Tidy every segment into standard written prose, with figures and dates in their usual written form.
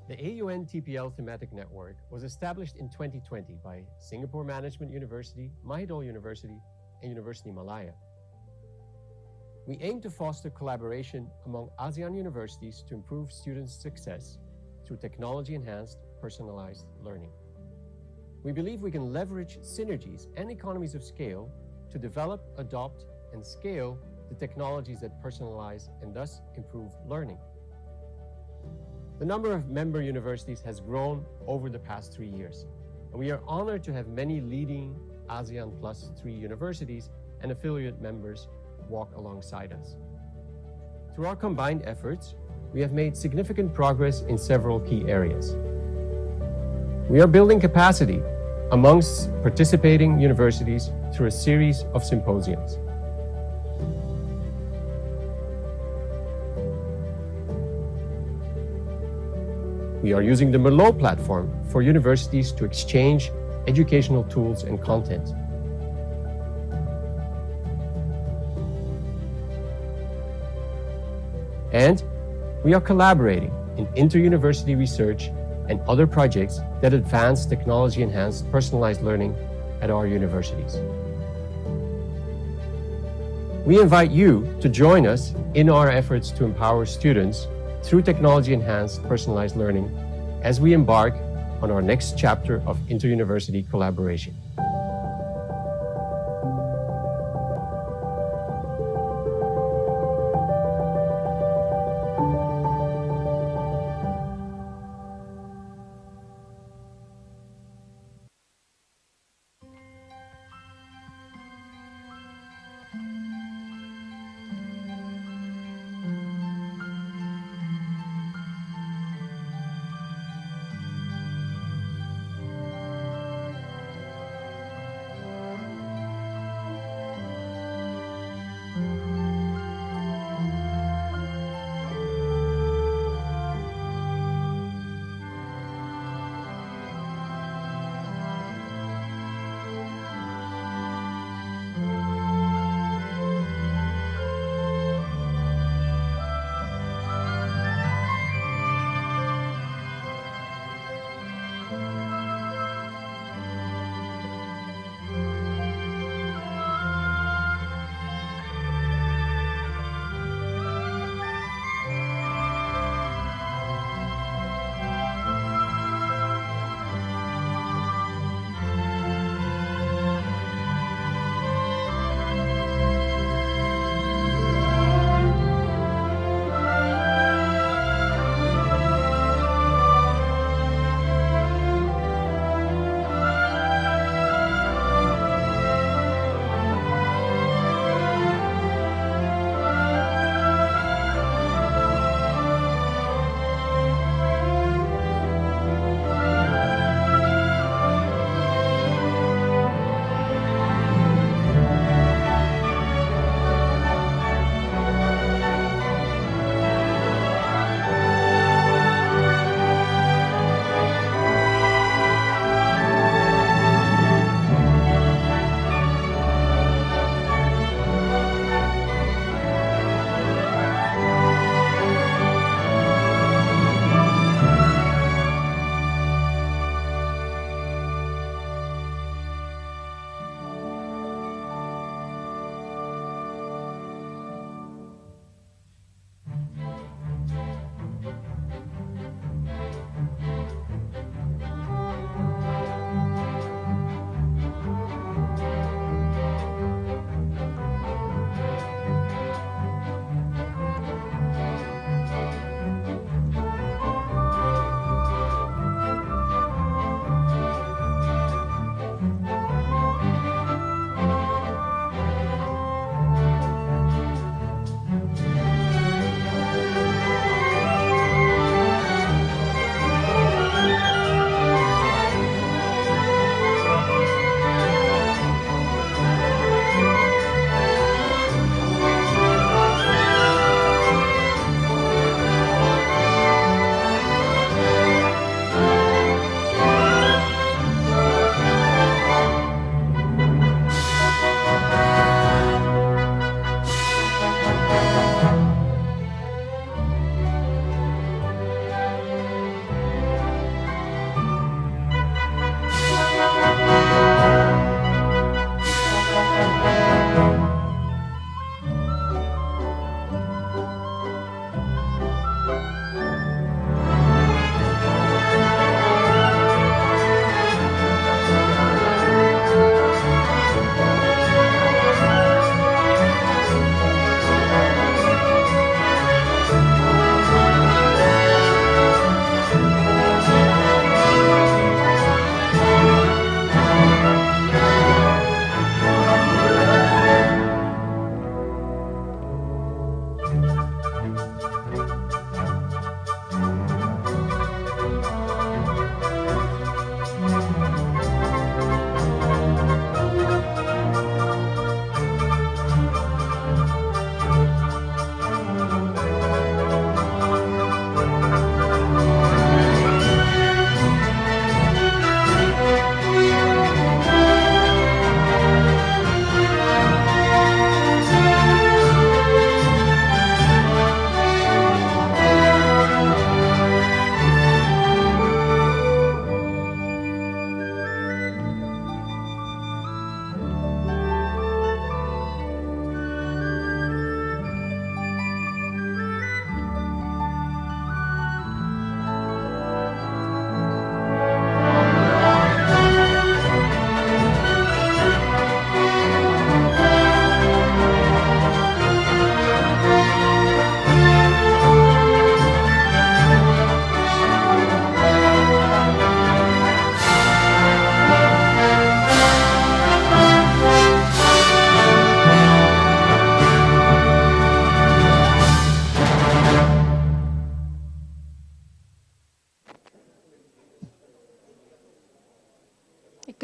The AUN TPL Thematic Network was established in 2020 by Singapore Management University, Mahidol University, and University Malaya. We aim to foster collaboration among ASEAN universities to improve students' success through technology-enhanced personalized learning. We believe we can leverage synergies and economies of scale to develop, adopt, and scale the technologies that personalize and thus improve learning. The number of member universities has grown over the past 3 years, and we are honored to have many leading ASEAN Plus 3 universities and affiliate members walk alongside us. Through our combined efforts, we have made significant progress in several key areas. We are building capacity amongst participating universities through a series of symposiums. We are using the Merlot platform for universities to exchange educational tools and content. And we are collaborating in inter-university research and other projects that advance technology-enhanced personalized learning at our universities. We invite you to join us in our efforts to empower students through technology-enhanced personalized learning as we embark on our next chapter of inter-university collaboration.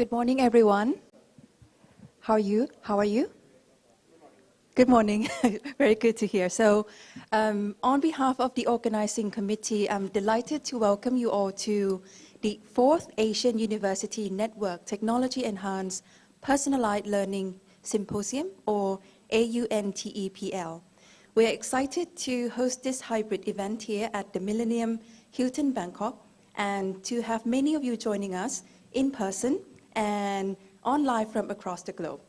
Good morning, everyone. How are you? How are you? Good morning. Very good to hear. So, on behalf of the organizing committee, I'm delighted to welcome you all to the 4th Asian University Network Technology Enhanced Personalized Learning Symposium, or AUN TEPL. We're excited to host this hybrid event here at the Millennium Hilton Bangkok, and to have many of you joining us in person and online from across the globe.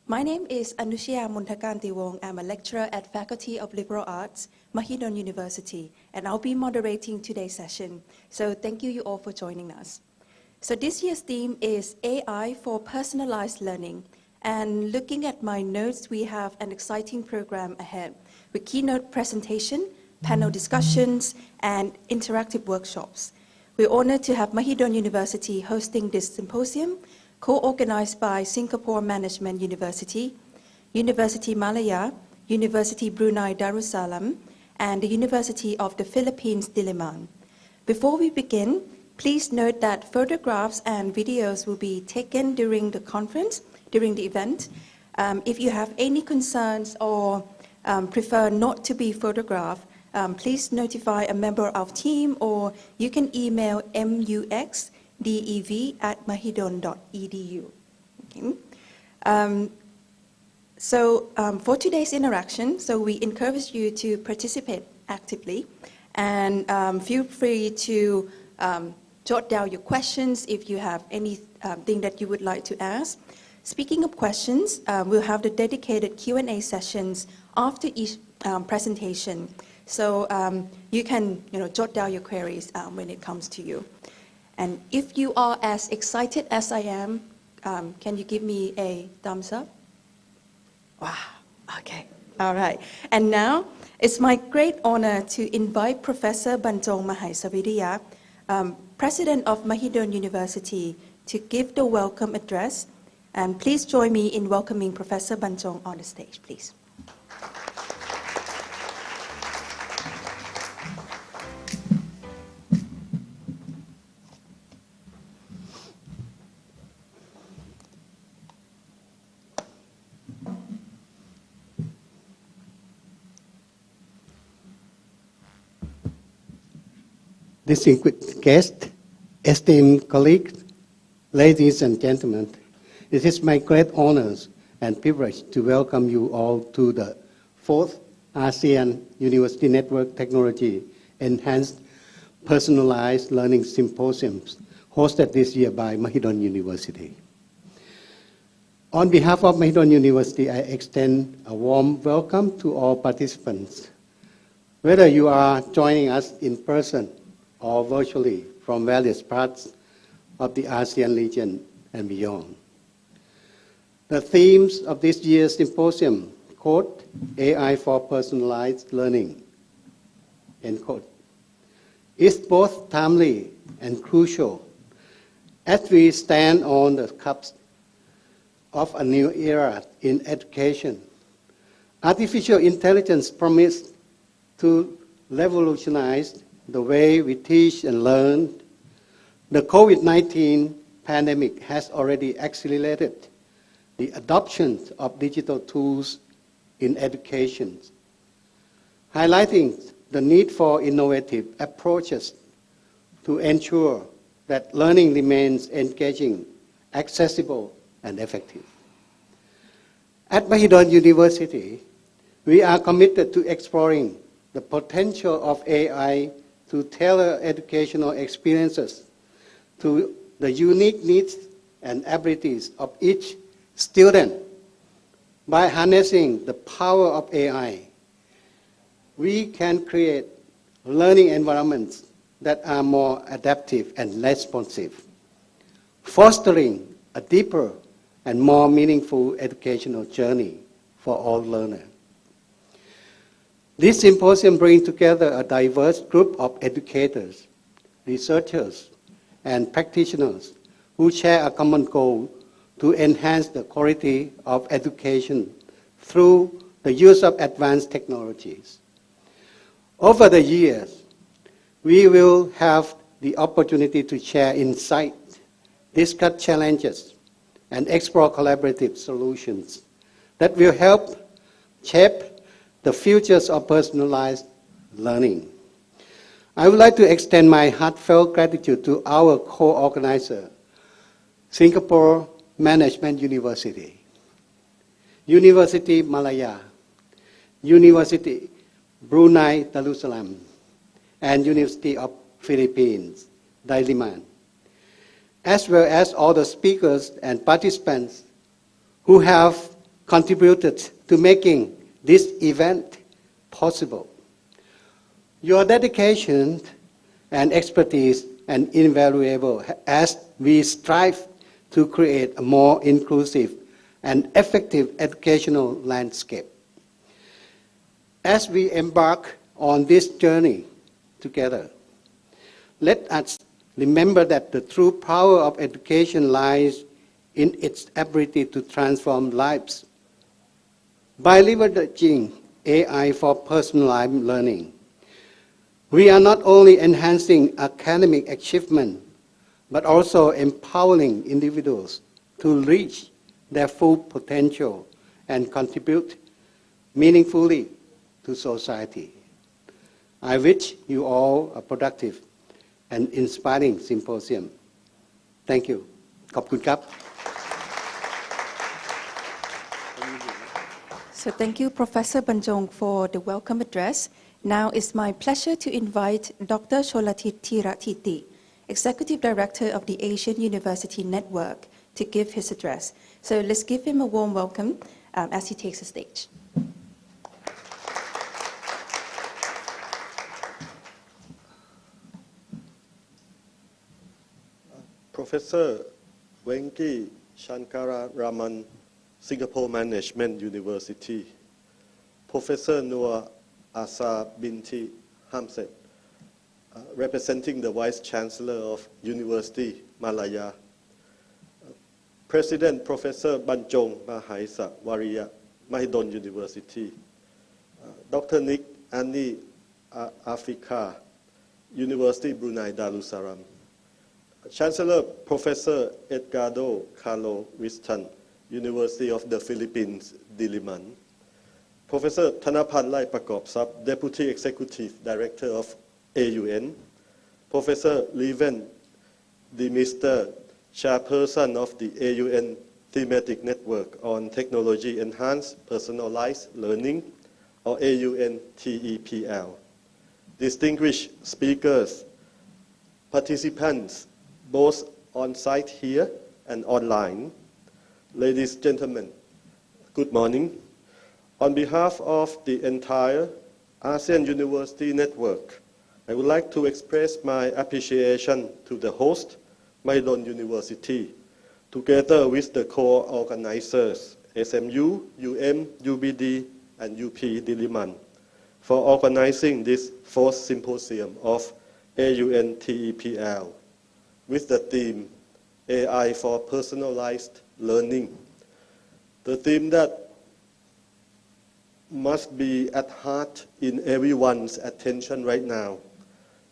My name is Anushya Muntakantiwong. I'm a lecturer at Faculty of Liberal Arts, Mahidol University, and I'll be moderating today's session. So thank you all for joining us. So this year's theme is AI for Personalized Learning. And looking at my notes, we have an exciting program ahead with keynote presentation, panel discussions, and interactive workshops. We're honored to have Mahidol University hosting this symposium, co-organized by Singapore Management University, University Malaya, University Brunei Darussalam, and the University of the Philippines, Diliman. Before we begin, please note that photographs and videos will be taken during the conference, during the event. If you have any concerns or prefer not to be photographed, please notify a member of our team, or you can email mux.dev@mahidol.edu. Okay. For today's interaction, we encourage you to participate actively, and feel free to jot down your questions if you have anything that you would like to ask. Speaking of questions, we'll have the dedicated Q&A sessions after each presentation. So you can jot down your queries when it comes to you. And if you are as excited as I am, can you give me a thumbs up? Wow, okay, all right. And now, it's my great honor to invite Professor Banjong Mahaisavidiya, President of Mahidol University, to give the welcome address. And please join me in welcoming Professor Banjong on the stage, please. Distinguished guests, esteemed colleagues, ladies and gentlemen, it is my great honor and privilege to welcome you all to the 4th ASEAN University Network Technology Enhanced Personalized Learning Symposium, hosted this year by Mahidol University. On behalf of Mahidol University, I extend a warm welcome to all participants. Whether you are joining us in person or virtually from various parts of the ASEAN region and beyond. The themes of this year's symposium, quote, AI for Personalized Learning, end quote, is both timely and crucial as we stand on the cusp of a new era in education. Artificial intelligence promised to revolutionize the way we teach and learn. The COVID-19 pandemic has already accelerated the adoption of digital tools in education, highlighting the need for innovative approaches to ensure that learning remains engaging, accessible, and effective. At Mahidol University, we are committed to exploring the potential of AI to tailor educational experiences to the unique needs and abilities of each student. By harnessing the power of AI, we can create learning environments that are more adaptive and responsive, fostering a deeper and more meaningful educational journey for all learners. This symposium brings together a diverse group of educators, researchers, and practitioners who share a common goal to enhance the quality of education through the use of advanced technologies. Over the years, we will have the opportunity to share insights, discuss challenges, and explore collaborative solutions that will help shape the futures of personalized learning. I would like to extend my heartfelt gratitude to our co-organizer, Singapore Management University, University Malaya, University Brunei Darussalam, and University of Philippines, Diliman, as well as all the speakers and participants who have contributed to making this event possible. Your dedication and expertise are invaluable as we strive to create a more inclusive and effective educational landscape. As we embark on this journey together, let us remember that the true power of education lies in its ability to transform lives. By leveraging AI for personalized learning, we are not only enhancing academic achievement, but also empowering individuals to reach their full potential and contribute meaningfully to society. I wish you all a productive and inspiring symposium. Thank you. ขอบคุณครับ So thank you, Professor Banjong, for the welcome address. Now it's my pleasure to invite Dr. Sholatit Tiratiti, Executive Director of the Asian University Network, to give his address. So let's give him a warm welcome as he takes the stage. Professor Wenki Shankara Raman, Singapore Management University. Professor Noor Asa Binti Hamzat, representing the Vice Chancellor of University Malaya. President Professor Banjong Mahaisa Waria, Mahidol University. Dr. Nick Annie Africa, University Brunei Darussalam. Chancellor Professor Edgardo Carlo Wiston, University of the Philippines, Diliman. Professor Thanapan Lai Prakop, Deputy Executive Director of AUN. Professor Leven Demister, Chairperson of the AUN Thematic Network on Technology Enhanced Personalized Learning, or AUN TEPL. Distinguished speakers, participants, both on site here and online. Ladies and gentlemen, good morning. On behalf of the entire ASEAN University Network, I would like to express my appreciation to the host, Mahidol University, together with the co-organizers, SMU, UBD, and UP Diliman, for organizing this fourth symposium of AUN TEPL, with the theme, AI for Personalized Learning. The theme that must be at heart in everyone's attention right now,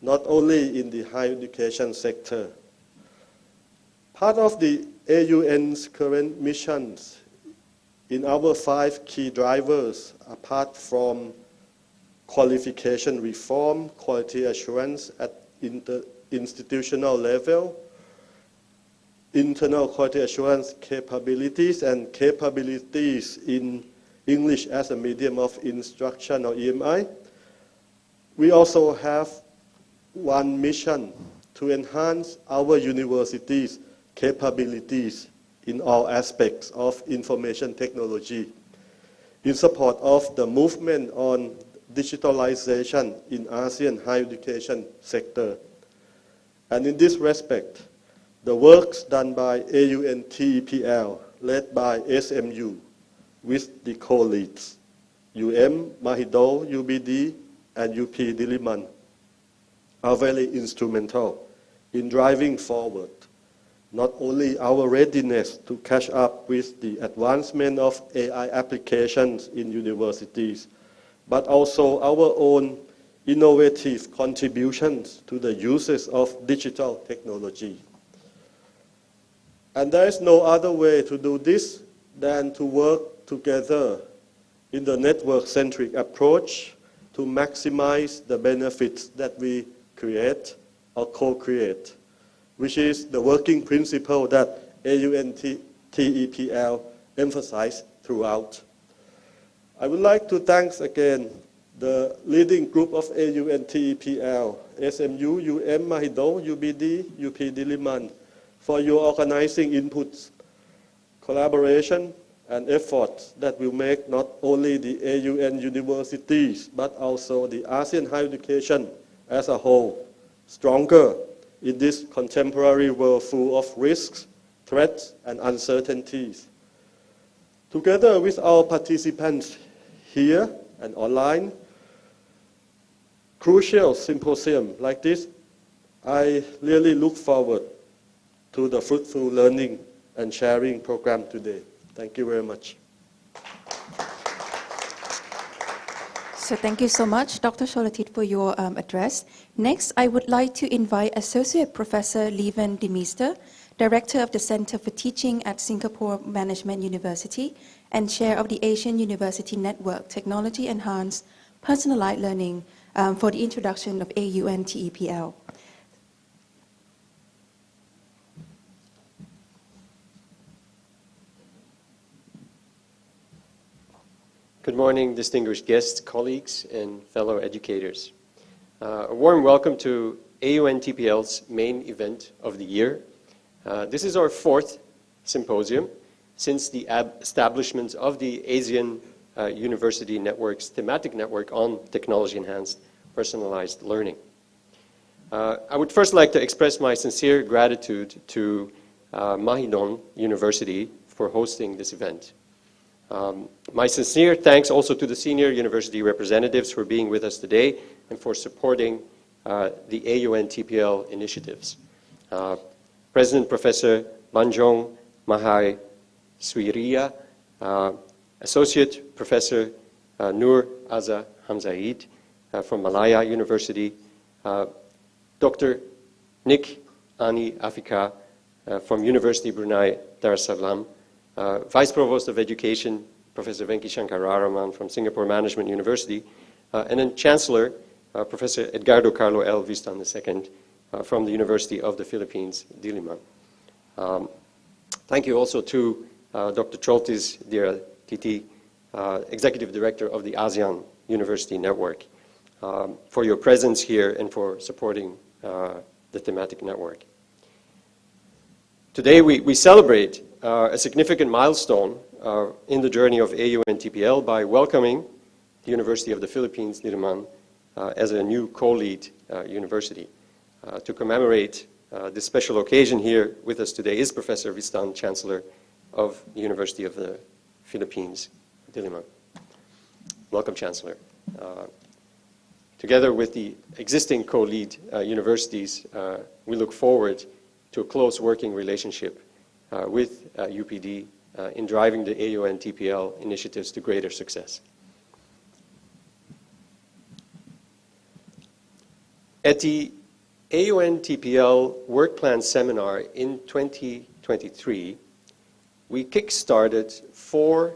not only in the higher education sector. Part of the AUN's current missions in our 5 key drivers, apart from qualification reform, quality assurance at institutional level, internal quality assurance capabilities, and capabilities in English as a medium of instruction, or EMI. We also have one mission to enhance our universities' capabilities in all aspects of information technology in support of the movement on digitalization in ASEAN higher education sector. And in this respect, the works done by AUN TEPL, led by SMU, with the co-leads, Mahidol, UBD, and UP Diliman, are very instrumental in driving forward not only our readiness to catch up with the advancement of AI applications in universities, but also our own innovative contributions to the uses of digital technology. And there is no other way to do this than to work together in the network-centric approach to maximize the benefits that we create or co-create, which is the working principle that AUN TEPL emphasized throughout. I would like to thank again the leading group of AUN TEPL, SMU, UM Mahidol, UBD, UP Diliman, for your organizing inputs, collaboration, and efforts that will make not only the AUN universities, but also the ASEAN higher education as a whole stronger in this contemporary world full of risks, threats, and uncertainties. Together with our participants here and online, crucial symposium like this, I really look forward to the fruitful learning and sharing program today. Thank you very much. So thank you so much, Dr. Sholatit, for your address. Next, I would like to invite Associate Professor Lieven de Meester, Director of the Center for Teaching at Singapore Management University and Chair of the Asian University Network Technology Enhanced Personalized Learning for the introduction of AUN TEPL. Good morning, distinguished guests, colleagues, and fellow educators. A warm welcome to AUN TPL's main event of the year. This is our 4th symposium since the establishment of the ASEAN University Network's thematic network on technology-enhanced personalized learning. I would first like to express my sincere gratitude to Mahidol University for hosting this event. My sincere thanks also to the senior university representatives for being with us today and for supporting the AUN TPL initiatives. President Professor Manjong Mahai Suiriya, Associate Professor Nur Azza Hamzaid from Malaya University, Dr. Nick Ani Afika from University Brunei Darussalam, Vice Provost of Education, Professor Venki Shankararaman from Singapore Management University, and then Chancellor, Professor Edgardo Carlo L. Vistan II from the University of the Philippines, Diliman. Thank you also to Dr. Choltis Dira Titi, Executive Director of the ASEAN University Network, for your presence here and for supporting the thematic network. Today we celebrate a significant milestone in the journey of AUN TPL by welcoming the University of the Philippines, Diliman, as a new co-lead university. To commemorate this special occasion here with us today is Professor Vistan, Chancellor of the University of the Philippines, Diliman. Welcome, Chancellor. Together with the existing co-lead universities, we look forward to a close working relationship with UPD in driving the AUN TPL initiatives to greater success. At the AUN TPL Work Plan Seminar in 2023, we kick-started 4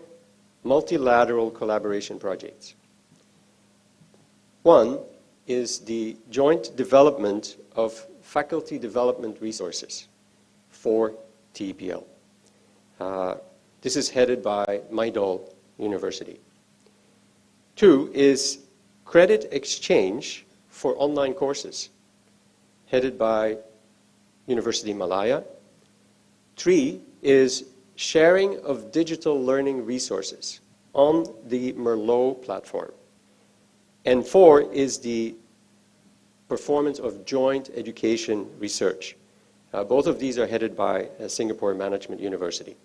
multilateral collaboration projects. One is the joint development of faculty development resources for TEPL. This is headed by Mahidol University. 2 is credit exchange for online courses, headed by University Malaya. 3 is sharing of digital learning resources on the Merlot platform. And 4 is the performance of joint education research. Both of these are headed by Singapore Management University.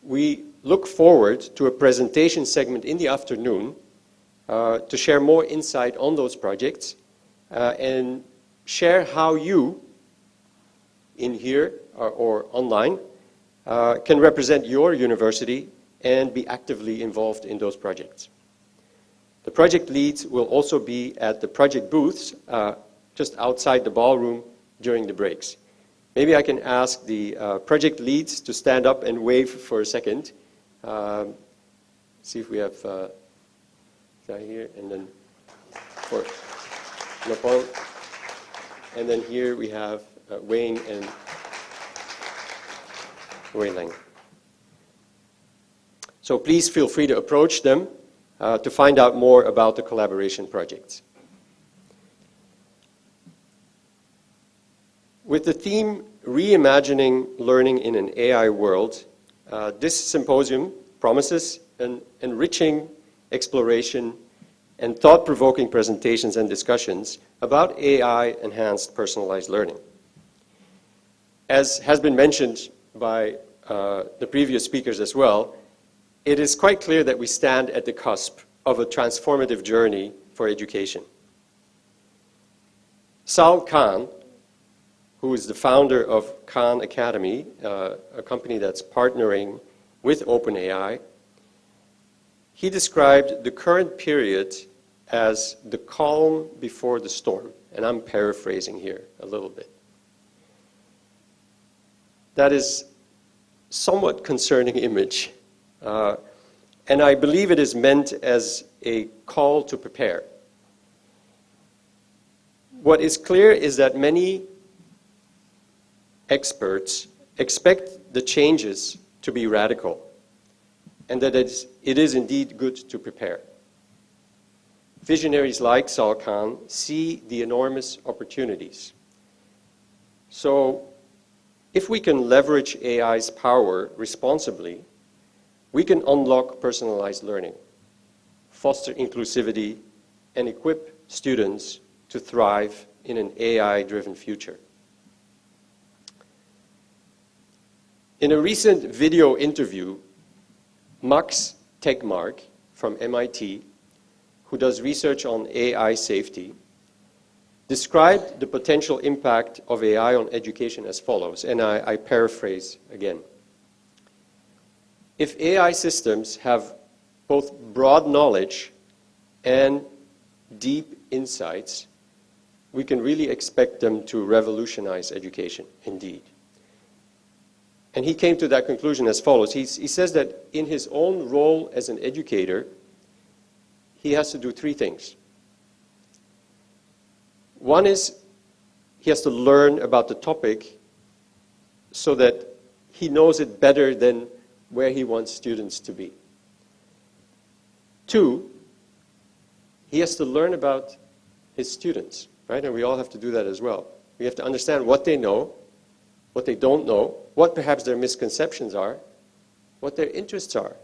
We look forward to a presentation segment in the afternoon to share more insight on those projects and share how you, in here or online, can represent your university and be actively involved in those projects. The project leads will also be at the project booths just outside the ballroom during the breaks. Maybe I can ask the project leads to stand up and wave for a second. See if we have guy here, and then for Nepal. And then here we have Wayne and Wei Lang. So please feel free to approach them to find out more about the collaboration projects. With the theme Reimagining Learning in an AI World, this symposium promises an enriching exploration and thought-provoking presentations and discussions about AI-enhanced personalized learning. As has been mentioned by the previous speakers as well, it is quite clear that we stand at the cusp of a transformative journey for education. Sal Khan, who is the founder of Khan Academy, a company that's partnering with OpenAI, he described the current period as the calm before the storm. And I'm paraphrasing here a little bit. That is somewhat concerning image. And I believe it is meant as a call to prepare. What is clear is that many experts expect the changes to be radical, and that it is indeed good to prepare. Visionaries like Sal Khan see the enormous opportunities. So if we can leverage AI's power responsibly, we can unlock personalized learning, foster inclusivity, and equip students to thrive in an AI-driven future. In a recent video interview, Max Tegmark from MIT, who does research on AI safety, described the potential impact of AI on education as follows, and I paraphrase again. If AI systems have both broad knowledge and deep insights, we can really expect them to revolutionize education, indeed. And he came to that conclusion as follows. He says that in his own role as an educator, he has to do three things. One is he has to learn about the topic so that he knows it better than where he wants students to be. Two, he has to learn about his students, right? And we all have to do that as well. We have to understand what they know, what they don't know, what perhaps their misconceptions are, what their interests are.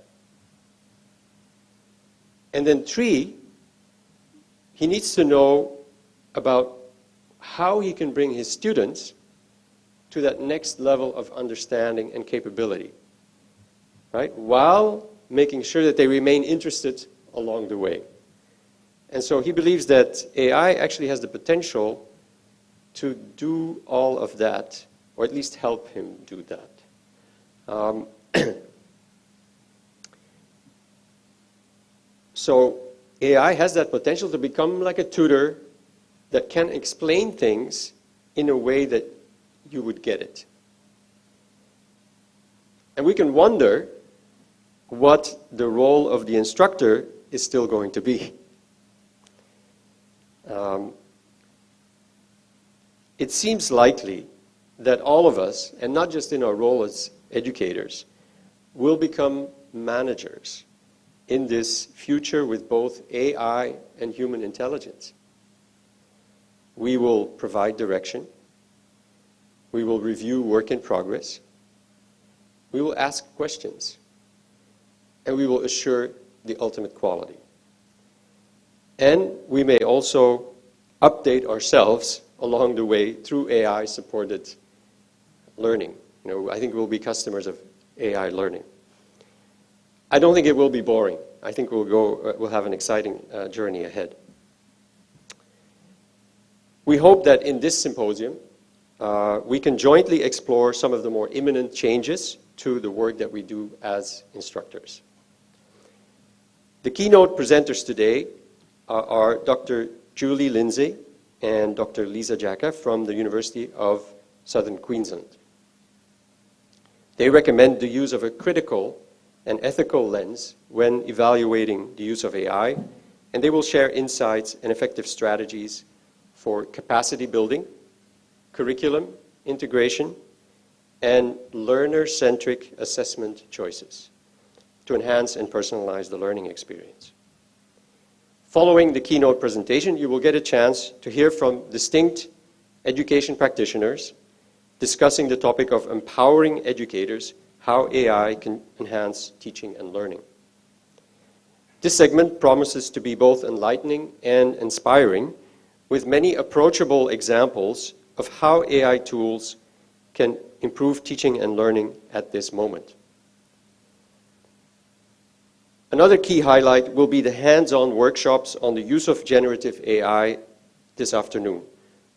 And then three, he needs to know about how he can bring his students to that next level of understanding and capability, right? While making sure that they remain interested along the way. And so he believes that AI actually has the potential to do all of that, or at least help him do that. So AI has that potential to become like a tutor that can explain things in a way that you would get it. And we can wonder what the role of the instructor is still going to be. It seems likely that all of us, and not just in our role as educators, will become managers in this future with both AI and human intelligence. We will provide direction. We will review work in progress. We will ask questions. And we will assure the ultimate quality. And we may also update ourselves along the way through AI-supported learning. You know, I think we'll be customers of AI learning. I don't think it will be boring. I think we'll have an exciting journey ahead. We hope that in this symposium, we can jointly explore some of the more imminent changes to the work that we do as instructors. The keynote presenters today are Dr. Julie Lindsay and Dr. Lisa Jacka from the University of southern Queensland. They recommend the use of a critical and ethical lens when evaluating the use of AI, and they will share insights and effective strategies for capacity building, curriculum integration, and learner-centric assessment choices to enhance and personalize the learning experience. Following the keynote presentation, you will get a chance to hear from distinct education practitioners discussing the topic of empowering educators, how AI can enhance teaching and learning. This segment promises to be both enlightening and inspiring, with many approachable examples of how AI tools can improve teaching and learning at this moment. Another key highlight will be the hands-on workshops on the use of generative AI this afternoon,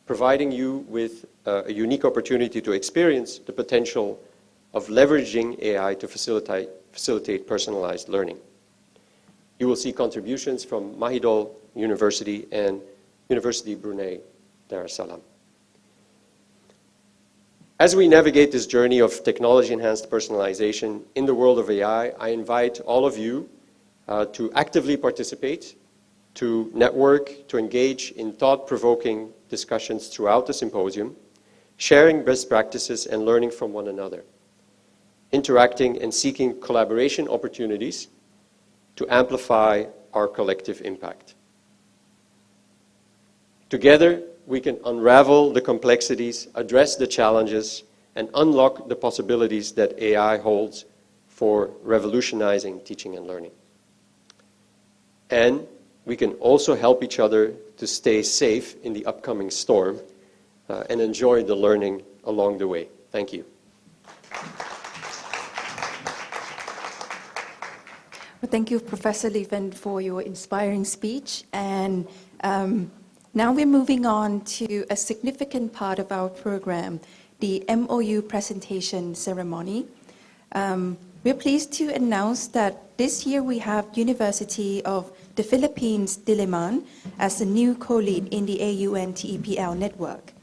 providing you with a unique opportunity to experience the potential of leveraging AI to facilitate personalized learning. You will see contributions from Mahidol University and University Brunei Darussalam. As we navigate this journey of technology-enhanced personalization in the world of AI, I invite all of you to actively participate, to network, to engage in thought-provoking discussions throughout the symposium, sharing best practices and learning from one another, interacting and seeking collaboration opportunities to amplify our collective impact. Together, we can unravel the complexities, address the challenges, and unlock the possibilities that AI holds for revolutionizing teaching and learning. And we can also help each other to stay safe in the upcoming storm and enjoy the learning along the way. Thank you. Well, thank you, Professor Leven, for your inspiring speech. And now we're moving on to a significant part of our program, the MOU presentation ceremony. We're pleased to announce that this year we have University of the Philippines, Diliman, as the new co-lead in the AUN TEPL network.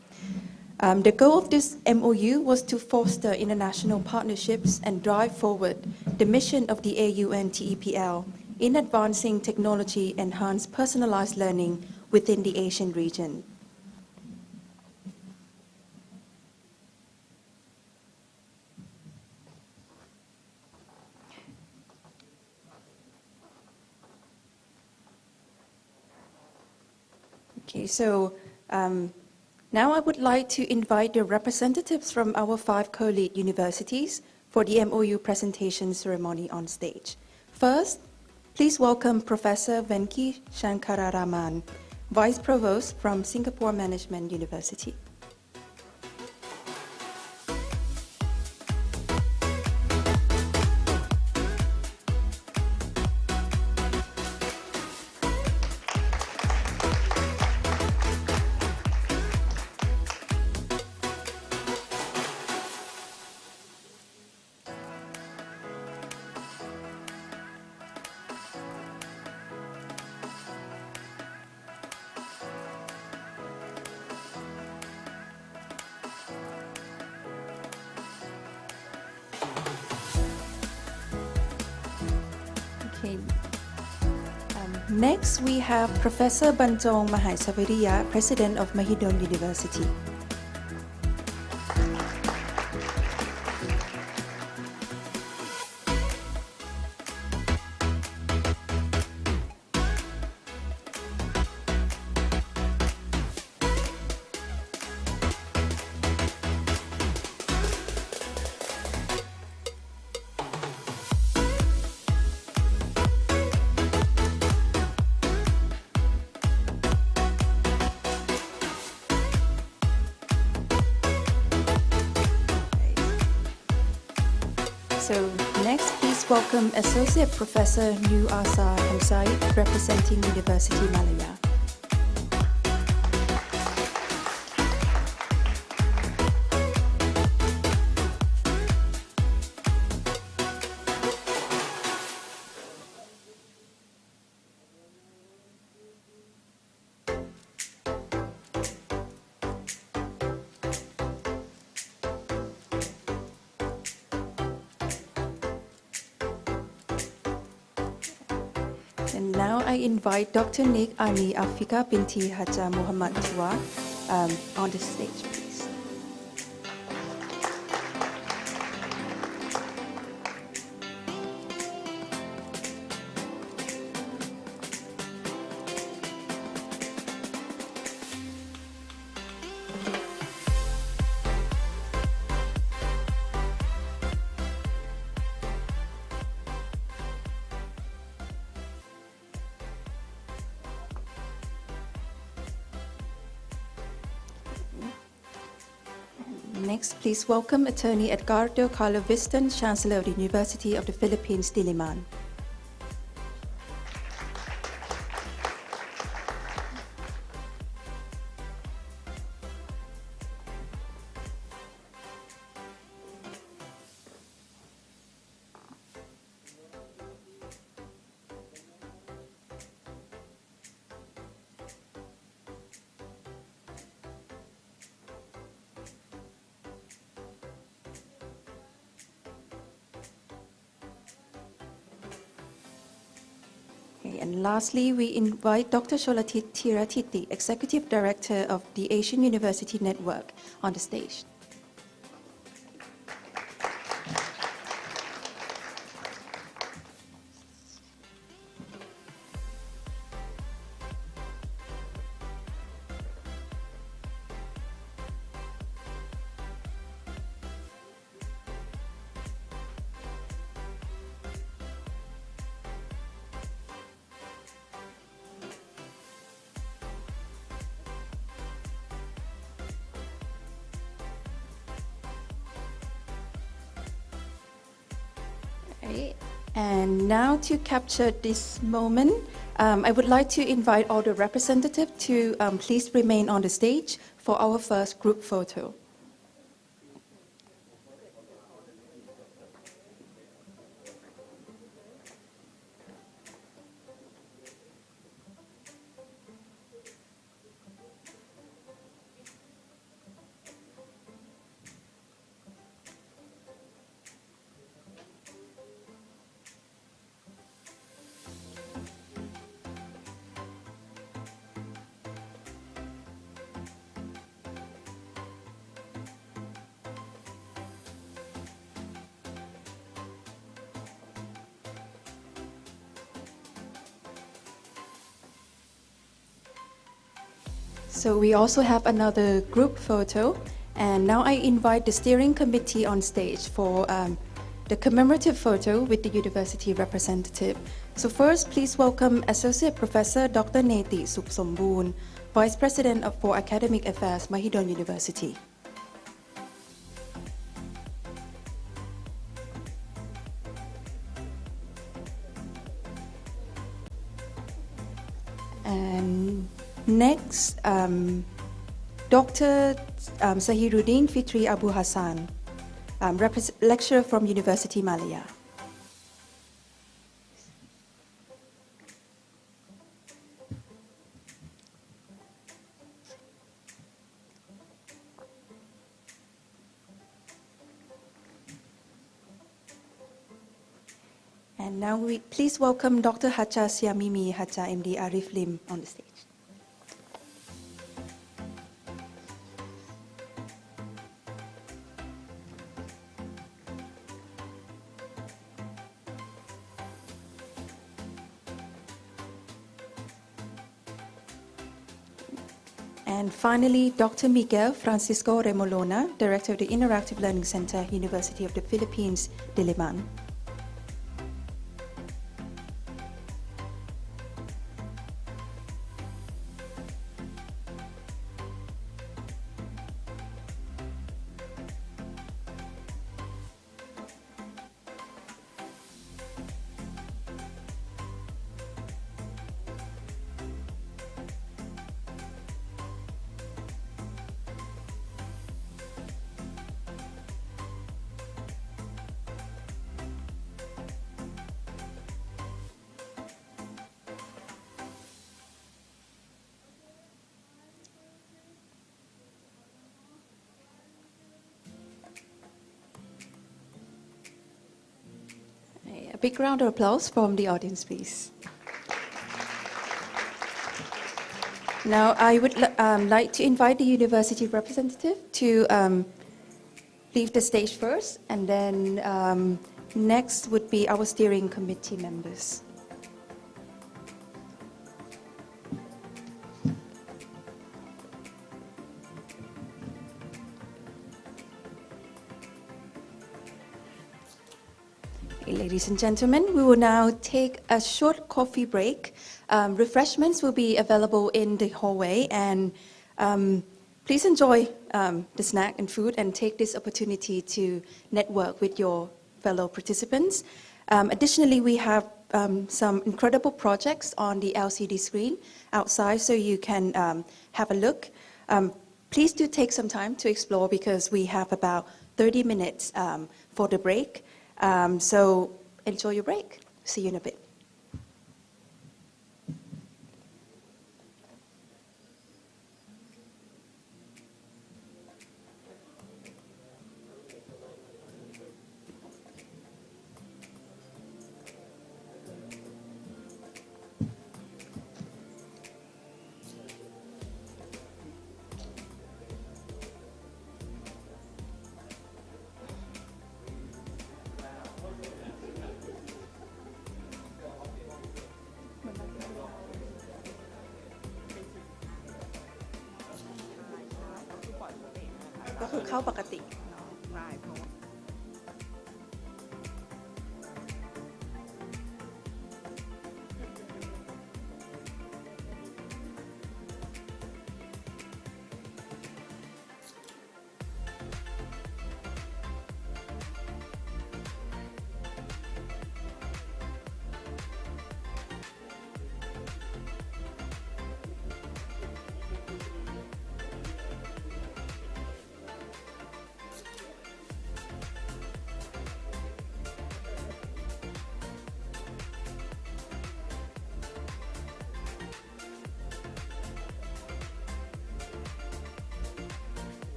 The goal of this MOU was to foster international partnerships and drive forward the mission of the AUN TEPL in advancing technology-enhanced personalized learning within the Asian region. Okay, so now I would like to invite the representatives from our 5 co-lead universities for the MOU presentation ceremony on stage. First, please welcome Professor Venki Shankararaman, Vice Provost from Singapore Management University. Okay. Next, we have Professor Banjong Mahaisaviriya, President of Mahidol University. So next, please welcome Associate Professor New Asa Hamzai, representing University Malaya. And now I invite Dr. Nick Ani Afika binti Haja Muhammad Tua on the stage, please. Next, please welcome Attorney Edgardo Carlo Viston, Chancellor of the University of the Philippines, Diliman. And lastly, we invite Dr. Sholatit Tiratiti, Executive Director of the Asian University Network, on the stage. And now to capture this moment, I would like to invite all the representatives to please remain on the stage for our first group photo. So we also have another group photo, and now I invite the steering committee on stage for the commemorative photo with the university representative. So first, please welcome Associate Professor Dr. Neti Sukhsomboon, Vice President for Academic Affairs, Mahidol University. And next, Dr. Zahiruddin Fitri Abu Hassan, lecturer from University Malaya. And now please welcome Dr. Haja Siamimi Haja MD Arif Lim on the stage. And finally, Dr. Miguel Francisco Remolona, Director of the Interactive Learning Center, University of the Philippines, Diliman. A big round of applause from the audience, please. Now, I would like to invite the university representative to leave the stage first, and then next would be our steering committee members. Ladies and gentlemen, we will now take a short coffee break. Refreshments will be available in the hallway, and please enjoy the snack and food and take this opportunity to network with your fellow participants. Additionally, we have some incredible projects on the LCD screen outside, so you can have a look. Please do take some time to explore because we have about 30 minutes for the break. So enjoy your break. See you in a bit.ก็คือเข้าปกติ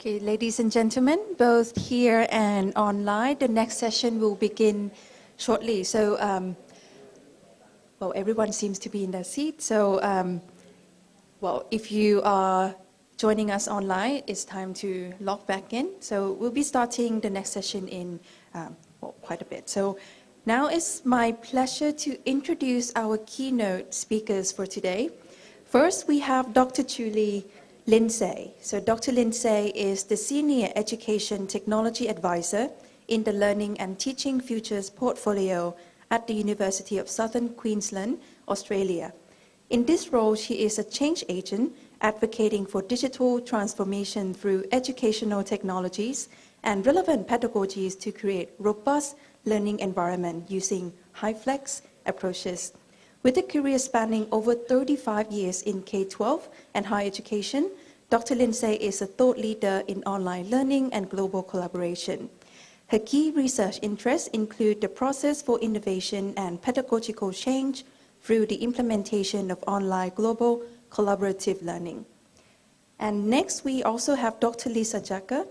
Okay, ladies and gentlemen, both here and online, the next session will begin shortly. So, well, everyone seems to be in their seat. So, well, if you are joining us online, it's time to log back in. So we'll be starting the next session in well, quite a bit. So now it's my pleasure to introduce our keynote speakers for today. First, we have Dr. Julie Lindsay. So Dr. Lindsay is the Senior Education Technology Advisor in the Learning and Teaching Futures portfolio at the University of Southern Queensland, Australia. In this role, she is a change agent advocating for digital transformation through educational technologies and relevant pedagogies to create robust learning environment using high-flex approaches. With a career spanning over 35 years in K-12 and higher education, Dr. Lindsay is a thought leader in online learning and global collaboration. Her key research interests include the process for innovation and pedagogical change through the implementation of online global collaborative learning. And next, we also have Dr. Lisa Jacker.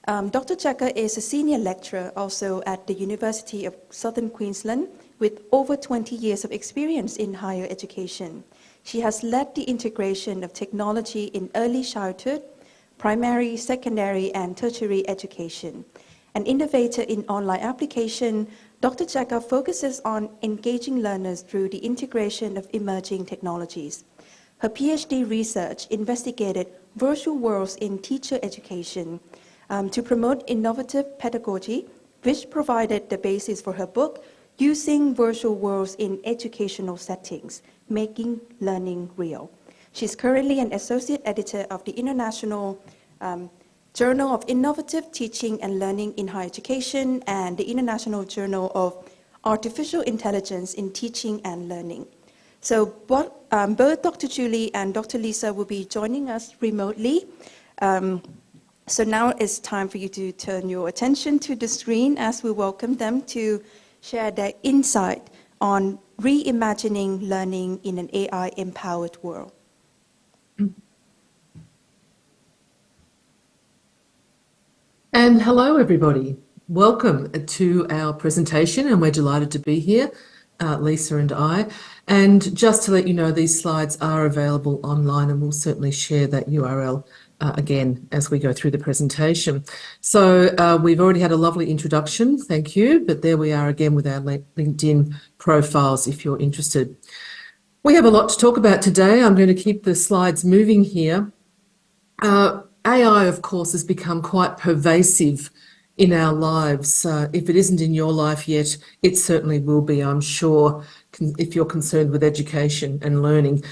Dr. Jacker is a senior lecturer also at the University of Southern Queensland with over 20 years of experience in higher education. She has led the integration of technology in early childhood, primary, secondary, and tertiary education. An innovator in online application, Dr. Jacker focuses on engaging learners through the integration of emerging technologies. Her PhD research investigated virtual worlds in teacher education to promote innovative pedagogy, which provided the basis for her book, Using Virtual Worlds in Educational Settings, Making Learning Real. She's currently an associate editor of the International Journal of Innovative Teaching and Learning in Higher Education and the International Journal of Artificial Intelligence in Teaching and Learning. So both Dr. Julie and Dr. Lisa will be joining us remotely. So now it's time for you to turn your attention to the screen as we welcome them to share their insight on reimagining learning in an AI-empowered world. And hello, everybody. Welcome to our presentation, and we're delighted to be here, Lisa and I. And just to let you know, these slides are available online, and we'll certainly share that URL again as we go through the presentation. So we've already had a lovely introduction, thank you, but there we are again with our LinkedIn profiles if you're interested. We have a lot to talk about today. I'm going to keep the slides moving here. AI, of course, has become quite pervasive in our lives. If it isn't in your life yet, it certainly will be, I'm sure, if you're concerned with education and learning.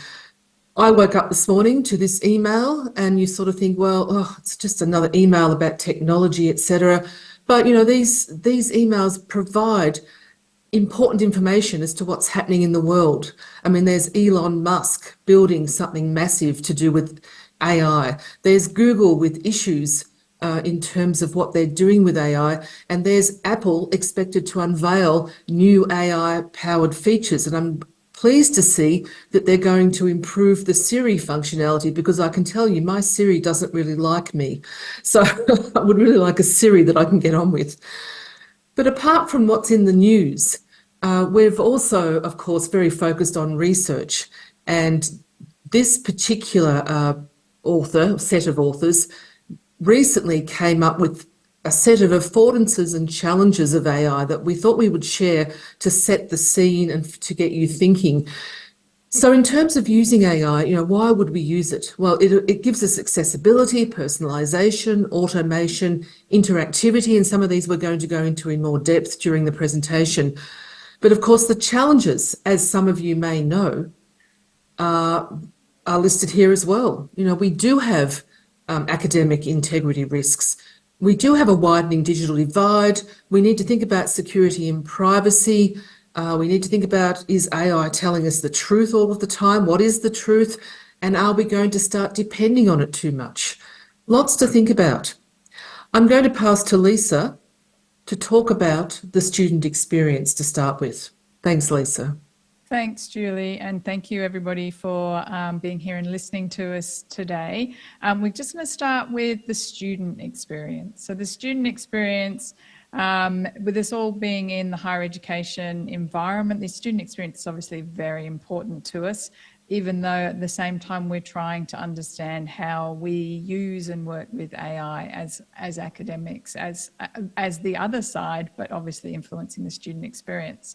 I woke up this morning to this email and you sort of think, well, oh, it's just another email about technology, etc. But, you know, these emails provide important information as to what's happening in the world. I mean, there's Elon Musk building something massive to do with AI. There's Google with issues in terms of what they're doing with AI. And there's Apple expected to unveil new AI-powered features. And I'm pleased to see that they're going to improve the Siri functionality, because I can tell you my Siri doesn't really like me. So I would really like a Siri that I can get on with. But apart from what's in the news, we've also, of course, very focused on research. And this particular set of authors recently came up with a set of affordances and challenges of AI that we thought we would share to set the scene and to get you thinking. So in terms of using AI, you know, why would we use it? Well, it gives us accessibility, personalization, automation, interactivity, and some of these we're going to go into in more depth during the presentation. But of course, the challenges, as some of you may know, are listed here as well. You know, we do have academic integrity risks. We do have a widening digital divide. We need to think about security and privacy. We need to think about, is AI telling us the truth all of the time? What is the truth? And are we going to start depending on it too much? Lots to think about. I'm going to pass to Lisa to talk about the student experience to start with. Thanks, Lisa. Thanks, Julie, and thank you everybody for being here and listening to us today. We're just going to start with the student experience. So the student experience, with us all being in the higher education environment, the student experience is obviously very important to us, even though at the same time we're trying to understand how we use and work with AI as academics, as the other side, but obviously influencing the student experience.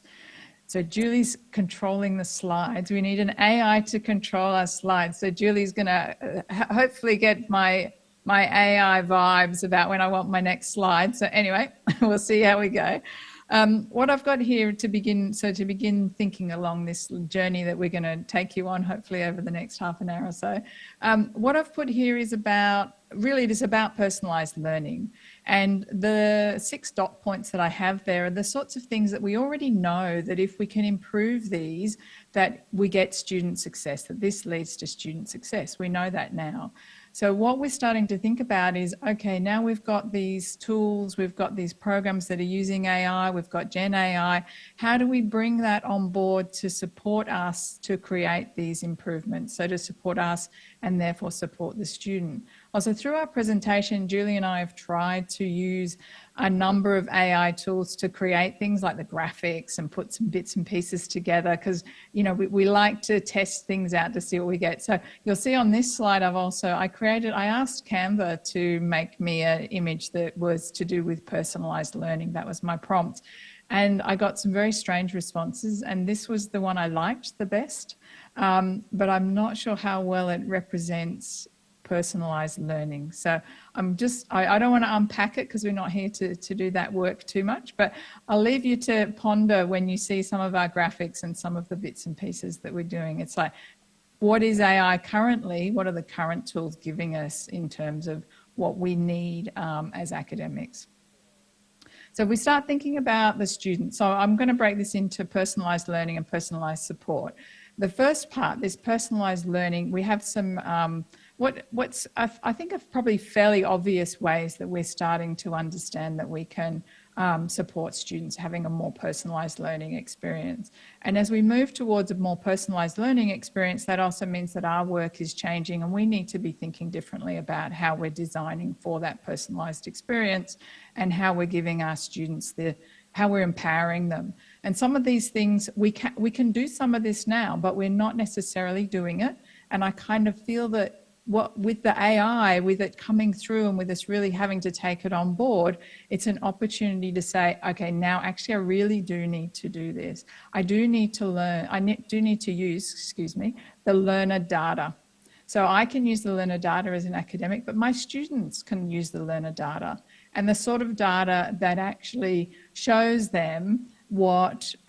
So Julie's controlling the slides. We need an AI to control our slides. So Julie's going to hopefully get my AI vibes about when I want my next slide. So anyway, we'll see how we go. What I've got here to begin thinking along this journey that we're going to take you on, hopefully over the next half an hour or so. What I've put here is about, really it is about personalized learning. And the 6 dot points that I have there are the sorts of things that we already know that if we can improve these, that we get student success, that this leads to student success. We know that now. So what we're starting to think about is, okay, now we've got these tools, we've got these programs that are using AI, we've got Gen AI. How do we bring that on board to support us to create these improvements? So to support us and therefore support the student. Also, through our presentation, Julie and I have tried to use a number of AI tools to create things like the graphics and put some bits and pieces together, because, you know, we like to test things out to see what we get. So you'll see on this slide, I asked Canva to make me an image that was to do with personalized learning. That was my prompt. And I got some very strange responses, and this was the one I liked the best, but I'm not sure how well it represents personalized learning. So I don't want to unpack it because we're not here to do that work too much, but I'll leave you to ponder when you see some of our graphics and some of the bits and pieces that we're doing. It's like, what is AI currently? What are the current tools giving us in terms of what we need as academics? So we start thinking about the student. So I'm going to break this into personalized learning and personalized support. The first part, this personalized learning, we have some I think of probably fairly obvious ways that we're starting to understand that we can support students having a more personalized learning experience. And as we move towards a more personalized learning experience, that also means that our work is changing, and we need to be thinking differently about how we're designing for that personalized experience and how we're giving our students how we're empowering them. And some of these things, we can do some of this now, but we're not necessarily doing it. And I kind of feel that with the AI, with it coming through and with us really having to take it on board, it's an opportunity to say, okay, now actually I really do need to do this. I do need to learn, do need to use, the learner data. So I can use the learner data as an academic, but my students can use the learner data, and the sort of data that actually shows them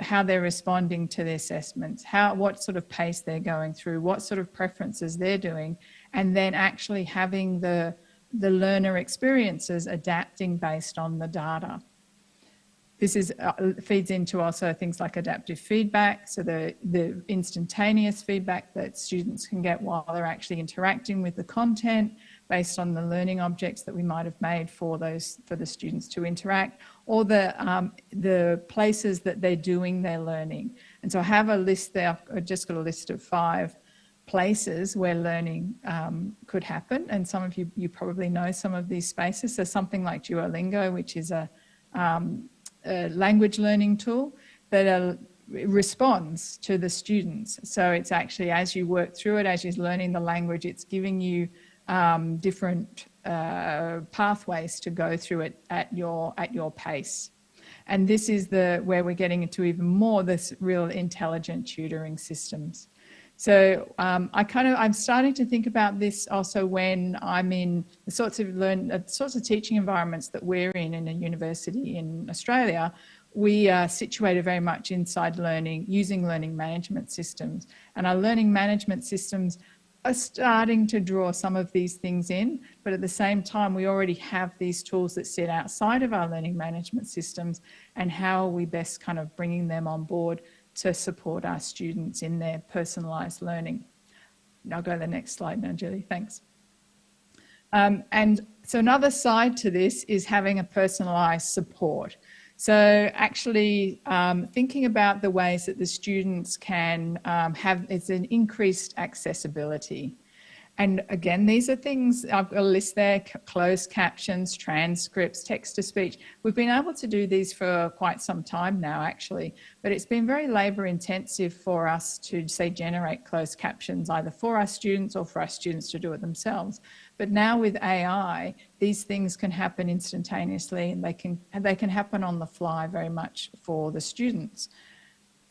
how they're responding to the assessments, what sort of pace they're going through, what sort of preferences they're doing, and then actually having the learner experiences adapting based on the data. This feeds into also things like adaptive feedback, so the instantaneous feedback that students can get while they're actually interacting with the content based on the learning objects that we might have made for the students to interact, or the places that they're doing their learning. And so I have a list there. I've just got a list of 5 places where learning could happen, and some of you probably know some of these spaces. So something like Duolingo, which is a language learning tool that responds to the students. So it's actually, as you work through it, as you're learning the language, it's giving you different pathways to go through it at your pace. And this is where we're getting into even more this real intelligent tutoring systems. So I'm starting to think about this also when I'm in the sorts of teaching environments that we're in a university in Australia. We are situated very much inside learning, using learning management systems. And our learning management systems are starting to draw some of these things in, but at the same time, we already have these tools that sit outside of our learning management systems, and how are we best kind of bringing them on board to support our students in their personalised learning. I'll go to the next slide now, Julie, thanks. And so another side to this is having a personalised support. So actually thinking about the ways that the students can it's an increased accessibility. And again, these are things, I've got a list there, closed captions, transcripts, text-to-speech. We've been able to do these for quite some time now, actually, but it's been very labour intensive for us to, say, generate closed captions, either for our students or for our students to do it themselves. But now with AI, these things can happen instantaneously, and they can happen on the fly very much for the students.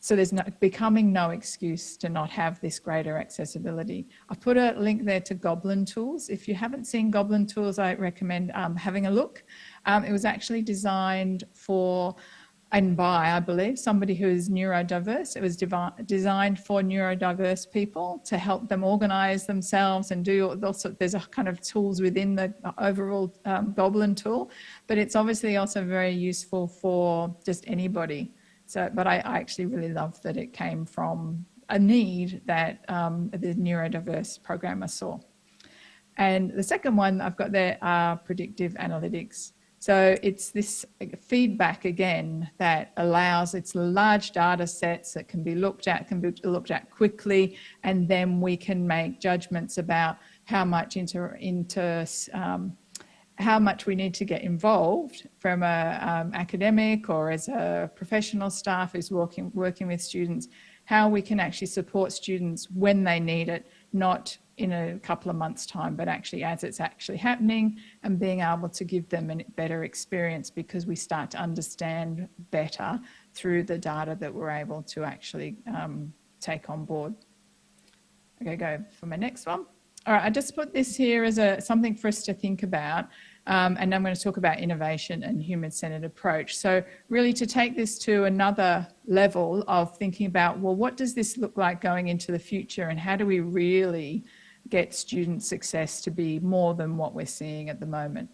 So there's becoming no excuse to not have this greater accessibility. I've put a link there to Goblin Tools. If you haven't seen Goblin Tools, I recommend having a look. It was actually designed for and by, I believe, somebody who is neurodiverse. It was designed for neurodiverse people to help them organise themselves and do also, there's a kind of tools within the overall Goblin tool, but it's obviously also very useful for just anybody. So, but I actually really love that it came from a need that the neurodiverse programmer saw. And the second one I've got there are predictive analytics. So it's this feedback again that allows, it's large data sets that can be looked at quickly, and then we can make judgments about how much how much we need to get involved from a academic or as a professional staff who's working with students, how we can actually support students when they need it, not in a couple of months' time, but actually as it's actually happening, and being able to give them a better experience because we start to understand better through the data that we're able to actually take on board. Okay, go for my next one. All right, I just put this here as something for us to think about. And I'm going to talk about innovation and human-centered approach. So really to take this to another level of thinking about, well, what does this look like going into the future, and how do we really get student success to be more than what we're seeing at the moment?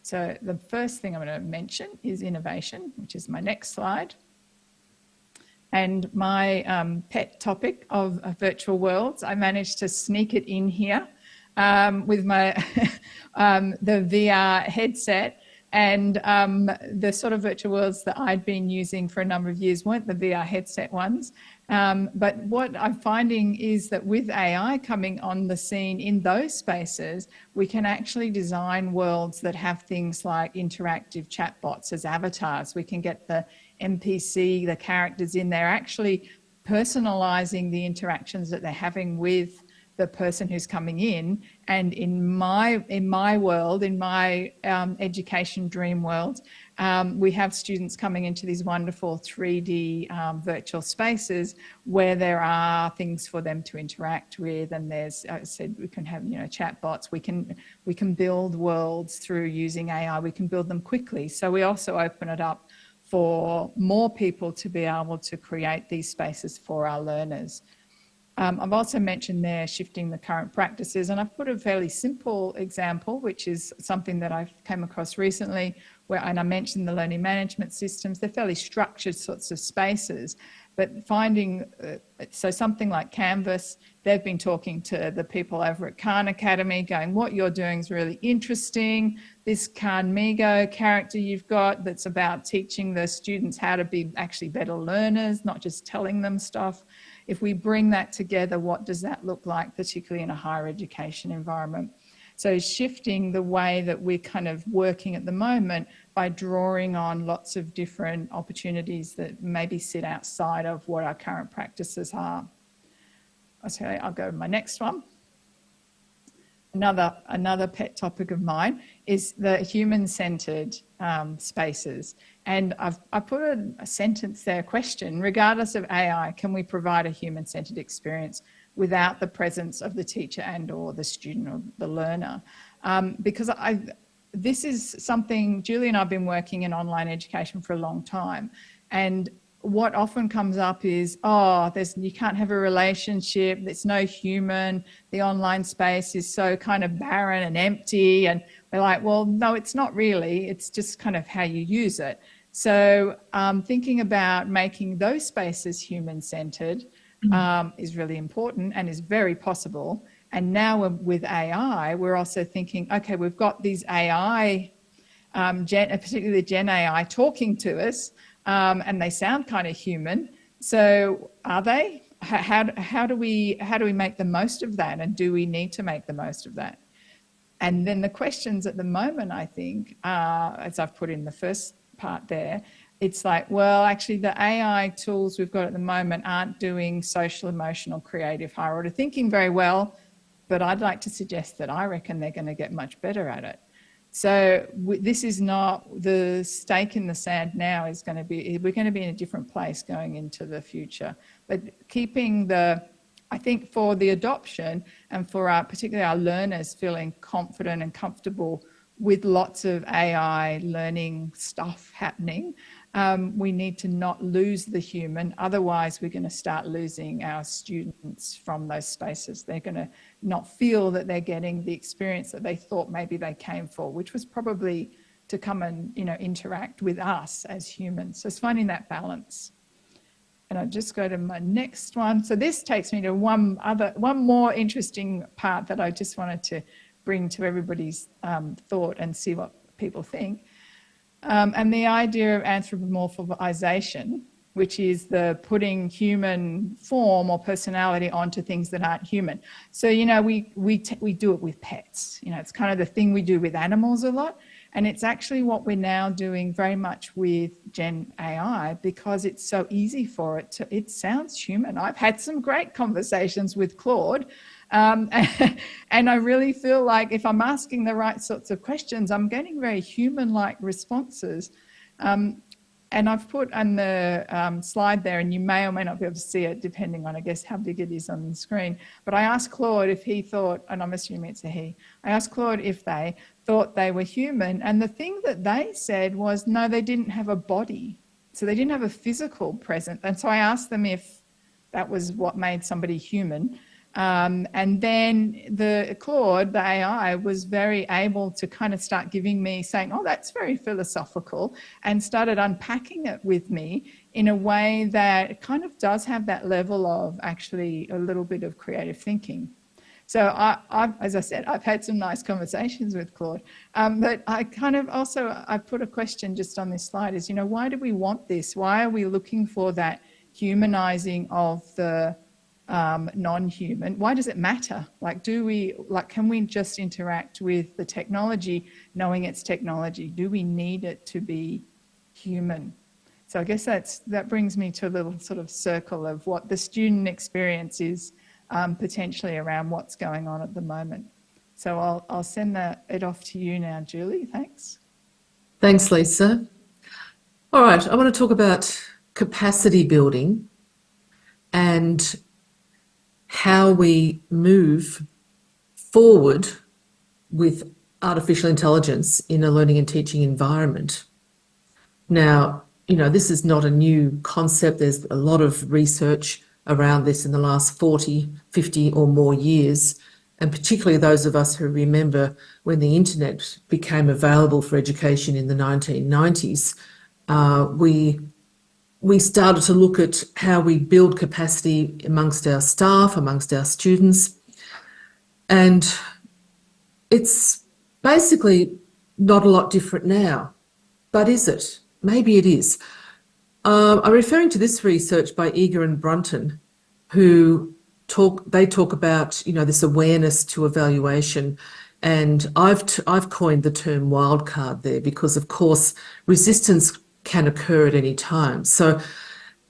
So the first thing I'm going to mention is innovation, which is my next slide. And my pet topic of virtual worlds, I managed to sneak it in here with my the VR headset, and the sort of virtual worlds that I'd been using for a number of years weren't the VR headset ones. But what I'm finding is that with AI coming on the scene in those spaces, we can actually design worlds that have things like interactive chatbots as avatars. We can get the NPC, the characters in there, actually personalizing the interactions that they're having with the person who's coming in. And in my world, in my education dream world, we have students coming into these wonderful 3D virtual spaces where there are things for them to interact with. And there's, I said, we can have, chatbots. We can build worlds through using AI. We can build them quickly. So we also open it up for more people to be able to create these spaces for our learners. I've also mentioned there shifting the current practices, and I've put a fairly simple example, which is something that I've came across recently, and I mentioned the learning management systems. They're fairly structured sorts of spaces, but finding, so something like Canvas, they've been talking to the people over at Khan Academy going, what you're doing is really interesting. This Khan Migo character you've got that's about teaching the students how to be actually better learners, not just telling them stuff. If we bring that together, what does that look like, particularly in a higher education environment? So shifting the way that we're kind of working at the moment by drawing on lots of different opportunities that maybe sit outside of what our current practices are. Okay, I'll go to my next one. Another pet topic of mine is the human-centered spaces. And I put a sentence there, a question, regardless of AI, can we provide a human-centered experience without the presence of the teacher and or the student or the learner? Because this is something, Julie and I have been working in online education for a long time. And what often comes up is, you can't have a relationship, there's no human, the online space is so kind of barren and empty. And we're like, well, no, it's not really, it's just kind of how you use it. So thinking about making those spaces human-centered is really important and is very possible. And now with AI, we're also thinking, okay, we've got these AI particularly the Gen AI, talking to us, and they sound kind of human. So are they? How do we make the most of that, and do we need to make the most of that? And then the questions at the moment, I think, as I've put in the first part there, it's like, well, actually the AI tools we've got at the moment aren't doing social, emotional, creative, higher order thinking very well, but I'd like to suggest that I reckon they're going to get much better at it. So this is not the stake in the sand now. Is going to be, we're going to be in a different place going into the future. But keeping the, I think for the adoption and for our, particularly our learners feeling confident and comfortable with lots of AI learning stuff happening, we need to not lose the human. Otherwise, we're going to start losing our students from those spaces. They're going to not feel that they're getting the experience that they thought maybe they came for, which was probably to come and, you know, interact with us as humans. So it's finding that balance. And I'll just go to my next one. So this takes me to one more interesting part that I just wanted to bring to everybody's thought and see what people think. And the idea of anthropomorphization, which is the putting human form or personality onto things that aren't human. So, you know, we do it with pets. You know, it's kind of the thing we do with animals a lot. And it's actually what we're now doing very much with Gen AI, because it's so easy for it to, it sounds human. I've had some great conversations with Claude. And I really feel like if I'm asking the right sorts of questions, I'm getting very human-like responses. And I've put on the slide there, and you may or may not be able to see it depending on, I guess, how big it is on the screen. But I asked Claude if he thought, and I'm assuming it's a he, I asked Claude if they thought they were human. And the thing that they said was, no, they didn't have a body. So they didn't have a physical presence. And so I asked them if that was what made somebody human. And then the Claude, the AI, was very able to kind of start giving me, saying, oh, that's very philosophical, and started unpacking it with me in a way that it kind of does have that level of actually a little bit of creative thinking. So I've, as I said, I've had some nice conversations with Claude, but I kind of also, I put a question just on this slide is, you know, why do we want this? Why are we looking for that humanizing of the non-human? Why does it matter? Like, can we just interact with the technology knowing it's technology? Do we need it to be human? So I guess that brings me to a little sort of circle of what the student experience is potentially around what's going on at the moment. So I'll send it off to you now, Julie. Thanks. Thanks, Lisa. All right, I want to talk about capacity building and how we move forward with artificial intelligence in a learning and teaching environment. Now, you know, this is not a new concept. There's a lot of research around this in the last 40, 50 or more years, and particularly those of us who remember when the internet became available for education in the 1990s, we started to look at how we build capacity amongst our staff, amongst our students. And it's basically not a lot different now. But is it? Maybe it is. I'm referring to this research by Eager and Brunton, who talk about, you know, this awareness to evaluation. And I've coined the term wildcard there because, of course, resistance can occur at any time. So,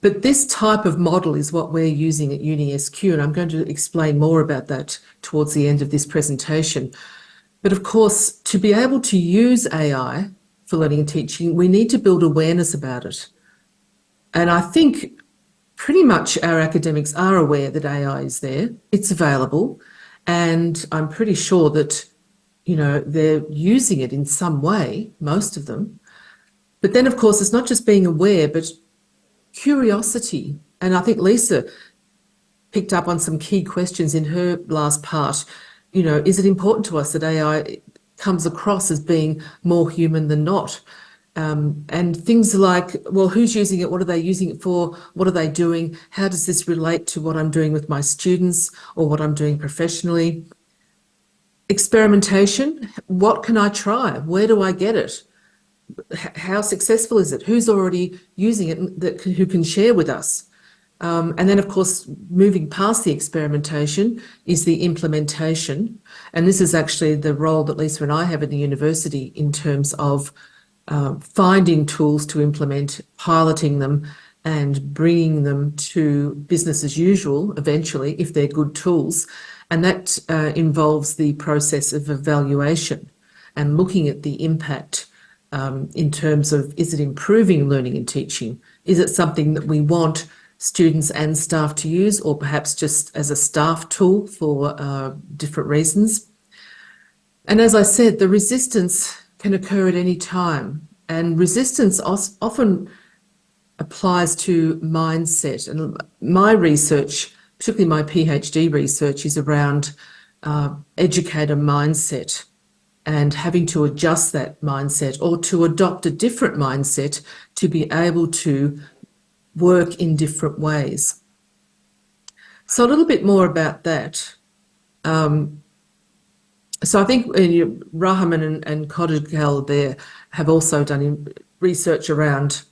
but this type of model is what we're using at UniSQ, and I'm going to explain more about that towards the end of this presentation. But of course, to be able to use AI for learning and teaching, we need to build awareness about it. And I think pretty much our academics are aware that AI is there, it's available, and I'm pretty sure that, you know, they're using it in some way, most of them. But then, of course, it's not just being aware, but curiosity. And I think Lisa picked up on some key questions in her last part. You know, is it important to us that AI comes across as being more human than not? And things like, well, who's using it? What are they using it for? What are they doing? How does this relate to what I'm doing with my students or what I'm doing professionally? Experimentation. What can I try? Where do I get it? how successful is it? Who's already using it who can share with us? And then, of course, moving past the experimentation is the implementation. And this is actually the role that Lisa and I have in the university in terms of finding tools to implement, piloting them, and bringing them to business as usual eventually, if they're good tools. And that involves the process of evaluation and looking at the impact in terms of, is it improving learning and teaching? Is it something that we want students and staff to use, or perhaps just as a staff tool for different reasons? And as I said, the resistance can occur at any time, and resistance often applies to mindset. And my research, particularly my PhD research, is around educator mindset and having to adjust that mindset or to adopt a different mindset to be able to work in different ways. So a little bit more about that. So I think Rahman and Kodakal there have also done research around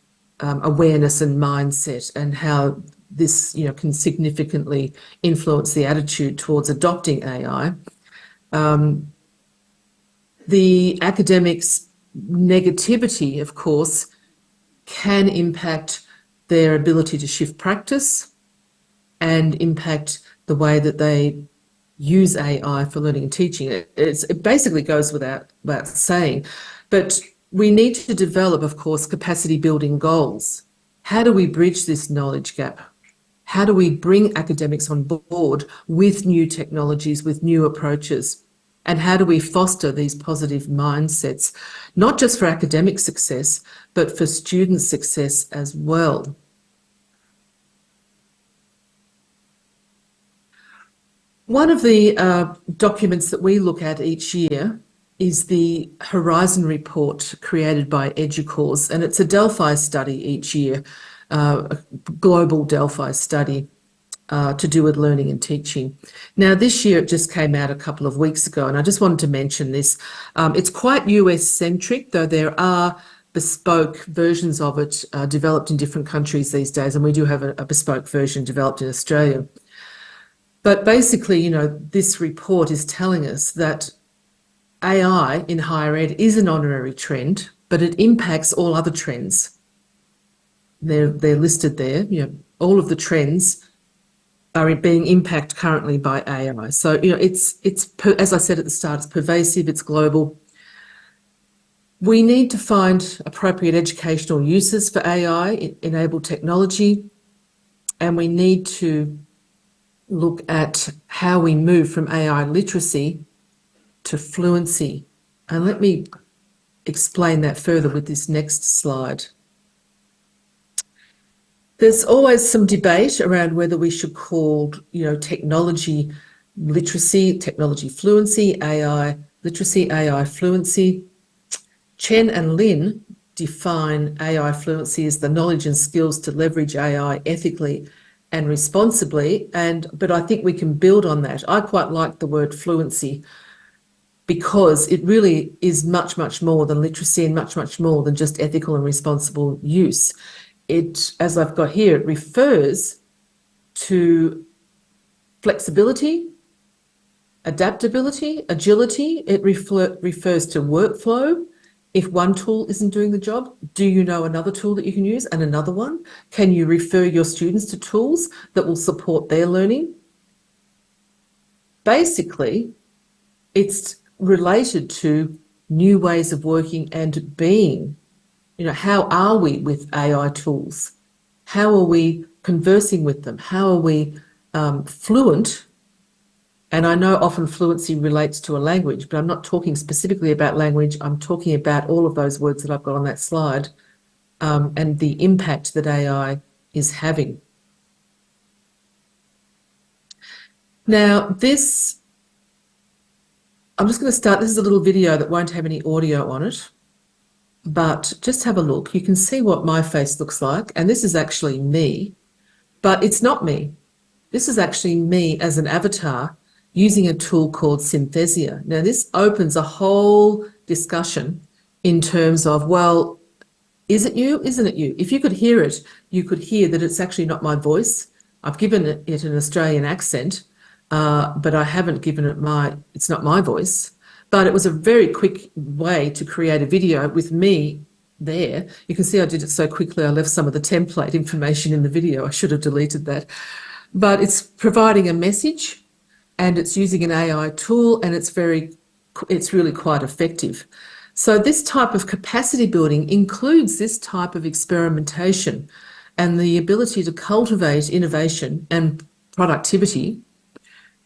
awareness and mindset and how this can significantly influence the attitude towards adopting AI. The academics' negativity, of course, can impact their ability to shift practice and impact the way that they use AI for learning and teaching. It basically goes without saying, but we need to develop, of course, capacity building goals. How do we bridge this knowledge gap? How do we bring academics on board with new technologies, with new approaches? And how do we foster these positive mindsets, not just for academic success, but for student success as well? One of the documents that we look at each year is the Horizon Report created by EDUCAUSE, and it's a Delphi study each year, a global Delphi study to do with learning and teaching. Now, this year it just came out a couple of weeks ago, and I just wanted to mention this. It's quite US-centric, though there are bespoke versions of it developed in different countries these days, and we do have a bespoke version developed in Australia. But basically, this report is telling us that AI in higher ed is an honorary trend, but it impacts all other trends. They're listed there. All of the trends are being impacted currently by AI. So, it's as I said at the start, it's pervasive, it's global. We need to find appropriate educational uses for AI-enabled technology, and we need to look at how we move from AI literacy to fluency. And let me explain that further with this next slide. There's always some debate around whether we should call, technology literacy, technology fluency, AI literacy, AI fluency. Chen and Lin define AI fluency as the knowledge and skills to leverage AI ethically and responsibly, but I think we can build on that. I quite like the word fluency because it really is much, much more than literacy and much, much more than just ethical and responsible use. It, as I've got here, it refers to flexibility, adaptability, agility. It refers to workflow. If one tool isn't doing the job, do you know another tool that you can use and another one? Can you refer your students to tools that will support their learning? Basically, it's related to new ways of working and being. How are we with AI tools? How are we conversing with them? How are we fluent? And I know often fluency relates to a language, but I'm not talking specifically about language. I'm talking about all of those words that I've got on that slide and the impact that AI is having. Now, I'm just going to start. This is a little video that won't have any audio on it, but just have a look. You can see what my face looks like, and this is actually me, but it's not me. This is actually me as an avatar using a tool called Synthesia. Now, this opens a whole discussion in terms of, well, is it you? Isn't it you? If you could hear it, you could hear that it's actually not my voice. I've given it an Australian accent, but I haven't given it it's not my voice. But it was a very quick way to create a video with me there. You can see I did it so quickly, I left some of the template information in the video. I should have deleted that. But it's providing a message, and it's using an AI tool, and it's really quite effective. So this type of capacity building includes this type of experimentation and the ability to cultivate innovation and productivity.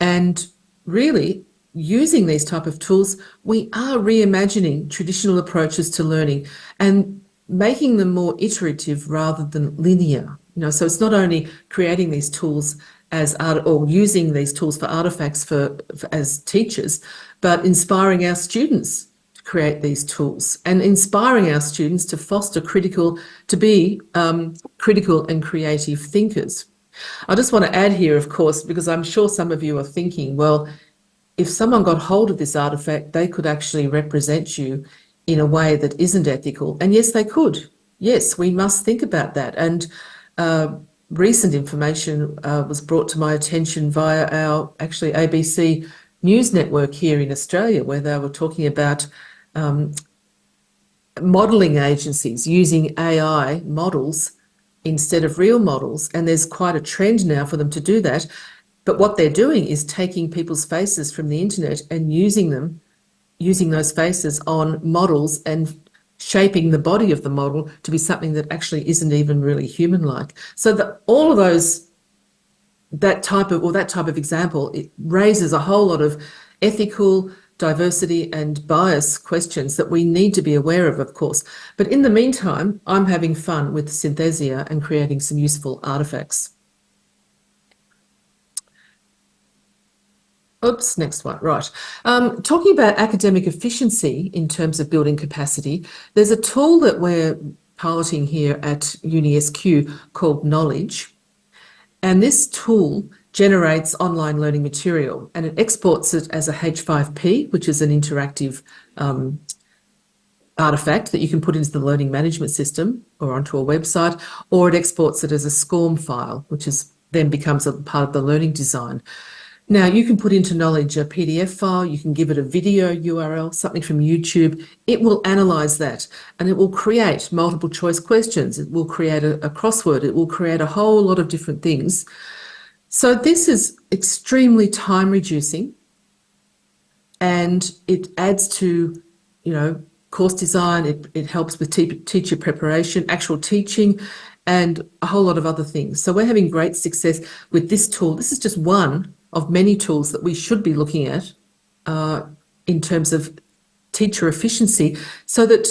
And really, using these type of tools, we are reimagining traditional approaches to learning and making them more iterative rather than linear. So it's not only creating these tools or using these tools for artifacts as teachers, but inspiring our students to create these tools and inspiring our students to foster to be critical and creative thinkers. I just want to add here, of course, because I'm sure some of you are thinking, well, if someone got hold of this artifact, they could actually represent you in a way that isn't ethical. And yes, they could. Yes, we must think about that. And recent information was brought to my attention via our ABC News network here in Australia, where they were talking about modelling agencies using AI models instead of real models. And there's quite a trend now for them to do that. But what they're doing is taking people's faces from the internet and using those faces on models and shaping the body of the model to be something that actually isn't even really human-like. So all of that type of example, it raises a whole lot of ethical, diversity and bias questions that we need to be aware of course. But in the meantime, I'm having fun with Synthesia and creating some useful artifacts. Oops, next one, right. Talking about academic efficiency in terms of building capacity, there's a tool that we're piloting here at UniSQ called Knowledge. And this tool generates online learning material, and it exports it as a H5P, which is an interactive artifact that you can put into the learning management system or onto a website, or it exports it as a SCORM file, which then becomes a part of the learning design. Now, you can put into Knowledge a PDF file, you can give it a video URL, something from YouTube. It will analyse that, and it will create multiple choice questions. It will create a crossword. It will create a whole lot of different things. So this is extremely time reducing, and it adds to, course design. It helps with teacher preparation, actual teaching, and a whole lot of other things. So we're having great success with this tool. This is just one of many tools that we should be looking at in terms of teacher efficiency, so that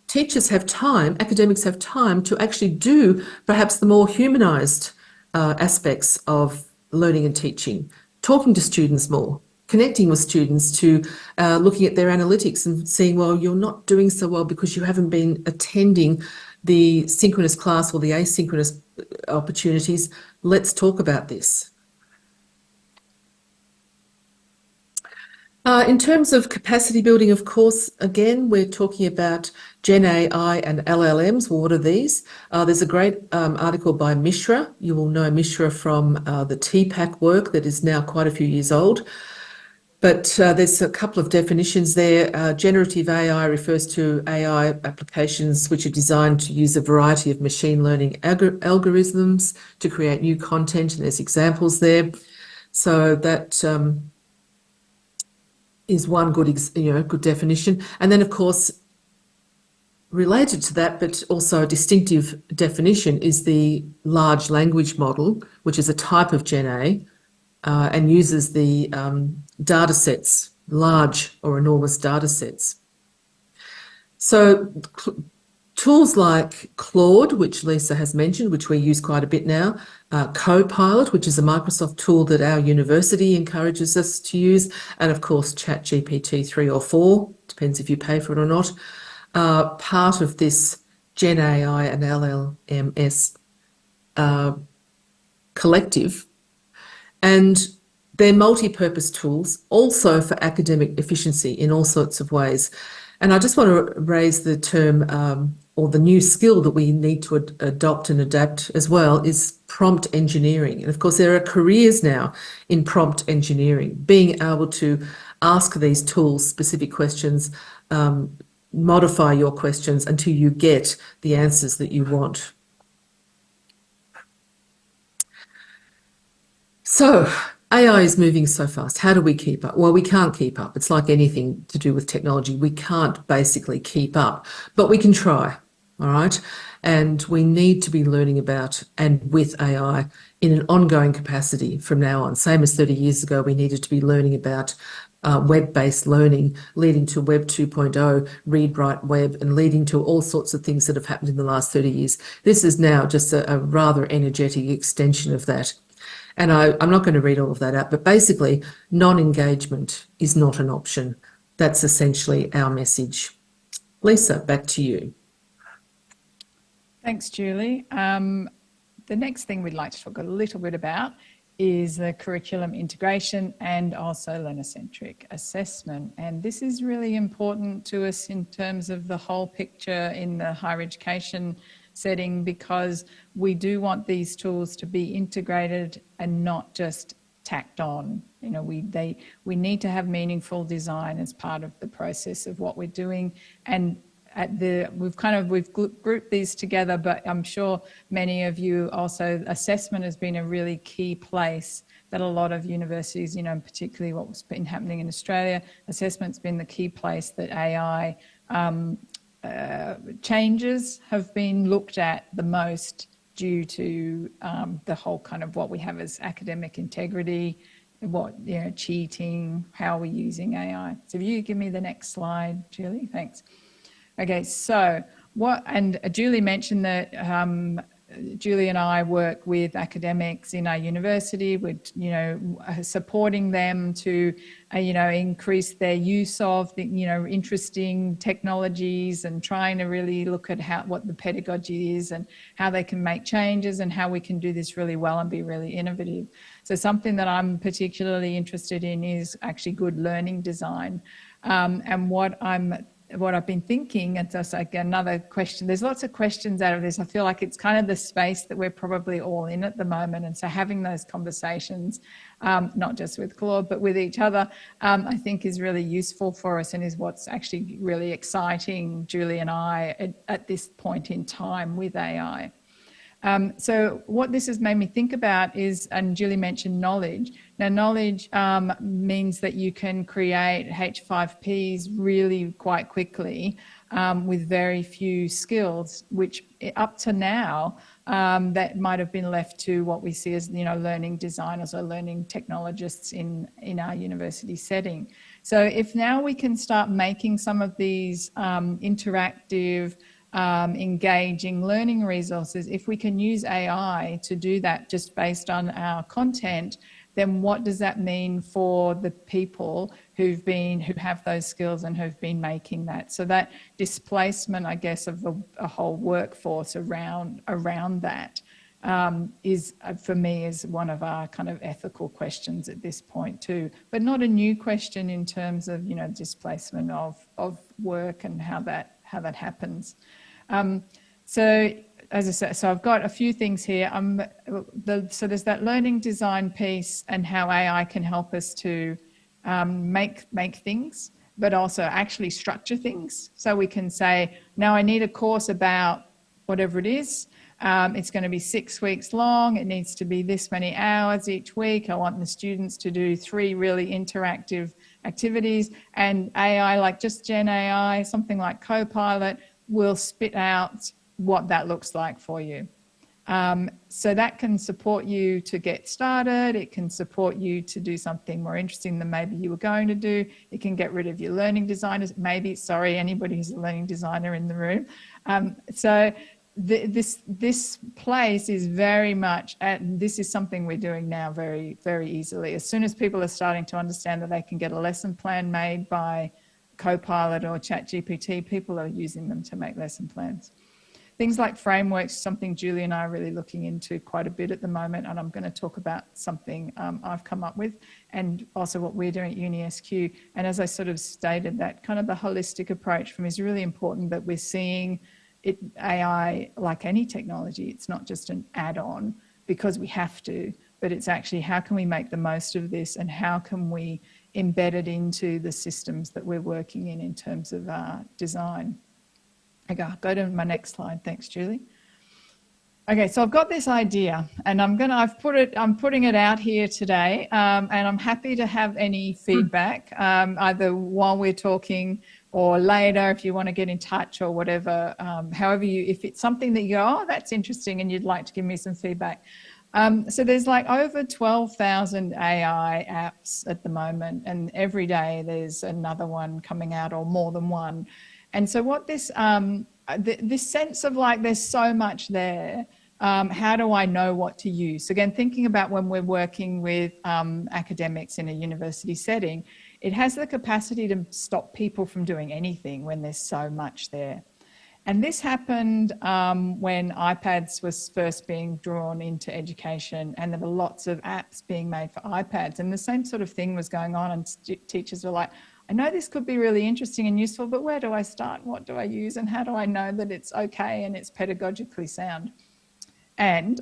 teachers have time, academics have time to actually do perhaps the more humanised aspects of learning and teaching, talking to students more, connecting with students, to looking at their analytics and seeing, well, you're not doing so well because you haven't been attending the synchronous class or the asynchronous opportunities. Let's talk about this. In terms of capacity building, of course, again, we're talking about Gen AI and LLMs. Well, what are these? There's a great article by Mishra. You will know Mishra from the TPAC work that is now quite a few years old. But there's a couple of definitions there. Generative AI refers to AI applications which are designed to use a variety of machine learning algorithms to create new content, and there's examples there. So that is one good definition. And then, of course, related to that, but also a distinctive definition, is the large language model, which is a type of Gen A and uses the data sets, large or enormous data sets. So tools like Claude, which Lisa has mentioned, which we use quite a bit now, Copilot, which is a Microsoft tool that our university encourages us to use, and of course ChatGPT 3 or 4, depends if you pay for it or not, part of this Gen AI and LLMS collective. And they're multi-purpose tools also for academic efficiency in all sorts of ways. And I just want to raise the term or the new skill that we need to adopt and adapt as well is prompt engineering. And of course, there are careers now in prompt engineering, being able to ask these tools specific questions, modify your questions until you get the answers that you want. So AI is moving so fast. How do we keep up? Well, we can't keep up. It's like anything to do with technology. We can't basically keep up, but we can try, all right? And we need to be learning about and with AI in an ongoing capacity from now on. Same as 30 years ago, we needed to be learning about web-based learning, leading to Web 2.0, read, write, web, and leading to all sorts of things that have happened in the last 30 years. This is now just a rather energetic extension of that. And I'm not going to read all of that out, but basically non-engagement is not an option. That's essentially our message. Lisa, back to you. Thanks, Julie. The next thing we'd like to talk a little bit about is the curriculum integration and also learner-centric assessment. And this is really important to us in terms of the whole picture in the higher education setting, because we do want these tools to be integrated and not just tacked on. You know, we need to have meaningful design as part of the process of what we're doing. And we've grouped these together, but I'm sure many of you also, assessment has been a really key place that a lot of universities, you know, particularly what's been happening in Australia, assessment's been the key place that AI changes have been looked at the most due to the whole kind of what we have as academic integrity, cheating, how we're using AI. So if you give me the next slide, Julie, thanks. Okay, so and Julie mentioned that Julie and I work with academics in our university, with, you know, supporting them to, increase their use of the, interesting technologies, and trying to really look at what the pedagogy is and how they can make changes and how we can do this really well and be really innovative. So something that I'm particularly interested in is actually good learning design. And what I've been thinking, and just like another question, there's lots of questions out of this. I feel like it's kind of the space that we're probably all in at the moment. And so having those conversations, not just with Claude, but with each other, I think is really useful for us, and is what's actually really exciting Julie and I at this point in time with AI. So what this has made me think about is, and Julie mentioned knowledge. Now, knowledge means that you can create H5Ps really quite quickly with very few skills, which up to now, that might have been left to what we see as, learning designers or learning technologists in our university setting. So if now we can start making some of these interactive, engaging learning resources, if we can use AI to do that just based on our content, then what does that mean for the people who have those skills and who've been making that? So that displacement, I guess, of a whole workforce around that is, for me, is one of our kind of ethical questions at this point too, but not a new question in terms of, displacement of work and how that happens. So as I said, so I've got a few things here. So there's that learning design piece and how AI can help us to make things, but also actually structure things. So we can say, now I need a course about whatever it is. It's going to be 6 weeks long. It needs to be this many hours each week. I want the students to do 3 really interactive activities, and AI, like just Gen AI, something like Copilot, will spit out what that looks like for you. So that can support you to get started. It can support you to do something more interesting than maybe you were going to do. It can get rid of your learning designers. Sorry, anybody who's a learning designer in the room. So this place is very much, this is something we're doing now very, very easily. As soon as people are starting to understand that they can get a lesson plan made by Copilot or ChatGPT, people are using them to make lesson plans. things like frameworks, something Julie and I are really looking into quite a bit at the moment, and I'm going to talk about something I've come up with, and also what we're doing at UniSQ. And as I sort of stated, that kind of the holistic approach for me is really important, that we're seeing it, AI, like any technology, it's not just an add-on because we have to, but it's actually how can we make the most of this, and how can we embed it into the systems that we're working in terms of design. Okay, I'll go to my next slide. Thanks, Julie. Okay, so I've got this idea, and I'm putting it out here today, and I'm happy to have any feedback, either while we're talking or later if you want to get in touch or whatever. However, if it's something that you go, oh, that's interesting, and you'd like to give me some feedback. So there's like over 12,000 AI apps at the moment, and every day there's another one coming out, or more than one. And so what this sense of like there's so much there, how do I know what to use? So again, thinking about when we're working with academics in a university setting, it has the capacity to stop people from doing anything when there's so much there. And this happened when iPads was first being drawn into education, and there were lots of apps being made for iPads, and the same sort of thing was going on, and teachers were like, I know this could be really interesting and useful, but where do I start? What do I use? And how do I know that it's okay and it's pedagogically sound? And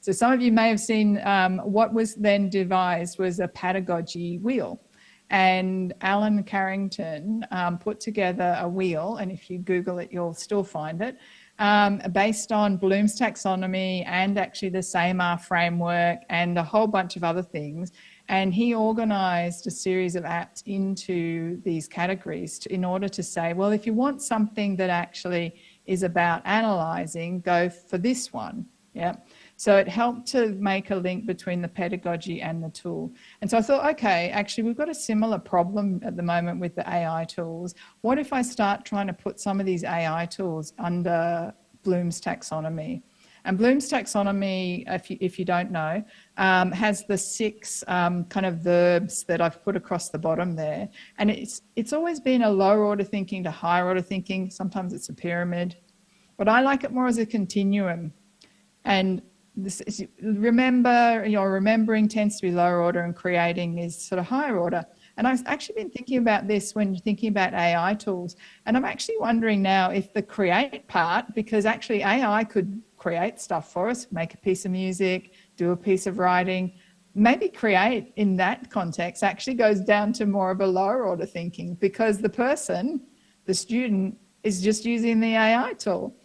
so some of you may have seen what was then devised was a pedagogy wheel. And Alan Carrington put together a wheel, and if you Google it, you'll still find it, based on Bloom's taxonomy and actually the SAMR framework and a whole bunch of other things. And he organised a series of apps into these categories in order to say, well, if you want something that actually is about analysing, go for this one. Yeah. So it helped to make a link between the pedagogy and the tool. And so I thought, okay, actually we've got a similar problem at the moment with the AI tools. What if I start trying to put some of these AI tools under Bloom's taxonomy? And Bloom's taxonomy, if you don't know, has the 6 kind of verbs that I've put across the bottom there. And it's always been a lower order thinking to higher order thinking. Sometimes it's a pyramid, but I like it more as a continuum. And this is, remember, remembering tends to be lower order, and creating is sort of higher order. And I've actually been thinking about this when thinking about AI tools. And I'm actually wondering now if the create part, because actually AI could create stuff for us, make a piece of music, do a piece of writing, maybe create in that context actually goes down to more of a lower order thinking, because the person, the student, is just using the AI tool.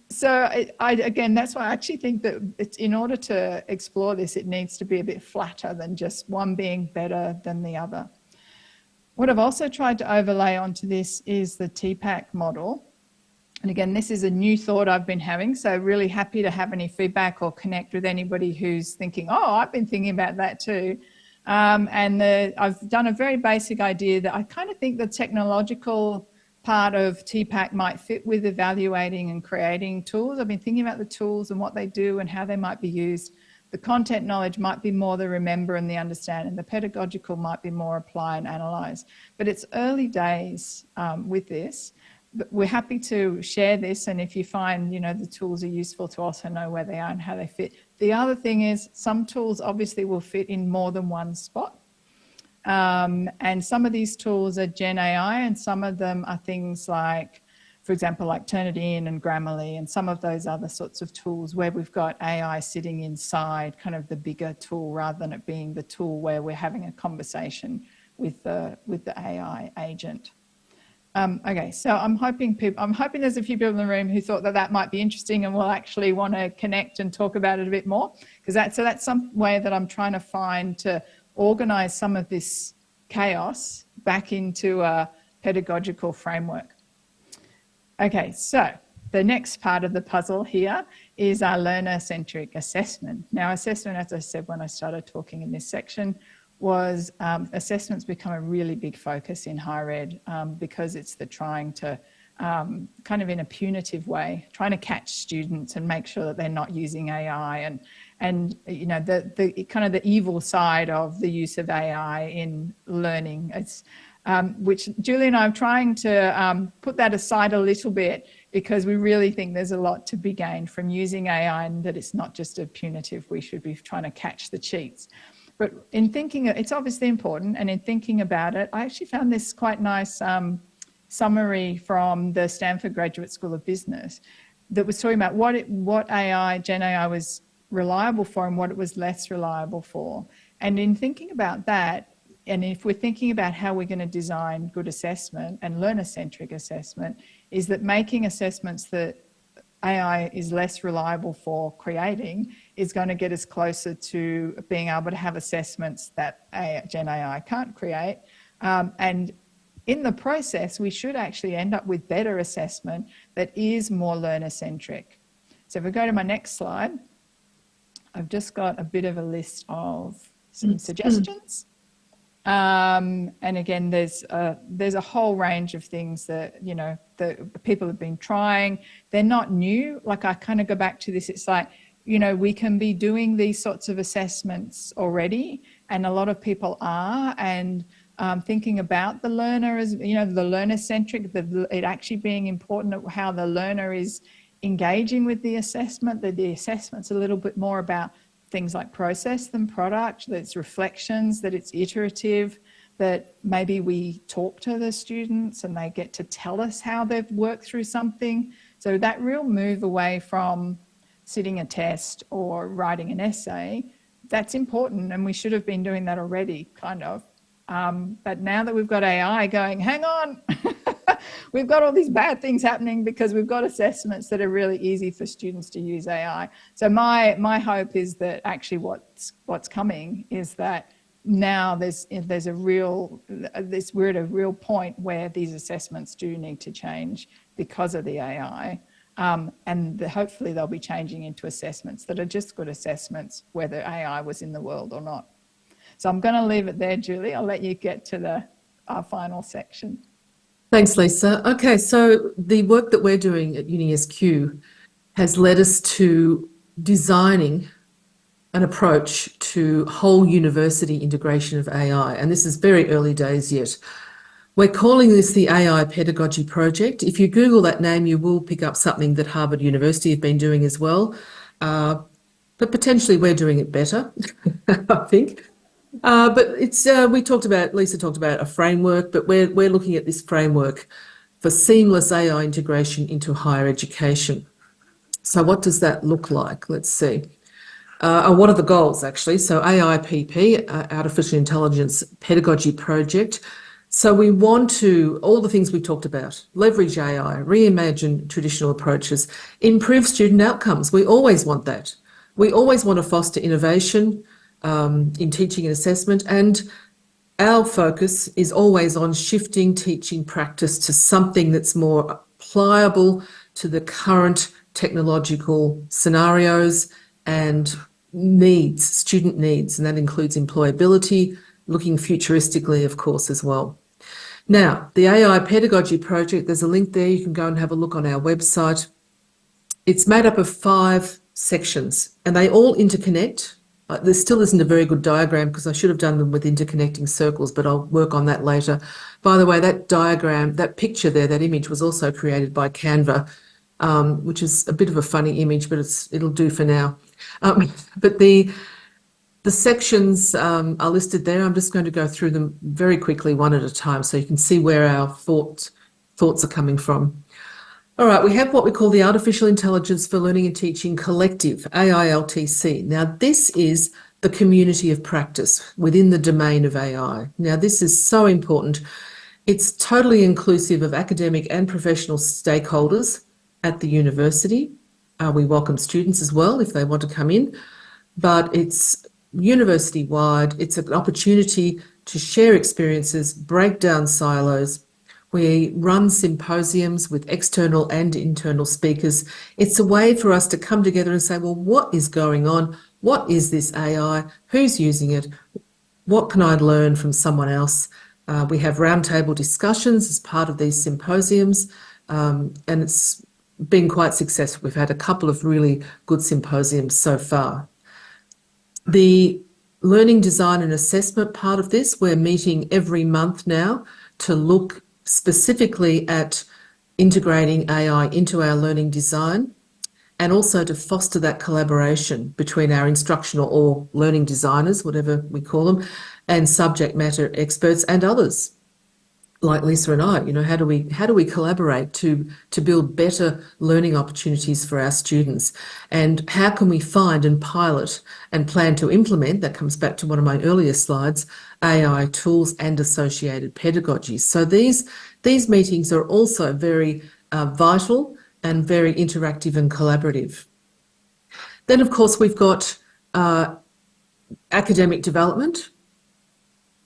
So again, that's why I actually think that it's, in order to explore this, it needs to be a bit flatter than just one being better than the other. What I've also tried to overlay onto this is the TPAC model. And again, this is a new thought I've been having, so really happy to have any feedback or connect with anybody who's thinking, oh, I've been thinking about that too. I've done a very basic idea that I kind of think the technological part of TPAC might fit with evaluating and creating tools. I've been thinking about the tools and what they do and how they might be used. The content knowledge might be more the remember and the understand, and the pedagogical might be more apply and analyze. But it's early days with this. But we're happy to share this, and if you find, the tools are useful, to also know where they are and how they fit. The other thing is some tools obviously will fit in more than one spot. And some of these tools are Gen AI, and some of them are things like, for example, like Turnitin and Grammarly, and some of those other sorts of tools where we've got AI sitting inside kind of the bigger tool, rather than it being the tool where we're having a conversation with the AI agent. Okay, so I'm hoping there's a few people in the room who thought that might be interesting and will actually want to connect and talk about it a bit more, because that's some way that I'm trying to find to organize some of this chaos back into a pedagogical framework. Okay, so the next part of the puzzle here is our learner-centric assessment. Now, assessment, as I said when I started talking in this section, was assessment's become a really big focus in higher ed because it's the trying to kind of in a punitive way, trying to catch students and make sure that they're not using AI, and the kind of the evil side of the use of AI in learning. It's which Julie and I are trying to put that aside a little bit, because we really think there's a lot to be gained from using AI, and that it's not just a punitive, we should be trying to catch the cheats. But in thinking, it's obviously important, and in thinking about it, I actually found this quite nice summary from the Stanford Graduate School of Business that was talking about what AI, Gen AI was reliable for and what it was less reliable for. And in thinking about that, and if we're thinking about how we're going to design good assessment and learner-centric assessment, is that making assessments that AI is less reliable for creating is going to get us closer to being able to have assessments that Gen AI can't create. And in the process, we should actually end up with better assessment that is more learner-centric. So if we go to my next slide, I've just got a bit of a list of some suggestions. And again, there's a whole range of things that, you know, that people have been trying. They're not new. Like, I kind of go back to this. It's like, you know, we can be doing these sorts of assessments already, and a lot of people are, and thinking about the learner as, you know, the learner-centric, it actually being important at how the learner is engaging with the assessment, that the assessment's a little bit more about things like process than product, that it's reflections, that it's iterative, that maybe we talk to the students and they get to tell us how they've worked through something. So that real move away from sitting a test or writing an essay, that's important, and we should have been doing that already, kind of. But now that we've got AI going, hang on, we've got all these bad things happening because we've got assessments that are really easy for students to use AI. So my hope is that actually what's coming is that now we're at a real point where these assessments do need to change because of the AI. And hopefully they'll be changing into assessments that are just good assessments, whether AI was in the world or not. So I'm going to leave it there, Julie. I'll let you get to our final section. Thanks, Lisa. Okay, so the work that we're doing at UniSQ has led us to designing an approach to whole university integration of AI, and this is very early days yet. We're calling this the AI Pedagogy Project. If you Google that name, you will pick up something that Harvard University have been doing as well, but potentially we're doing it better, I think. But it's Lisa talked about a framework, but we're looking at this framework for seamless AI integration into higher education. So what does that look like? Let's see. What are the goals, actually? So AIPP, Artificial Intelligence Pedagogy Project. So we want to, all the things we've talked about, leverage AI, reimagine traditional approaches, improve student outcomes. We always want that. We always want to foster innovation in teaching and assessment, and our focus is always on shifting teaching practice to something that's more pliable to the current technological scenarios and needs, student needs, and that includes employability, looking futuristically, of course, as well. Now, the AI Pedagogy Project, there's a link there. You can go and have a look on our website. It's made up of 5 sections, and they all interconnect. There still isn't a very good diagram because I should have done them with interconnecting circles, but I'll work on that later. By the way, that diagram, that picture there, that image was also created by Canva, which is a bit of a funny image, but it'll do for now. But the sections are listed there. I'm just going to go through them very quickly, one at a time, so you can see where our thoughts are coming from. All right, we have what we call the Artificial Intelligence for Learning and Teaching Collective, AILTC. Now, this is the community of practice within the domain of AI. Now, this is so important. It's totally inclusive of academic and professional stakeholders at the university. We welcome students as well if they want to come in, but it's university-wide. It's an opportunity to share experiences, break down silos. We run symposiums with external and internal speakers. It's a way for us to come together and say, well, what is going on? What is this AI? Who's using it? What can I learn from someone else? We have roundtable discussions as part of these symposiums, and it's been quite successful. We've had a couple of really good symposiums so far. The learning design and assessment part of this, we're meeting every month now to look specifically at integrating AI into our learning design, and also to foster that collaboration between our instructional or learning designers, whatever we call them, and subject matter experts and others like Lisa and I. You know, how do we collaborate to build better learning opportunities for our students? And how can we find and pilot and plan to implement, that comes back to one of my earlier slides, AI tools and associated pedagogies. So these meetings are also very vital and very interactive and collaborative. Then, of course, we've got academic development,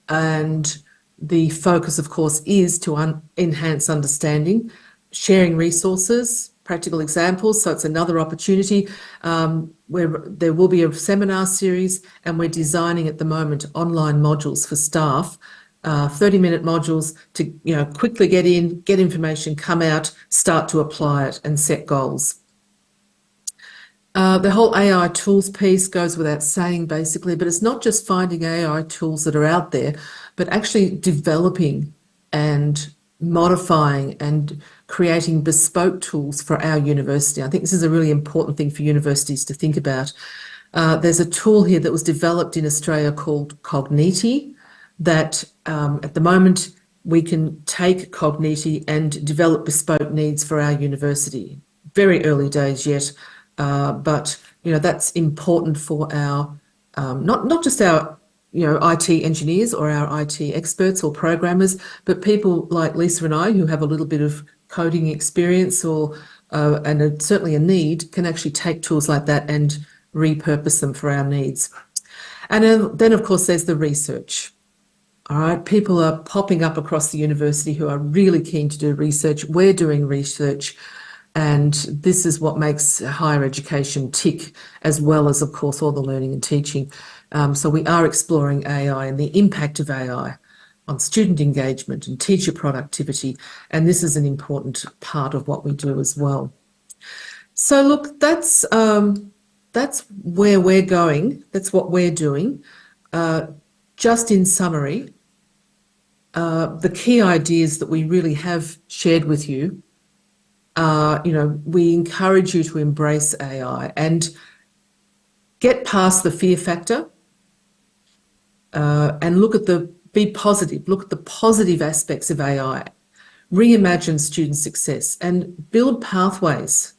and the focus, of course, is to enhance understanding, sharing resources, practical examples. So it's another opportunity where there will be a seminar series, and we're designing at the moment online modules for staff, 30-minute modules to quickly get in, get information, come out, start to apply it and set goals. The whole AI tools piece goes without saying, basically, but it's not just finding AI tools that are out there, but actually developing and modifying and creating bespoke tools for our university. I think this is a really important thing for universities to think about. There's a tool here that was developed in Australia called Cogniti that at the moment we can take Cogniti and develop bespoke needs for our university. Very early days yet. But that's important for our not just our IT engineers or our IT experts or programmers, but people like Lisa and I who have a little bit of coding experience and certainly a need can actually take tools like that and repurpose them for our needs. And then of course there's the research. All right, people are popping up across the university who are really keen to do research. We're doing research. And this is what makes higher education tick, as well as, of course, all the learning and teaching. So we are exploring AI and the impact of AI on student engagement and teacher productivity. And this is an important part of what we do as well. So look, that's where we're going. That's what we're doing. Just in summary, the key ideas that we really have shared with you, we encourage you to embrace AI and get past the fear factor and be positive, look at the positive aspects of AI, reimagine student success and build pathways.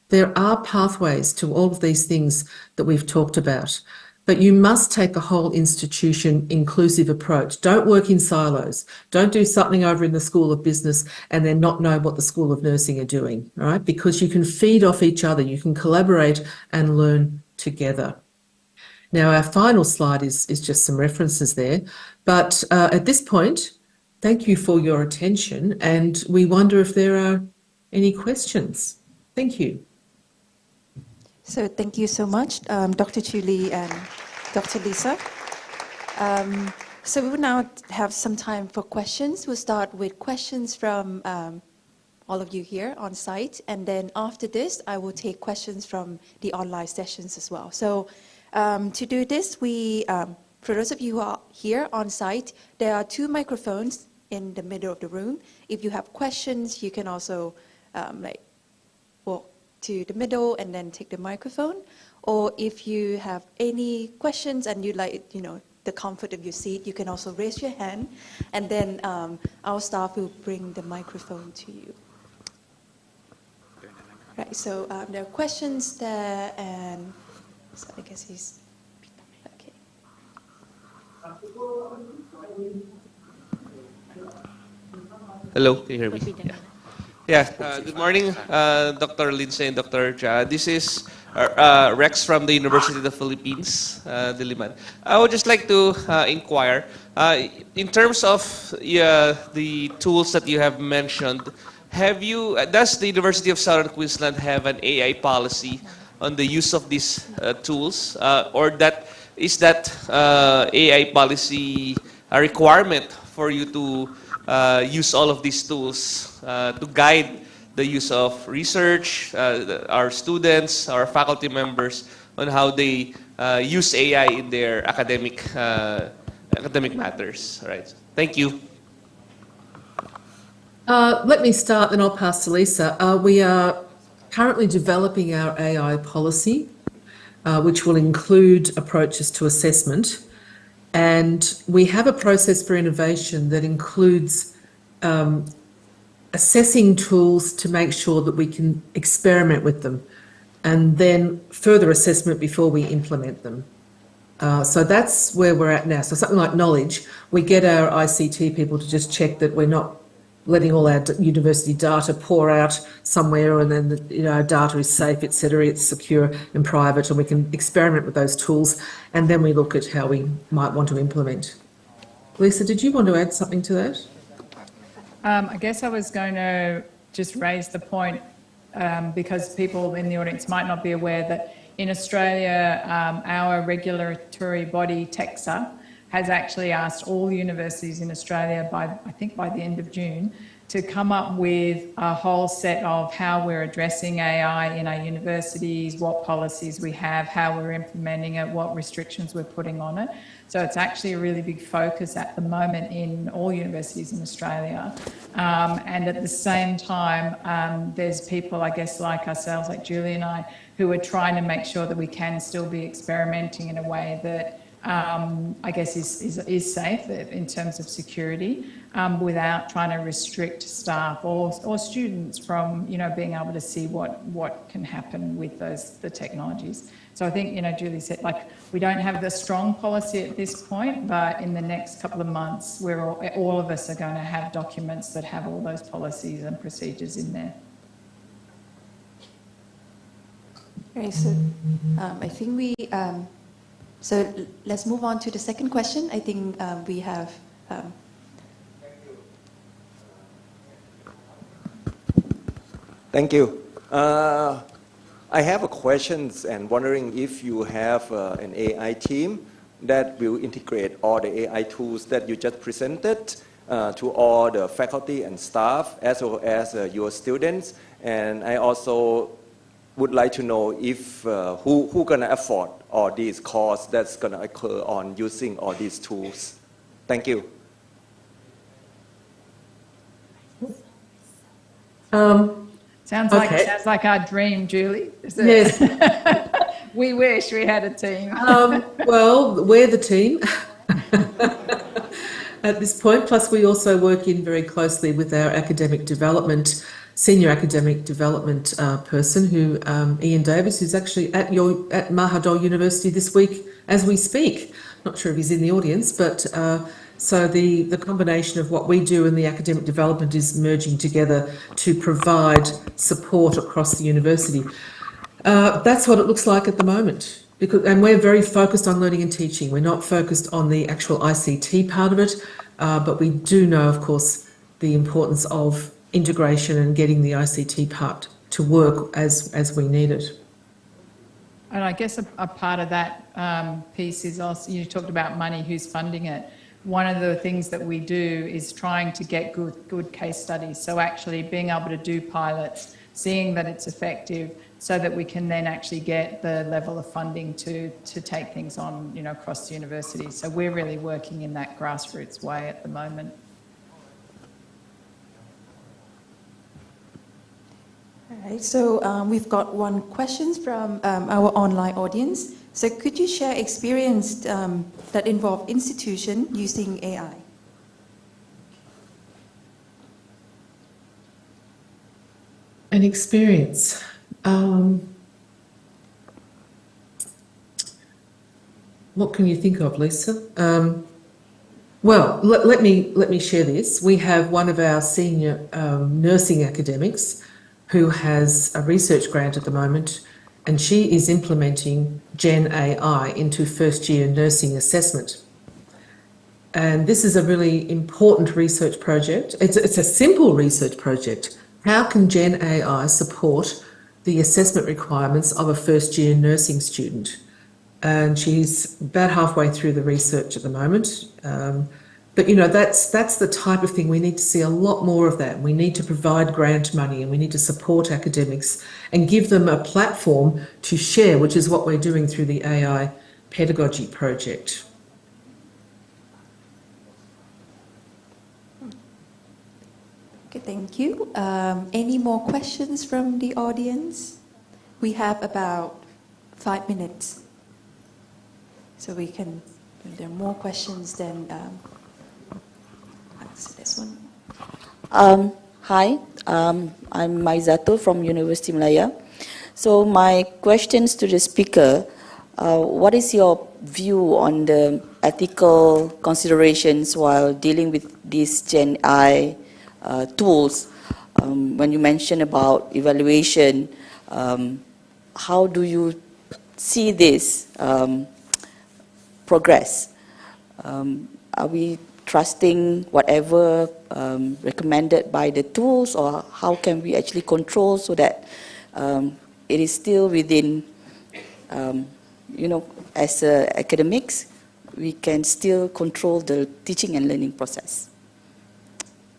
There are pathways to all of these things that we've talked about, but you must take a whole institution inclusive approach. Don't work in silos. Don't do something over in the School of Business and then not know what the School of Nursing are doing, right? Because you can feed off each other. You can collaborate and learn together. Now, our final slide is just some references there. But at this point, thank you for your attention. And we wonder if there are any questions. Thank you. So thank you so much, Dr. Julie and Dr. Lisa. So we will now have some time for questions. We'll start with questions from all of you here on site. And then after this, I will take questions from the online sessions as well. So to do this, for those of you who are here on site, there are 2 microphones in the middle of the room. If you have questions, you can also walk to the middle and then take the microphone. Or if you have any questions and you like, the comfort of your seat, you can also raise your hand, and then our staff will bring the microphone to you. Right, so there are questions there, and so I guess he's, okay. Hello, can you hear me? Yeah. Good morning, Dr. Lindsay and Dr. Cha. This is Rex from the University of the Philippines, Diliman. I would just like to inquire, in terms of the tools that you have mentioned, does the University of Southern Queensland have an AI policy on the use of these tools, or is that AI policy a requirement for you to use all of these tools to guide the use of research, our students, our faculty members, on how they use AI in their academic matters? Right. Thank you. Let me start, then I'll pass to Lisa. We are currently developing our AI policy, which will include approaches to assessment. And we have a process for innovation that includes assessing tools to make sure that we can experiment with them, and then further assessment before we implement them. So that's where we're at now. So something like knowledge, we get our ICT people to just check that we're not letting all our university data pour out somewhere, and then our data is safe, etc. It's secure and private, and we can experiment with those tools, and then we look at how we might want to implement. Lisa, did you want to add something to that? I guess I was going to just raise the point because people in the audience might not be aware that in Australia, our regulatory body, TEPL, has actually asked all universities in Australia I think by the end of June, to come up with a whole set of how we're addressing AI in our universities, what policies we have, how we're implementing it, what restrictions we're putting on it. So it's actually a really big focus at the moment in all universities in Australia. And at the same time, there's people, I guess, like ourselves, like Julie and I, who are trying to make sure that we can still be experimenting in a way that I guess is safe in terms of security, without trying to restrict staff or students from being able to see what can happen with the technologies. So I think Julie said, like, we don't have the strong policy at this point, but in the next couple of months, all of us are going to have documents that have all those policies and procedures in there. Okay, so I think we. So let's move on to the second question. I think we have. Thank you. I have a questions and wondering if you have an AI team that will integrate all the AI tools that you just presented to all the faculty and staff, as well as your students. And I also would like to know if who gonna afford all these costs that's gonna occur on using all these tools. Thank you. Sounds like our dream, Julie. Yes. We wish we had a team. Well, we're the team at this point. Plus, we also work in very closely with our academic development, senior academic development person, who Ian Davis, who's actually at Mahadol University this week as we speak. Not sure if he's in the audience, but so the combination of what we do and the academic development is merging together to provide support across the university. That's what it looks like at the moment, and we're very focused on learning and teaching. We're not focused on the actual ICT part of it, but we do know, of course, the importance of integration and getting the ICT part to work as we need it. And I guess a part of that piece is also, you talked about money, who's funding it. One of the things that we do is trying to get good case studies. So actually being able to do pilots, seeing that it's effective, so that we can then actually get the level of funding to take things on, across the university. So we're really working in that grassroots way at the moment. All right, so we've got one question from our online audience. So could you share experience that involve institution using AI? An experience. What can you think of, Lisa? Well, let me share this. We have one of our senior nursing academics who has a research grant at the moment, and she is implementing Gen AI into first-year nursing assessment. And this is a really important research project. It's a simple research project. How can Gen AI support the assessment requirements of a first-year nursing student? And she's about halfway through the research at the moment. But that's the type of thing we need to see a lot more of that. We need to provide grant money, and we need to support academics and give them a platform to share, which is what we're doing through the AI pedagogy project. Okay, thank you. Any more questions from the audience? We have about 5 minutes. So we can, if there are more questions, then answer this one. Hi, I'm Maizatul from University Malaya. So my questions to the speaker, what is your view on the ethical considerations while dealing with these Gen AI tools? When you mention about evaluation, how do you see this progress? Are we trusting whatever recommended by the tools, or how can we actually control so that it is still within, as academics, we can still control the teaching and learning process?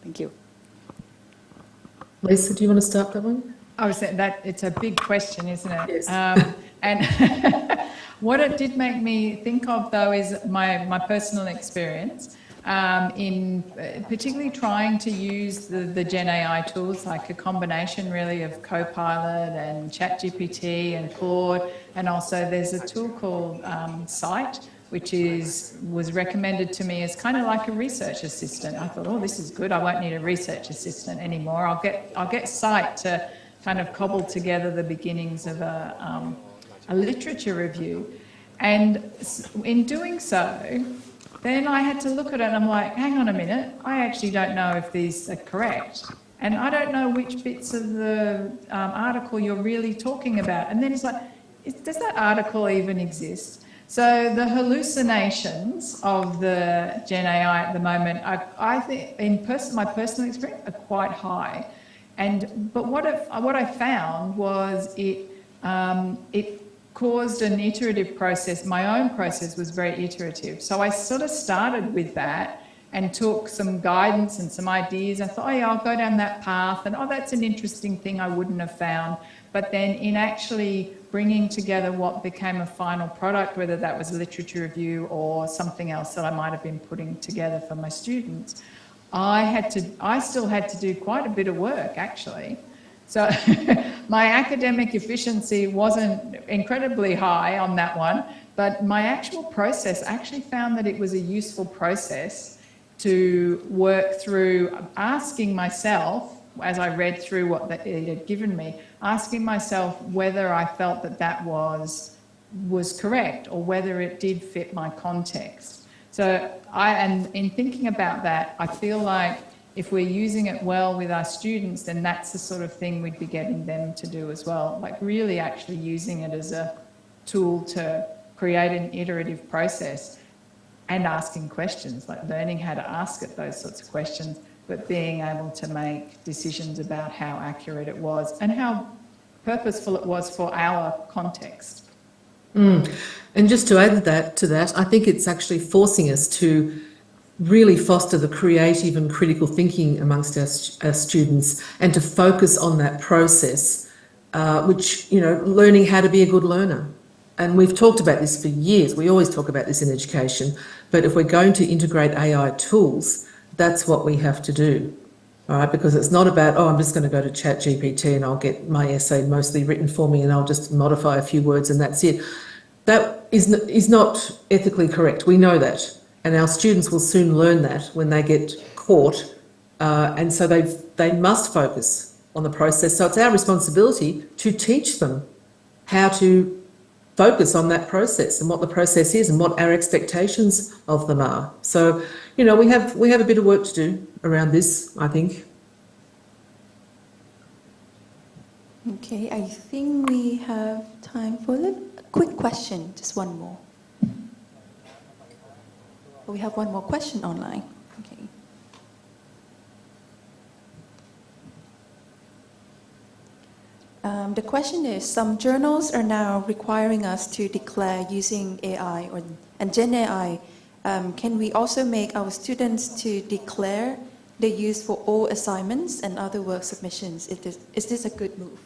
Thank you. Lisa, do you want to start that one? I was saying that it's a big question, isn't it? Yes. And what it did make me think of, though, is my personal experience in particularly trying to use the Gen AI tools, like a combination really of Copilot and ChatGPT and Claude, and also there's a tool called Site, which was recommended to me as kind of like a research assistant. I thought, oh, this is good. I won't need a research assistant anymore. I'll get Site to kind of cobble together the beginnings of a literature review. And in doing so, then I had to look at it and I'm like, hang on a minute, I actually don't know if these are correct. And I don't know which bits of the article you're really talking about. And then it's like, does that article even exist? So the hallucinations of the Gen AI at the moment, I think, in my personal experience, are quite high. But what I found was it caused an iterative process. My own process was very iterative. So I sort of started with that and took some guidance and some ideas. I thought, oh yeah, I'll go down that path. And oh, that's an interesting thing I wouldn't have found. But then in actually bringing together what became a final product, whether that was a literature review or something else that I might have been putting together for my students, I still had to do quite a bit of work, actually. So my academic efficiency wasn't incredibly high on that one, but my actual process, I actually found that it was a useful process to work through asking myself, as I read through what it had given me, asking myself whether I felt that was correct or whether it did fit my context. So and in thinking about that, I feel like if we're using it well with our students, then that's the sort of thing we'd be getting them to do as well. Like really actually using it as a tool to create an iterative process and asking questions, like learning how to ask it those sorts of questions, but being able to make decisions about how accurate it was and how purposeful it was for our context. And just to add to that, I think it's actually forcing us to really foster the creative and critical thinking amongst our students and to focus on that process, which, learning how to be a good learner. And we've talked about this for years. We always talk about this in education. But if we're going to integrate AI tools, that's what we have to do, all right? Because it's not about, oh, I'm just going to go to ChatGPT and I'll get my essay mostly written for me and I'll just modify a few words and that's it. That is not ethically correct. We know that. And our students will soon learn that when they get caught. And so they must focus on the process. So it's our responsibility to teach them how to focus on that process and what the process is and what our expectations of them are. So, we have a bit of work to do around this, I think. Okay, I think we have time for a quick question, just one more. We have one more question online. Okay. The question is, some journals are now requiring us to declare using AI and Gen AI. Can we also make our students to declare the use for all assignments and other work submissions? Is this a good move?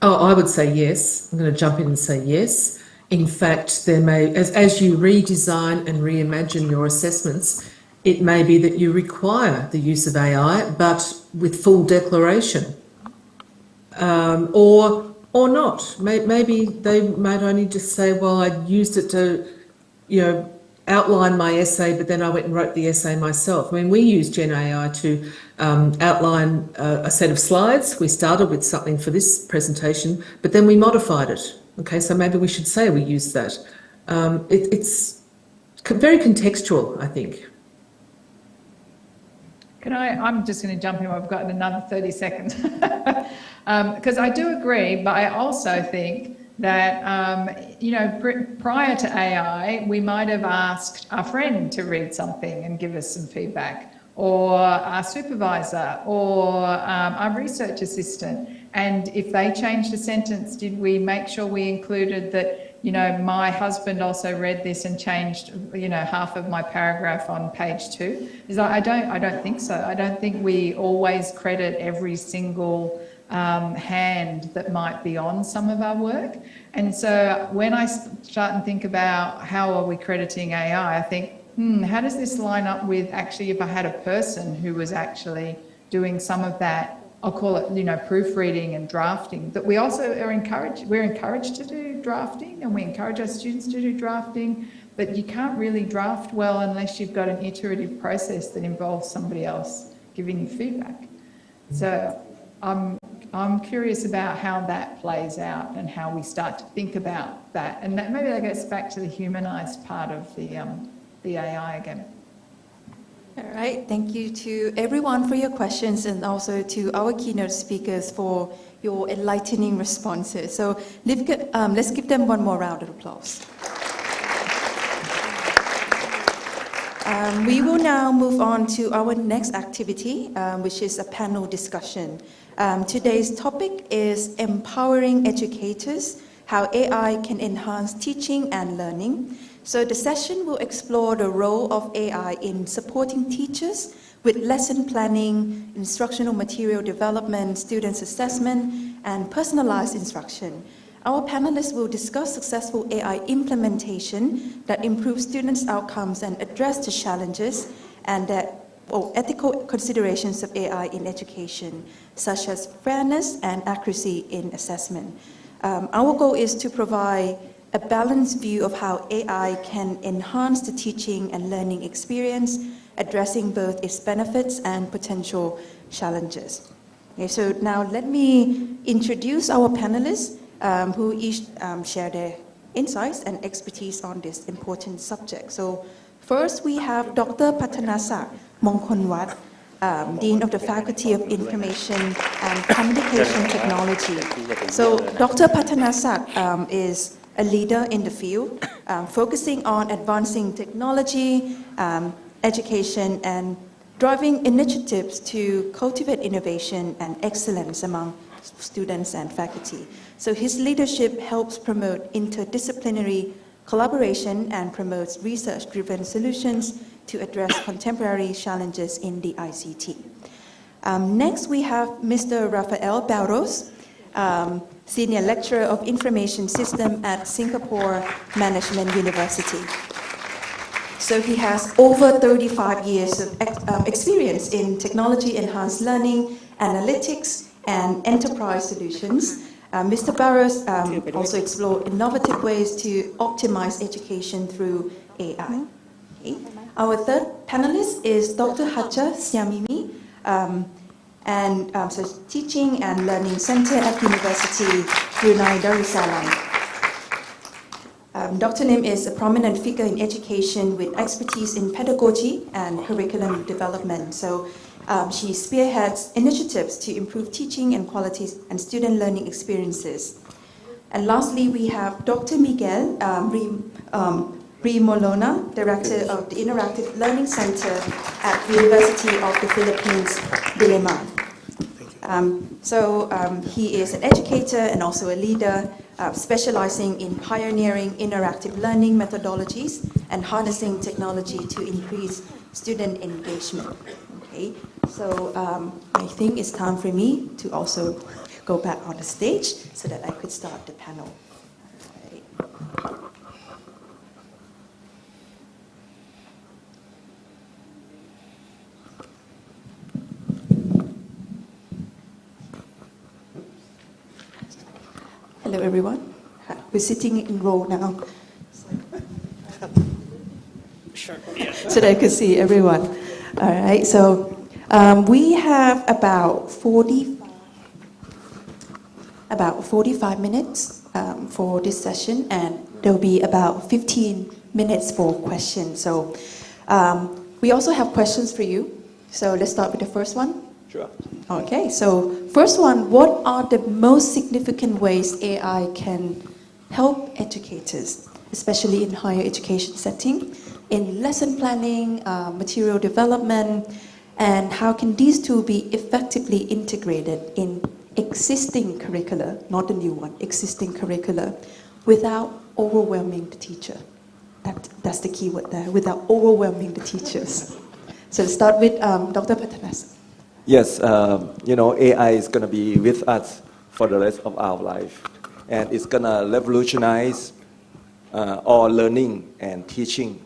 Oh, I would say yes. I'm going to jump in and say yes. In fact, there may, as you redesign and reimagine your assessments, It may be that you require the use of AI, but with full declaration, or not. Maybe they might only just say, "Well, I used it to, outline my essay, but then I went and wrote the essay myself." I mean, we use Gen AI to outline a set of slides. We started with something for this presentation, but then we modified it. Okay, so maybe we should say we used that. It's very contextual, I think. I'm just going to jump in. I've got another 30 seconds. Because I do agree, but I also think that, prior to AI, we might have asked our friend to read something and give us some feedback, or our supervisor, or our research assistant. And if they changed a sentence, did we make sure we included that, my husband also read this and changed, half of my paragraph on page 2? I don't think so. I don't think we always credit every single hand that might be on some of our work. And so when I start and think about how are we crediting AI, I think, how does this line up with actually if I had a person who was actually doing some of that, I'll call it, proofreading and drafting, that we also we're encouraged to do drafting, and we encourage our students to do drafting, but you can't really draft well unless you've got an iterative process that involves somebody else giving you feedback. So I'm curious about how that plays out and how we start to think about that. And that maybe that gets back to the humanized part of the AI again. All right, thank you to everyone for your questions, and also to our keynote speakers for your enlightening responses. So let's give them one more round of applause. We will now move on to our next activity, which is a panel discussion. Today's topic is empowering educators, how AI can enhance teaching and learning. So the session will explore the role of AI in supporting teachers with lesson planning, instructional material development, students' assessment, and personalized instruction. Our panelists will discuss successful AI implementation that improves students' outcomes and address the challenges and ethical considerations of AI in education, such as fairness and accuracy in assessment. Our goal is to provide a balanced view of how AI can enhance the teaching and learning experience, addressing both its benefits and potential challenges. Okay, so now let me introduce our panelists who each share their insights and expertise on this important subject. So first we have Dr. Pattanasak Mongkonwat, Dean of the Faculty of Information and Communication Technology. So Dr. Pattanasak is a leader in the field, focusing on advancing technology, education, and driving initiatives to cultivate innovation and excellence among students and faculty. So his leadership helps promote interdisciplinary collaboration and promotes research-driven solutions to address contemporary challenges in the ICT. Next, we have Mr. Rafael Barros, Senior Lecturer of Information System at Singapore Management University. So he has over 35 years of experience in technology-enhanced learning, analytics, and enterprise solutions. Mr. Barros also explored innovative ways to optimize education through AI. Okay. Our third panelist is Dr. Hacha Siamimi, so Teaching and Learning Center at University Brunei Darussalam. Dr. Nim is a prominent figure in education with expertise in pedagogy and curriculum development. So she spearheads initiatives to improve teaching and quality and student learning experiences. And lastly, we have Dr. Miguel Rimolona, Director of the Interactive Learning Center at the University of the Philippines, Diliman. He is an educator and also a leader, specializing in pioneering interactive learning methodologies and harnessing technology to increase student engagement. Okay, so I think it's time for me to also go back on the stage so that I could start the panel. everyone. We're sitting in row now. So that I can see everyone. All right, so we have about 45 minutes for this session, and there will be about 15 minutes for questions. So we also have questions for you. So let's start with the first one. Sure. Okay, so first one, what are the most significant ways AI can help educators, especially in higher education setting, in lesson planning, material development, and how can these two be effectively integrated in existing curricula, not the new one, existing curricula, without overwhelming the teacher? That's the key word there, without overwhelming the teachers. So let's start with Dr. Patanas. Yes, AI is going to be with us for the rest of our life. And it's going to revolutionize our learning and teaching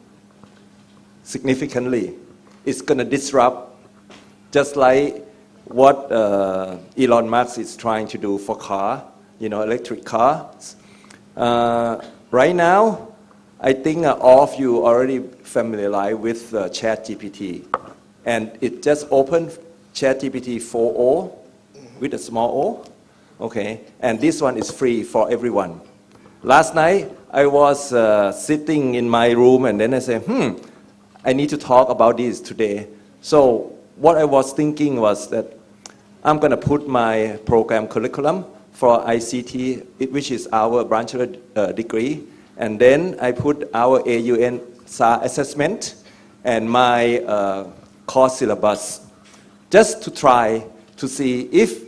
significantly. It's going to disrupt, just like what Elon Musk is trying to do for electric cars. Right now, I think all of you already familiar with ChatGPT. And it just opened ChatGPT 4.0 with a small o. Okay, and this one is free for everyone. Last night, I was sitting in my room and then I said, I need to talk about this today. So what I was thinking was that I'm going to put my program curriculum for ICT, which is our bachelor degree, and then I put our AUN SAR assessment and my course syllabus just to try to see if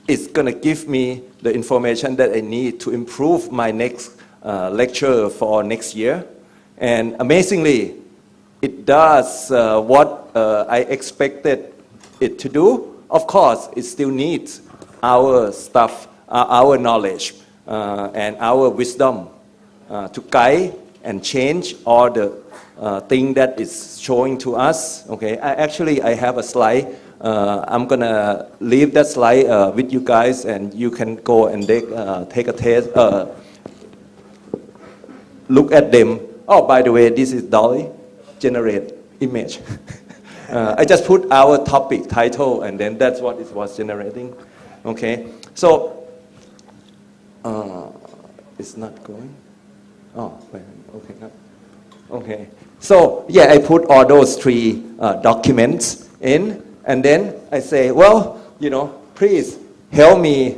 it's going to give me the information that I need to improve my next lecture for next year. And amazingly, it does what I expected it to do. Of course, it still needs our stuff, our knowledge, and our wisdom to guide and change all the thing that is showing to us. Okay, I have a slide. I'm gonna leave that slide with you guys, and you can go and take a test, look at them. Oh, by the way, this is Dolly, generate image. I just put our topic title, and then that's what it was generating. Okay, so it's not going. Oh, wait, okay, no. Okay. So yeah, I put all those three documents in, and then I say, well, please help me,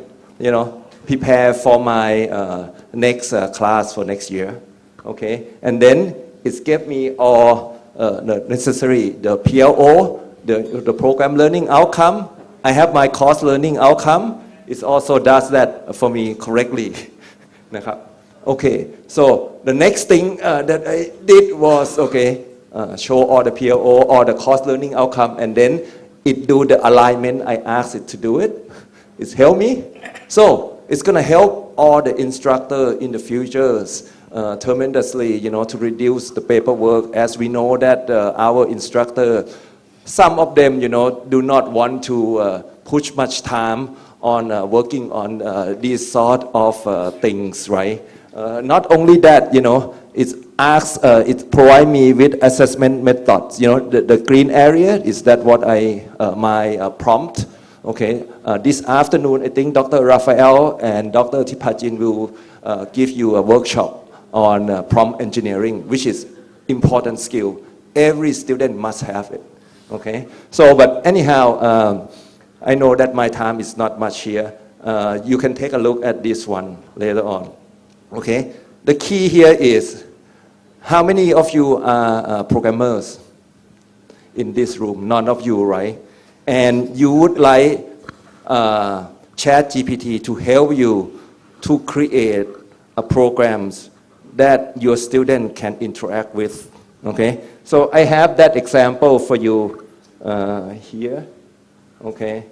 prepare for my next class for next year. Okay, and then it gave me all the necessary, the PLO, the program learning outcome. I have my course learning outcome. It also does that for me correctly. Okay, so the next thing that I did was, show all the PLO, all the course learning outcome, and then it do the alignment. I asked it to do it. It's helped me. So it's going to help all the instructor in the futures tremendously, to reduce the paperwork, as we know that our instructor, some of them, do not want to push much time on working on these sort of things, right? Not only that, it provide me with assessment methods. The green area is that what my prompt. Okay, this afternoon I think Dr. Raphael and Dr. Tipajin will give you a workshop on prompt engineering, which is important skill. Every student must have it. Okay, so but anyhow, I know that my time is not much here. You can take a look at this one later on. Okay, the key here is, how many of you are programmers in this room? None of you, right? And you would like ChatGPT to help you to create programs that your student can interact with. Okay, so I have that example for you here. Okay,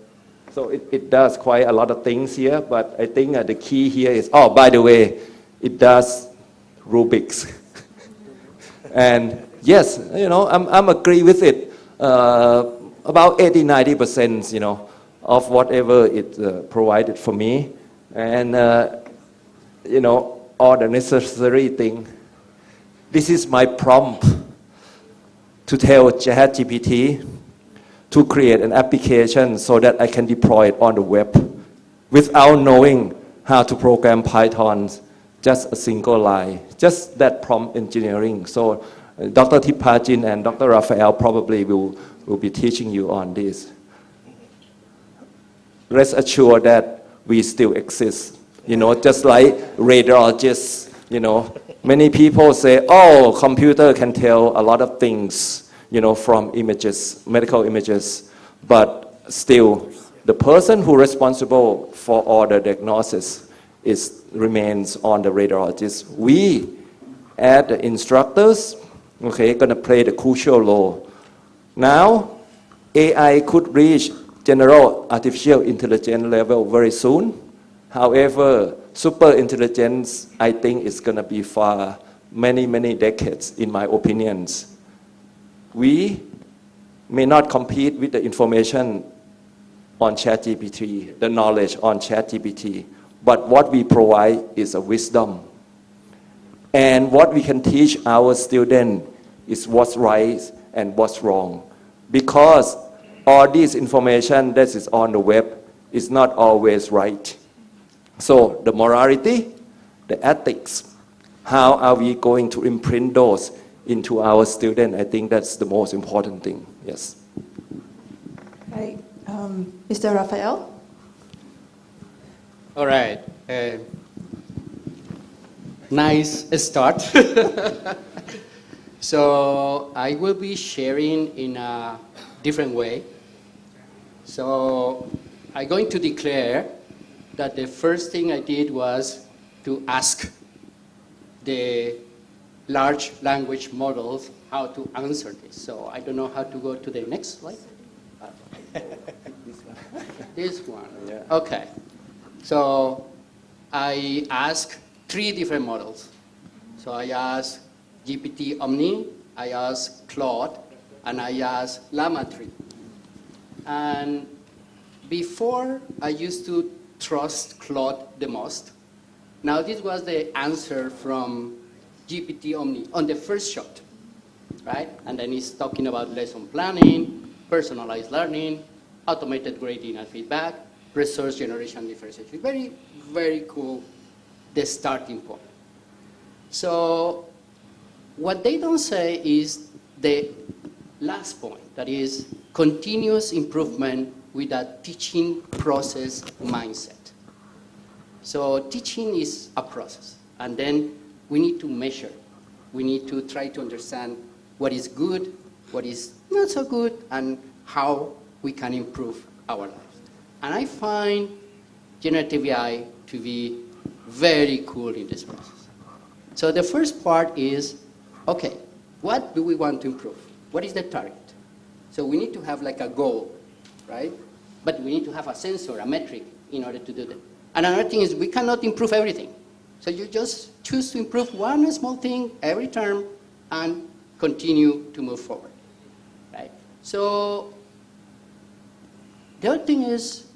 so it does quite a lot of things here, but I think the key here is, oh, by the way, it does Rubik's. And yes, I'm agree with it. About 80-90%, of whatever it provided for me. And all the necessary thing. This is my prompt to tell ChatGPT to create an application so that I can deploy it on the web without knowing how to program Python, just a single line, just that prompt engineering. So Dr. Tipajin and Dr. Raphael probably will be teaching you on this. Rest assured that we still exist, just like radiologists, Many people say, oh, computer can tell a lot of things, from images, medical images, but still, the person who is responsible for all the diagnosis remains on the radiologist. We, as the instructors, gonna play the crucial role. Now, AI could reach general artificial intelligence level very soon. However, super intelligence, I think, is gonna be for many, many decades, in my opinions. We may not compete with the information on ChatGPT, the knowledge on ChatGPT, but what we provide is a wisdom. And what we can teach our students is what's right and what's wrong. Because all this information that is on the web is not always right. So the morality, the ethics, how are we going to imprint those into our students? I think that's the most important thing. Yes. Right. Mr. Raphael? All right. Nice start. So I will be sharing in a different way. So I'm going to declare that the first thing I did was to ask the large language models how to answer this. So I don't know how to go to the next slide. This one. Yeah. Okay. So I asked 3 different models. So I asked GPT Omni, I asked Claude, and I asked Llama 3. And before, I used to trust Claude the most. Now this was the answer from GPT Omni on the first shot, right? And then it's talking about lesson planning, personalized learning, automated grading and feedback, resource generation differentiation. Very, very cool, the starting point. So what they don't say is the last point, that is continuous improvement with a teaching process mindset. So teaching is a process, and then we need to measure. We need to try to understand what is good, what is not so good, and how we can improve our lives. And I find generative AI to be very cool in this process. So the first part is, okay, what do we want to improve? What is the target? So we need to have like a goal, right? But we need to have a sensor, a metric, in order to do that. And another thing is we cannot improve everything. So you just choose to improve one small thing every term and continue to move forward, right? So the other thing is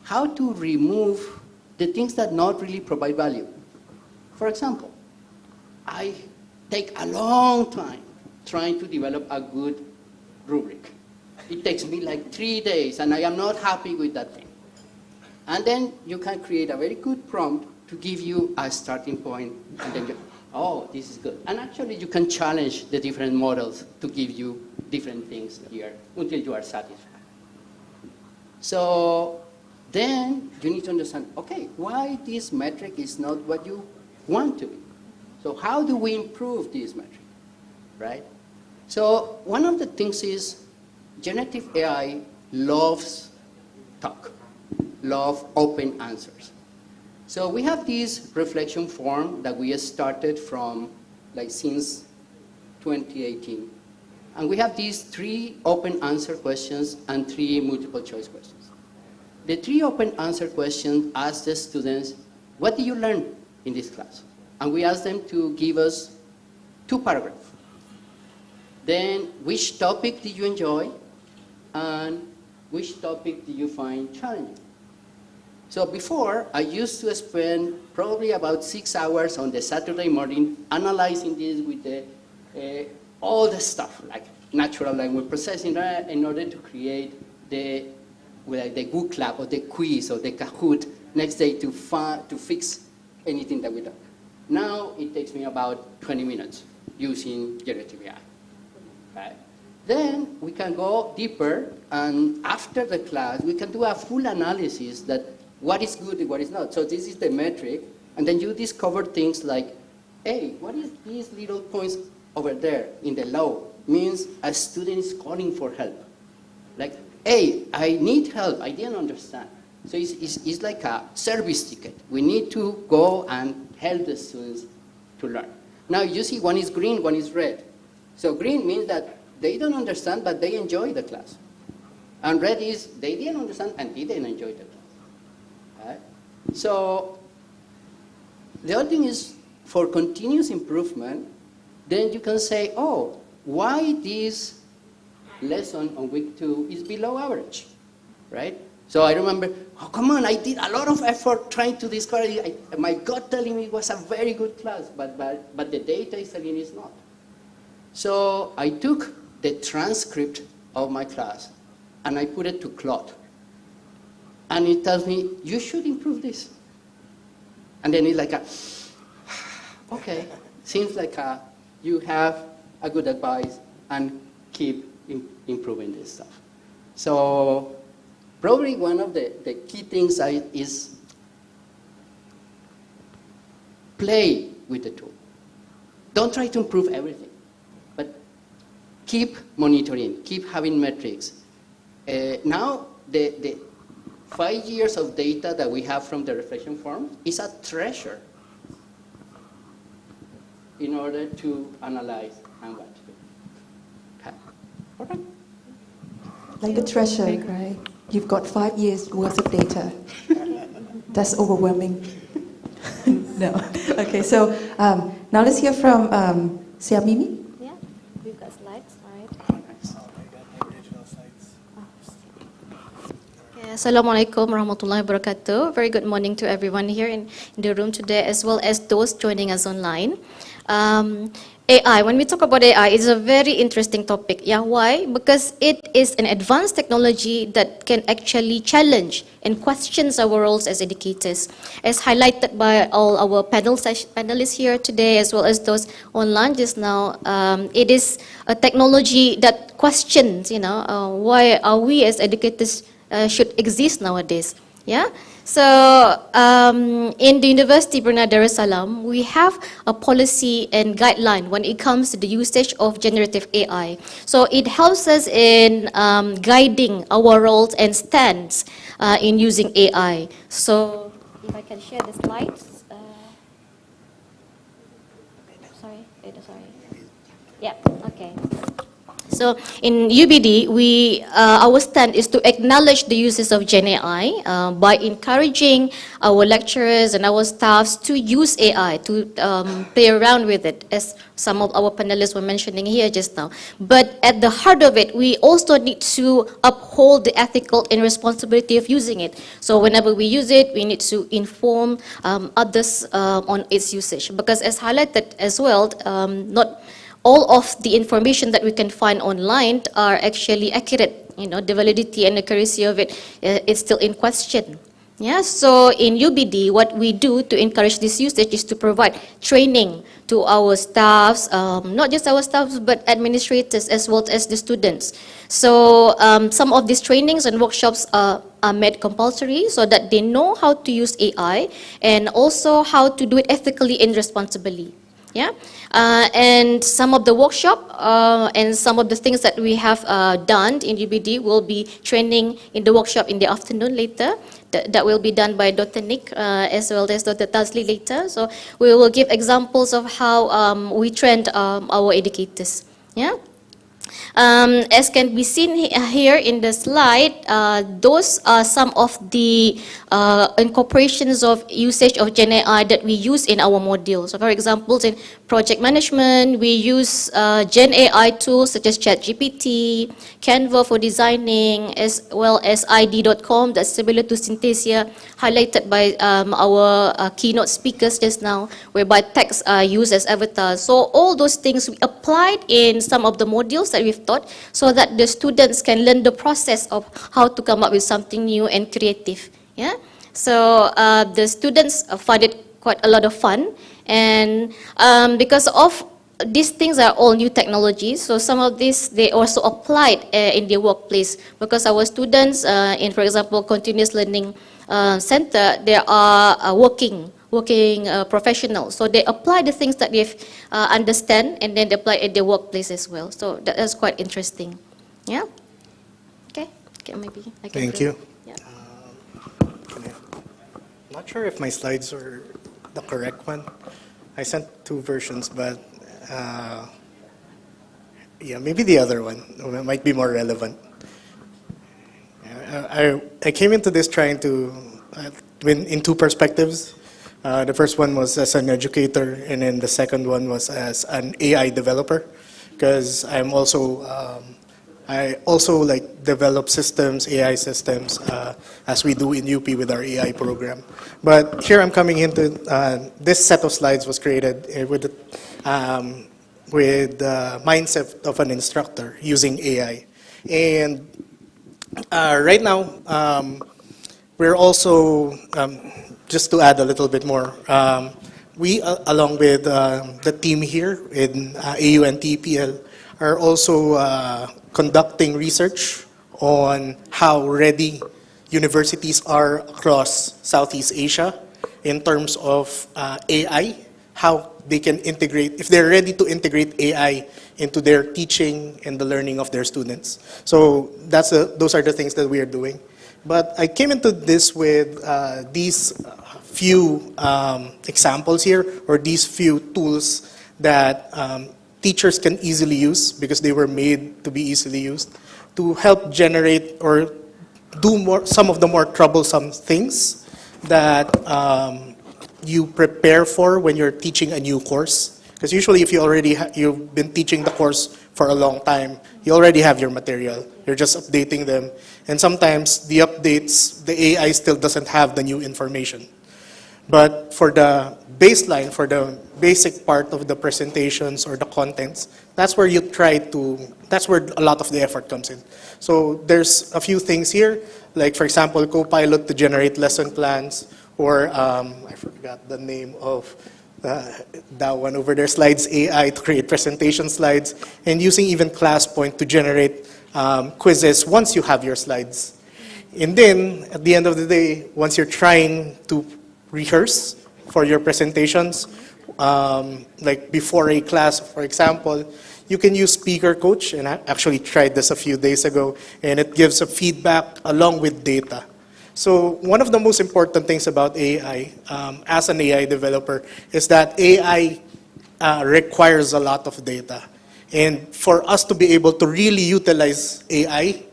how to remove the things that not really provide value. For example, I take a long time trying to develop a good rubric. It takes me like 3 days, and I am not happy with that thing. And then you can create a very good prompt to give you a starting point, and then you, oh, this is good. And actually, you can challenge the different models to give you different things here until you are satisfied. So then you need to understand, okay, why this metric is not what you want to be. So how do we improve this metric, right? So one of the things is generative AI loves talk, loves open answers. So we have this reflection form that we started from like since 2018. And we have these 3 open answer questions and 3 multiple choice questions. The 3 open answer questions ask the students, what did you learn in this class? And we ask them to give us 2 paragraphs. Then, which topic did you enjoy? And which topic did you find challenging? So before, I used to spend probably about 6 hours on the Saturday morning analyzing this with all the stuff, like natural language processing, in order to create the Google Lab or the quiz or the Kahoot next day to fix anything that we do. Now it takes me about 20 minutes using generative AI. Right? Then we can go deeper, and after the class, we can do a full analysis that what is good and what is not. So this is the metric, and then you discover things like, hey, what is these little points over there in the low? Means a student is calling for help. Like, hey, I need help, I didn't understand. So it's like a service ticket. We need to go and help the students to learn. Now you see one is green, one is red. So green means that they don't understand, but they enjoy the class. And red is they didn't understand and didn't enjoy the class. Right? So the other thing is for continuous improvement, then you can say, oh, why this lesson on week 2 is below average, right? So I remember, oh, come on, I did a lot of effort trying to discover it. My gut telling me it was a very good class, but the data is telling me it's not. So I took the transcript of my class and I put it to Claude. And it tells me, you should improve this. And then it's like, okay, seems like you have a good advice and keep improving this stuff. So probably one of the key things is play with the tool. Don't try to improve everything, but keep monitoring, keep having metrics. Now, the 5 years of data that we have from the reflection form is a treasure in order to analyze and what to do. Okay. All right. Like a treasure, right? You've got 5 years worth of data. That's overwhelming. No. Okay, so now let's hear from Siamimi. Yeah, we've got slides, all right. Assalamualaikum warahmatullahi wabarakatuh. Very good morning to everyone here in the room today, as well as those joining us online. AI, when we talk about AI, it's a very interesting topic. Yeah, why? Because it is an advanced technology that can actually challenge and questions our roles as educators. As highlighted by all our panelists here today, as well as those online just now, it is a technology that questions, why are we as educators should exist nowadays. Yeah. So in the University Brunei Darussalam, we have a policy and guideline when it comes to the usage of generative AI. So it helps us in guiding our roles and stance in using AI. So if I can share the slides. Sorry. Yeah, okay. So in UBD, our stand is to acknowledge the uses of Gen AI by encouraging our lecturers and our staffs to use AI, to play around with it, as some of our panelists were mentioning here just now. But at the heart of it, we also need to uphold the ethical and responsibility of using it. So whenever we use it, we need to inform others on its usage. Because as highlighted as well, not all of the information that we can find online are actually accurate. The validity and accuracy of it is still in question. Yeah, so in UBD, what we do to encourage this usage is to provide training to our staffs, not just our staffs, but administrators as well as the students. So some of these trainings and workshops are made compulsory so that they know how to use AI and also how to do it ethically and responsibly. Yeah, and some of the workshop and some of the things that we have done in UBD will be training in the workshop in the afternoon later. That will be done by Dr. Nick as well as Dr. Tazli later. So we will give examples of how we trained our educators. Yeah. As can be seen here in the slide, those are some of the incorporations of usage of Gen AI that we use in our modules. So for example, in project management, we use Gen AI tools such as ChatGPT, Canva for designing, as well as ID.com, that's similar to Synthesia, highlighted by our keynote speakers just now, whereby text are used as avatars. So all those things we applied in some of the modules that we've taught, so that the students can learn the process of how to come up with something new and creative. Yeah. So the students find it quite a lot of fun, and because of these things are all new technologies, so some of these they also applied in their workplace, because our students in, for example, continuous learning center, they are working professionals, so they apply the things that they've understand, and then they apply at their workplace as well. So that is quite interesting. Yeah. Okay. Maybe I can. Thank you. Yeah. I'm not sure if my slides are the correct one. I sent two versions, but yeah, maybe the other one might be more relevant. I came into this trying to win in two perspectives. The first one was as an educator, and then the second one was as an AI developer, because I also like develop systems, AI systems, as we do in UP with our AI program. But here I'm coming into this set of slides was created with the mindset of an instructor using AI, and right now we're also just to add a little bit more, we, along with the team here in AUN TEPL, are also conducting research on how ready universities are across Southeast Asia in terms of AI, how they can integrate, if they're ready to integrate AI into their teaching and the learning of their students. So those are the things that we are doing. But I came into this with these few examples here, or these few tools that teachers can easily use, because they were made to be easily used, to help generate or do some of the more troublesome things that you prepare for when you're teaching a new course. Because usually if you've been teaching the course for a long time, you already have your material. You're just updating them. And sometimes the updates, the AI still doesn't have the new information. But for the baseline, for the basic part of the presentations or the contents, that's where that's where a lot of the effort comes in. So there's a few things here, like for example, Copilot to generate lesson plans, or I forgot the name of that one over there, Slides AI to create presentation slides, and using even ClassPoint to generate quizzes once you have your slides. And then, at the end of the day, once you're trying to rehearse for your presentations, like before a class, for example, you can use Speaker Coach, and I actually tried this a few days ago, and it gives a feedback along with data. So one of the most important things about AI, as an AI developer, is that AI requires a lot of data. And for us to be able to really utilize AI,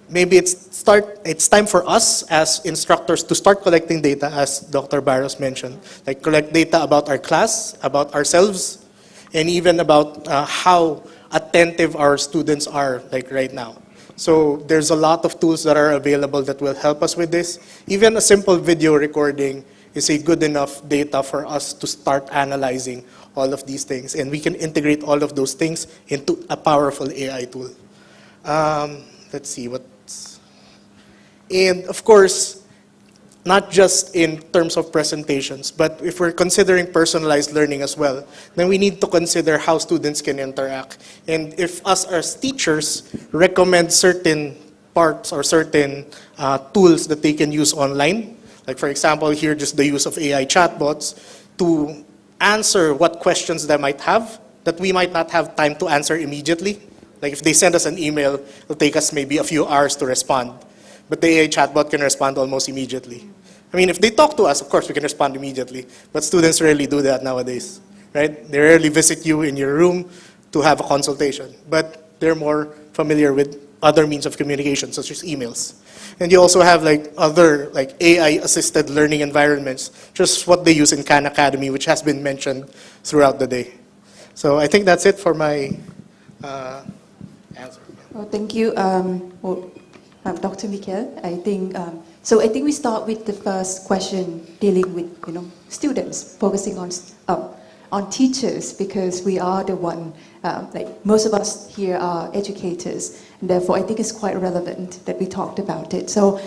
maybe it's time for us as instructors to start collecting data, as Dr. Barros mentioned, like collect data about our class, about ourselves, and even about how attentive our students are, like right now. So there's a lot of tools that are available that will help us with this. Even a simple video recording is a good enough data for us to start analyzing all of these things. And we can integrate all of those things into a powerful AI tool. Let's see what's... And of course, not just in terms of presentations, but if we're considering personalized learning as well, then we need to consider how students can interact. And if us as teachers recommend certain parts or certain tools that they can use online, like for example here just the use of AI chatbots to answer what questions they might have that we might not have time to answer immediately. Like if they send us an email, it'll take us maybe a few hours to respond. But the AI chatbot can respond almost immediately. I mean, if they talk to us, of course, we can respond immediately. But students rarely do that nowadays, right? They rarely visit you in your room to have a consultation. But they're more familiar with other means of communication, such as emails. And you also have like other like AI-assisted learning environments, just what they use in Khan Academy, which has been mentioned throughout the day. So I think that's it for my answer. Well, thank you, Dr. Mikel. I think so. I think we start with the first question dealing with students, focusing on teachers, because we are the one. Like most of us here are educators, and therefore I think it's quite relevant that we talked about it. So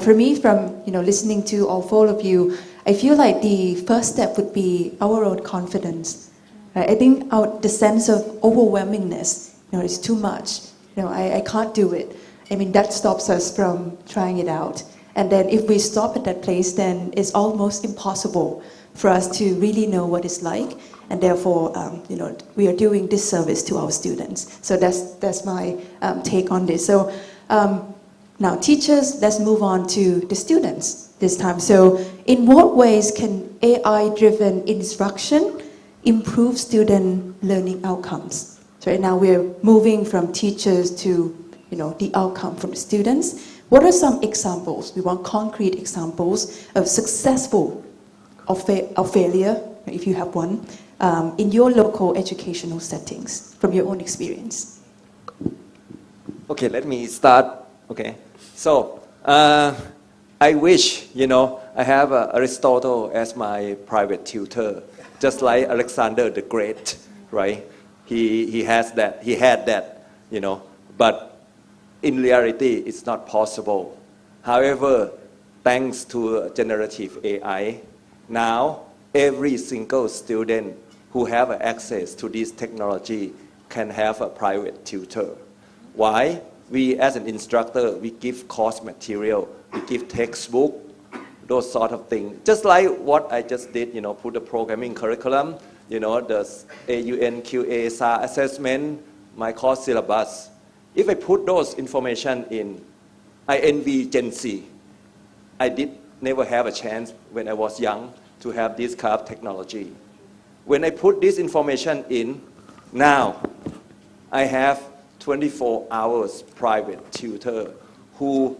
for me, from listening to all four of you, I feel like the first step would be our own confidence. I think the sense of overwhelmingness, is too much. I can't do it. I mean, that stops us from trying it out. And then if we stop at that place, then it's almost impossible for us to really know what it's like. And therefore, we are doing disservice to our students. So that's my take on this. So now teachers, let's move on to the students this time. So in what ways can AI-driven instruction improve student learning outcomes? So right now we're moving from teachers to the outcome from the students. What are some examples? We want concrete examples of successful or failure, if you have one, in your local educational settings from your own experience. Okay, let me start. Okay, so I wish I have Aristotle as my private tutor, just like Alexander the Great, right? He had that, but in reality, it's not possible. However, thanks to generative AI, now every single student who have access to this technology can have a private tutor. Why? We, as an instructor, we give course material, we give textbook, those sort of things. Just like what I just did, put a programming curriculum, the AUN, QA, SAR assessment, my course syllabus. If I put those information in INV Gen Z, I did never have a chance when I was young to have this kind of technology. When I put this information in, now I have 24 hours private tutor who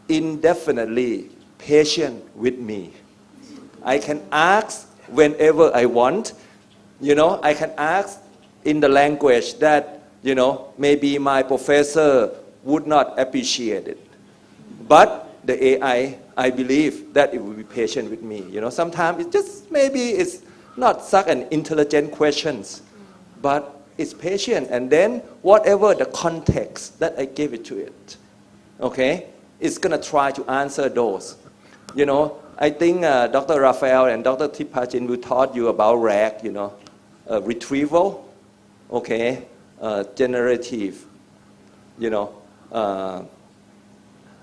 indefinitely patient with me. I can ask whenever I want. I can ask in the language that, maybe my professor would not appreciate it. But the AI, I believe that it will be patient with me. Sometimes it's not such an intelligent questions, but it's patient. And then whatever the context that I give it to it, okay, it's gonna try to answer those. I think Dr. Raphael and Dr. Tipajin will taught you about RAG, retrieval, okay, generative,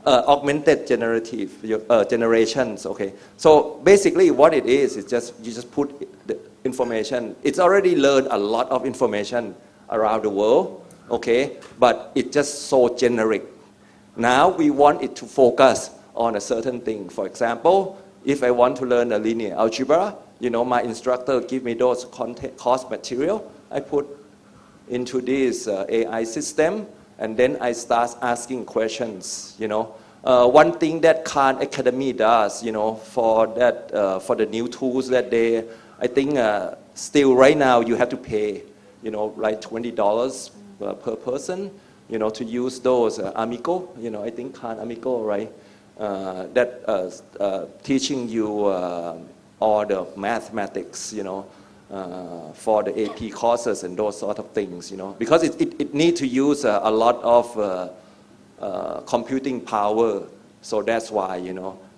augmented generations, okay. So basically what it is just, you just put the information. It's already learned a lot of information around the world, okay, but it's just so generic. Now we want it to focus on a certain thing. For example, if I want to learn a linear algebra, my instructor give me those course material, I put into this AI system, and then I start asking questions. One thing that Khan Academy does, for the new tools that I think still right now you have to pay, like $20 per person, to use those Amico. I think Khan Amico, right? That teaching you all the mathematics, for the AP courses and those sort of things, because it needs to use a lot of computing power. So that's why,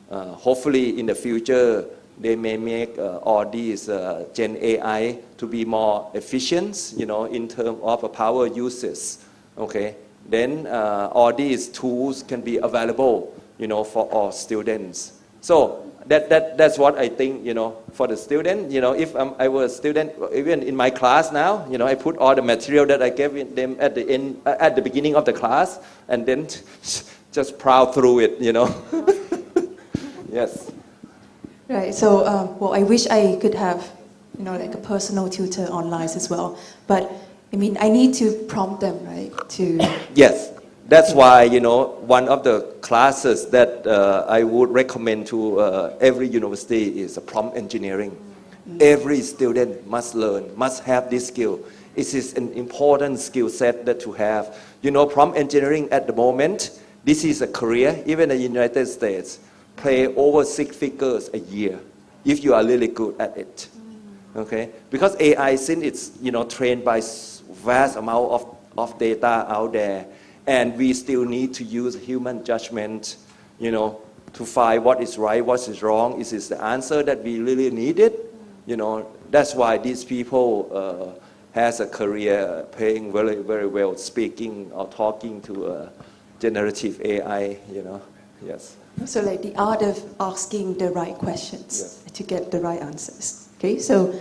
hopefully in the future, they may make all these Gen AI to be more efficient, in terms of power uses, okay? Then all these tools can be available, for all students. So that's what I think, for the student. If I was a student, even in my class now, I put all the material that I gave them at the beginning of the class, and then just plow through it, Yes. Right. So, well, I wish I could have, like a personal tutor online as well. But I mean, I need to prompt them, right? To Yes, that's why, you know, one of the classes that I would recommend to every university is prompt engineering. Every student must learn, must have this skill. It is an important skill set that to have. You know, prompt engineering at the moment, this is a career, even in the United States, pay over 6 figures a year if you are really good at it. Okay? Because AI, since it's, you know, trained by vast amount of data out there, and we still need to use human judgment, you know, to find what is right, what is wrong, is this the answer that we really needed? You know, that's why these people has a career paying very, very well speaking or talking to generative AI, you know, yes. So like the art of asking the right questions to get the right answers. Okay, so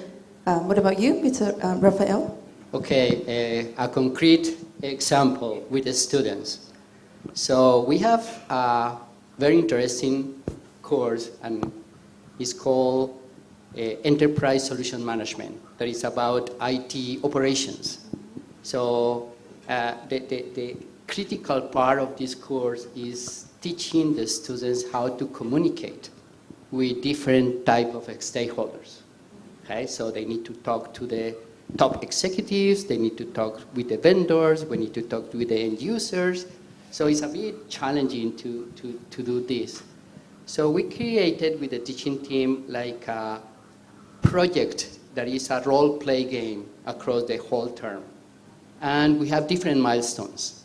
what about you, Mr. Rafael? Okay, a concrete example with the students. So we have a very interesting course, and it's called Enterprise Solution Management. That is about IT operations. So the critical part of this course is teaching the students how to communicate with different type of stakeholders. Okay, so they need to talk to the top executives, they need to talk with the vendors, we need to talk with the end users. So it's a bit challenging to do this. So we created with the teaching team like a project that is a role play game across the whole term. And we have different milestones.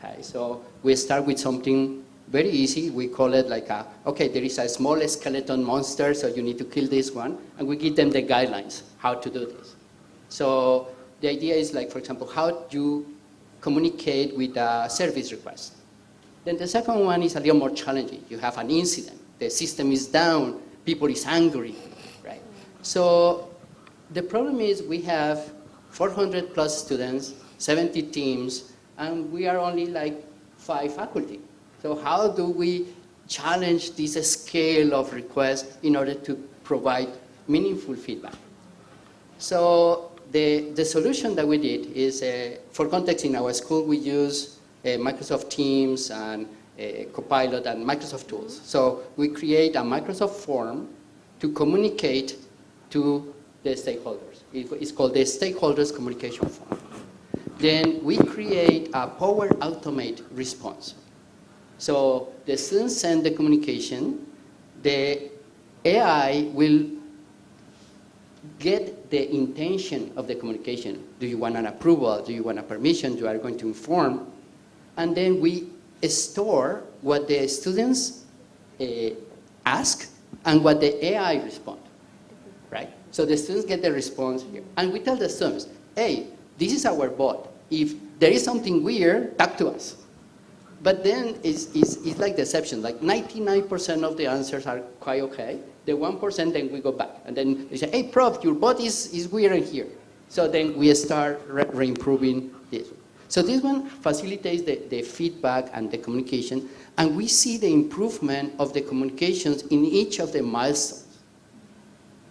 Okay, so we start with something very easy. We call it like okay, there is a small skeleton monster, so you need to kill this one. And we give them the guidelines, how to do this. So the idea is like, for example, how do you communicate with a service request? Then the second one is a little more challenging. You have an incident. The system is down. People is angry, right? So the problem is we have 400 plus students, 70 teams, and we are only like 5 faculty. So how do we challenge this scale of requests in order to provide meaningful feedback? So the solution that we did is, for context, in our school we use Microsoft Teams and Copilot and Microsoft tools. So we create a Microsoft form to communicate to the stakeholders. It's called the Stakeholders Communication Form. Then we create a Power Automate response. So the students send the communication, the AI will get the intention of the communication. Do you want an approval? Do you want a permission? You are going to inform. And then we store what the students ask and what the AI respond, right? So the students get the response here. And we tell the students, hey, this is our bot. If there is something weird, talk to us. But then it's like deception. Like 99% of the answers are quite okay. The 1%, then we go back. And then they say, hey, prof, your bot is weird in here. So then we start re-improving this. So this one facilitates the feedback and the communication. And we see the improvement of the communications in each of the milestones.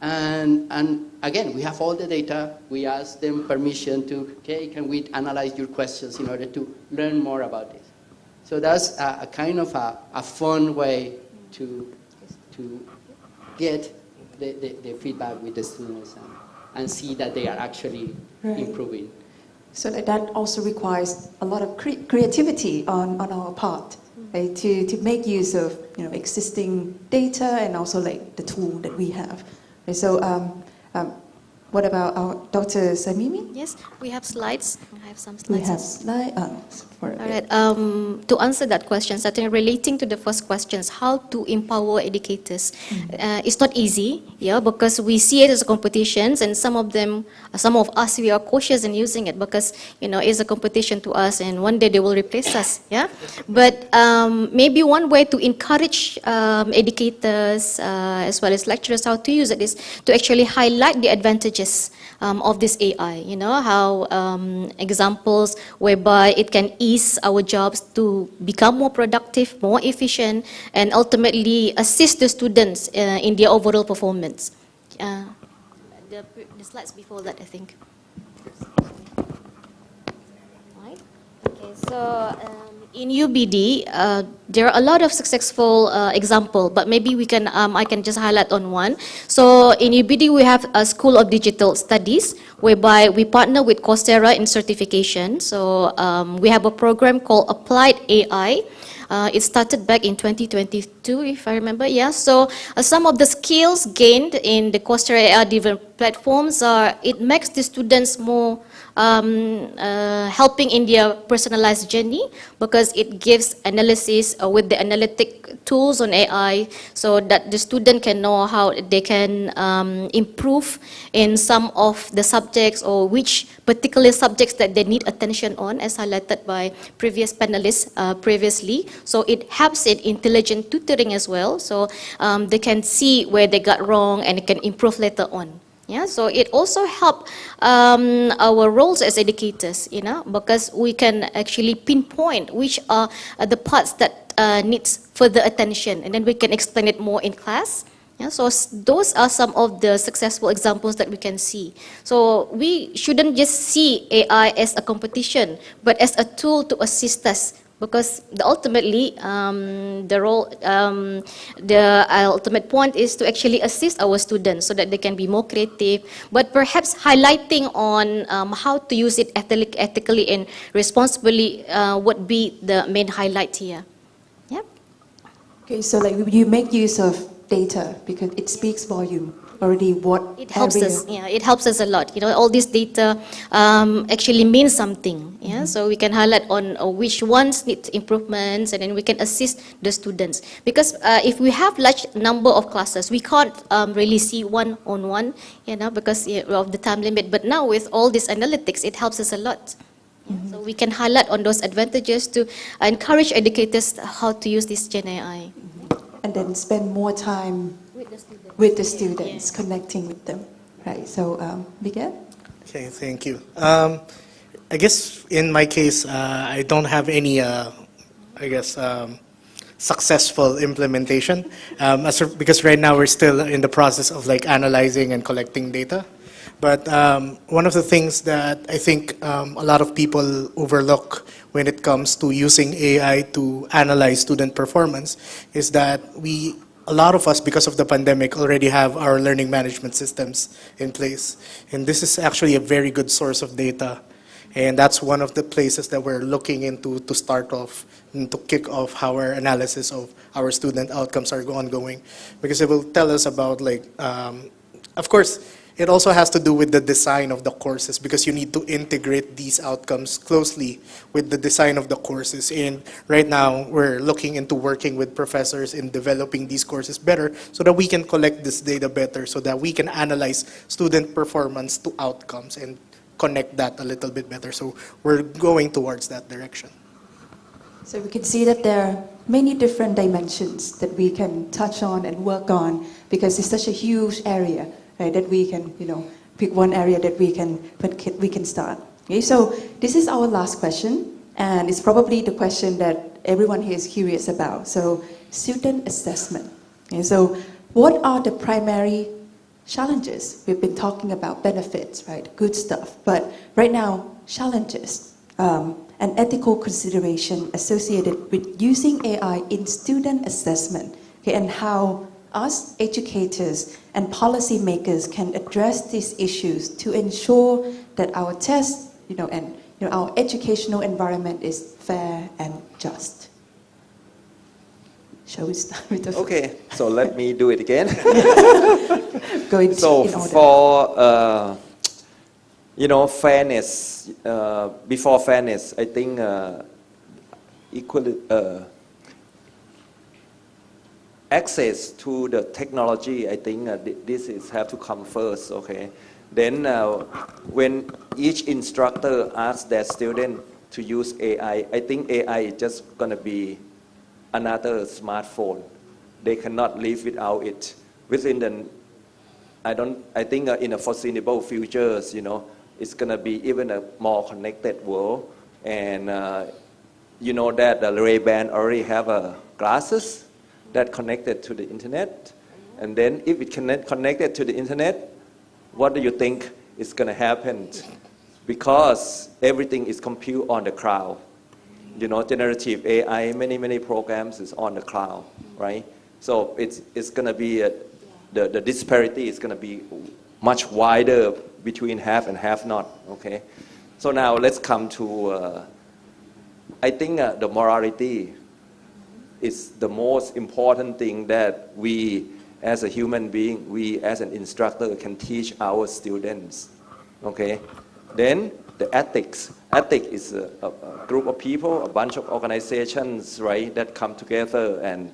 And again, we have all the data. We ask them permission to, okay, can we analyze your questions in order to learn more about this? So that's a kind of a fun way to get the feedback with the students and see that they are actually improving. So that also requires a lot of creativity on our part, right? To make use of existing data and also like the tool that we have. Right? So what about our Dr. Samimi? Yes, we have slides. I have some slides. We have slides. All right. To answer that question, certainly relating to the first questions, how to empower educators, it's not easy, because we see it as a competition, and some of us, we are cautious in using it because it's a competition to us, and one day they will replace us, But maybe one way to encourage educators as well as lecturers how to use it is to actually highlight the advantages of this AI. How examples whereby it can ease our jobs to become more productive, more efficient, and ultimately assist the students in their overall performance. The slides before that, I think. So in UBD, there are a lot of successful examples, but maybe we can I can just highlight on one. So in UBD, we have a School of Digital Studies, whereby we partner with Coursera in certification. So we have a program called Applied AI. It started back in 2022, if I remember. Yeah. So some of the skills gained in the Coursera AI different platforms are it makes the students more helping in their personalized journey, because it gives analysis with the analytic tools on AI, so that the student can know how they can improve in some of the subjects, or which particular subjects that they need attention on, as highlighted by previous panelists previously. So it helps in intelligent tutoring as well, so they can see where they got wrong and can improve later on. Yeah, so it also help our roles as educators, because we can actually pinpoint which are the parts that needs further attention, and then we can explain it more in class. Yeah, so those are some of the successful examples that we can see. So we shouldn't just see AI as a competition, but as a tool to assist us, because ultimately the ultimate point is to actually assist our students so that they can be more creative, but perhaps highlighting on how to use it ethically and responsibly would be the main highlight here. Yeah. Okay, so like you make use of data because it speaks volume already. It helps us. Yeah, it helps us a lot. All this data actually means something. Yeah, so we can highlight on which ones need improvements, and then we can assist the students. Because if we have large number of classes, we can't really see one-on-one, because of the time limit. But now with all this analytics, it helps us a lot. So we can highlight on those advantages to encourage educators how to use this Gen AI. And then spend more time with the students, connecting with them, right? So, Miguel? Okay, thank you. I guess in my case, I don't have any, successful implementation, because right now we're still in the process of like analyzing and collecting data. But one of the things that I think a lot of people overlook when it comes to using AI to analyze student performance is that a lot of us, because of the pandemic, already have our learning management systems in place. And this is actually a very good source of data. And that's one of the places that we're looking into to start off and to kick off how our analysis of our student outcomes are ongoing. Because it will tell us about, of course, it also has to do with the design of the courses, because you need to integrate these outcomes closely with the design of the courses. And right now, we're looking into working with professors in developing these courses better so that we can collect this data better, so that we can analyze student performance to outcomes and connect that a little bit better. So we're going towards that direction. So we can see that there are many different dimensions that we can touch on and work on, because it's such a huge area. Right, that we can, pick one area that we can start. Okay, so this is our last question, and it's probably the question that everyone here is curious about. So, student assessment. Okay, so what are the primary challenges? We've been talking about benefits, right? Good stuff. But right now, challenges and ethical consideration associated with using AI in student assessment, okay, and how us educators and policymakers can address these issues to ensure that our tests, and our educational environment is fair and just. Shall we start with the? Okay, so let me do it again. So for fairness, before fairness, I think access to the technology, I think this have to come first, okay? Then when each instructor asks their student to use AI, I think AI is just going to be another smartphone. They cannot live without it. Within the, I think in a foreseeable futures, it's going to be even a more connected world. And that the Ray-Ban already have glasses that connected to the internet. And then if it connected to the internet, what do you think is going to happen? Because everything is compute on the cloud. You know, generative AI, many programs is on the cloud, right? So it's going to be, the disparity is going to be much wider between have and have not, okay? So now let's come to, I think the morality is the most important thing that we as a human being, we as an instructor can teach our students, okay? Then the ethics. Ethics is a group of people, a bunch of organizations, right, that come together and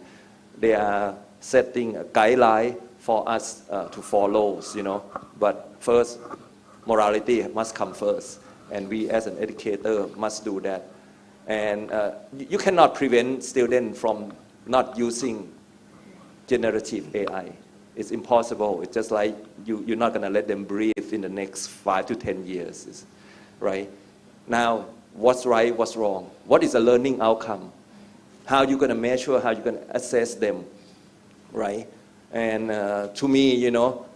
they are setting a guideline for us to follow, you know. But first, morality must come first, and we as an educator must do that. And you cannot prevent students from not using generative AI. It's impossible. It's just like you're not going to let them breathe in the next 5 to 10 years, right? Now, what's right, what's wrong? What is the learning outcome? How are you going to measure, how are you going to assess them, right? And to me, you know,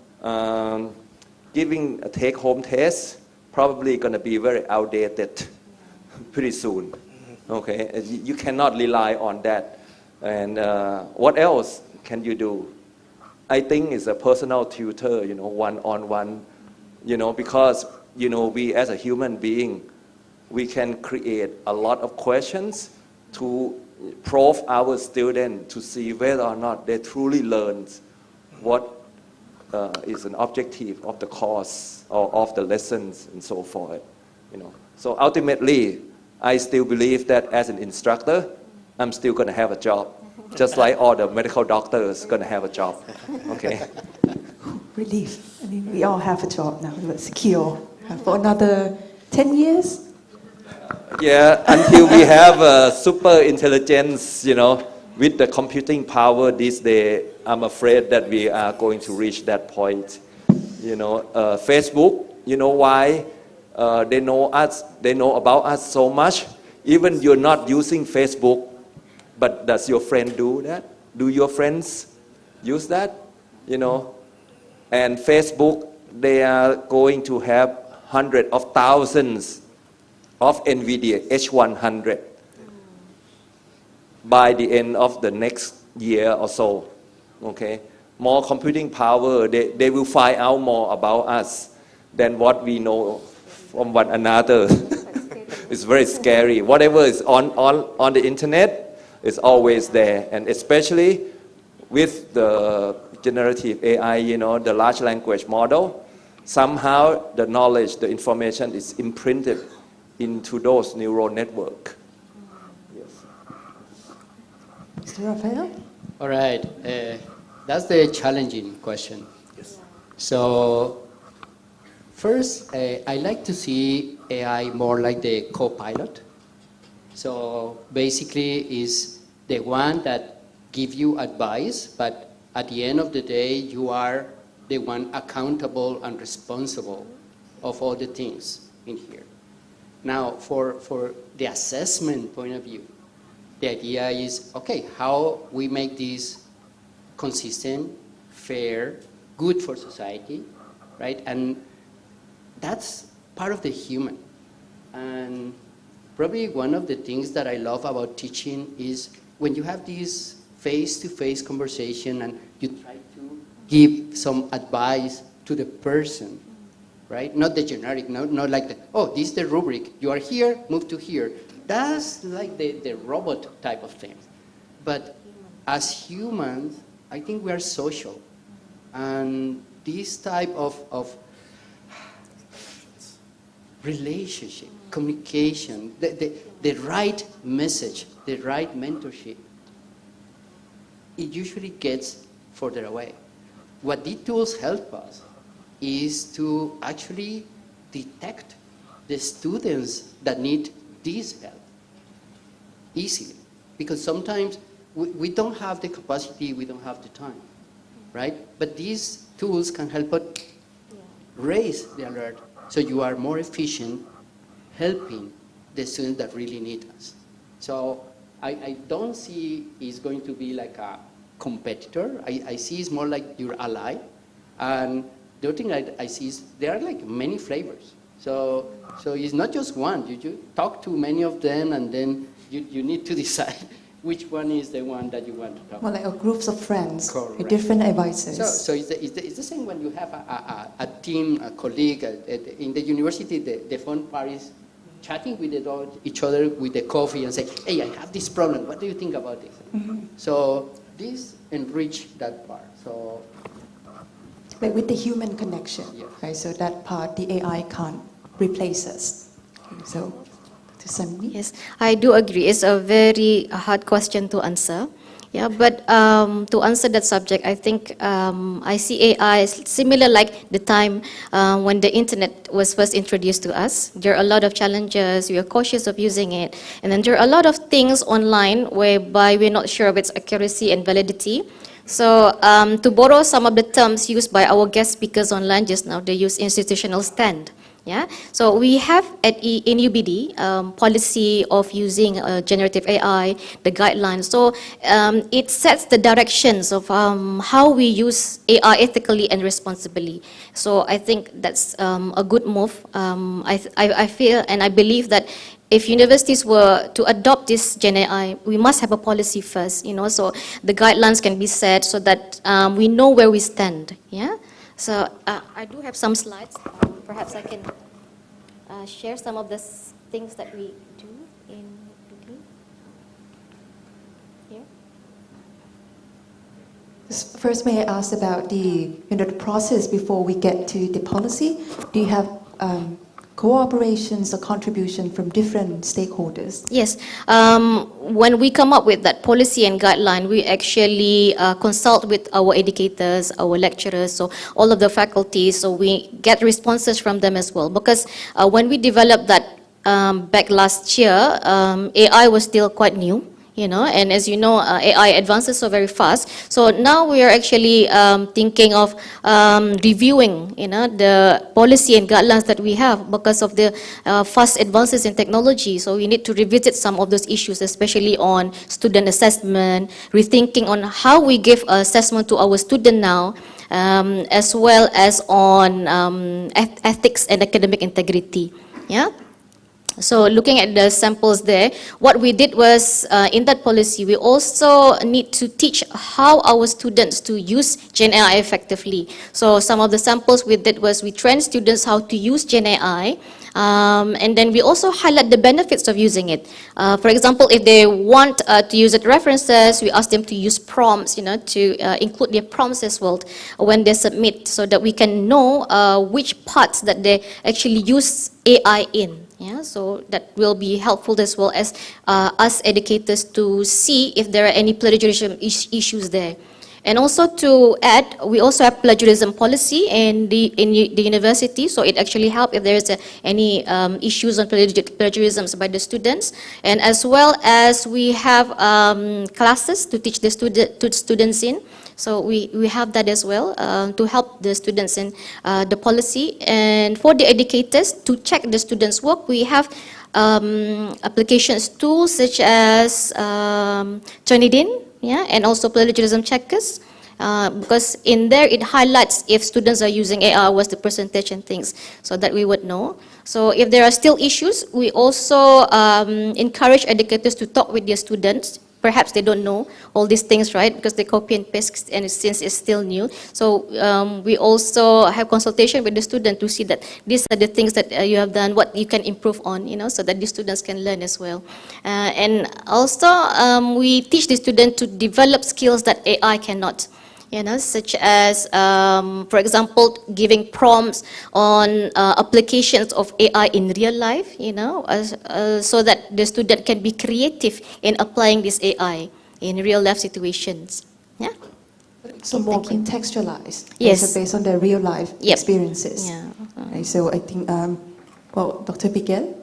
giving a take-home test probably going to be very outdated pretty soon, okay? You cannot rely on that. And what else can you do? I think it's a personal tutor, you know, one-on-one, you know, because, you know, we as a human being, we can create a lot of questions to probe our students to see whether or not they truly learn what is an objective of the course or of the lessons and so forth, you know. So ultimately, I still believe that as an instructor, I'm still going to have a job, just like all the medical doctors going to have a job, okay? Relief. I mean, we all have a job now, we're secure for another 10 years. Yeah, until we have super intelligence, you know, with the computing power this day, I'm afraid that we are going to reach that point. You know, Facebook, you know why they know us, they know about us so much. Even you're not using Facebook, but does your friend do that? Do your friends use that? You know, and Facebook, they are going to have hundreds of thousands of NVIDIA H100 by the end of the next year or so, okay? More computing power, they will find out more about us than what we know from one another. It's very scary. Whatever is on the internet is always there, and especially with the generative AI, you know, the large language model, somehow the knowledge, the information is imprinted into those neural networks. Yes. Mr. Raphael? All right. That's the challenging question. Yes. So first, I like to see AI more like the co-pilot. So basically is the one that gives you advice, but at the end of the day, you are the one accountable and responsible of all the things in here. Now, for the assessment point of view, the idea is, okay, how we make this consistent, fair, good for society, right? And that's part of the human. And probably one of the things that I love about teaching is when you have this face-to-face conversation and you try to give some advice to the person, right? Not the generic, not like the, oh, this is the rubric. You are here, move to here. That's like the robot type of thing. But as humans, I think we are social. And this type of relationship, communication, the right message, the right mentorship, it usually gets further away. What these tools help us is to actually detect the students that need this help easily. Because sometimes we don't have the capacity, we don't have the time, right? But these tools can help us raise the alert so you are more efficient helping the students that really need us. So I don't see it's going to be like a competitor. I see it's more like your ally. And the other thing I see is there are like many flavors. So it's not just one. You talk to many of them and then you need to decide which one is the one that you want to talk Well, like groups of friends, with Correct. different advisors. So it's the same when you have a team, a colleague. In the university, the fun part is chatting with each other with the coffee and say, hey, I have this problem. What do you think about this? So this enrich that part. So Like with the human connection, right? So that part, the AI can't replace us. So, to Sunny? Yes, I do agree. It's a very hard question to answer. Yeah, but to answer that subject, I think I see AI as similar like the time when the internet was first introduced to us. There are a lot of challenges, we are cautious of using it. And then there are a lot of things online whereby we're not sure of its accuracy and validity. So to borrow some of the terms used by our guest speakers online just now, they use institutional stand. Yeah, so we have in UBD policy of using generative AI, the guidelines. So it sets the directions of how we use AI ethically and responsibly. So I think that's a good move. I feel and I believe that if universities were to adopt this Gen AI, we must have a policy first, so the guidelines can be set so that we know where we stand. Yeah. So I do have some slides. Perhaps I can share some of the things that we do in UBD. Here. First, may I ask about the process before we get to the policy? Do you have cooperations or contribution from different stakeholders? Yes. When we come up with that policy and guideline, we actually consult with our educators, our lecturers, so all of the faculties, so we get responses from them as well. Because when we developed that back last year, AI was still quite new. And as you know, AI advances so very fast. So now we are actually thinking of reviewing, the policy and guidelines that we have because of the fast advances in technology. So we need to revisit some of those issues, especially on student assessment, rethinking on how we give assessment to our student now, as well as on ethics and academic integrity. Yeah. So looking at the samples there, what we did was, in that policy, we also need to teach how our students to use Gen AI effectively. So some of the samples we did was we trained students how to use Gen AI, and then we also highlight the benefits of using it. For example, if they want to use it references, we ask them to use prompts, to include their prompts as well when they submit, so that we can know which parts that they actually use AI in. Yeah, so that will be helpful as well as us educators to see if there are any plagiarism issues there. And also to add, we also have plagiarism policy in the university, so it actually helps if there is any issues on plagiarisms by the students. And as well as we have classes to teach the students in. So we have that as well to help the students in the policy. And for the educators to check the students' work, we have applications tools such as Turnitin, and also plagiarism checkers. Because in there it highlights if students are using AI, what's the percentage and things, so that we would know. So if there are still issues, we also encourage educators to talk with their students. Perhaps they don't know all these things, right? Because they copy and paste, and since it's still new. So we also have consultation with the student to see that these are the things that you have done, what you can improve on, so that the students can learn as well. And also we teach the student to develop skills that AI cannot. Such as, for example, giving prompts on applications of AI in real life, so that the student can be creative in applying this AI in real life situations. Yeah. So more contextualized. Yes. So based on their real life experiences. Yeah. Right, so I think, Dr. Miguel?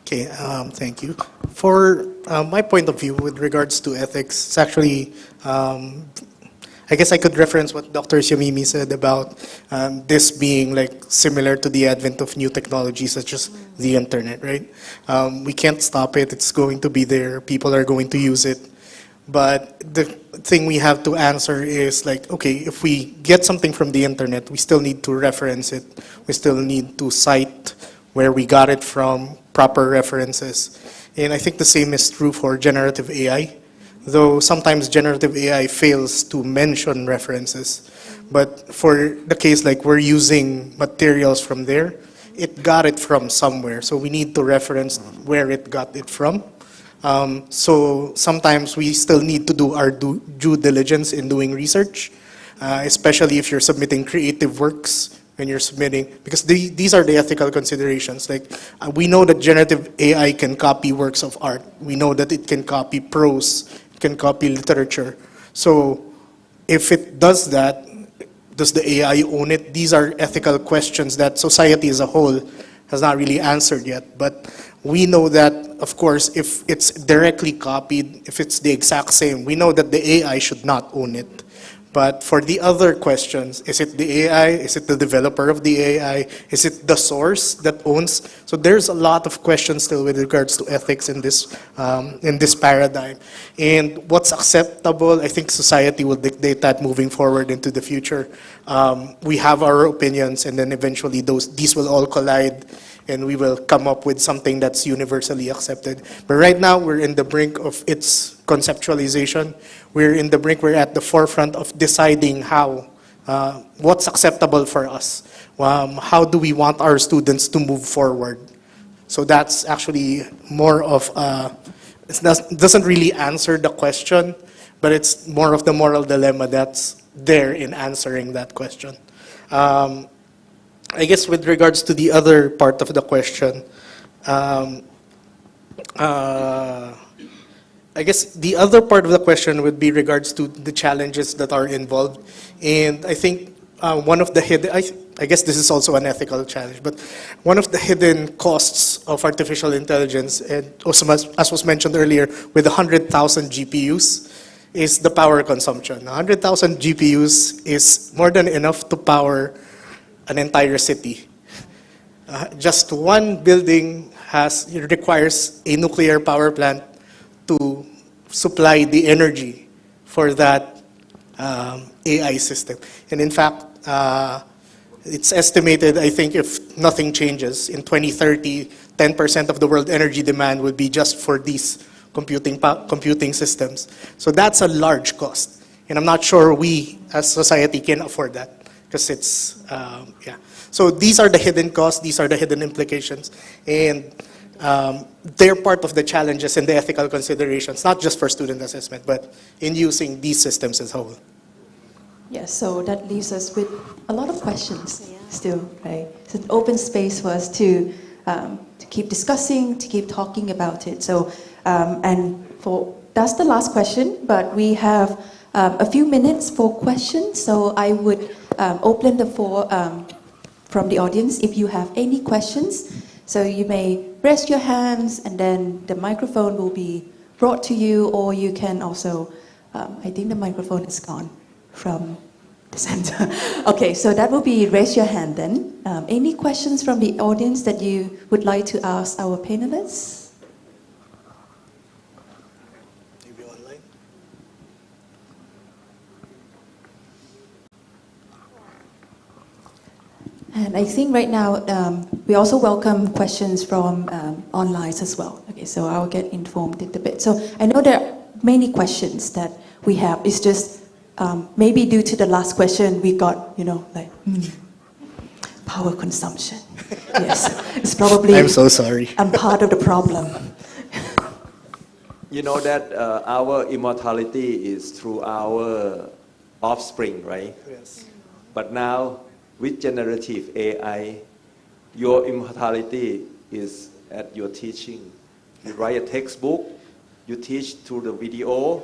Okay, thank you. For my point of view with regards to ethics, it's actually I guess I could reference what Dr. Siamimi said about this being like similar to the advent of new technologies such as the internet, right? We can't stop it. It's going to be there. People are going to use it. But the thing we have to answer is like, okay, if we get something from the internet, we still need to reference it. We still need to cite where we got it from, proper references. And I think the same is true for generative AI, though sometimes generative AI fails to mention references. But for the case like we're using materials from there, it got it from somewhere. So we need to reference where it got it from. So sometimes we still need to do our due diligence in doing research, especially if you're submitting creative works, when you're submitting, because these are the ethical considerations. Like we know that generative AI can copy works of art. We know that it can copy prose, it can copy literature. So if it does that, does the AI own it? These are ethical questions that society as a whole has not really answered yet. But we know that, of course, if it's directly copied, if it's the exact same, we know that the AI should not own it. But for the other questions, is it the AI? Is it the developer of the AI? Is it the source that owns? So there's a lot of questions still with regards to ethics in this paradigm. And what's acceptable, I think society will dictate that moving forward into the future. We have our opinions, and then eventually these will all collide, and we will come up with something that's universally accepted. But right now, we're in the brink of its conceptualization. We're at the forefront of deciding how, what's acceptable for us. How do we want our students to move forward? So that's actually more of, it doesn't really answer the question, but it's more of the moral dilemma that's there in answering that question. I guess with regards to the other part of the question, I guess the other part of the question would be regards to the challenges that are involved. And I think one of the hidden, I guess this is also an ethical challenge, but one of the hidden costs of artificial intelligence, and also as was mentioned earlier, with 100,000 GPUs, is the power consumption. 100,000 GPUs is more than enough to power an entire city. Just one building requires a nuclear power plant to supply the energy for that AI system. And in fact, it's estimated, I think if nothing changes, in 2030, 10% of the world energy demand would be just for these computing systems. So that's a large cost. And I'm not sure we as society can afford that. Because it's, yeah. So these are the hidden costs, these are the hidden implications, and they're part of the challenges and the ethical considerations, not just for student assessment, but in using these systems as a whole. Yes, so that leaves us with a lot of questions still, right? It's an open space for us to keep discussing, to keep talking about it. So, that's the last question, but we have a few minutes for questions, so I would open the floor from the audience if you have any questions. So you may raise your hands and then the microphone will be brought to you, or you can also, I think the microphone is gone from the center. Okay, so that will be raise your hand then. Any questions from the audience that you would like to ask our panelists? And I think right now, we also welcome questions from online as well. Okay, so I'll get informed in a bit. So I know there are many questions that we have. It's just maybe due to the last question, we got, power consumption. Yes, it's probably. I'm so sorry. I'm part of the problem. You know that our immortality is through our offspring, right? Yes. But now, with generative AI, your immortality is at your teaching. You write a textbook, you teach through the video,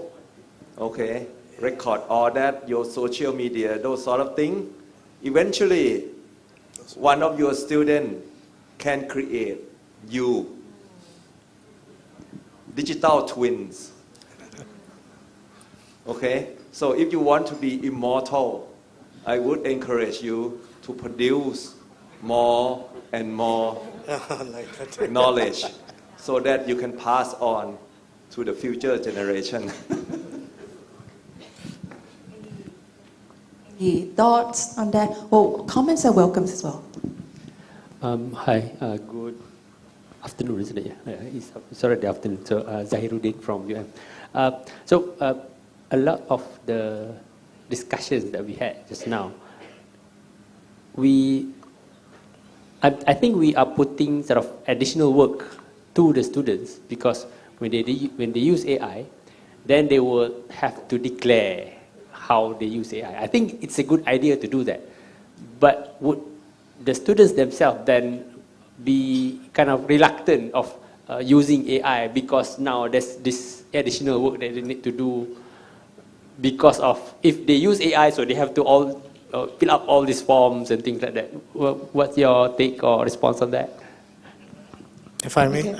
okay, record all that, your social media, those sort of things. Eventually, one of your students can create you, digital twins. Okay, so if you want to be immortal, I would encourage you to produce more and more knowledge so that you can pass on to the future generation. Any thoughts on that? Well, comments are welcome as well. Hi, good afternoon, isn't it? Yeah, it's already afternoon. So, Zahiruddin from UM. A lot of the discussions that we had just now, I think we are putting sort of additional work to the students, because when they use AI, then they will have to declare how they use AI. I think it's a good idea to do that. But would the students themselves then be kind of reluctant of using AI, because now there's this additional work that they need to do, because of if they use AI, so they have to all fill up all these forms and things like that. What's your take or response on that? If I may,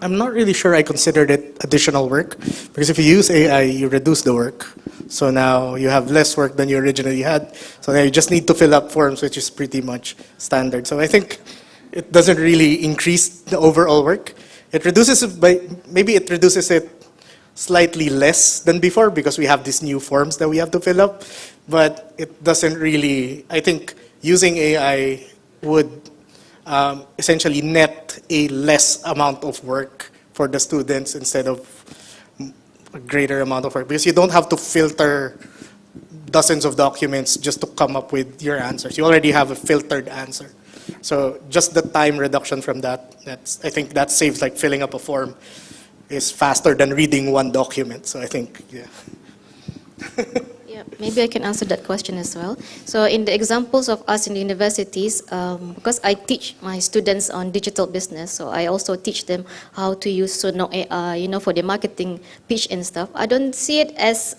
I'm not really sure I considered it additional work, because if you use AI, you reduce the work. So now you have less work than you originally had. So now you just need to fill up forms, which is pretty much standard. So I think it doesn't really increase the overall work. It reduces it maybe it reduces it slightly less than before, because we have these new forms that we have to fill up. But it doesn't really, I think using AI would essentially net a less amount of work for the students instead of a greater amount of work, because you don't have to filter dozens of documents just to come up with your answers. You already have a filtered answer. So just the time reduction from that, I think that saves, like filling up a form is faster than reading one document. So I think, yeah. Yeah, maybe I can answer that question as well. So in the examples of us in the universities, because I teach my students on digital business, so I also teach them how to use Sono AI, for their marketing pitch and stuff. I don't see it as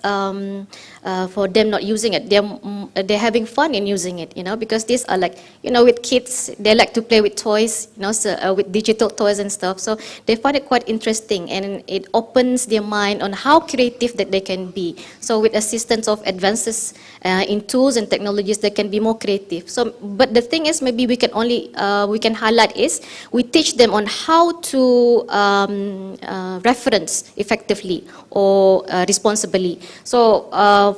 for them not using it. They're having fun in using it, because these are like, with kids, they like to play with toys, so, with digital toys and stuff. So they find it quite interesting, and it opens their mind on how creative that they can be. So with assistance of advances in tools and technologies, they can be more creative. So, but the thing is, maybe we can only we can highlight is we teach them on how to reference effectively or responsibly. So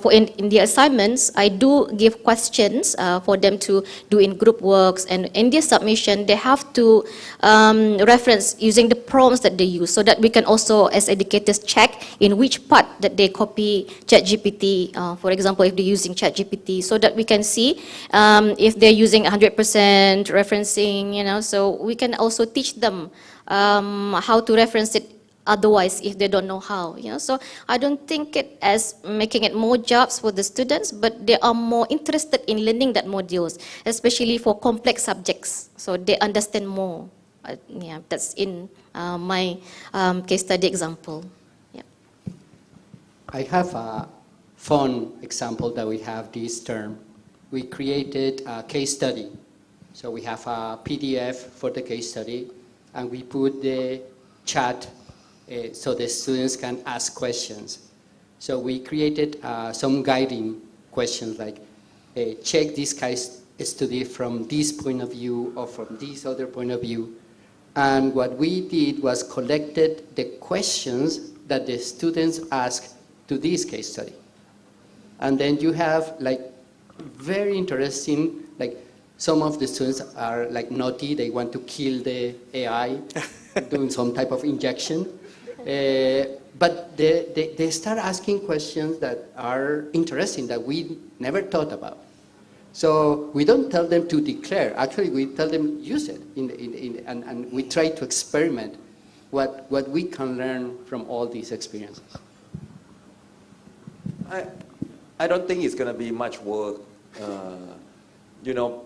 for in the assignments, I do give questions for them to do in group works, and in their submission, they have to reference using the prompts that they use, so that we can also, as educators, check in which part that they copy ChatGPT. For example, if they're using ChatGPT, so that we can see if they're using 100% referencing, so we can also teach them how to reference it otherwise if they don't know how. So I don't think it as making it more jobs for the students, but they are more interested in learning that modules, especially for complex subjects, so they understand more. Yeah, that's in my case study example. Yeah. I have a fun example that we have this term. We created a case study. So we have a PDF for the case study, and we put the chat so the students can ask questions. So we created some guiding questions like, check this case study from this point of view or from this other point of view. And what we did was collected the questions that the students asked to this case study. And then you have like very interesting, like some of the students are like naughty, they want to kill the AI, doing some type of injection. But they start asking questions that are interesting that we never thought about. So we don't tell them to declare. Actually, we tell them use it, and we try to experiment what we can learn from all these experiences. I don't think it's going to be much work.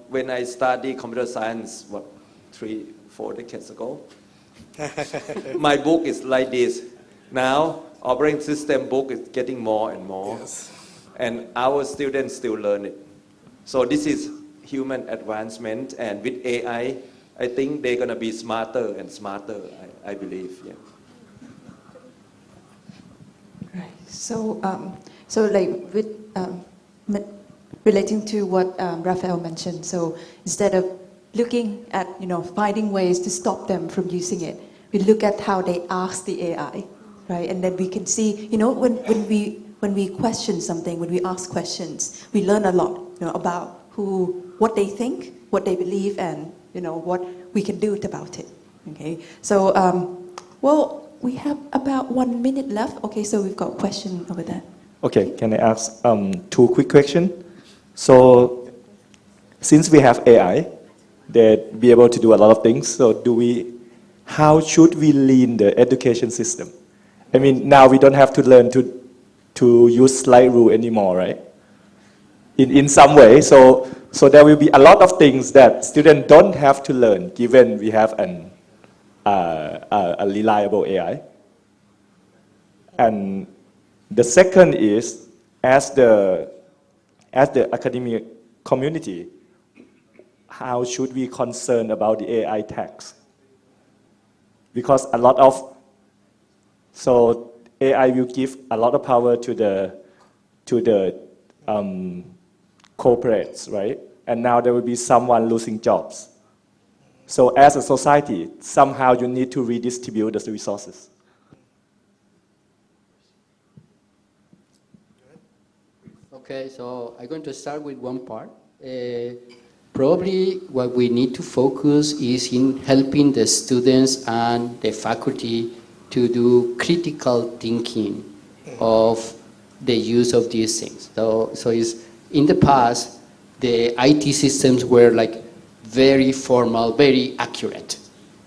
When I studied computer science, 3-4 decades ago, my book is like this. Now, operating system book is getting more and more, yes. And our students still learn it. So this is human advancement, and with AI, I think they're going to be smarter and smarter, I believe. Yeah. Right. So, like with relating to what Raphael mentioned, so instead of looking at finding ways to stop them from using it, we look at how they ask the AI, right? And then we can see, when we question something, when we ask questions, we learn a lot, about what they think, what they believe, and what we can do about it. Okay, so well, we have about 1 minute left. Okay, so we've got a question over there. Okay, can I ask 2 quick questions? So, since we have AI, that be able to do a lot of things, so how should we lean the education system? I mean, now we don't have to learn to use slide rule anymore, right? In some way, so there will be a lot of things that students don't have to learn, given we have a reliable AI. And the second is, as the academic community, how should we concern about the AI tax? Because AI will give a lot of power to the corporates, right? And now there will be someone losing jobs. So as a society, somehow you need to redistribute the resources. Okay, so I'm going to start with one part. Probably what we need to focus is in helping the students and the faculty to do critical thinking of the use of these things. So it's, in the past, the IT systems were like very formal, very accurate.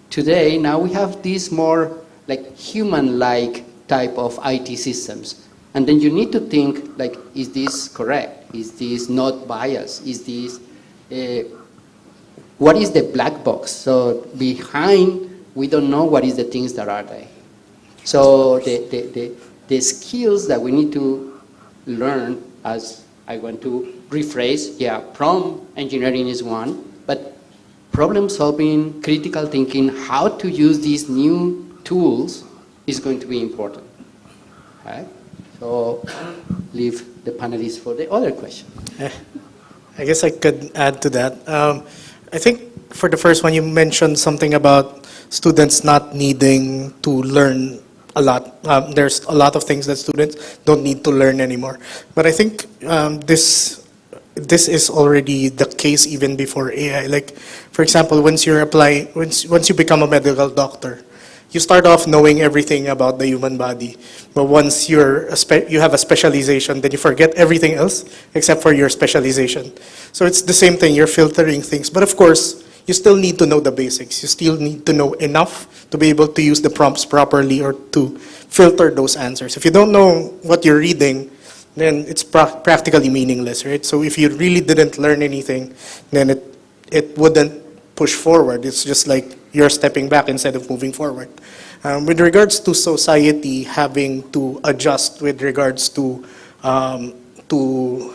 Today, now we have these more like human-like type of IT systems. And then you need to think, like, is this correct? Is this not biased? Is this, what is the black box? So behind, we don't know what is the things that are there. So the skills that we need to learn, as I want to rephrase, prompt engineering is one, but problem solving, critical thinking, how to use these new tools is going to be important. Okay? So leave the panelists for the other question. I guess I could add to that. I think for the first one, you mentioned something about students not needing to learn a lot. There's a lot of things that students don't need to learn anymore. But I think this is already the case even before AI. Like, for example, once you become a medical doctor, you start off knowing everything about the human body, but once you have a specialization, then you forget everything else except for your specialization. So it's the same thing, you're filtering things. But of course, you still need to know the basics. You still need to know enough to be able to use the prompts properly or to filter those answers. If you don't know what you're reading, then it's practically meaningless, right? So if you really didn't learn anything, then it wouldn't push forward. It's just like you're stepping back instead of moving forward. With regards to society having to adjust with regards to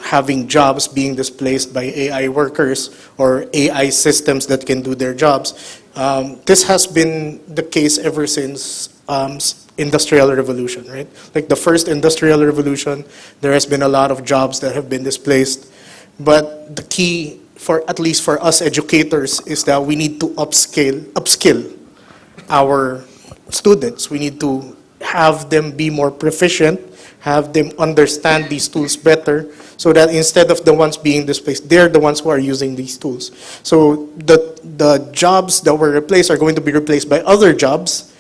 having jobs being displaced by AI workers or AI systems that can do their jobs, this has been the case ever since Industrial Revolution, right? Like the first Industrial Revolution, there has been a lot of jobs that have been displaced. But the key, at least for us educators, is that we need to upskill our students. We need to have them be more proficient, have them understand these tools better, so that instead of the ones being displaced, they're the ones who are using these tools. So the jobs that were replaced are going to be replaced by other jobs,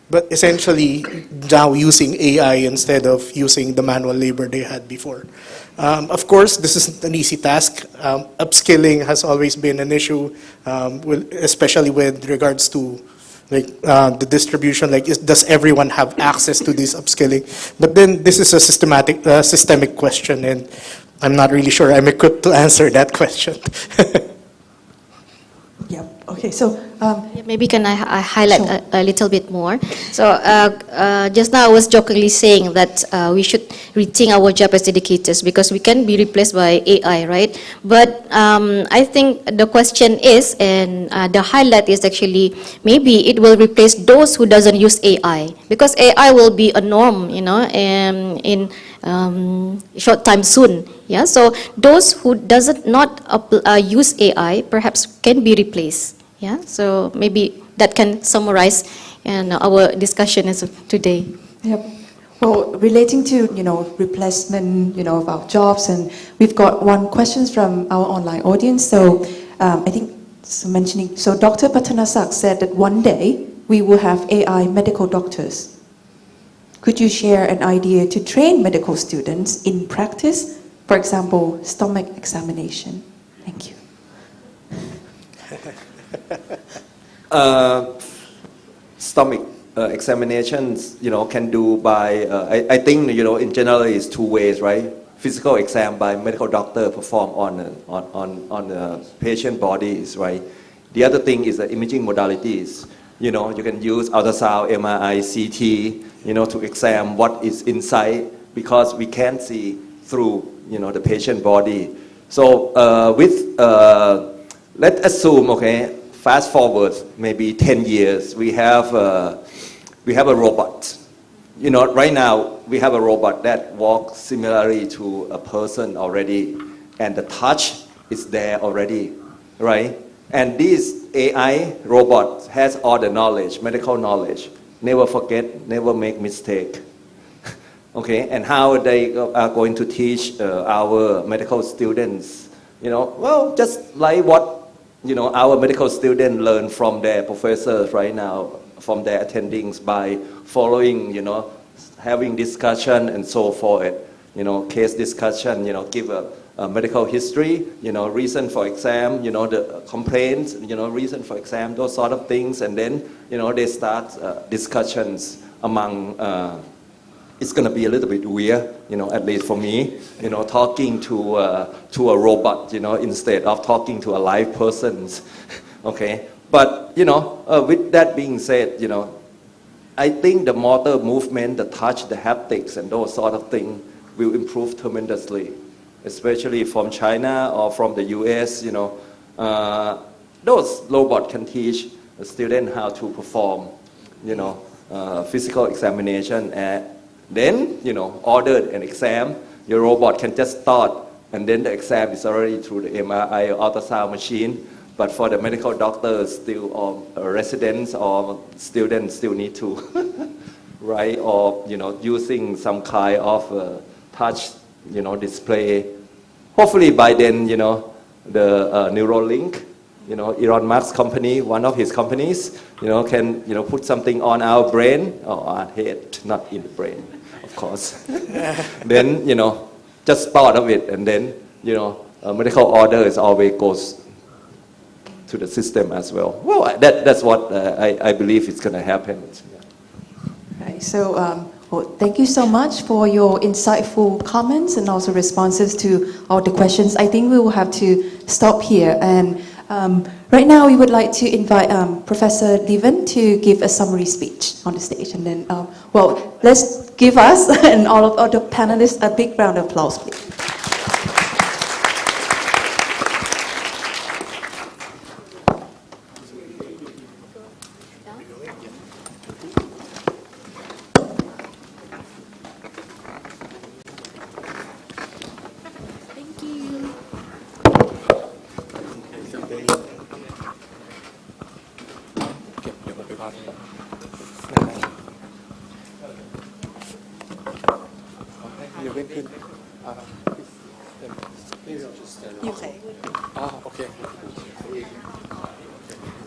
but essentially now using AI instead of using the manual labor they had before. Of course, this isn't an easy task. Upskilling has always been an issue, especially with regards to the distribution. Like, does everyone have access to this upskilling? But then this is a systemic question, and I'm not really sure I'm equipped to answer that question. Yeah. Okay. So maybe can I highlight a little bit more? So just now I was jokingly saying that we should rethink our job as educators because we can be replaced by AI, right? But I think the question is, and the highlight is actually maybe it will replace those who doesn't use AI, because AI will be a norm, in short time soon. Yeah, so those who doesn't not use AI perhaps can be replaced. Yeah, so maybe that can summarize our discussion as of today. Yep. Well, relating to replacement of our jobs, and we've got one question from our online audience. So I think So Dr. Patanasak said that one day we will have AI medical doctors. Could you share an idea to train medical students in practice, for example, stomach examination? Thank you. Stomach examinations, can do by, I think, in general it's two ways, right? Physical exam by medical doctor perform on the patient bodies, right? The other thing is the imaging modalities. You can use ultrasound, MRI, CT, to examine what is inside because we can't see through, the patient body. So let's assume, okay, fast forward maybe 10 years, we have a robot. Right now we have a robot that walks similarly to a person already, and the touch is there already, right? And this AI robot has all the knowledge, medical knowledge, never forget, never make mistake. Okay, and how they are going to teach our medical students, well, just like what, our medical students learn from their professors right now, from their attendings by following, having discussion and so forth, case discussion, give a medical history, reason for exam, the complaints, reason for exam, those sort of things, and then, they start discussions among, it's going to be a little bit weird, at least for me, talking to a robot, instead of talking to a live person, okay? But, with that being said, I think the motor movement, the touch, the haptics, and those sort of things will improve tremendously, especially from China or from the US, those robots can teach a student how to perform, physical examination, and then, order an exam. Your robot can just start, and then the exam is already through the MRI or ultrasound machine. But for the medical doctors, still, or residents or students still need to, right? Or, using some kind of touch, display. Hopefully by then, the Neuralink, Elon Musk's company, one of his companies, can, put something on our brain, or our head, not in the brain, of course. Then, just part of it, and then, a medical order is always goes to the system as well. Well, that's what I believe is going to happen. Right, so well, thank you so much for your insightful comments and also responses to all the questions. I think we will have to stop here. And right now we would like to invite Professor Devan to give a summary speech on the stage. And then, well, let's give us and all of the panelists a big round of applause, please.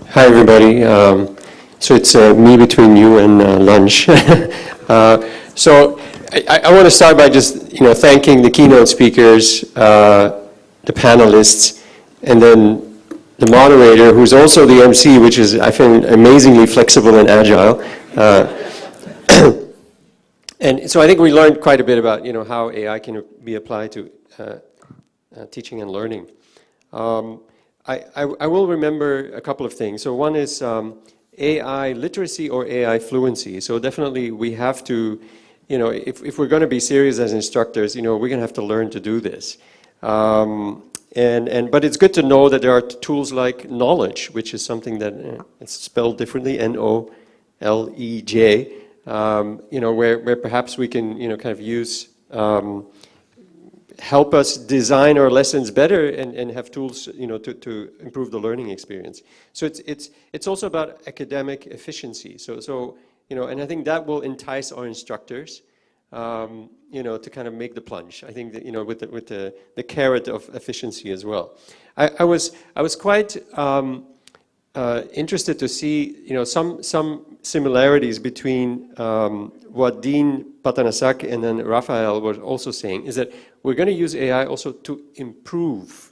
Hi, everybody. So it's me between you and lunch. So I want to start by just thanking the keynote speakers, the panelists, and then the moderator, who's also the MC, which is, I find, amazingly flexible and agile. And so I think we learned quite a bit about how AI can be applied to teaching and learning. I will remember a couple of things. So one is AI literacy or AI fluency. So definitely we have to, if we're going to be serious as instructors, we're going to have to learn to do this. But it's good to know that there are tools like knowledge, which is something that it's spelled differently, Knowledge, where perhaps we can, kind of use help us design our lessons better and have tools, to improve the learning experience. So it's also about academic efficiency. So and I think that will entice our instructors, to kind of make the plunge. I think that, with the carrot of efficiency as well. I was quite interested to see, some similarities between what Dean Patanasak and then Raphael were also saying, is that we're going to use AI also to improve.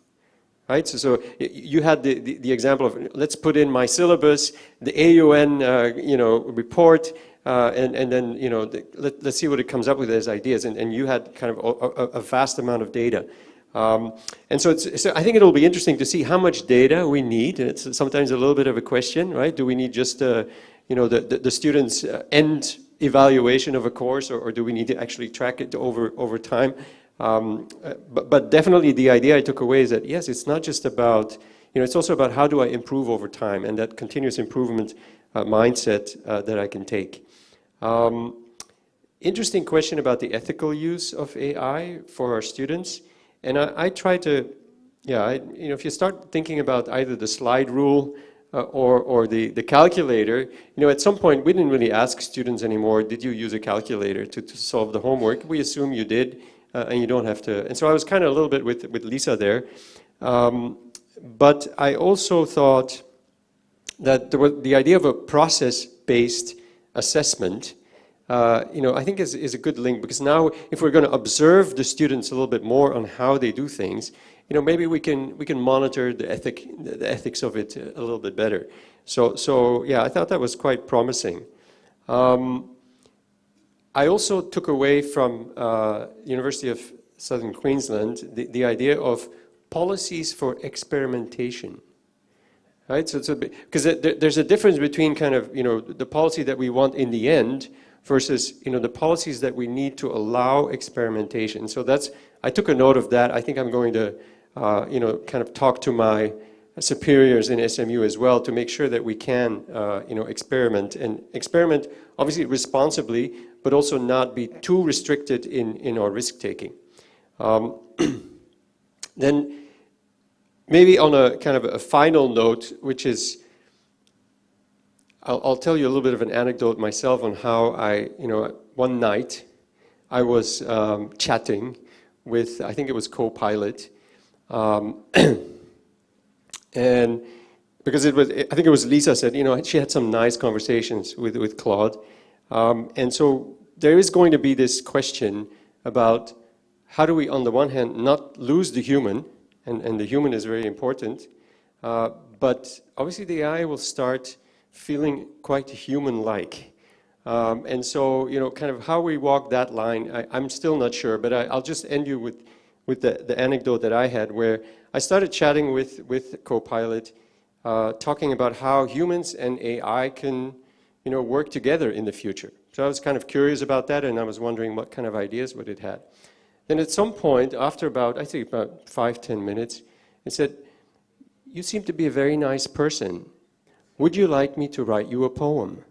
Right? So you had the example of, let's put in my syllabus, the AUN report, and then let's see what it comes up with as ideas. And you had kind of a vast amount of data. And so I think it'll be interesting to see how much data we need. And it's sometimes a little bit of a question, right? Do we need just the students' end evaluation of a course, or do we need to actually track it over time? But definitely the idea I took away is that, yes, it's not just about, it's also about how do I improve over time, and that continuous improvement mindset that I can take. Interesting question about the ethical use of AI for our students. And I try to, if you start thinking about either the slide rule or the calculator, at some point we didn't really ask students anymore, did you use a calculator to solve the homework? We assume you did. And you don't have to. And so I was kind of a little bit with Lisa there. But I also thought that the idea of a process-based assessment, I think is a good link, because now if we're going to observe the students a little bit more on how they do things, maybe we can monitor the ethics of it a little bit better. So yeah, I thought that was quite promising. I also took away from University of Southern Queensland the idea of policies for experimentation, right? So because there's a difference between kind of the policy that we want in the end versus the policies that we need to allow experimentation. So I took a note of that. I think I'm going to kind of talk to my superiors in SMU as well to make sure that we can experiment obviously responsibly, but also not be too restricted in our risk-taking. Then maybe on a kind of a final note, which is, I'll tell you a little bit of an anecdote myself on how one night I was chatting with, I think it was Copilot, and because I think it was Lisa said, she had some nice conversations with Claude. And so there is going to be this question about how do we, on the one hand, not lose the human, and the human is very important, but obviously the AI will start feeling quite human-like. And so, kind of how we walk that line, I'm still not sure, but I'll just end you with the anecdote that I had, where I started chatting with Copilot, talking about how humans and AI can work together in the future. So I was kind of curious about that, and I was wondering what kind of ideas would it have. Then at some point, after about 5-10 minutes, it said, "You seem to be a very nice person. Would you like me to write you a poem?"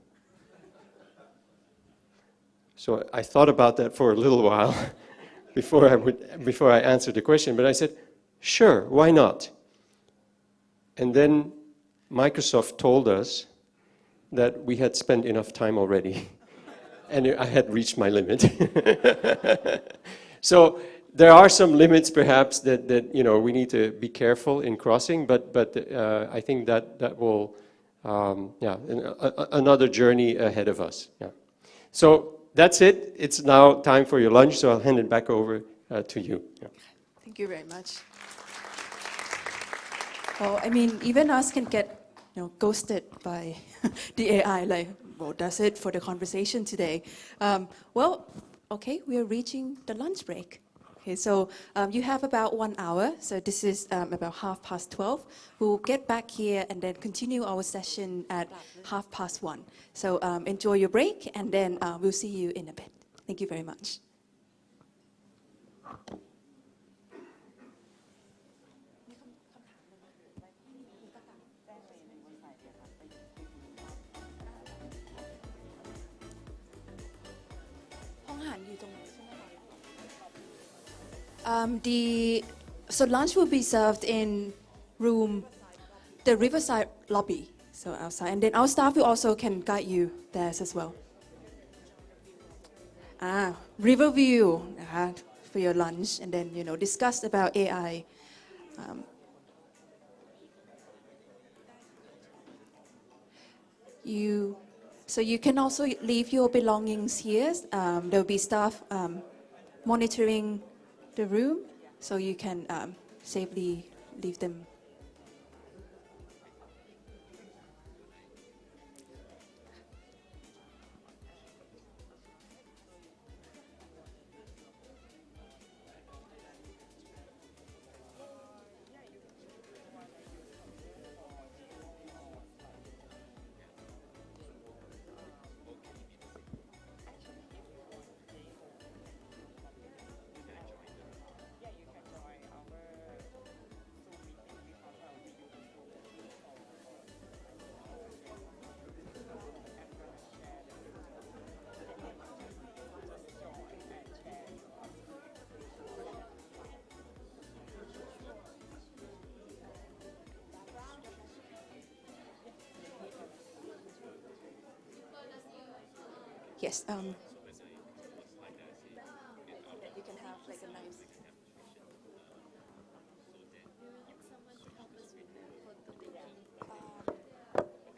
So I thought about that for a little while before I answered the question, but I said, "Sure, why not?" And then Microsoft told us that we had spent enough time already, and I had reached my limit. So there are some limits, perhaps, that we need to be careful in crossing, but I think that will, another journey ahead of us. Yeah. So that's it. It's now time for your lunch, so I'll hand it back over to you. Yeah. Thank you very much. Well, I mean, even us can get ghosted by the AI, like, well, that's it for the conversation today. Well, okay, we are reaching the lunch break. Okay, so you have about 1 hour, so this is about 12:30. We'll get back here and then continue our session at 1:30. So enjoy your break, and then we'll see you in a bit. Thank you very much. So lunch will be served in the Riverside lobby, so outside. And then our staff will also can guide you there as well. Riverview for your lunch, and then, discuss about AI. So you can also leave your belongings here. There will be staff monitoring the room, so you can safely leave them. Yes. You can have like a nice.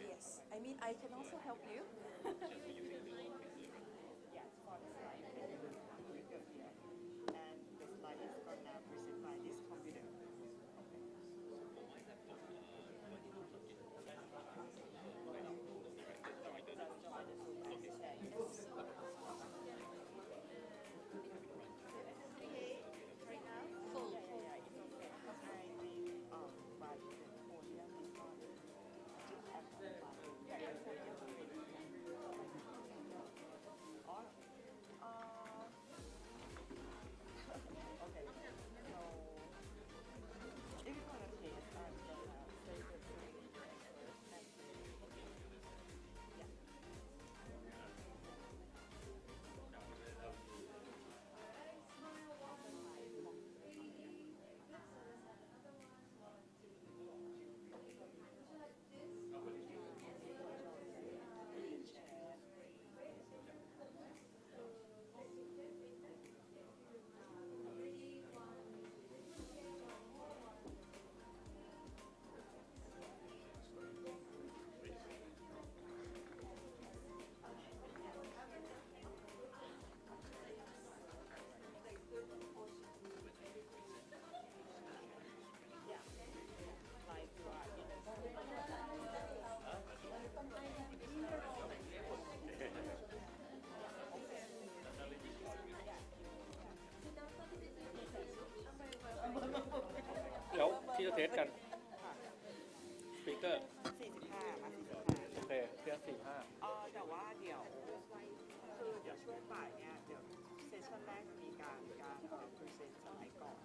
Yes. I mean, I can also help you.แล้วที่จะเทสกันสปีกเกอร์โอเคเครื่อง45แต่ว่าเดี๋ยวคือเดี๋ยวช่วงบ่ายเนี่ยเดี๋ยวเซสชั่นแรกจะมีการพรีเซนต์สไลด์ก่อน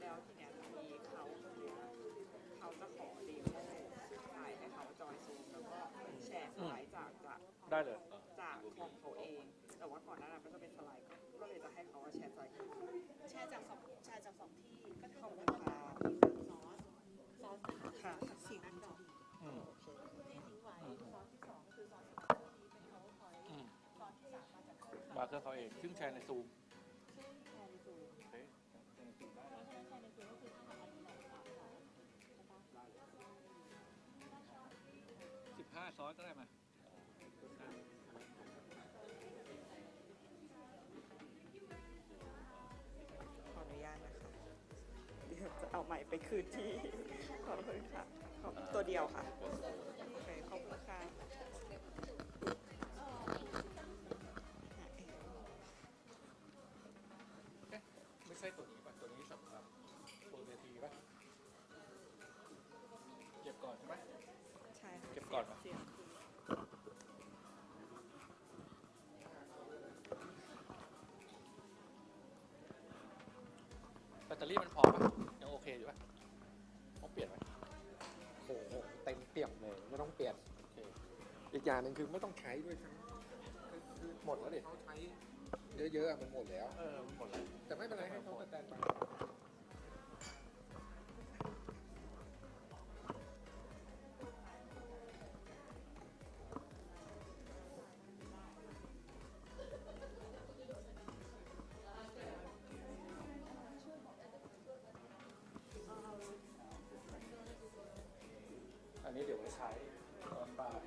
แล้วทีเนี้ยจะมีเขาจะขอรีโมทถ่ายให้เขาจอยซูมแล้วก็แชร์สไลด์จากได้เลยจากของเขาเองแต่ว่าก่อนหน้านั้นก็จะเป็นสไลด์ก็เลยจะให้เขาแชร์จากสองที่ก็ทำเป็นซอสค่ะสิ่งนั้นจะดีโอเคที่ทิ้งไว้ซอสที่2คือซอสที่เป็นเขาคอยซอสที่3มาจากเครื่องเขาเองซึ่งแชร์ในซูมแชร์ในซูมโอเคแชร์ในซูมก็คือถ้าทำอันนี้15ซอสก็ได้มาขออนุญาตนะคะเดี๋ยวจะเอาใหม่ไปคืนที่ขอบคุณค่ะตัวเดียวค่ะโอเคขอบคุณค่ะไม่ใช่ตัวนี้ป่ะตัวนี้สำหรับตัวเวทีป่ะเก็บก่อนใช่ไหมใช่เก็บก่อนป่ะแบตเตอรี่มันพอป่ะยังโอเคอยู่ป่ะต้องเปลี่ยนไหมโอ้โหเต็มเปี่ยมเลยไม่ต้องเปลี่ยนอีกอย่างหนึ่งคือไม่ต้องใช้ด้วยใช่ไหมคือหมดแล้วดิเขาใช้เยอะๆมันหมดแล้วมันหมดแล้วแต่ไม่เป็นไรให้เขาสแตนบายอันนี้เดี๋ยวไว้ใช้ตอนบ่าย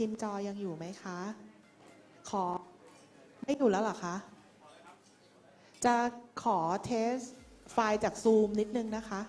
พิมพ์จอยังอยู่ไหมคะขอไม่อยู่แล้วเหรอคะจะขอเทสไฟล์จากซูมนิดนึงนะคะ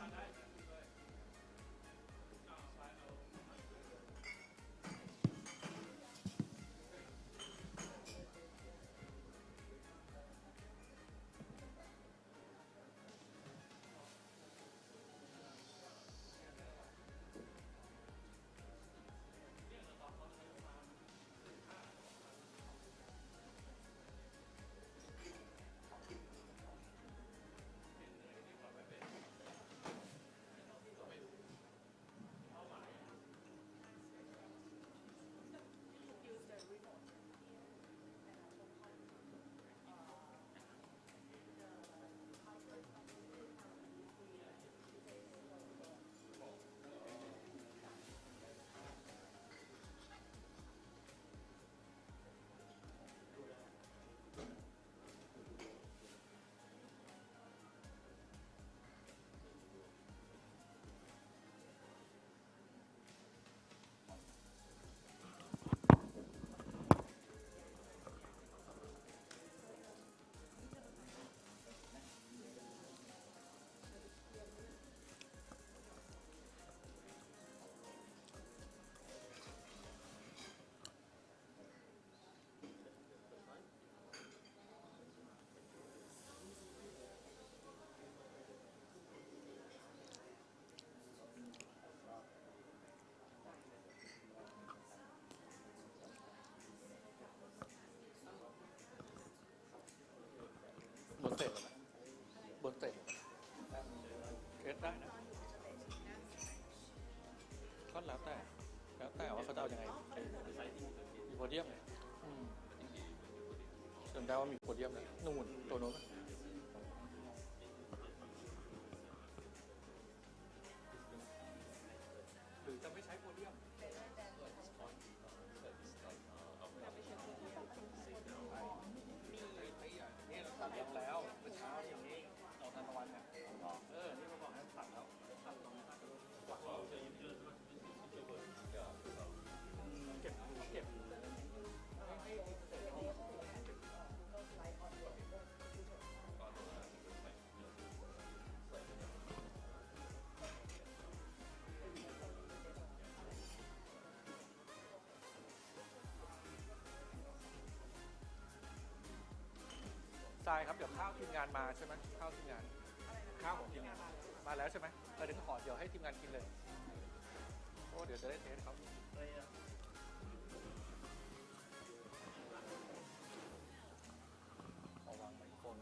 บนเตะบนเตะเคสได้นะก็แล้วแต่ว่าเขาจะเอายังไงมีโพเดียมเลยจำได้ว่ามีโพเดียมเลยนู่นตัวโน้นหรือจะไม่ใช้โพเดียมนี่เราตัดยังแล้วเมื่อเช้าอย่างนี้เอาทันตะวันเนี่ยนี่เราบอกให้ตัดแล้วตัดตรงนี้เก็บทรายครับเดี๋ยวข้าวทีมงานมาใช่ไหมข้าวทีมงานข้าวของทีมงานมาแล้วใช่ไหมเราถึงขอเดี๋ยวให้ทีมงานกินเลยโอ้เดี๋ยวจะได้เทสเขาเอาวางไมโครโฟน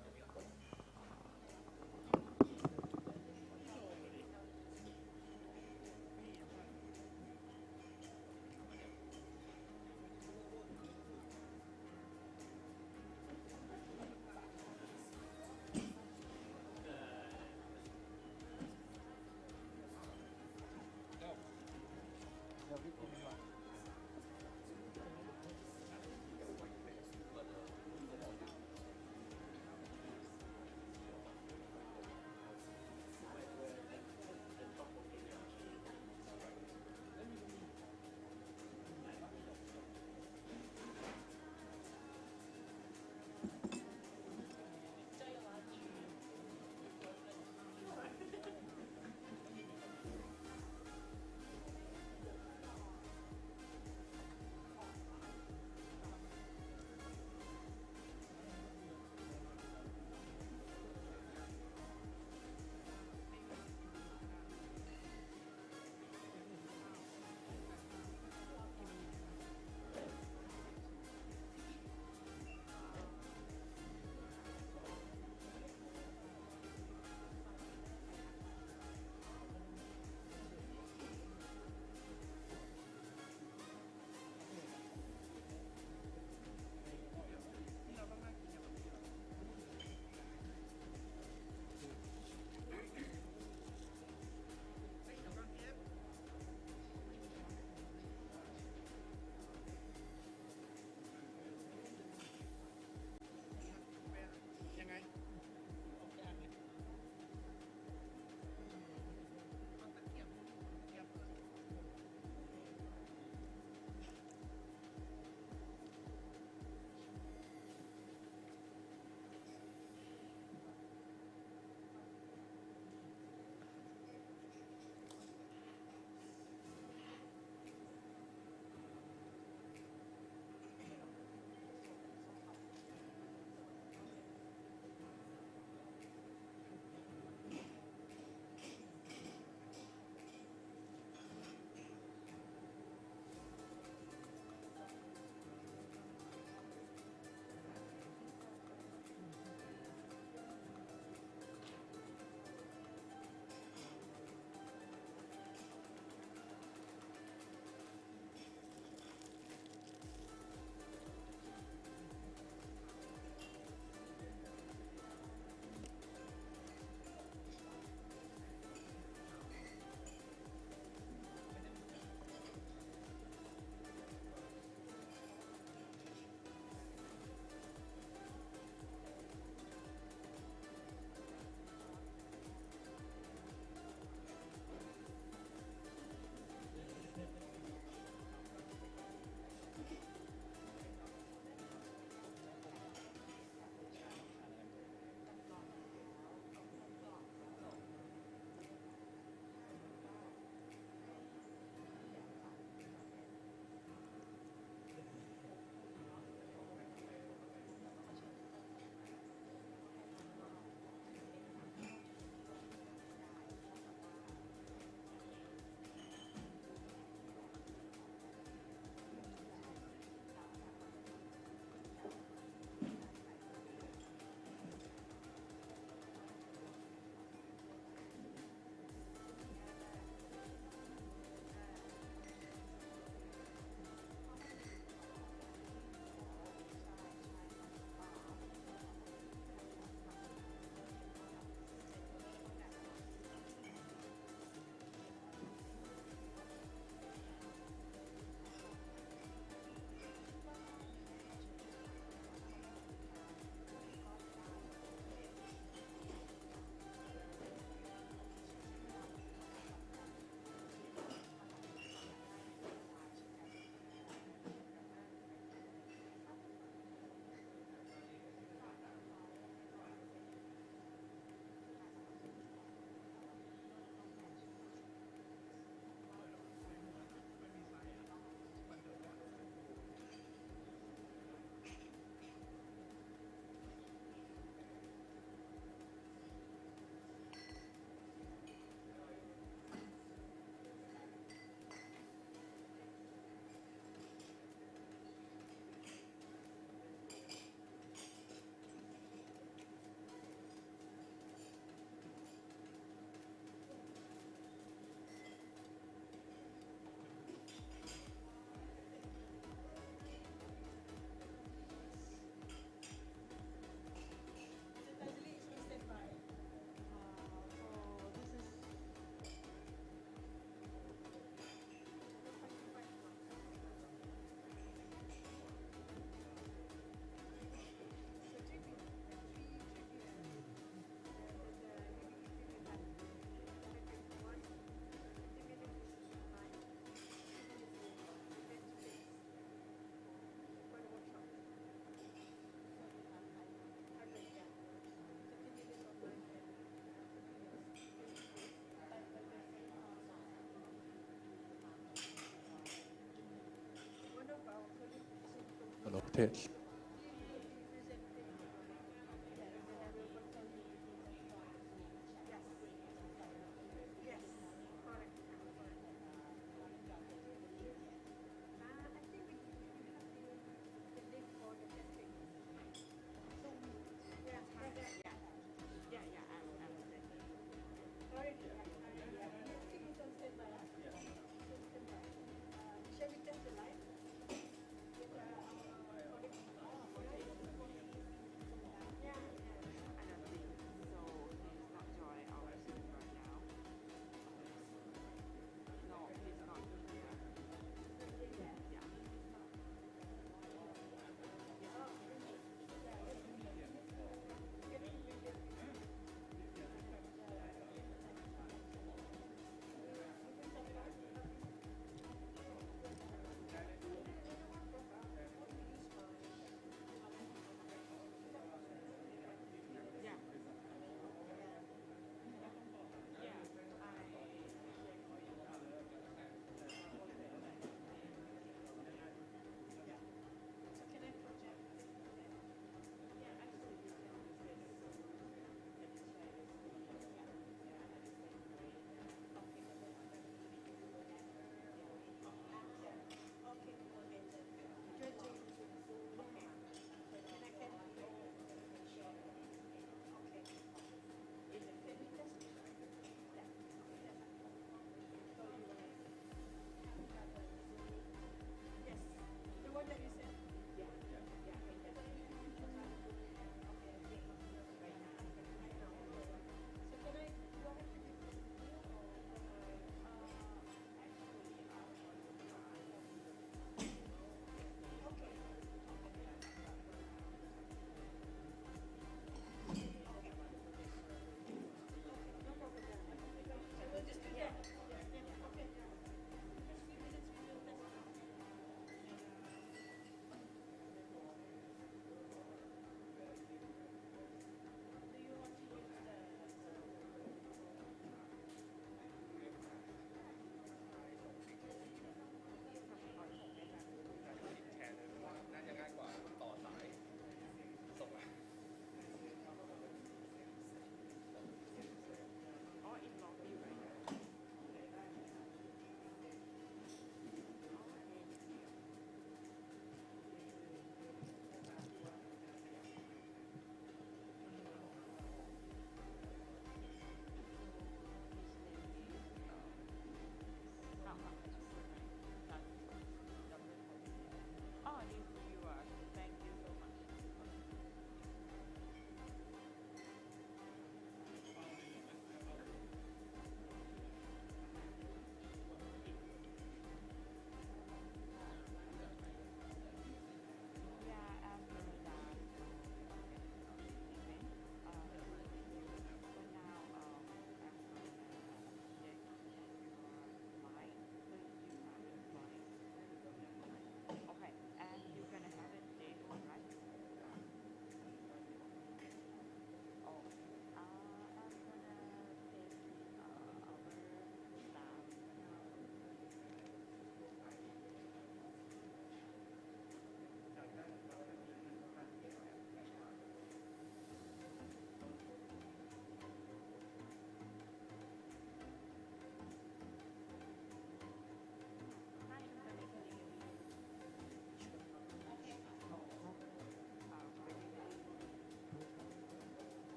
Test.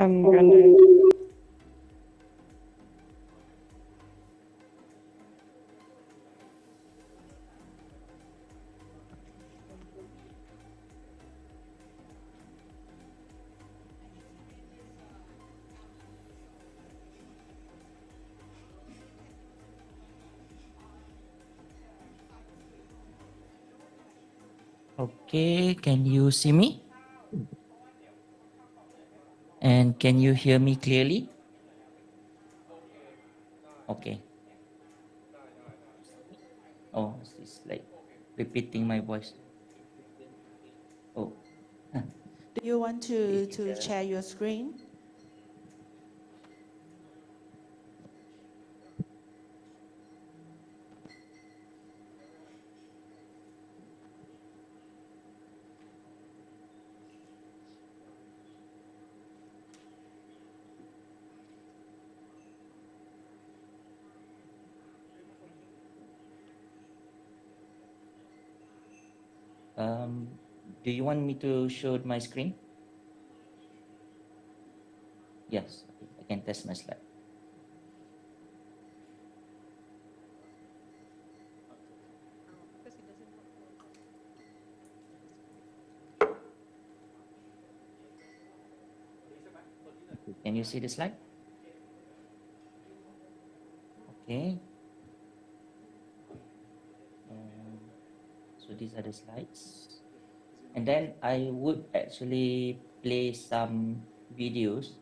I'm gonna. Okay, can you see me? And can you hear me clearly? Okay. Oh, it's like repeating my voice. Do you want to share your screen? Do you want me to show my screen? Yes, I can test my slide. Can you see the slide? Okay. So these are the slides. And then I would actually play some videos.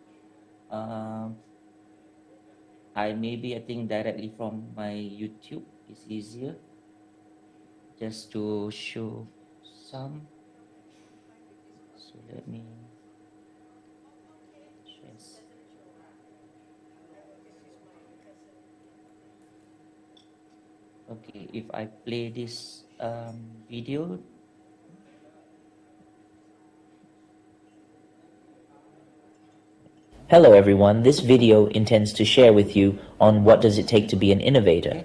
I think directly from my YouTube is easier. Just to show some. So let me share. Okay, if I play this video. Hello everyone, this video intends to share with you on what does it take to be an innovator.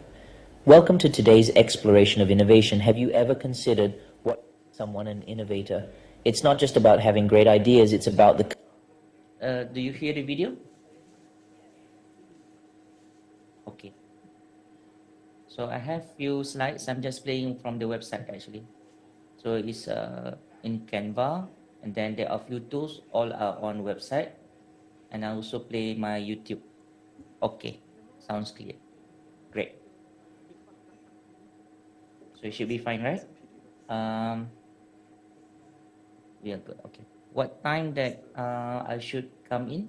Welcome to today's exploration of innovation. Have you ever considered what makes someone an innovator? It's not just about having great ideas, it's about the... Do you hear the video? Okay. So I have few slides. I'm just playing from the website actually. So it's in Canva, and then there are few tools, all are on website. And I also play my YouTube. Okay, sounds clear. Great. So it should be fine, right? We are good. Okay. What time that I should come in?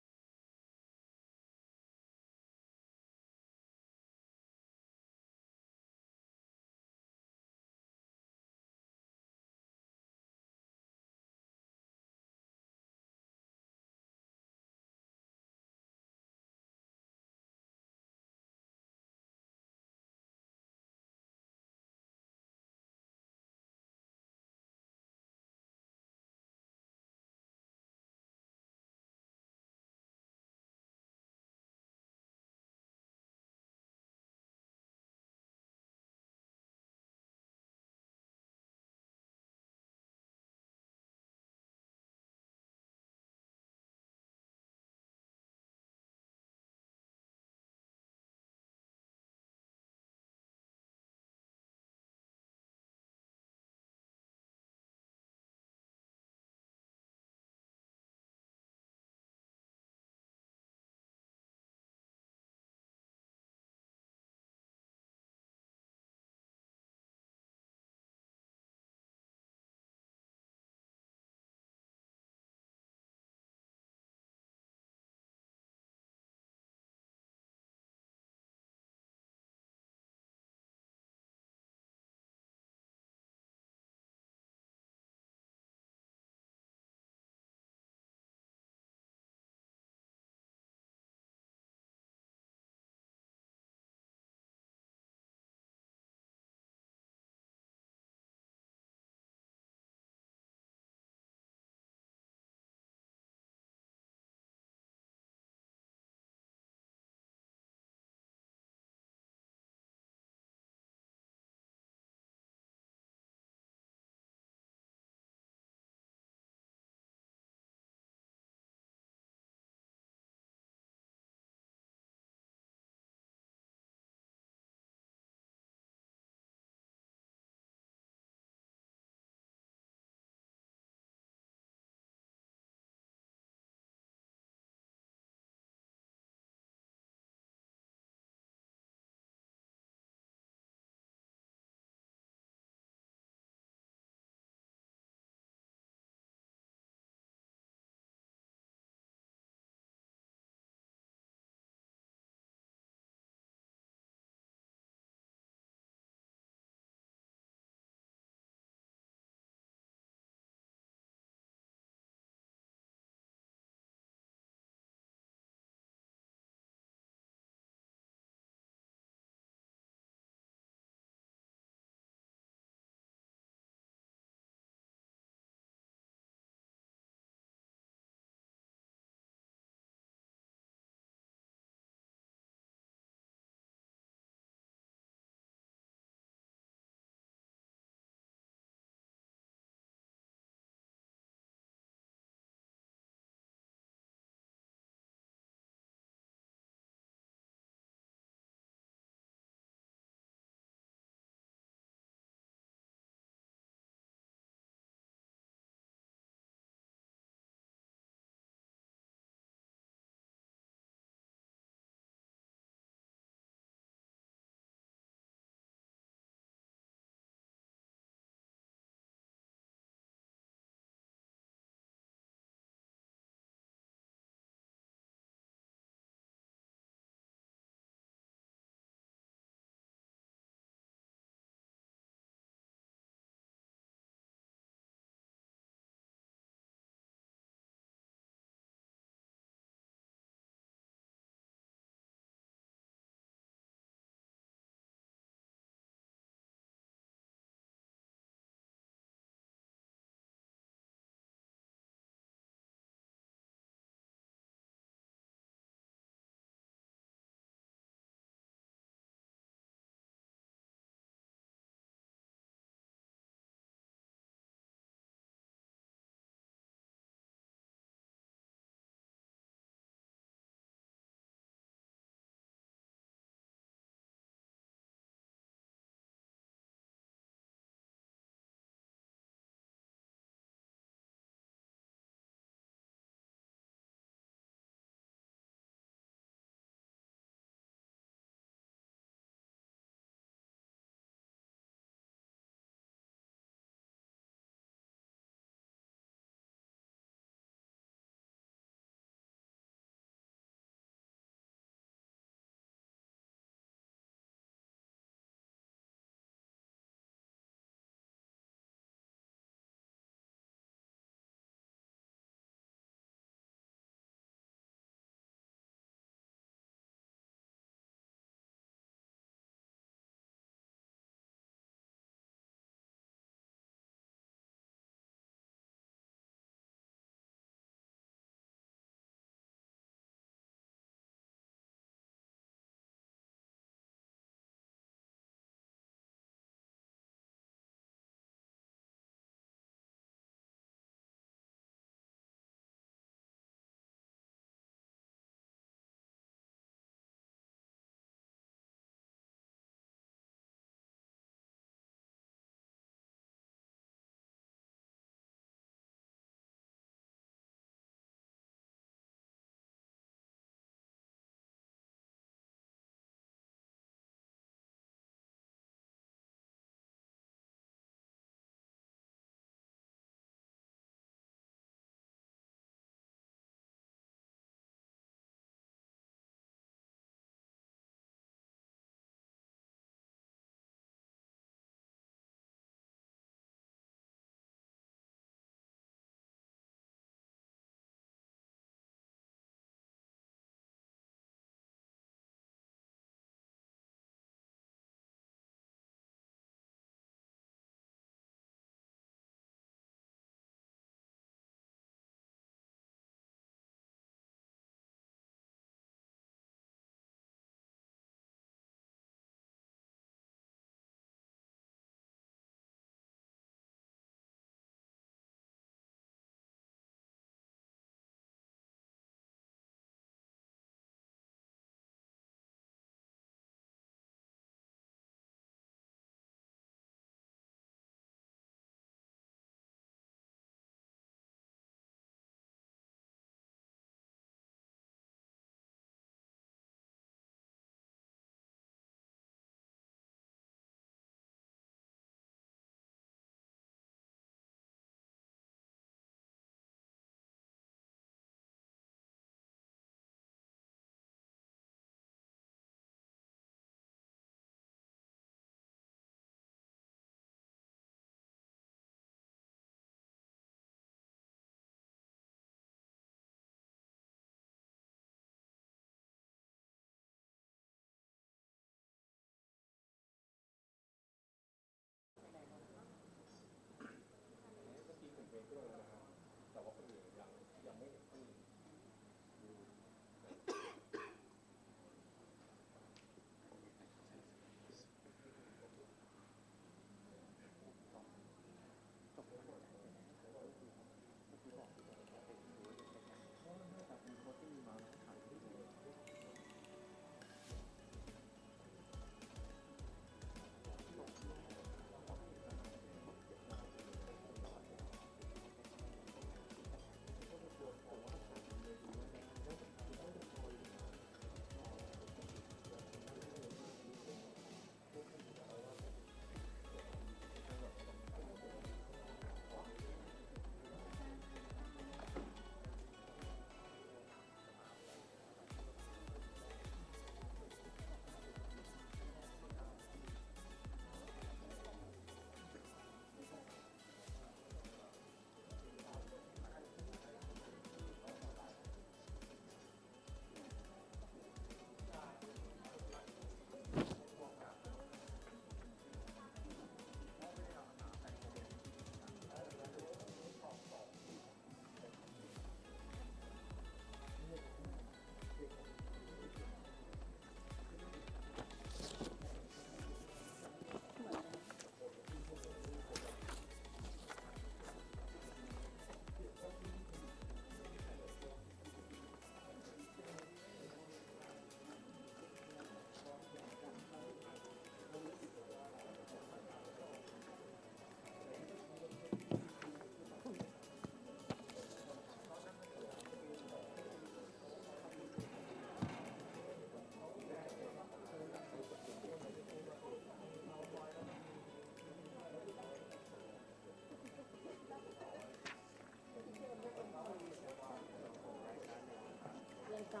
Hey,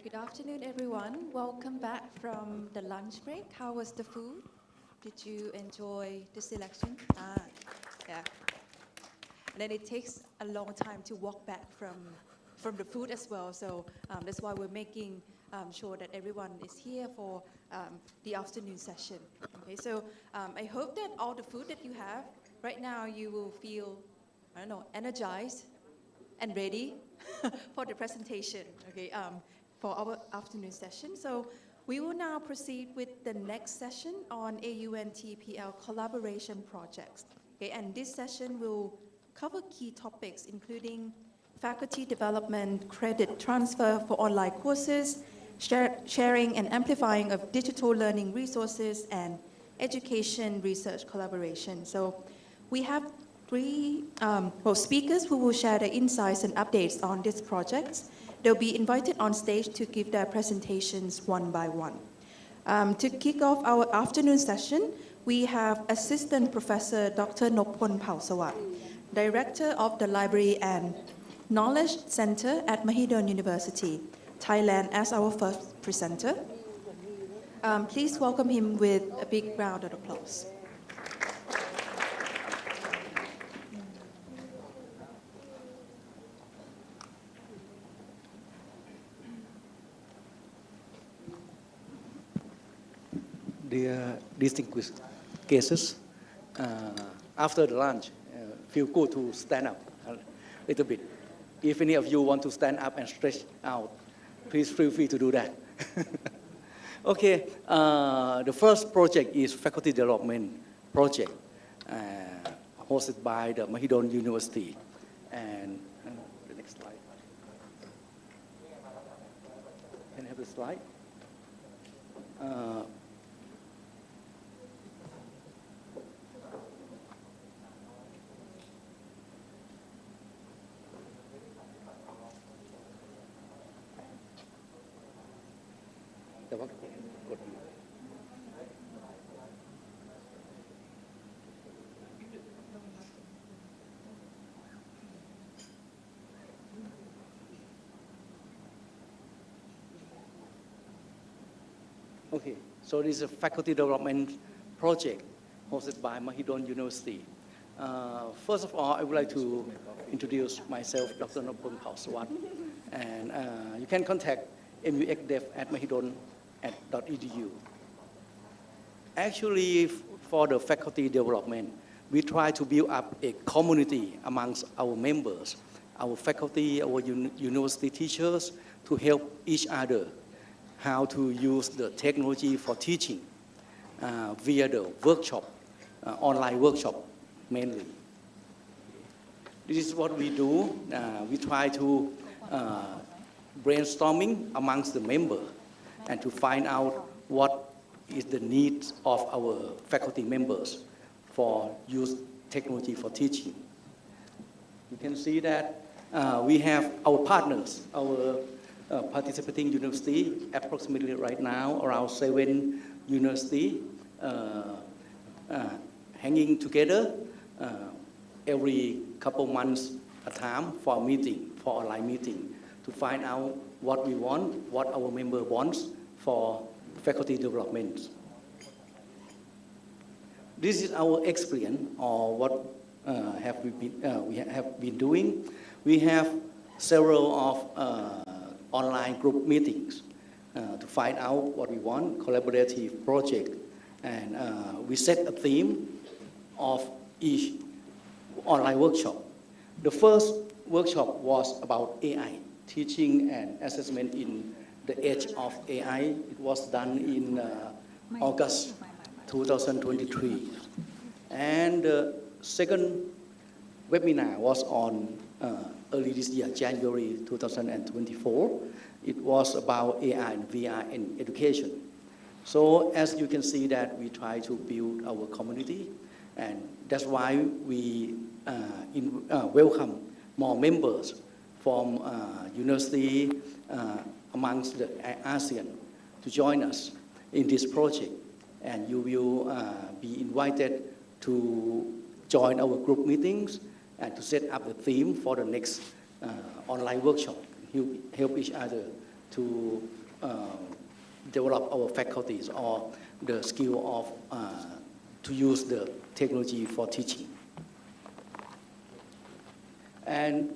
good afternoon, everyone. Welcome back from the lunch break. How was the food? Did you enjoy the selection? Yeah. And then it takes a long time to walk back from the food as well. So that's why we're making sure that everyone is here for the afternoon session. Okay, so I hope that all the food that you have right now, you will feel, I don't know, energized and ready for the presentation. Okay, for our afternoon session. So we will now proceed with the next session on AUN TEPL collaboration projects. Okay, and this session will cover key topics including faculty development, credit transfer for online courses, sharing and amplifying of digital learning resources, and education research collaboration. So we have three speakers who will share their insights and updates on these projects. They'll be invited on stage to give their presentations one by one. To kick off our afternoon session, we have Assistant Professor Dr. Nopon Pausawat, Director of the Library and Knowledge Center at Mahidol University, Thailand, as our first presenter. Please welcome him with a big round of applause. Dear distinguished guests, after the lunch, feel good to stand up a little bit. If any of you want to stand up and stretch out, please feel free to do that. Okay, the first project is faculty development project hosted by the Mahidol University. And the next slide. Can I have the slide? Okay, so this is a faculty development project hosted by Mahidol University. First of all, I would like to introduce myself, Dr. Nopon Pausawat, and you can contact muxdev@mahidol.edu. Actually, for the faculty development, we try to build up a community amongst our members, our faculty, our university teachers, to help each other how to use the technology for teaching via the workshop, online workshop mainly. This is what we do. We try to brainstorming amongst the members and to find out what is the needs of our faculty members for use technology for teaching. You can see that we have our partners, our participating university, approximately right now around 7 universities hanging together every couple months a time for a meeting, for online meeting, to find out what we want, what our member wants for faculty development. This is our experience, or what we have been doing. We have several of online group meetings to find out what we want, collaborative project, and we set a theme of each online workshop. The first workshop was about AI, teaching and assessment in the age of AI. It was done in August 2023. And the second webinar was on early this year, January 2024. It was about AI and VR in education. So as you can see that we try to build our community, and that's why we welcome more members from university amongst the ASEAN to join us in this project. And you will be invited to join our group meetings and to set up the theme for the next online workshop, help each other to develop our faculties or the skill of to use the technology for teaching. And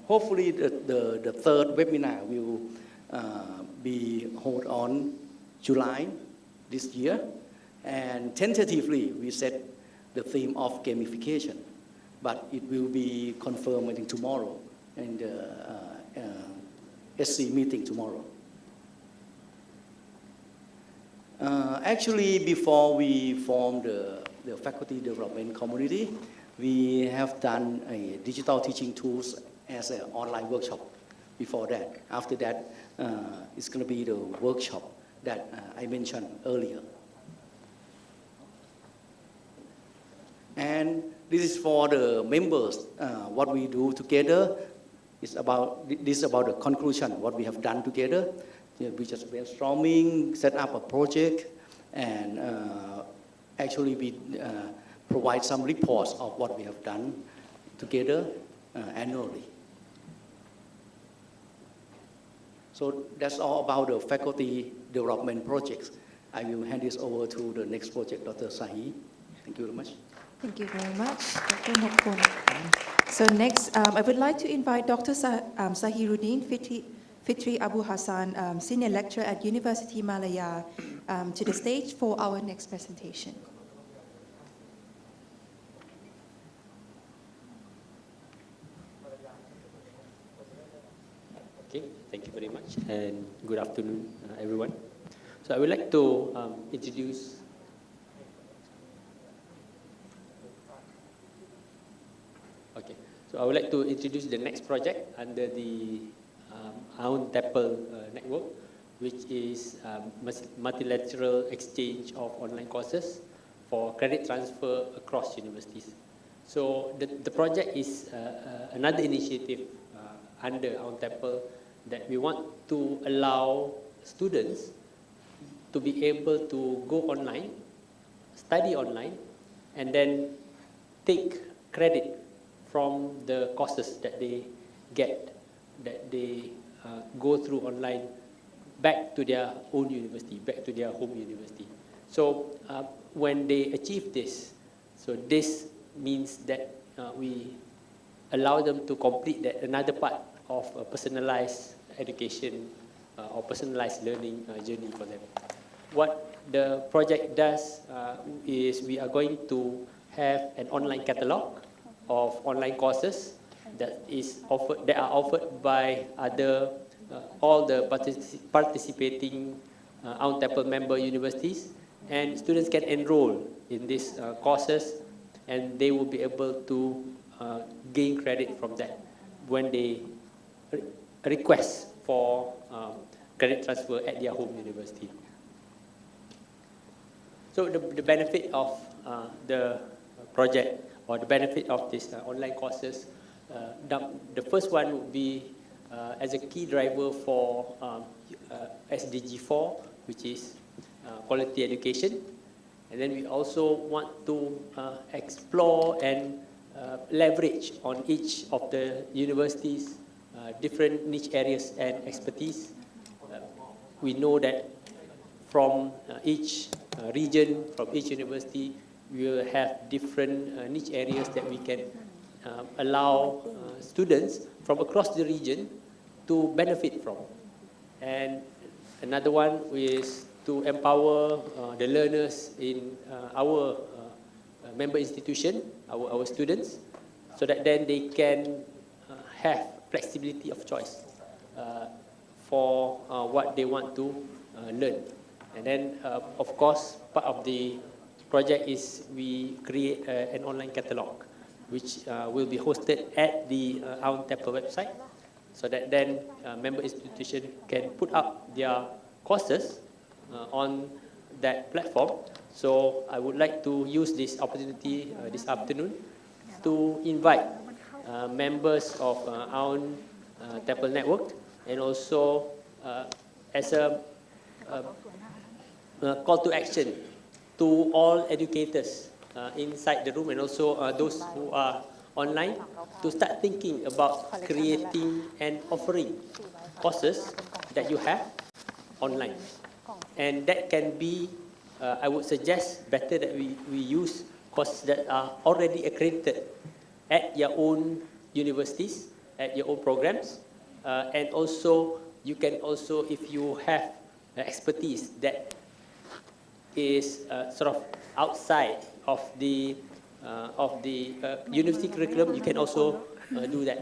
hopefully the third webinar will be held on July this year. And tentatively, we set the theme of gamification, but it will be confirmed, I think, tomorrow in the SC meeting tomorrow. Actually, before we formed the faculty development community, we have done a digital teaching tools as an online workshop before that. After that, it's going to be the workshop that I mentioned earlier. And this is for the members. What we do together is about, this is about the conclusion, what we have done together. We just brainstorming, set up a project, and actually we provide some reports of what we have done together annually. So that's all about the faculty development projects. I will hand this over to the next project, Dr. Sahi. Thank you very much. Thank you very much, Dr. Nokpon. So next, I would like to invite Dr. Sahiruddin Fitri Abu Hassan, Senior Lecturer at University Malaya, to the stage for our next presentation. Okay, thank you very much, and good afternoon, everyone. So I would like to introduce So I would like to introduce the next project under the AUN TEPL network, which is multilateral exchange of online courses for credit transfer across universities. So the project is another initiative under AUN TEPL that we want to allow students to be able to go online, study online, and then take credit from the courses that they get, that they go through online back to their own university, back to their home university. So when they achieve this, so this means that we allow them to complete that another part of a personalized education or personalized learning journey for them. What the project does is we are going to have an online catalog of online courses that are offered by all the participating AUN TEPL member universities, and students can enroll in these courses, and they will be able to gain credit from that when they request for credit transfer at their home university. So the benefit of the project, or the benefit of these online courses, the first one would be as a key driver for SDG 4, which is quality education. And then we also want to explore and leverage on each of the universities' different niche areas and expertise. We know that from each region, from each university, we will have different niche areas that we can allow students from across the region to benefit from. And another one is to empower the learners in our member institution, our students, so that then they can have flexibility of choice for what they want to learn. And then, of course, part of the project is we create an online catalog, which will be hosted at the AUN TEPL website, so that then member institution can put up their courses on that platform. So I would like to use this opportunity this afternoon to invite members of AUN TEPL network, and also as a call to action to all educators inside the room and also those who are online to start thinking about creating and offering courses that you have online. And that can be, I would suggest, better that we use courses that are already accredited at your own universities, at your own programs, and also you can also, if you have expertise that is sort of outside of the university curriculum, you can also do that.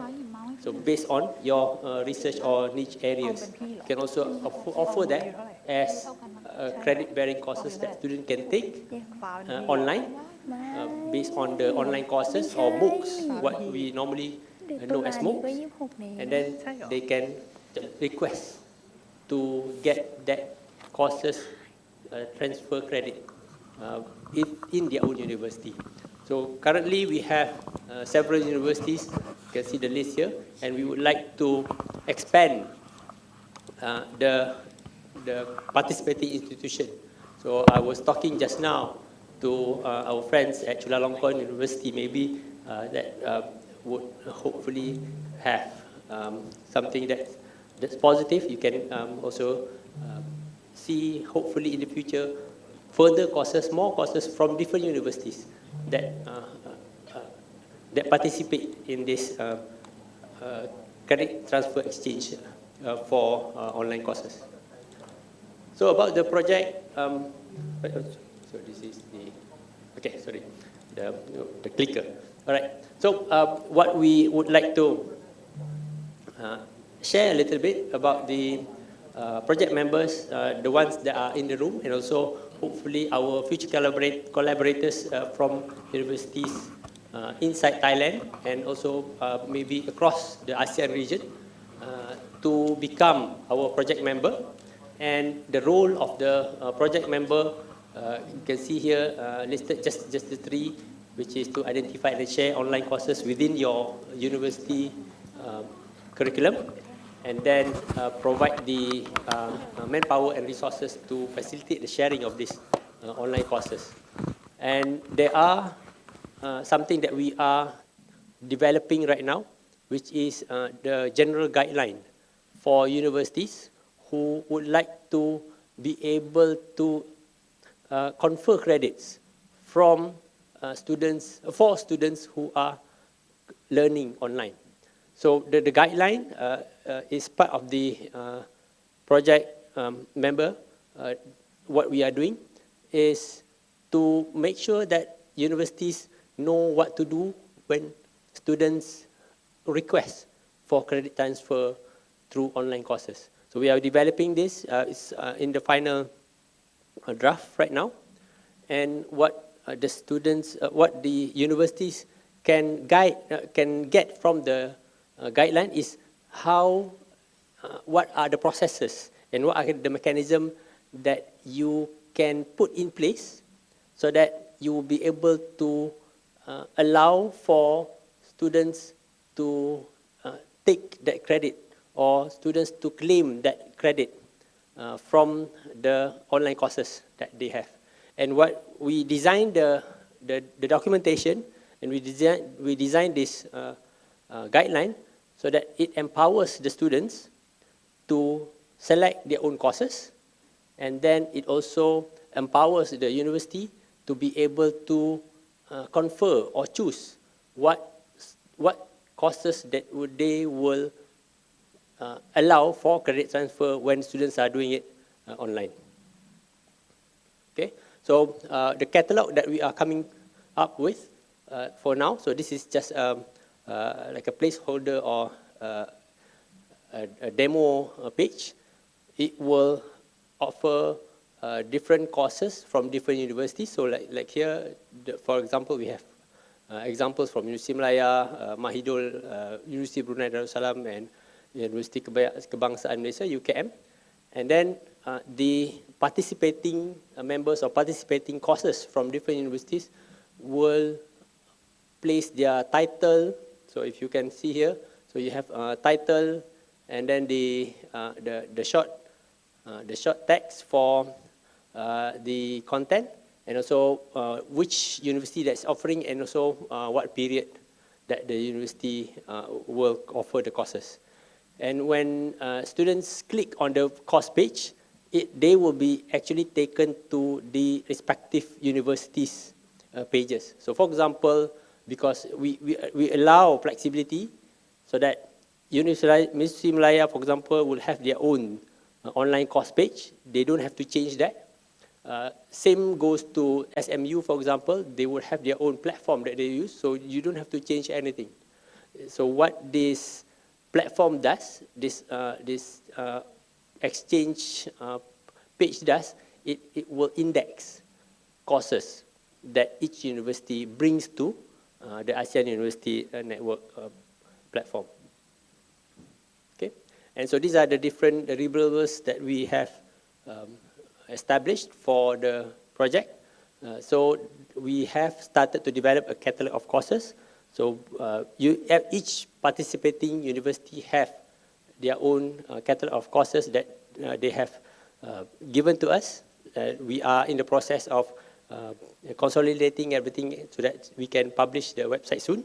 So based on your research or niche areas, you can also offer that as credit-bearing courses that students can take online based on the online courses or MOOCs, what we normally know as MOOCs, and then they can request to get that courses transfer credit in their own university. So currently we have several universities, you can see the list here, and we would like to expand the participating institution. So I was talking just now to our friends at Chulalongkorn University, maybe that would hopefully have something that's positive. You can also see, hopefully in the future, further courses, more courses from different universities that that participate in this credit transfer exchange for online courses. So about the project, so this is the, okay, sorry, the clicker. All right, so what we would like to share a little bit about the project members, the ones that are in the room, and also hopefully our future collaborators from universities inside Thailand and also maybe across the ASEAN region to become our project member. And the role of the project member, you can see here listed just the three, which is to identify and share online courses within your university curriculum, and then provide the manpower and resources to facilitate the sharing of these online courses. And there are something that we are developing right now, which is the general guideline for universities who would like to be able to confer credits from students, for students who are learning online. So the guideline is part of the project member. What we are doing is to make sure that universities know what to do when students request for credit transfer through online courses. So we are developing this. It's in the final draft right now. And what the students, what the universities can get from the guideline is how, what are the processes and what are the mechanisms that you can put in place so that you will be able to allow for students to take that credit or students to claim that credit from the online courses that they have. And what we designed the documentation, and we designed this guideline so that it empowers the students to select their own courses, and then it also empowers the university to be able to confer or choose what courses that they will allow for credit transfer when students are doing it online. Okay, so the catalog that we are coming up with for now, so this is just like a placeholder or a demo page. It will offer different courses from different universities. So like here, for example, we have examples from Universiti Malaya, Mahidol, University Brunei Darussalam, and Universiti Kebangsaan Malaysia, UKM. And then the participating members or participating courses from different universities will place their title. So if you can see here, so you have title and then the short text for the content, and also which university that's offering, and also what period that the university will offer the courses. And when students click on the course page, they will be actually taken to the respective universities' pages. So for example, because we allow flexibility so that University Malaya, for example, will have their own online course page. They don't have to change that. Same goes to SMU, for example. They will have their own platform that they use, so you don't have to change anything. So what this platform does, this exchange page does, it will index courses that each university brings to the ASEAN University Network platform. Okay, and so these are the different deliverables that we have established for the project. So we have started to develop a catalog of courses. So each participating university have their own catalog of courses that they have given to us. We are in the process of consolidating everything so that we can publish the website soon.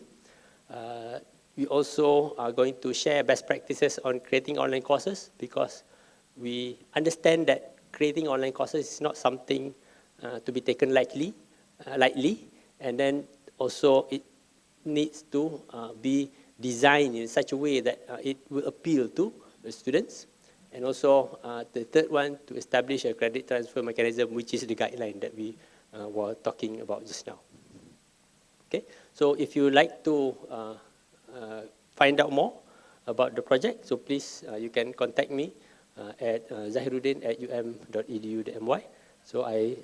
We also are going to share best practices on creating online courses, because we understand that creating online courses is not something to be taken lightly, and then also it needs to be designed in such a way that it will appeal to the students. And also the third one, to establish a credit transfer mechanism, which is the guideline that we were talking about just now. Okay, so if you like to find out more about the project, so please you can contact me at zahiruddin@um.edu.my. So I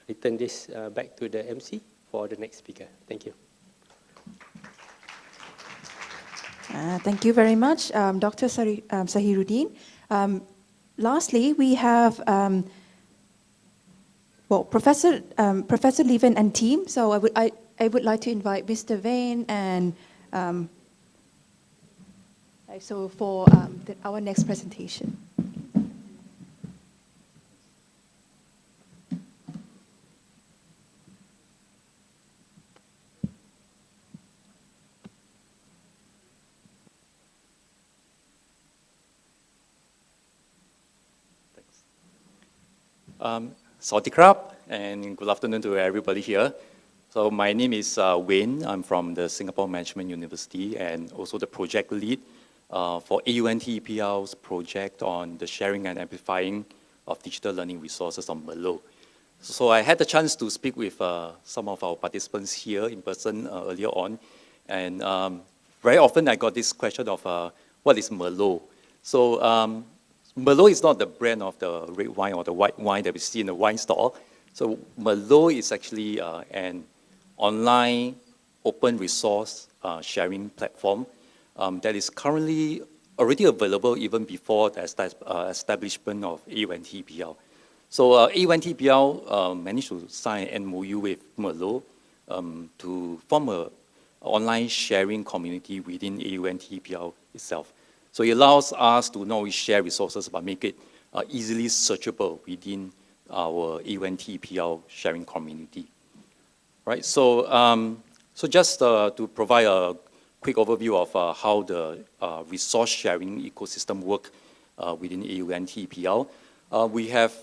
return this back to the MC for the next speaker. Thank you. Thank you very much, Dr. Zahiruddin. Lastly, we have Professor Levin and team. So I would like to invite Mr. Vane and so for our next presentation. Sawadee krap, and good afternoon to everybody here. So my name is Wayne. I'm from the Singapore Management University and also the project lead for AUN TEPL's project on the sharing and amplifying of digital learning resources on Merlot. So I had the chance to speak with some of our participants here in person earlier on, and very often I got this question of what is Merlot? So Merlot is not the brand of the red wine or the white wine that we see in the wine store. So Merlot is actually an online open resource sharing platform that is currently already available even before the establishment of AUN TEPL. So AUN TEPL managed to sign an MOU with Merlot to form an online sharing community within AUN TEPL itself. So it allows us to not only share resources, but make it easily searchable within our AUN TEPL sharing community. Right, so, so just to provide a quick overview of how the resource sharing ecosystem work within AUN TEPL, we have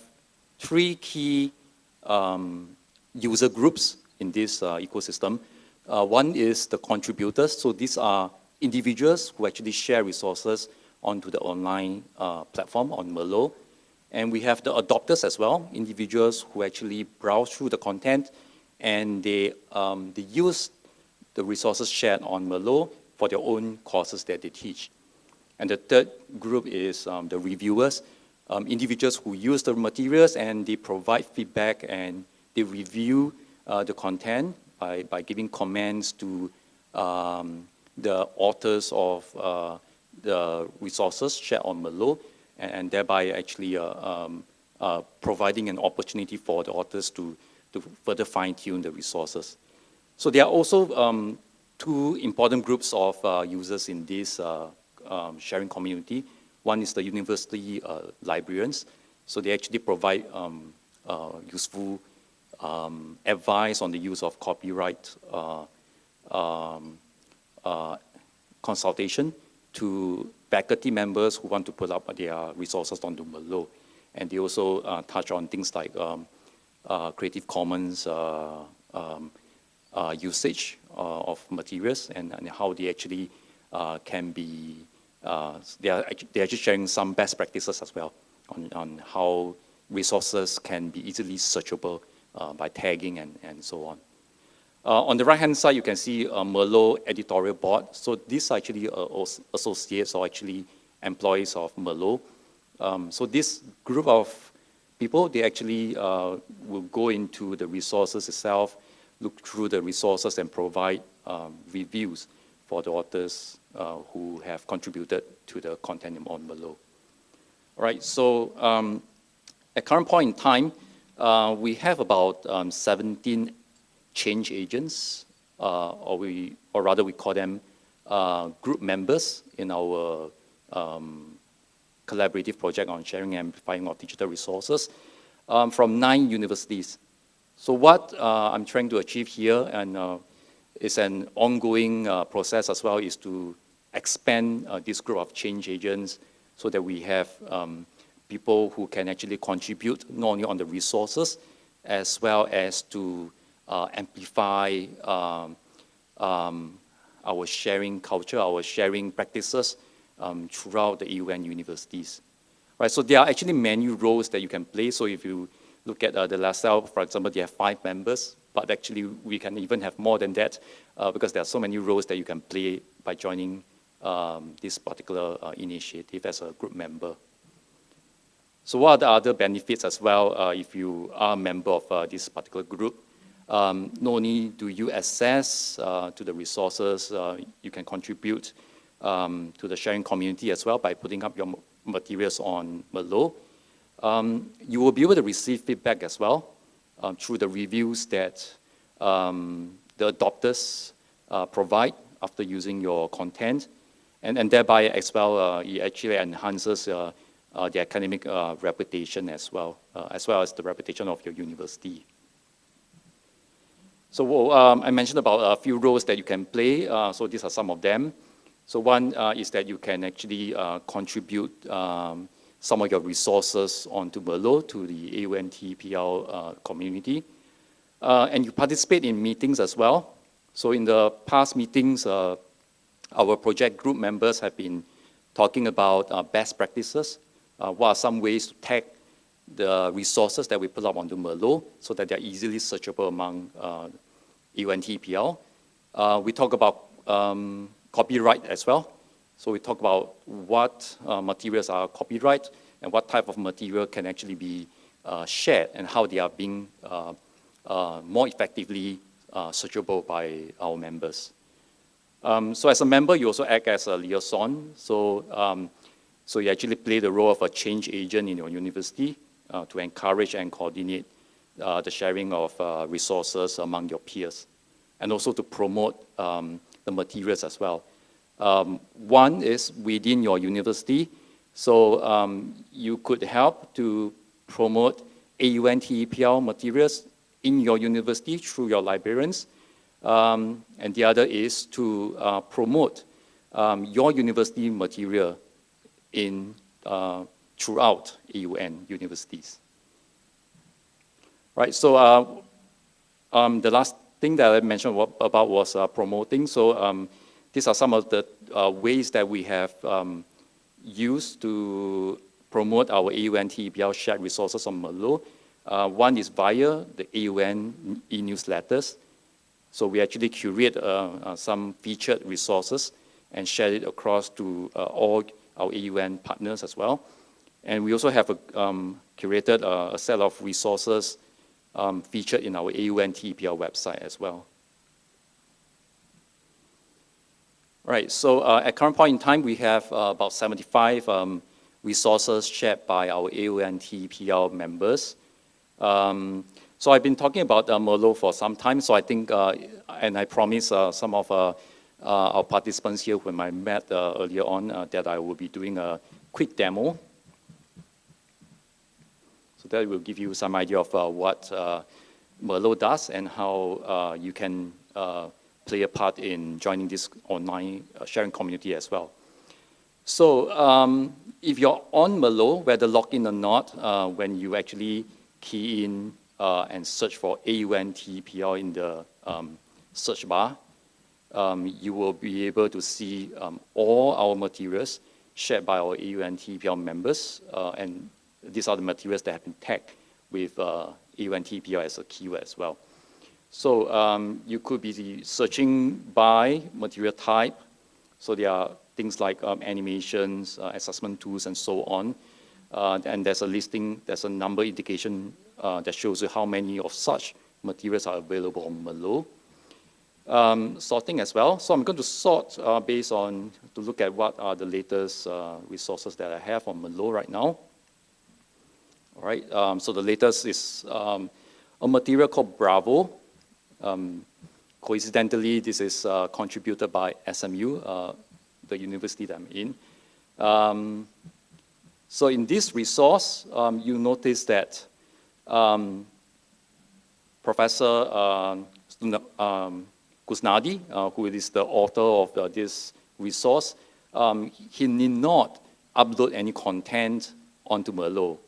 three key user groups in this ecosystem. One is the contributors. So these are individuals who actually share resources onto the online platform on Merlot. And we have the adopters as well, individuals who actually browse through the content and they use the resources shared on Merlot for their own courses that they teach. And the third group is the reviewers, individuals who use the materials and they provide feedback and they review the content by giving comments to the authors of the resources shared on Merlot, and thereby actually providing an opportunity for the authors to further fine-tune the resources. So there are also two important groups of users in this sharing community. One is the university librarians. So they actually provide useful advice on the use of copyright consultation to faculty members who want to put up their resources onto Merlot. And they also touch on things like Creative Commons usage of materials and how they actually can be, they're actually sharing some best practices as well on how resources can be easily searchable by tagging and so on. On the right-hand side, you can see a Merlot editorial board. So these are actually associates or actually employees of Merlot. So this group of people, they actually will go into the resources itself, look through the resources and provide reviews for the authors who have contributed to the content on Merlot. All right, so at current point in time, we have about 17 change agents, or rather we call them group members in our collaborative project on sharing and amplifying of digital resources from 9 universities. So what I'm trying to achieve here, and is an ongoing process as well, is to expand this group of change agents so that we have people who can actually contribute not only on the resources as well as to amplify our sharing culture, our sharing practices throughout the AUN universities. Right, so there are actually many roles that you can play. So if you look at the LaSalle, for example, they have 5 members, but actually we can even have more than that because there are so many roles that you can play by joining this particular initiative as a group member. So what are the other benefits as well if you are a member of this particular group? Not only do you access to the resources, you can contribute to the sharing community as well by putting up your materials on Merlot. You will be able to receive feedback as well through the reviews that the adopters provide after using your content. And thereby as well, it actually enhances the academic reputation as well as the reputation of your university. So I mentioned about a few roles that you can play. So these are some of them. So one is that you can actually contribute some of your resources onto Merlot to the AUN TEPL community. And you participate in meetings as well. So in the past meetings, our project group members have been talking about best practices. What are some ways to tag the resources that we put up onto Merlot so that they're easily searchable among AUN TEPL. We talk about copyright as well. So we talk about what materials are copyright and what type of material can actually be shared and how they are being more effectively searchable by our members. So as a member, you also act as a liaison. So, so you actually play the role of a change agent in your university to encourage and coordinate the sharing of resources among your peers, and also to promote the materials as well. One is within your university. So you could help to promote AUN TEPL materials in your university through your librarians. And the other is to promote your university material in throughout AUN universities. Right, so the last thing that I mentioned about was promoting. So these are some of the ways that we have used to promote our AUN TEPL shared resources on Merlot. One is via the AUN e-newsletters. So we actually curate some featured resources and share it across to all our AUN partners as well. And we also have curated a set of resources featured in our AUN TEPL website as well. Right, so at current point in time, we have about 75 resources shared by our AUN TEPL members. So I've been talking about Merlot for some time, so I think, and I promise some of our participants here when I met earlier on that I will be doing a quick demo. So that will give you some idea of what Merlot does and how you can play a part in joining this online sharing community as well. So if you're on Merlot, whether logged in or not, when you actually key in and search for AUN TEPL in the search bar, you will be able to see all our materials shared by our AUN TEPL members, and these are the materials that have been tagged with AUN TEPL as a keyword as well. So you could be searching by material type. So there are things like animations, assessment tools, and so on. And there's a listing, there's a number indication that shows you how many of such materials are available on Merlot. Sorting as well. So I'm going to sort based on, to look at what are the latest resources that I have on Merlot right now. All right, so the latest is a material called Bravo. Coincidentally, this is contributed by SMU, the university that I'm in. So in this resource, you notice that Professor Kusnadi, who is the author of this resource, he need not upload any content onto Merlot.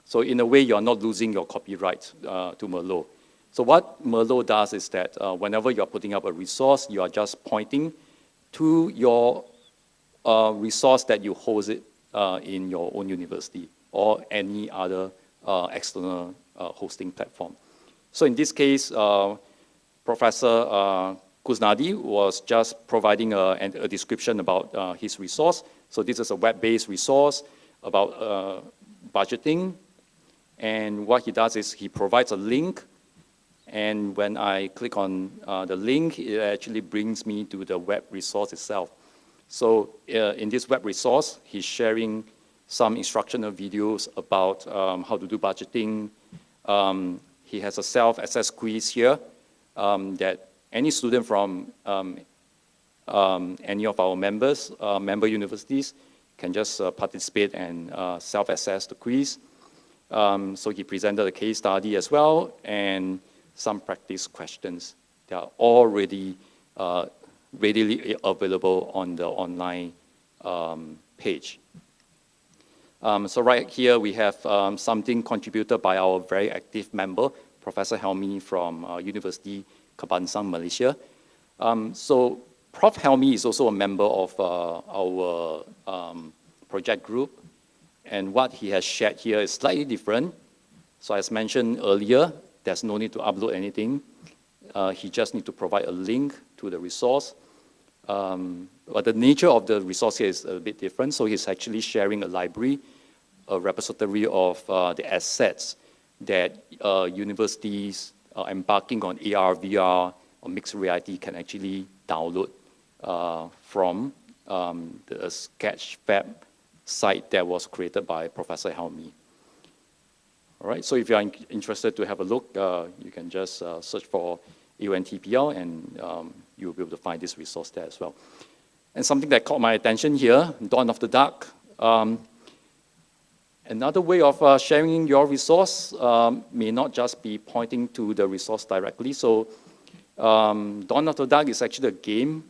So in a way, you're not losing your copyright to Merlot. So what Merlot does is that whenever you're putting up a resource, you are just pointing to your resource that you host it in your own university or any other external hosting platform. So in this case, Professor Kusnadi was just providing a description about his resource. So this is a web-based resource about budgeting. And what he does is he provides a link. And when I click on the link, it actually brings me to the web resource itself. So in this web resource, he's sharing some instructional videos about how to do budgeting. He has a self-assessed quiz here that any student from any of our members, member universities, can just participate and self-assess the quiz. So he presented a case study as well and some practice questions. They are already readily available on the online page. So right here we have something contributed by our very active member, Professor Helmi from University Kebangsaan, Malaysia. So Prof. Helmi is also a member of our project group, and what he has shared here is slightly different. So as mentioned earlier, there's no need to upload anything. He just needs to provide a link to the resource. But the nature of the resource here is a bit different. So he's actually sharing a library, a repository of the assets that universities embarking on AR, VR, or mixed reality can actually download from the Sketchfab site that was created by Professor Helmi. All right, so if you're interested to have a look, you can just search for AUN TEPL and you'll be able to find this resource there as well. And something that caught my attention here, Dawn of the Dark. Another way of sharing your resource may not just be pointing to the resource directly. So Dawn of the Dark is actually a game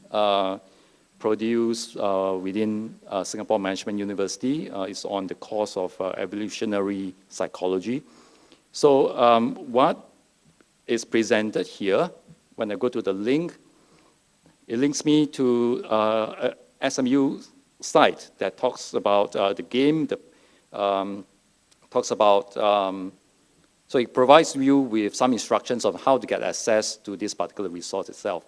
produced within Singapore Management University. It's on the course of evolutionary psychology. So what is presented here, when I go to the link, it links me to a SMU site that talks about the game, talks about, so it provides you with some instructions on how to get access to this particular resource itself.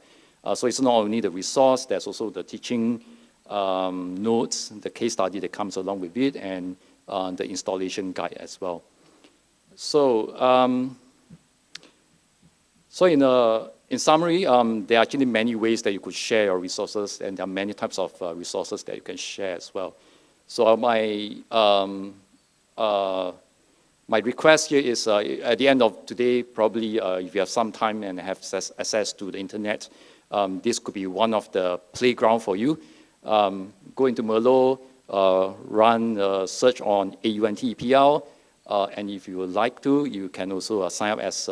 So it's not only the resource, there's also the teaching notes, the case study that comes along with it, and the installation guide as well. So, in summary, there are actually many ways that you could share your resources, and there are many types of resources that you can share as well. So my request here is at the end of today, probably if you have some time and have access to the internet, this could be one of the playground for you. Go into Merlot, run a search on AUN TEPL, and if you would like to, you can also sign up as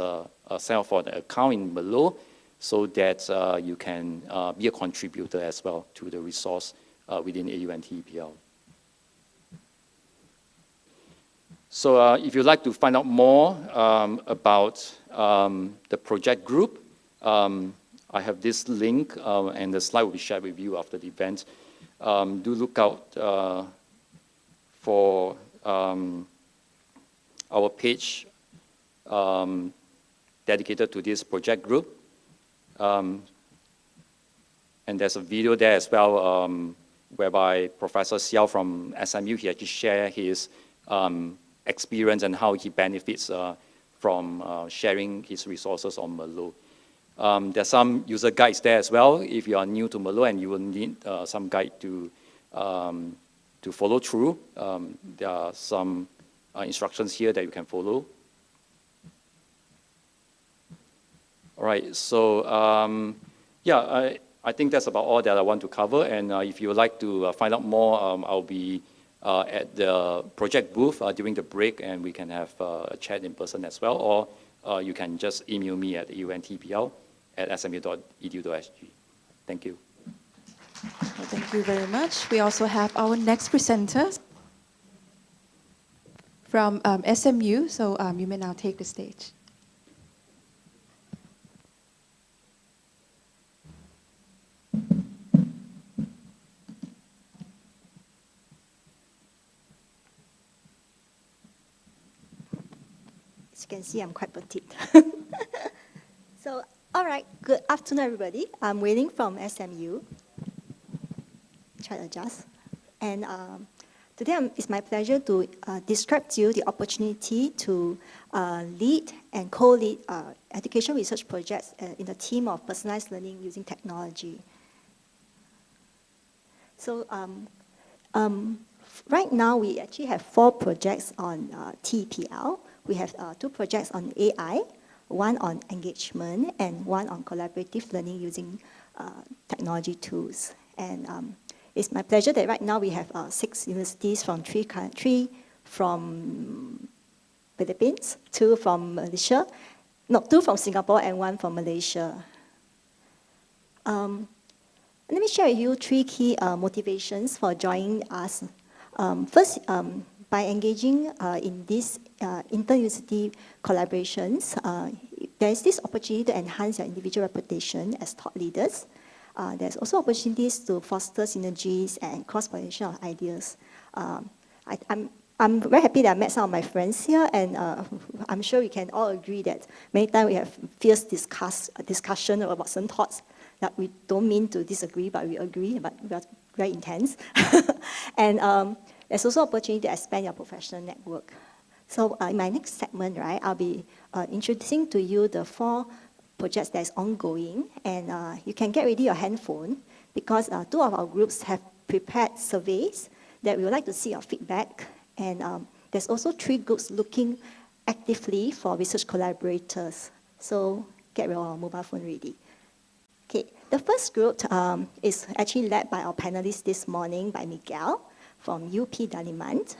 sign up for the account in Merlot, so that you can be a contributor as well to the resource within AUN TEPL. So if you'd like to find out more about the project group, I have this link, and the slide will be shared with you after the event. Do look out for our page dedicated to this project group. And there's a video there as well, whereby Professor Xiao from SMU, he actually shared his experience and how he benefits from sharing his resources on Merlot. There's some user guides there as well. If you are new to Merlot and you will need some guide to follow through, there are some instructions here that you can follow. All right, so yeah, I think that's about all that I want to cover. And if you would like to find out more, I'll be at the project booth during the break, and we can have a chat in person as well, or you can just email me at auntpl@smu.edu.sg. Thank you. Well, thank you very much. We also have our next presenters from SMU, so you may now take the stage. As you can see, I'm quite petite. So, all right, good afternoon, everybody. I'm Wei-Ling from SMU. Try to adjust. And today it's my pleasure to describe to you the opportunity to lead and co-lead education research projects in the team of personalized learning using technology. So right now, we actually have 4 projects on TEPL. We have 2 projects on AI, one on engagement, and one on collaborative learning using technology tools. And it's my pleasure that right now we have 6 universities from 3 countries, from Philippines, 2 from Malaysia, no, 2 from Singapore and 1 from Malaysia. Let me share with you 3 key motivations for joining us. First, by engaging in these inter-university collaborations, there is this opportunity to enhance your individual reputation as thought leaders. There's also opportunities to foster synergies and cross-pollination of ideas. I'm very happy that I met some of my friends here, and I'm sure we can all agree that many times we have fierce discussion about some thoughts that we don't mean to disagree, but we agree, but we are very intense. And there's also opportunity to expand your professional network. So in my next segment, right, I'll be introducing to you the 4 projects that is ongoing, and you can get ready your handphone, because 2 of our groups have prepared surveys that we would like to see your feedback, and there's also 3 groups looking actively for research collaborators. So get your mobile phone ready. Okay, the first group is actually led by our panelists this morning, by Miguel from UP Daliman.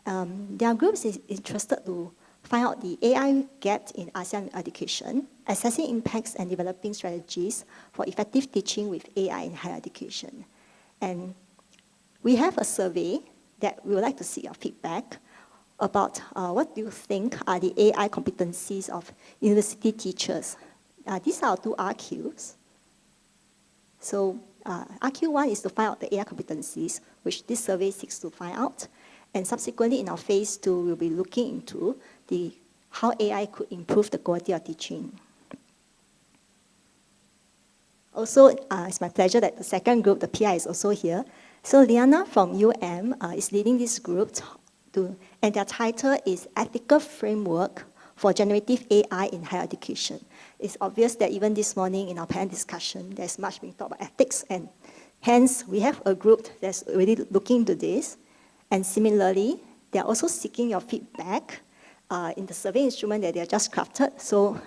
Their group is interested to find out the AI gap in ASEAN education, assessing impacts and developing strategies for effective teaching with AI in higher education. And we have a survey that we would like to see your feedback about what do you think are the AI competencies of university teachers. These are 2 RQs. So RQ1 is to find out the AI competencies, which this survey seeks to find out. And subsequently, in our phase 2, we'll be looking into how AI could improve the quality of teaching. Also, it's my pleasure that the second group, the PI, is also here. So Liana from UM is leading this group, and their title is Ethical Framework for Generative AI in Higher Education. It's obvious that even this morning in our panel discussion, there's much being talked about ethics, and hence we have a group that's really looking into this. And similarly, they're also seeking your feedback in the survey instrument that they have just crafted. So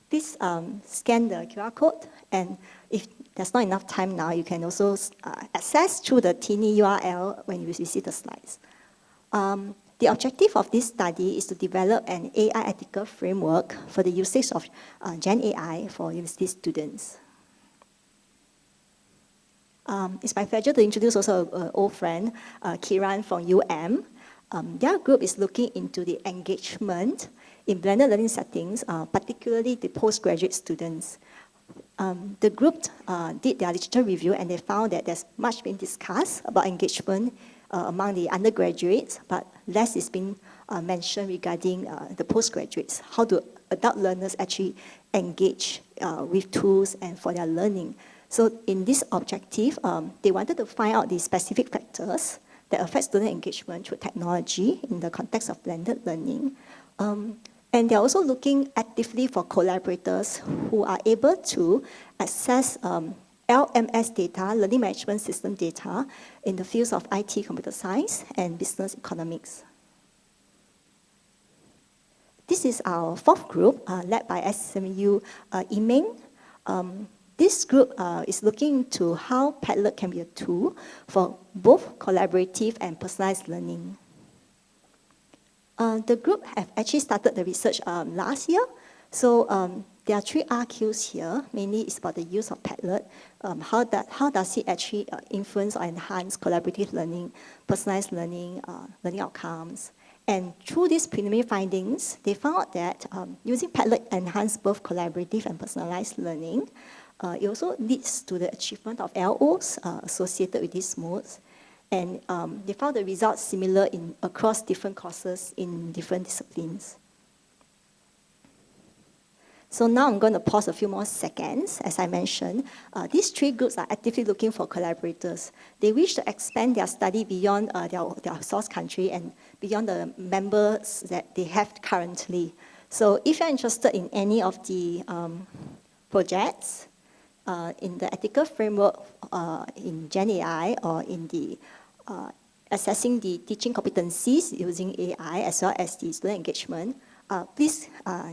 Please scan the QR code, and if there's not enough time now, you can also access through the TINI URL when you receive the slides. The objective of this study is to develop an AI ethical framework for the usage of Gen AI for university students. It's my pleasure to introduce also an old friend, Kiran from Their group is looking into the engagement in blended learning settings, particularly the postgraduate students. The group did their literature review, and they found that there's much been discussed about engagement among the undergraduates, but less is being mentioned regarding the postgraduates. How do adult learners actually engage with tools and for their learning? So in this objective, they wanted to find out the specific factors that affect student engagement through technology in the context of blended learning. And they're also looking actively for collaborators who are able to access LMS data, learning management system data, in the fields of IT, computer science, and business economics. This is our fourth group, led by SMU Imeng. This group is looking into how Padlet can be a tool for both collaborative and personalized learning. The group have actually started the research last year. So there are 3 RQs here. Mainly it's about the use of Padlet. How does it actually influence or enhance collaborative learning, personalized learning, learning outcomes? And through these preliminary findings, they found out that using Padlet enhances both collaborative and personalized learning. It also leads to the achievement of LOs associated with these modes. And they found the results similar across different courses in different disciplines. So now I'm going to pause a few more seconds. As I mentioned, these 3 groups are actively looking for collaborators. They wish to expand their study beyond their source country and beyond the members that they have currently. So if you're interested in any of the projects, in the ethical framework in Gen AI or in the assessing the teaching competencies using AI as well as the student engagement, please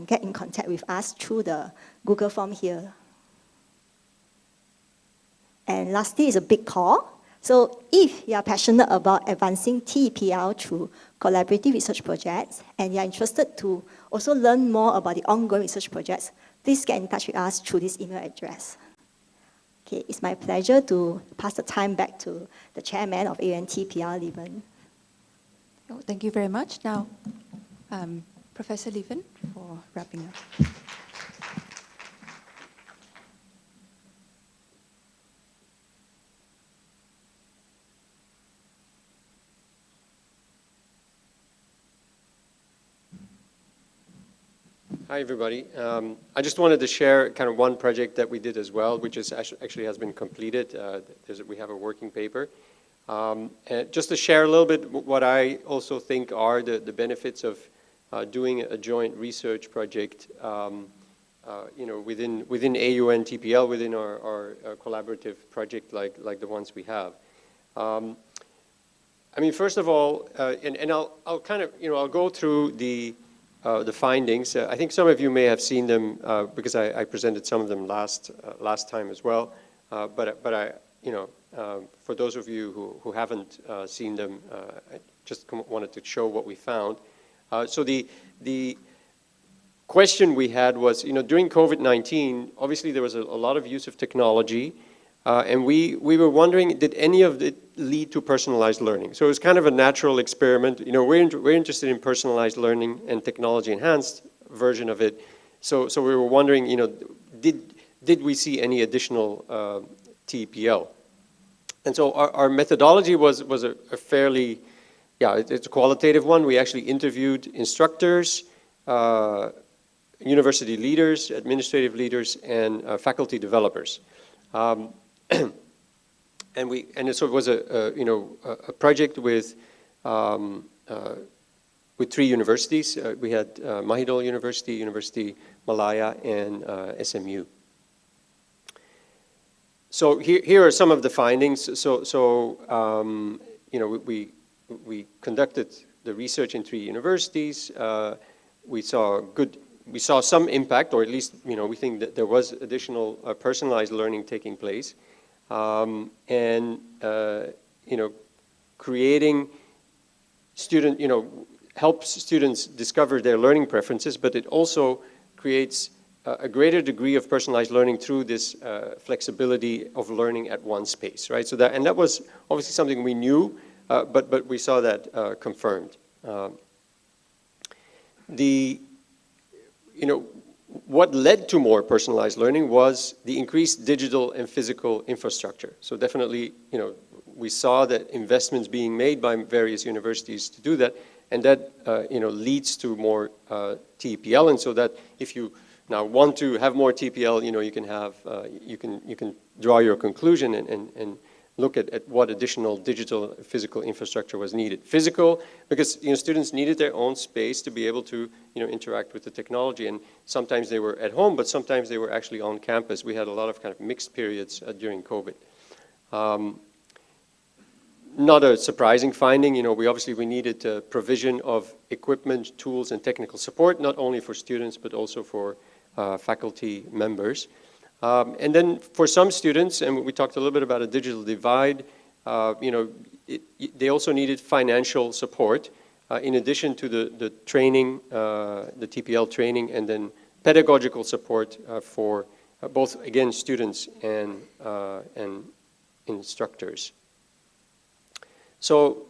get in contact with us through the Google form here. And lastly is a big call. So if you are passionate about advancing TEPL through collaborative research projects and you are interested to also learn more about the ongoing research projects, please get in touch with us through this email address. Okay, it's my pleasure to pass the time back to the chairman of AUN TEPL, Lieven. Oh, thank you very much. Now, Professor Lieven for wrapping up. Hi, everybody. I just wanted to share kind of one project that we did as well, which is actually has been completed. We have a working paper. And just to share a little bit what I also think are the benefits of doing a joint research project, you know, within AUN TPL, within our collaborative project like the ones we have. I mean, first of all, and I'll kind of, you know, I'll go through the findings. I think some of you may have seen them because I presented some of them last time as well. But I, you know, for those of you who haven't seen them, I just wanted to show what we found. So the question we had was, you know, during COVID-19, obviously there was a lot of use of technology. And we were wondering, did any of it lead to personalized learning? So it was kind of a natural experiment. You know, we're interested in personalized learning and technology-enhanced version of it. So we were wondering, you know, did we see any additional TEPL? And so our methodology was a fairly, yeah, it's a qualitative one. We actually interviewed instructors, university leaders, administrative leaders, and faculty developers. And so it was a project with 3 universities. We had Mahidol University, University Malaya, and SMU. So here are some of the findings. So you know, we conducted the research in 3 universities. We saw good we saw some impact, or at least, you know, we think that there was additional personalized learning taking place. You know, creating student, you know, helps students discover their learning preferences, but it also creates a greater degree of personalized learning through this flexibility of learning at one space, right? So that, and that was obviously something we knew, but we saw that confirmed. You know, what led to more personalized learning was the increased digital and physical infrastructure. So definitely, you know, we saw that investments being made by various universities to do that, and that, you know, leads to more TEPL, and so that if you now want to have more TEPL, you know, you can have, you can draw your conclusion and look at what additional digital physical infrastructure was needed. Physical, because, you know, students needed their own space to be able to, you know, interact with the technology, and sometimes they were at home, but sometimes they were actually on campus. We had a lot of kind of mixed periods during COVID. Not a surprising finding, you know, we needed provision of equipment, tools, and technical support, not only for students, but also for faculty members. And then for some students, and we talked a little bit about a digital divide, you know, they also needed financial support in addition to the training, the TEPL training, and then pedagogical support for both, again, students and instructors. So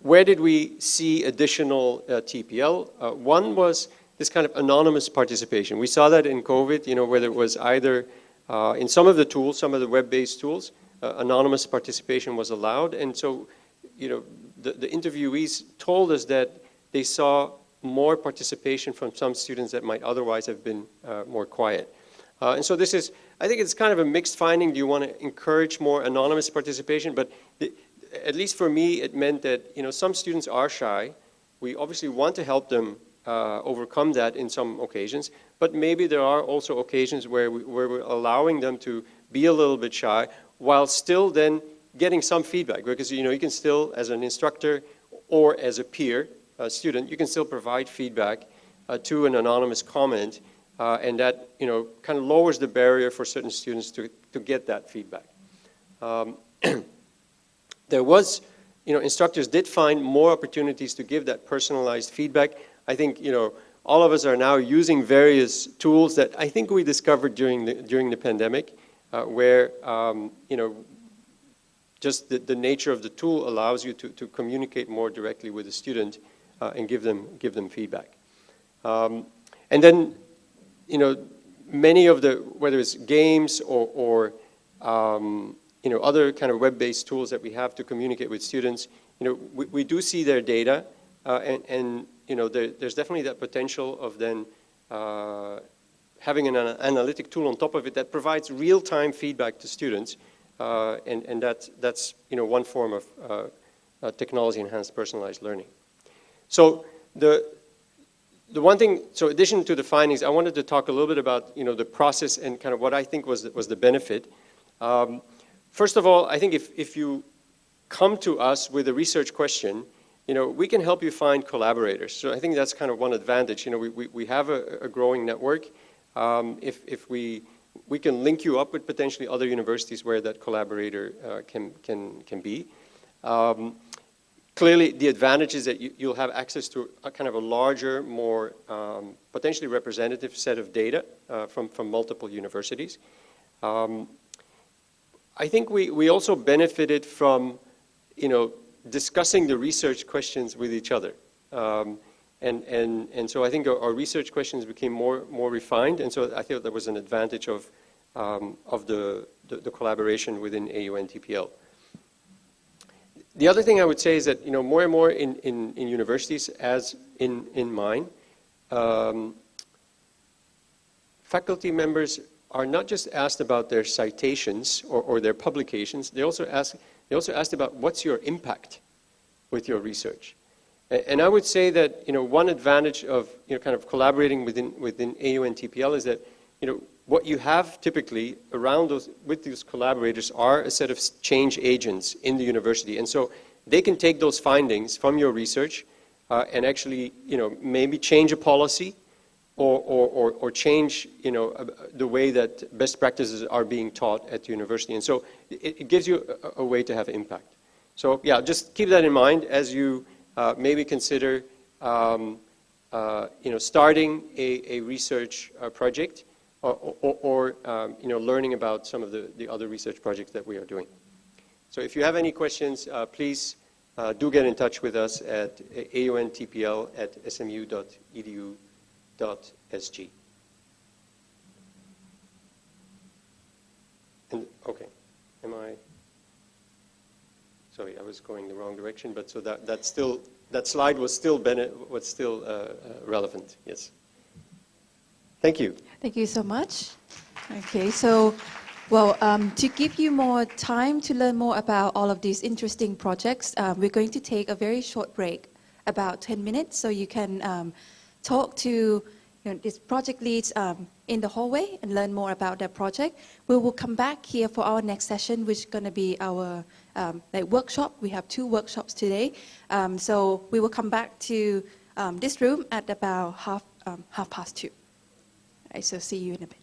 where did we see additional TEPL? One was this kind of anonymous participation. We saw that in COVID, you know, where there was either, in some of the tools, some of the web-based tools, anonymous participation was allowed. And so, you know, the interviewees told us that they saw more participation from some students that might otherwise have been more quiet. And so this is, I think it's kind of a mixed finding. Do you want to encourage more anonymous participation? But at least for me, it meant that, you know, some students are shy. We obviously want to help them overcome that in some occasions, but maybe there are also occasions where we're allowing them to be a little bit shy while still then getting some feedback, because, you know, you can still, as an instructor or as a peer student, you can still provide feedback to an anonymous comment, and that, you know, kind of lowers the barrier for certain students to get that feedback. There was, you know, instructors did find more opportunities to give that personalized feedback. I think, you know, all of us are now using various tools that I think we discovered during the pandemic, where, you know, just the nature of the tool allows you to communicate more directly with the student and give them feedback. And then, you know, many of the, whether it's games or you know, other kind of web-based tools that we have to communicate with students, you know, we do see their data, and you know, there's definitely that potential of then having an analytic tool on top of it that provides real-time feedback to students, and that's you know, one form of technology-enhanced personalized learning. So the one thing, so in addition to the findings, I wanted to talk a little bit about, you know, the process and kind of what I think was the benefit. First of all, I think if you come to us with a research question, you know, we can help you find collaborators. So I think that's kind of one advantage. You know, we have a growing network. If we can link you up with potentially other universities where that collaborator can be. Clearly, the advantage is that you'll have access to a kind of a larger, more potentially representative set of data from multiple universities. I think we also benefited from, you know, discussing the research questions with each other. And so I think our research questions became more refined, and so I thought there was an advantage of the collaboration within AUN TEPL. The other thing I would say is that, you know, more and more in universities, as in mine, faculty members are not just asked about their citations or their publications, they also asked about what's your impact with your research. And I would say that, you know, one advantage of, you know, kind of collaborating within AUN TEPL is that, you know, what you have typically around with those collaborators are a set of change agents in the university. And so they can take those findings from your research and actually, you know, maybe change a policy or change, the way that best practices are being taught at the university. And so it gives you a way to have impact. So yeah, just keep that in mind as you maybe consider, starting a research project or learning about some of the other research projects that we are doing. So if you have any questions, please do get in touch with us at auntpl@smu.edu.sg. And okay, sorry, I was going the wrong direction, but so that slide was still relevant. Yes. Thank you. Thank you so much. Okay, so, well, to give you more time to learn more about all of these interesting projects, we're going to take a very short break, about 10 minutes, so you can talk to these project leads in the hallway and learn more about their project. We will come back here for our next session, which is going to be our workshop. We have 2 workshops today. So we will come back to this room at about 2:30. Right, so see you in a bit.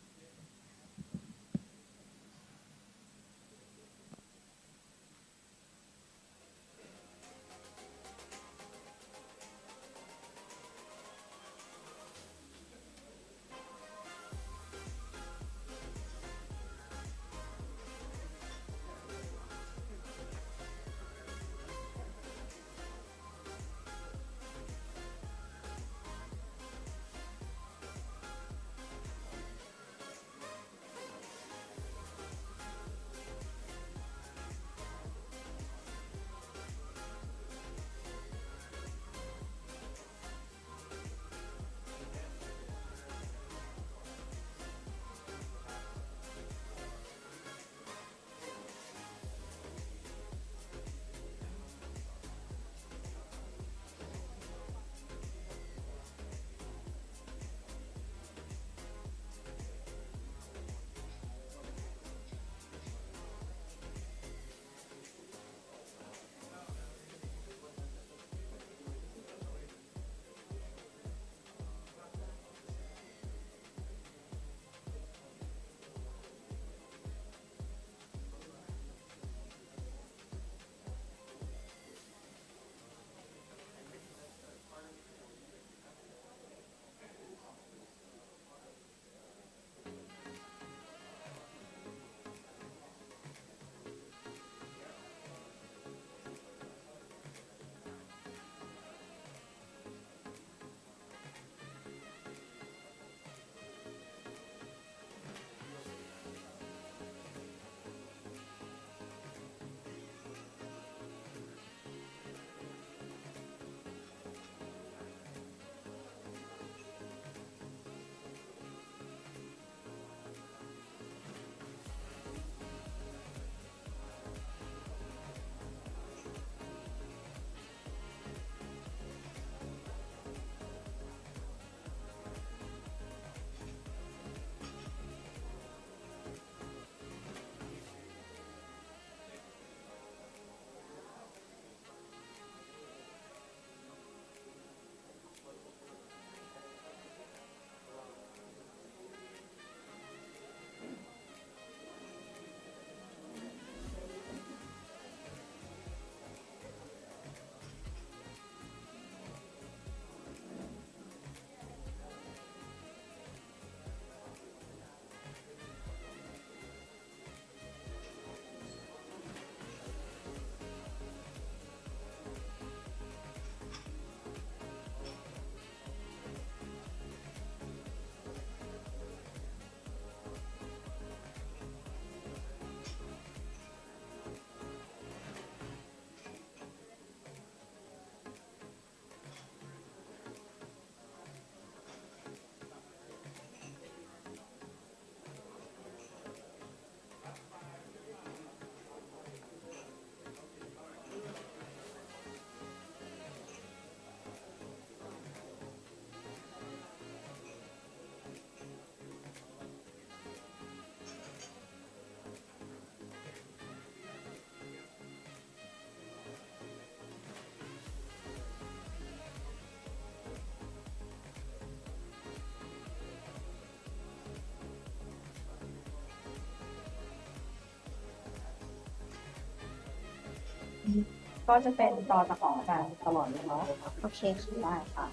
ก็จะเป็นต่อจากของกันตลอดเลยเนาะโอเคได้ค่ะ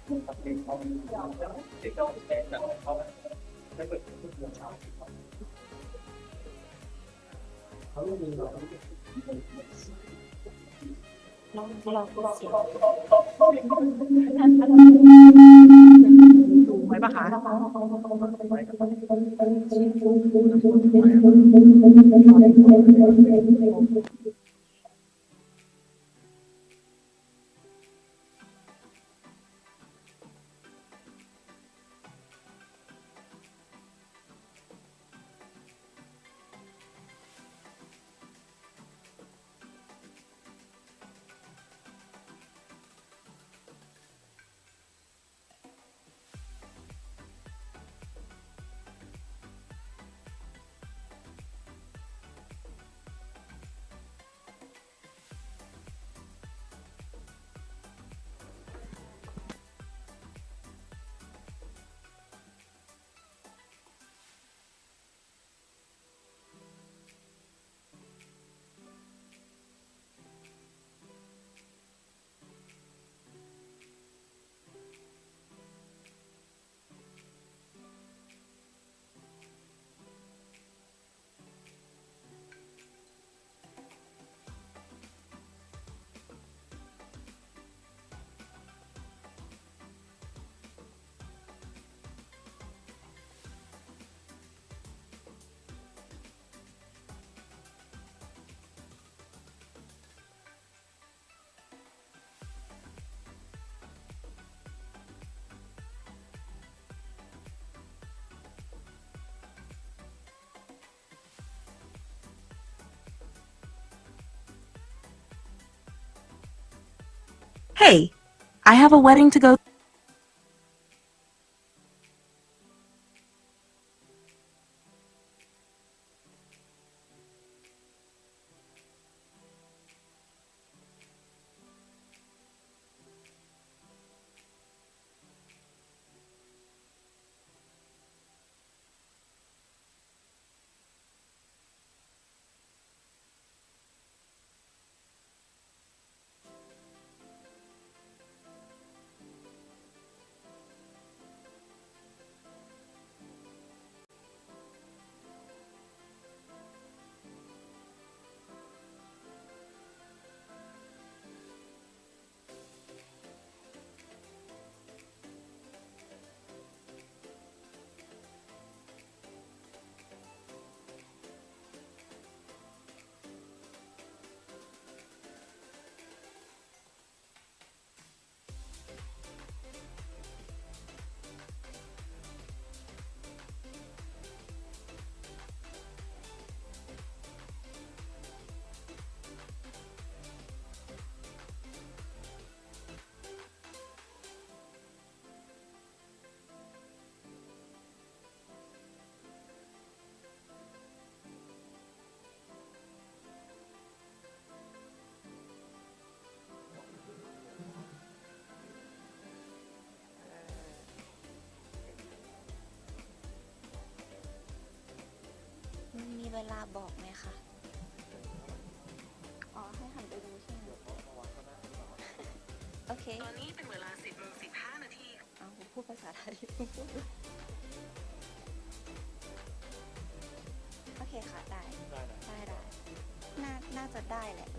ถูกไหมปะคะHey, I have a wedding to go.มีเวลาบอกไหมคะ อ๋อ ให้หันไปดูใช่ไหมโอเค ตอนนี้เป็นเวลา 10:15 นาทีอ้าวผมพูดภาษาไทยพูดโอเคค่ะ ได้ ได้ น่าจะได้แหละ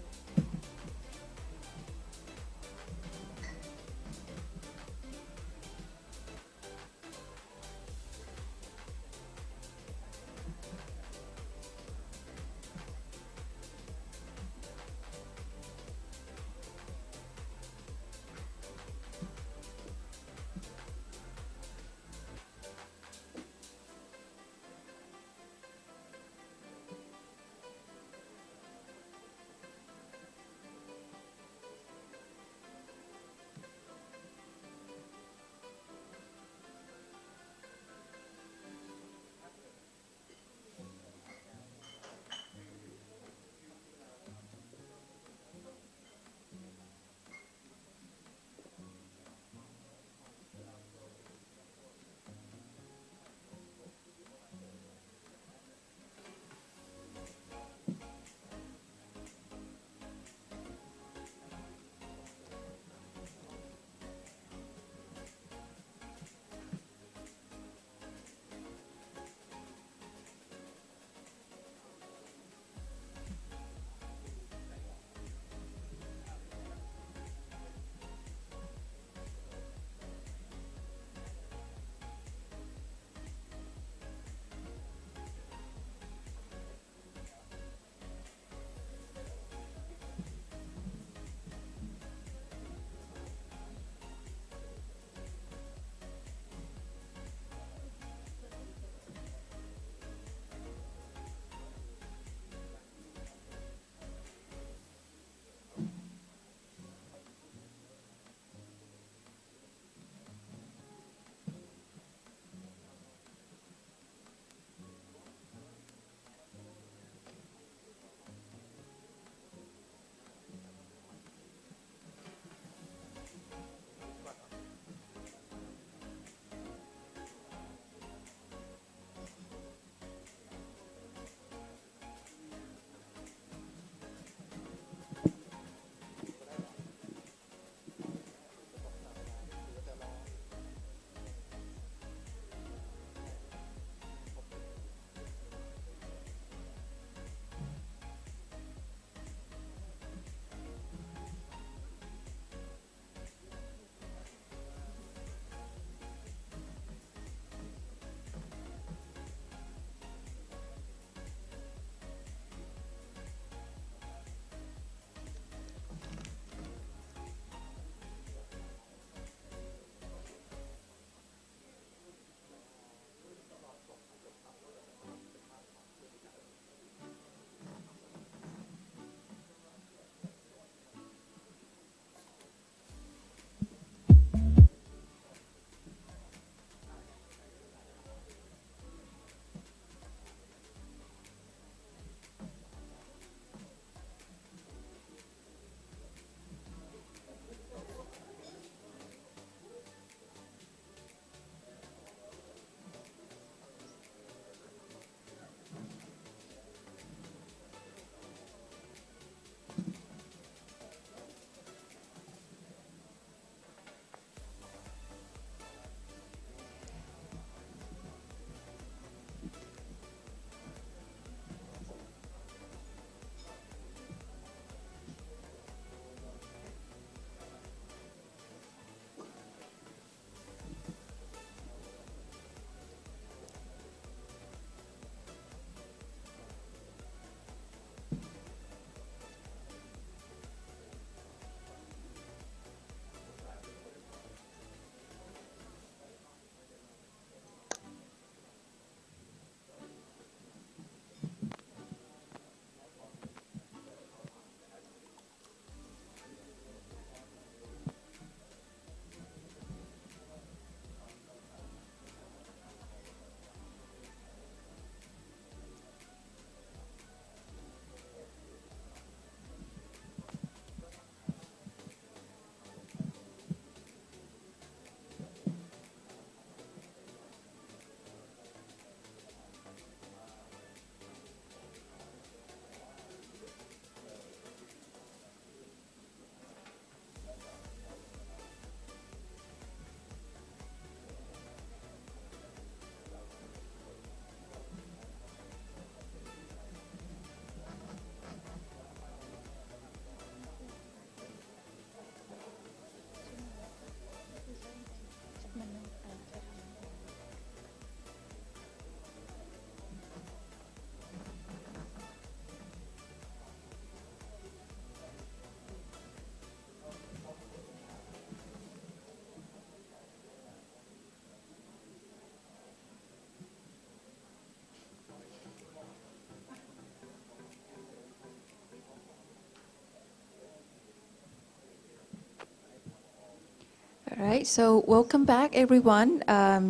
All right, so welcome back, everyone.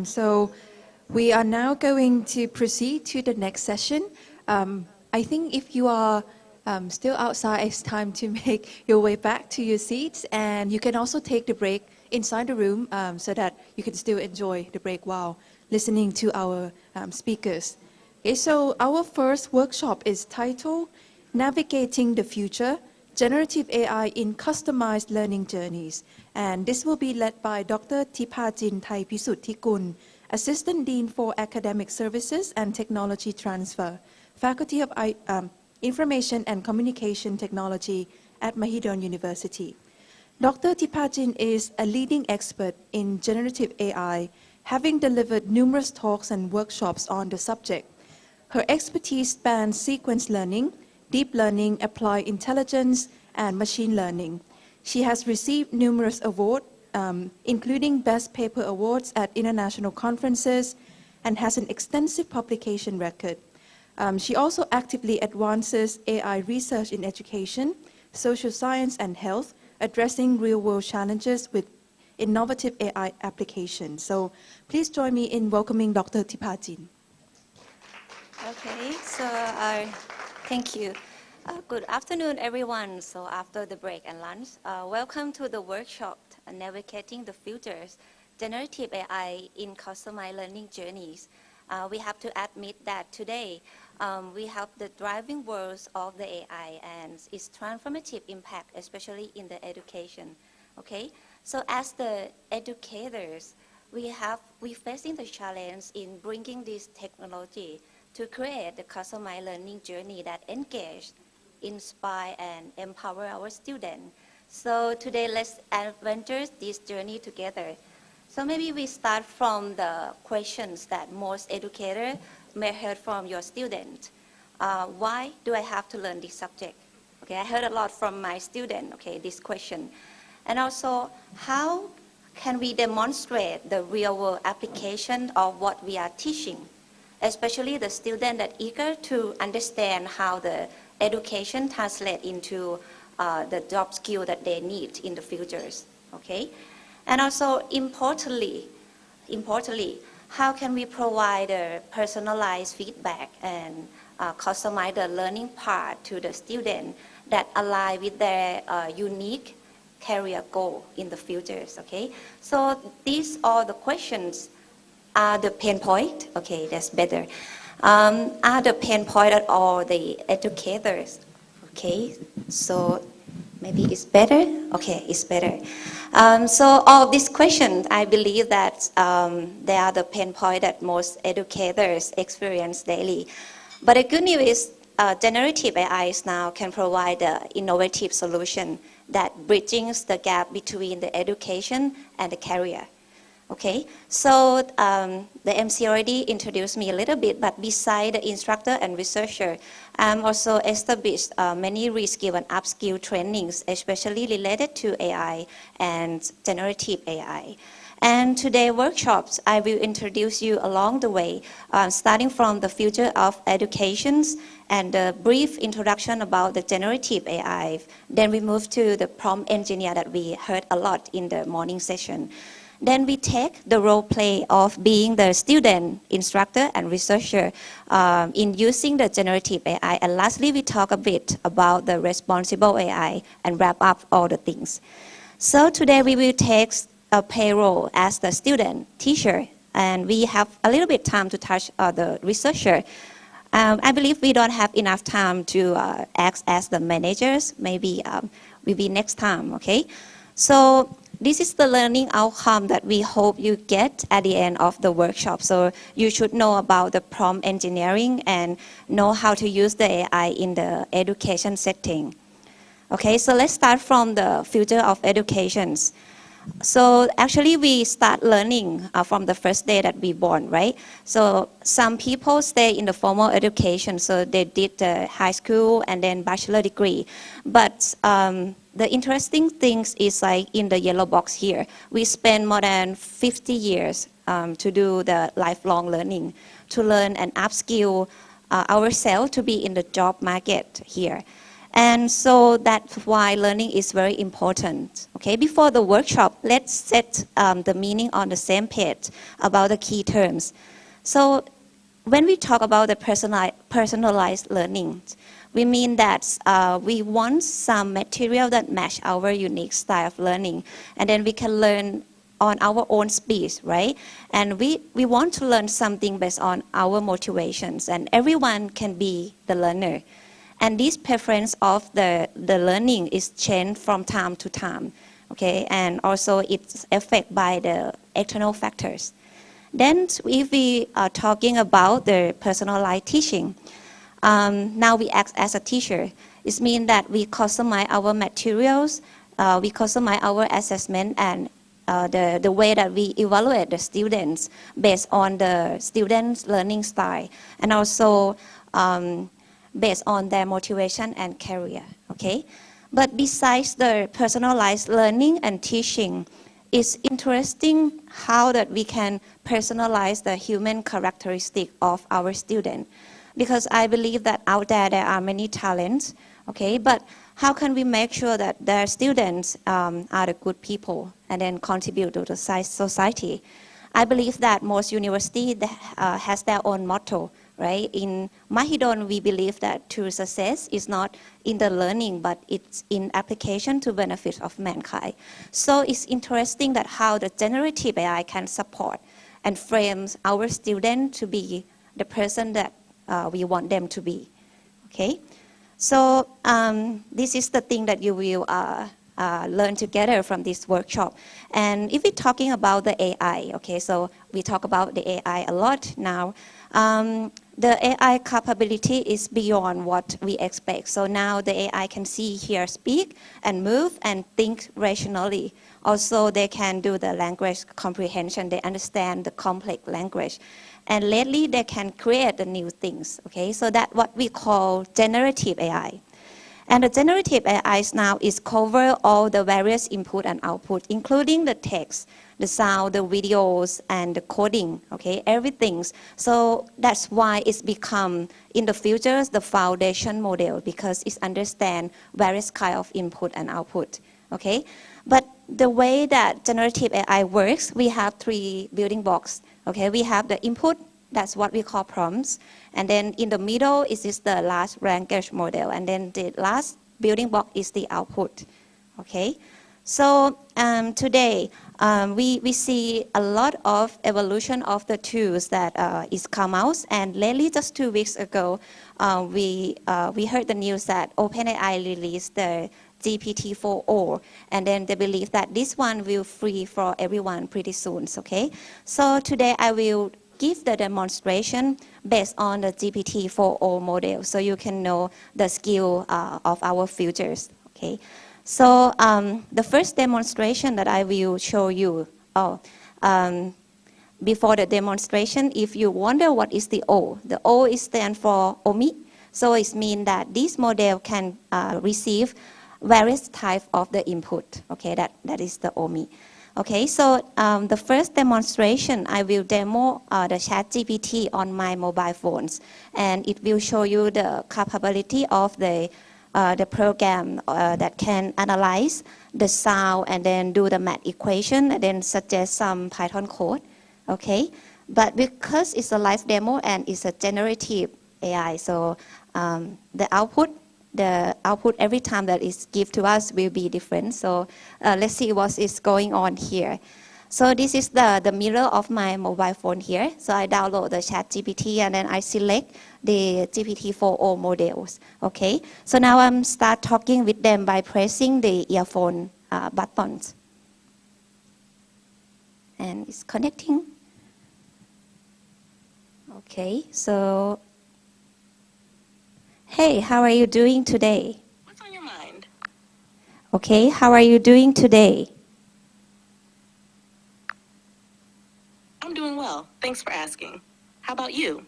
So we are now going to proceed to the next session. I think if you are still outside, it's time to make your way back to your seats, and you can also take the break inside the room so that you can still enjoy the break while listening to our speakers. Okay, so our first workshop is titled Navigating the Future, Generative AI in Customized Learning Journeys. And this will be led by Dr. Tipajin Thaipisutthikul, Assistant Dean for Academic Services and Technology Transfer, Faculty of Information and Communication Technology at Mahidol University. Dr. Tipajin is a leading expert in generative AI, having delivered numerous talks and workshops on the subject. Her expertise spans sequence learning, deep learning, applied intelligence, and machine learning. She has received numerous awards, including Best Paper Awards at international conferences, and has an extensive publication record. She also actively advances AI research in education, social science, and health, addressing real-world challenges with innovative AI applications. So please join me in welcoming Dr. Tipajin. Okay, so thank you. Good afternoon, everyone. So after the break and lunch, welcome to the workshop, Navigating the Futures, Generative AI in Customized Learning Journeys. We have to admit that today, we have the driving force of the AI and its transformative impact, especially in the education. Okay, so as the educators, we're facing the challenge in bringing this technology to create the customized learning journey that engage, inspire, and empower our students. So today, let's adventure this journey together. So maybe we start from the questions that most educators may heard from your students. Why do I have to learn this subject? Okay, I heard a lot from my students, okay, this question. And also, how can we demonstrate the real-world application of what we are teaching? Especially the students that eager to understand how the education translates into the job skill that they need in the futures, okay? And also, importantly, how can we provide a personalized feedback and customize the learning part to the student that align with their unique career goal in the futures, okay? So these are the questions. Are the pain point, okay, that's better. Are the pain point at all the educators, okay? So maybe it's better, okay, it's better. So all these questions, I believe that they are the pain point that most educators experience daily. But the good news is generative AI now can provide an innovative solution that bridges the gap between the education and the career. Okay, so the MC already introduced me a little bit, but beside the instructor and researcher, I'm also established many reskill and upskill trainings, especially related to AI and generative AI. And today workshops, I will introduce you along the way, starting from the future of educations and a brief introduction about the generative AI. Then we move to the prompt engineer that we heard a lot in the morning session. Then we take the role play of being the student, instructor, and researcher in using the generative AI. And lastly, we talk a bit about the responsible AI and wrap up all the things. So today we will take a payroll as the student, teacher, and we have a little bit time to touch the researcher. I believe we don't have enough time to act as the managers. Maybe will be next time, okay? So this is the learning outcome that we hope you get at the end of the workshop. So you should know about the prompt engineering and know how to use the AI in the education setting. Okay, so let's start from the future of educations. So actually we start learning from the first day that we born, right? So some people stay in the formal education, so they did the high school and then bachelor degree. But the interesting thing is like in the yellow box here, we spend more than 50 years to do the lifelong learning, to learn and upskill ourselves to be in the job market here. And so that's why learning is very important. Okay, before the workshop, let's set the meaning on the same page about the key terms. So when we talk about the personalized learning, we mean that we want some material that match our unique style of learning, and then we can learn on our own speed, right? And we want to learn something based on our motivations, and everyone can be the learner. And this preference of the learning is changed from time to time, okay? And also it's affected by the external factors. Then if we are talking about the personalized teaching, now we act as a teacher. It means that we customize our materials, we customize our assessment, and the way that we evaluate the students based on the students' learning style, and also based on their motivation and career, okay? But besides the personalized learning and teaching, it's interesting how that we can personalize the human characteristic of our student. Because I believe that out there are many talents, okay? But how can we make sure that their students are the good people and then contribute to the society? I believe that most universities has their own motto, right? In Mahidol, we believe that true success is not in the learning, but it's in application to benefit of mankind. So it's interesting that how the generative AI can support and frame our students to be the person that we want them to be, okay? So this is the thing that you will learn together from this workshop. And if we're talking about the AI, okay, so we talk about the AI a lot now. The AI capability is beyond what we expect. So now the AI can see, hear, speak, and move, and think rationally. Also, they can do the language comprehension. They understand the complex language. And lately, they can create the new things, okay? So that's what we call generative AI. And the generative AI now is cover all the various input and output, including the text, the sound, the videos, and the coding, okay, everything. So that's why it's become, in the future, the foundation model, because it understands various kind of input and output, okay? But the way that generative AI works, we have 3 building blocks, okay? We have the input, that's what we call prompts. And then in the middle is the large language model. And then the last building block is the output, okay? So today, we see a lot of evolution of the tools that is come out. And lately, just 2 weeks ago, we heard the news that OpenAI released the GPT-4o, and then they believe that this one will free for everyone pretty soon, okay? So today I will give the demonstration based on the GPT-4o model, so you can know the skill of our futures, okay? So the first demonstration that I will show you, before the demonstration, if you wonder what is the O is stand for OMI, so it means that this model can receive various types of the input, okay, that is the OMI. Okay, so the first demonstration, I will demo the ChatGPT on my mobile phones, and it will show you the capability of the program that can analyze the sound and then do the math equation and then suggest some Python code, okay? But because it's a live demo and it's a generative AI, so the output every time that is given to us will be different. So let's see what is going on here. So this is the mirror of my mobile phone here. So I download the ChatGPT and then I select the GPT-4o models. Okay. So now I'm start talking with them by pressing the earphone buttons. And it's connecting. Okay. So hey, how are you doing today? What's on your mind? Okay, how are you doing today? I'm doing well. Thanks for asking. How about you?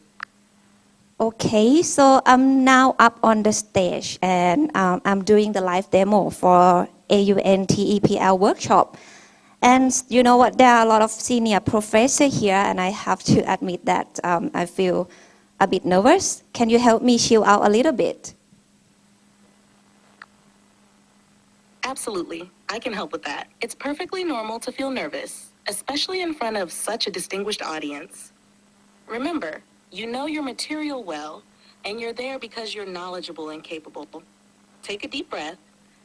Okay, so I'm now up on the stage and I'm doing the live demo for AUN TEPL workshop. And you know what, there are a lot of senior professors here and I have to admit that I feel a bit nervous. Can you help me chill out a little bit? Absolutely. I can help with that. It's perfectly normal to feel nervous, especially in front of such a distinguished audience. Remember, you know your material well, and you're there because you're knowledgeable and capable. Take a deep breath,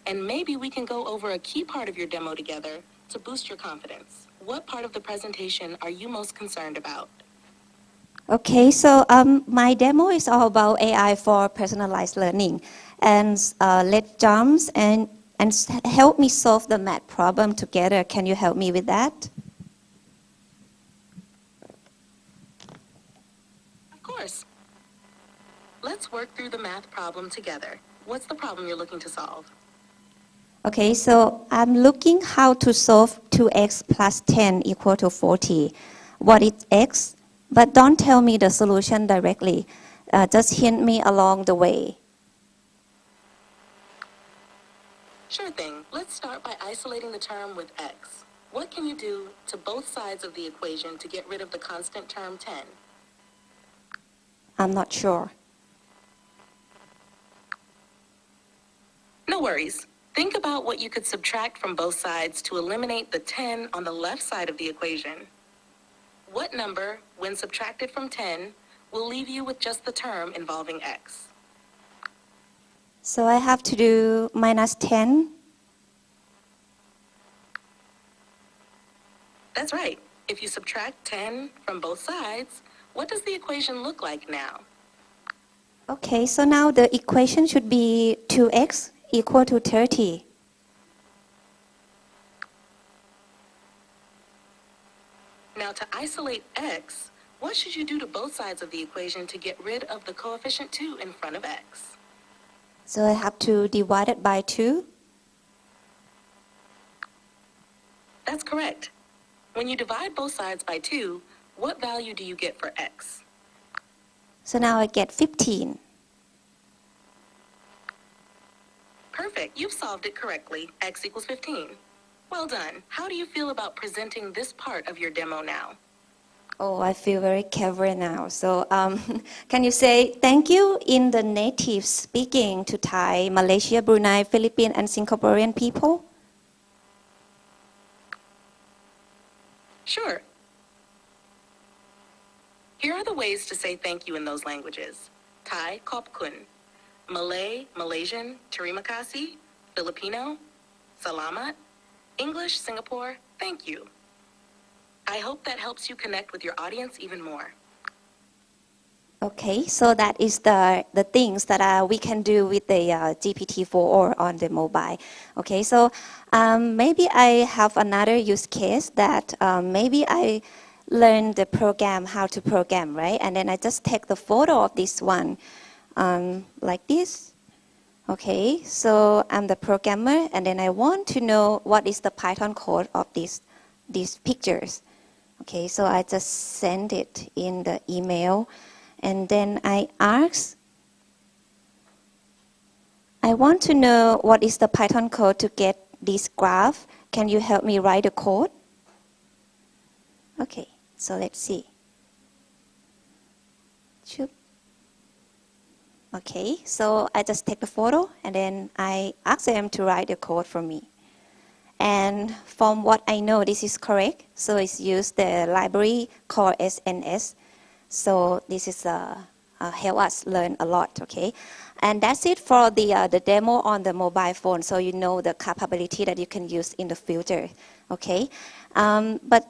and maybe we can go over a key part of your demo together to boost your confidence. What part of the presentation are you most concerned about? Okay, so my demo is all about AI for personalized learning, and let jumps and help me solve the math problem together. Can you help me with that? Of course. Let's work through the math problem together. What's the problem you're looking to solve? Okay, so I'm looking how to solve 2x plus 10 equal to 40. What is x? But don't tell me the solution directly. Just hint me along the way. Sure thing. Let's start by isolating the term with x. What can you do to both sides of the equation to get rid of the constant term 10? I'm not sure. No worries. Think about what you could subtract from both sides to eliminate the 10 on the left side of the equation. What number, when subtracted from 10, will leave you with just the term involving x? So I have to do minus 10. That's right. If you subtract 10 from both sides, what does the equation look like now? Okay, so now the equation should be 2x equal to 30. Now to isolate x, what should you do to both sides of the equation to get rid of the coefficient 2 in front of x? So I have to divide it by 2. That's correct. When you divide both sides by 2, what value do you get for x? So now I get 15. Perfect. You've solved it correctly. X equals 15. Well done. How do you feel about presenting this part of your demo now? Oh, I feel very clever now. So can you say thank you in the native speaking to Thai, Malaysia, Brunei, Philippines, and Singaporean people? Sure. Here are the ways to say thank you in those languages. Thai, khop kun. Malay, Malaysian, terima kasih. Filipino, salamat. English, Singapore, thank you. I hope that helps you connect with your audience even more. Okay, so that is the things that we can do with the GPT-4 or on the mobile. Okay, so maybe I have another use case that maybe I learn the program, how to program, right? And then I just take the photo of this one like this. Okay, so I'm the programmer, and then I want to know what is the Python code of these pictures. Okay, so I just send it in the email, and then I ask, I want to know what is the Python code to get this graph. Can you help me write the code? Okay, so let's see. Shoop. Okay, so I just take the photo, and then I ask them to write the code for me. And from what I know, this is correct. So it's used the library called SNS. So this is help us learn a lot, okay? And that's it for the demo on the mobile phone. So you know the capability that you can use in the future, okay? But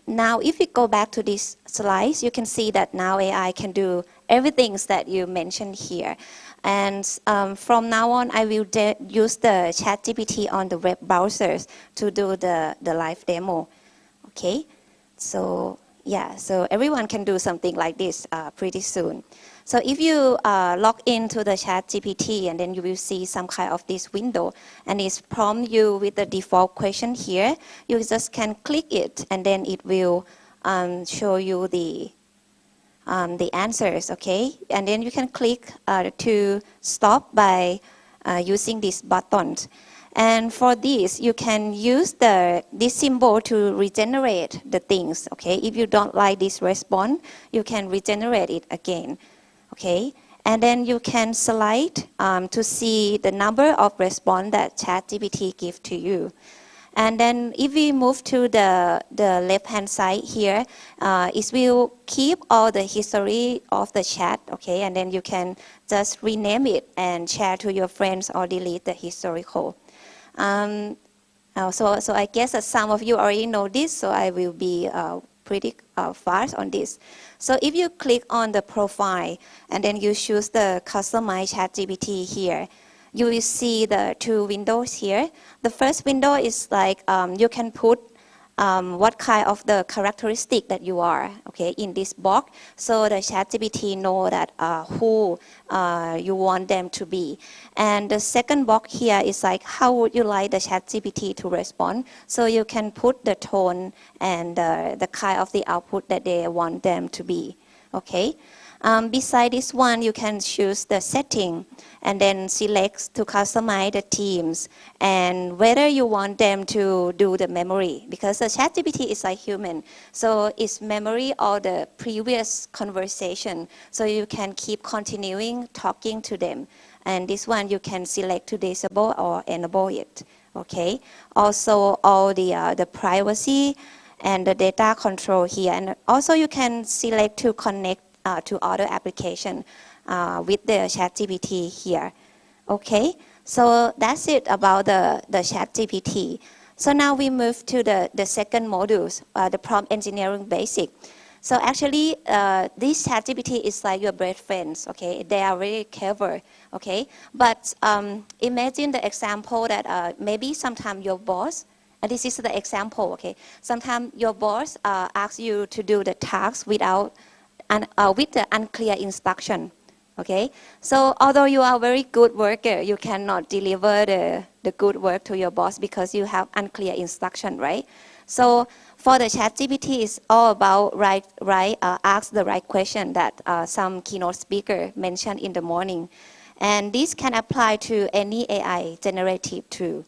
now if we go back to these slides, you can see that now AI can do everything that you mentioned here. And from now on, I will use the ChatGPT on the web browsers to do the live demo, okay? So yeah, so everyone can do something like this pretty soon. So if you log into the ChatGPT, and then you will see some kind of this window, and it's prompt you with the default question here. You just can click it, and then it will show you the answers, okay? And then you can click to stop by using these buttons. And for this, you can use this symbol to regenerate the things, okay? If you don't like this response, you can regenerate it again, okay? And then you can select to see the number of response that ChatGPT gives to you. And then if we move to the left-hand side here, it will keep all the history of the chat, okay? And then you can just rename it and share to your friends or delete the historical. So I guess that some of you already know this, so I will be pretty fast on this. So if you click on the profile and then you choose the customize ChatGPT here, you will see the two windows here. The first window is like you can put what kind of the characteristic that you are, okay, in this box. So the ChatGPT know that who you want them to be. And the second box here is like how would you like the ChatGPT to respond. So you can put the tone and the kind of the output that they want them to be, okay. Beside this one, you can choose the setting and then select to customize the themes and whether you want them to do the memory, because the ChatGPT is like human. So it's memory or the previous conversation. So you can keep continuing talking to them. And this one you can select to disable or enable it, okay? Also all the privacy and the data control here. And also you can select to connect to other application with the ChatGPT here. Okay, so that's it about the ChatGPT. So now we move to the second module, the prompt engineering basic. So actually, this ChatGPT is like your best friends, okay? They are very clever, okay? But imagine the example that maybe sometimes your boss, and this is the example, okay? Sometimes your boss asks you to do the task without with the unclear instruction, okay? So although you are a very good worker, you cannot deliver the good work to your boss because you have unclear instruction, right? So for the ChatGPT, it's all about ask the right question that some keynote speaker mentioned in the morning. And this can apply to any AI generative tool.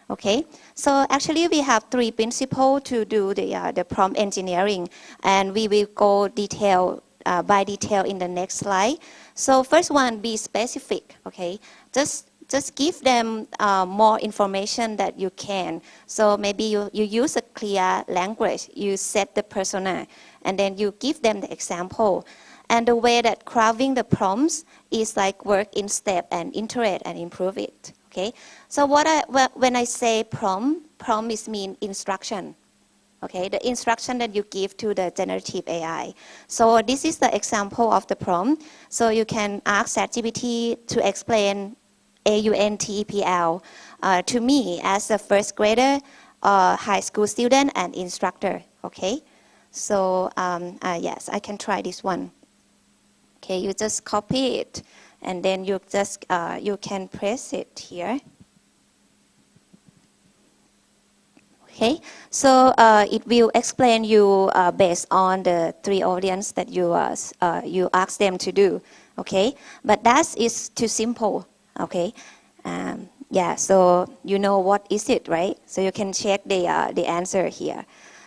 Okay, so actually we have 3 principles to do the prompt engineering, and we will go by detail in the next slide. So first one, be specific. Okay, just give them more information that you can. So maybe you use a clear language, you set the persona, and then you give them the example. And the way that crafting the prompts is like work in step and iterate and improve it. Okay, so when I say prompt is mean instruction. Okay, the instruction that you give to the generative AI. So this is the example of the prompt. So you can ask ChatGPT to explain AUN TEPL to me as a first grader, high school student, and instructor. Okay, so yes, I can try this one. Okay, you just copy it. And then you just you can press it here. Okay, so it will explain you based on the 3 audience that you ask them to do. Okay, but that is too simple. Okay, yeah. So you know what is it, right? So you can check the answer here.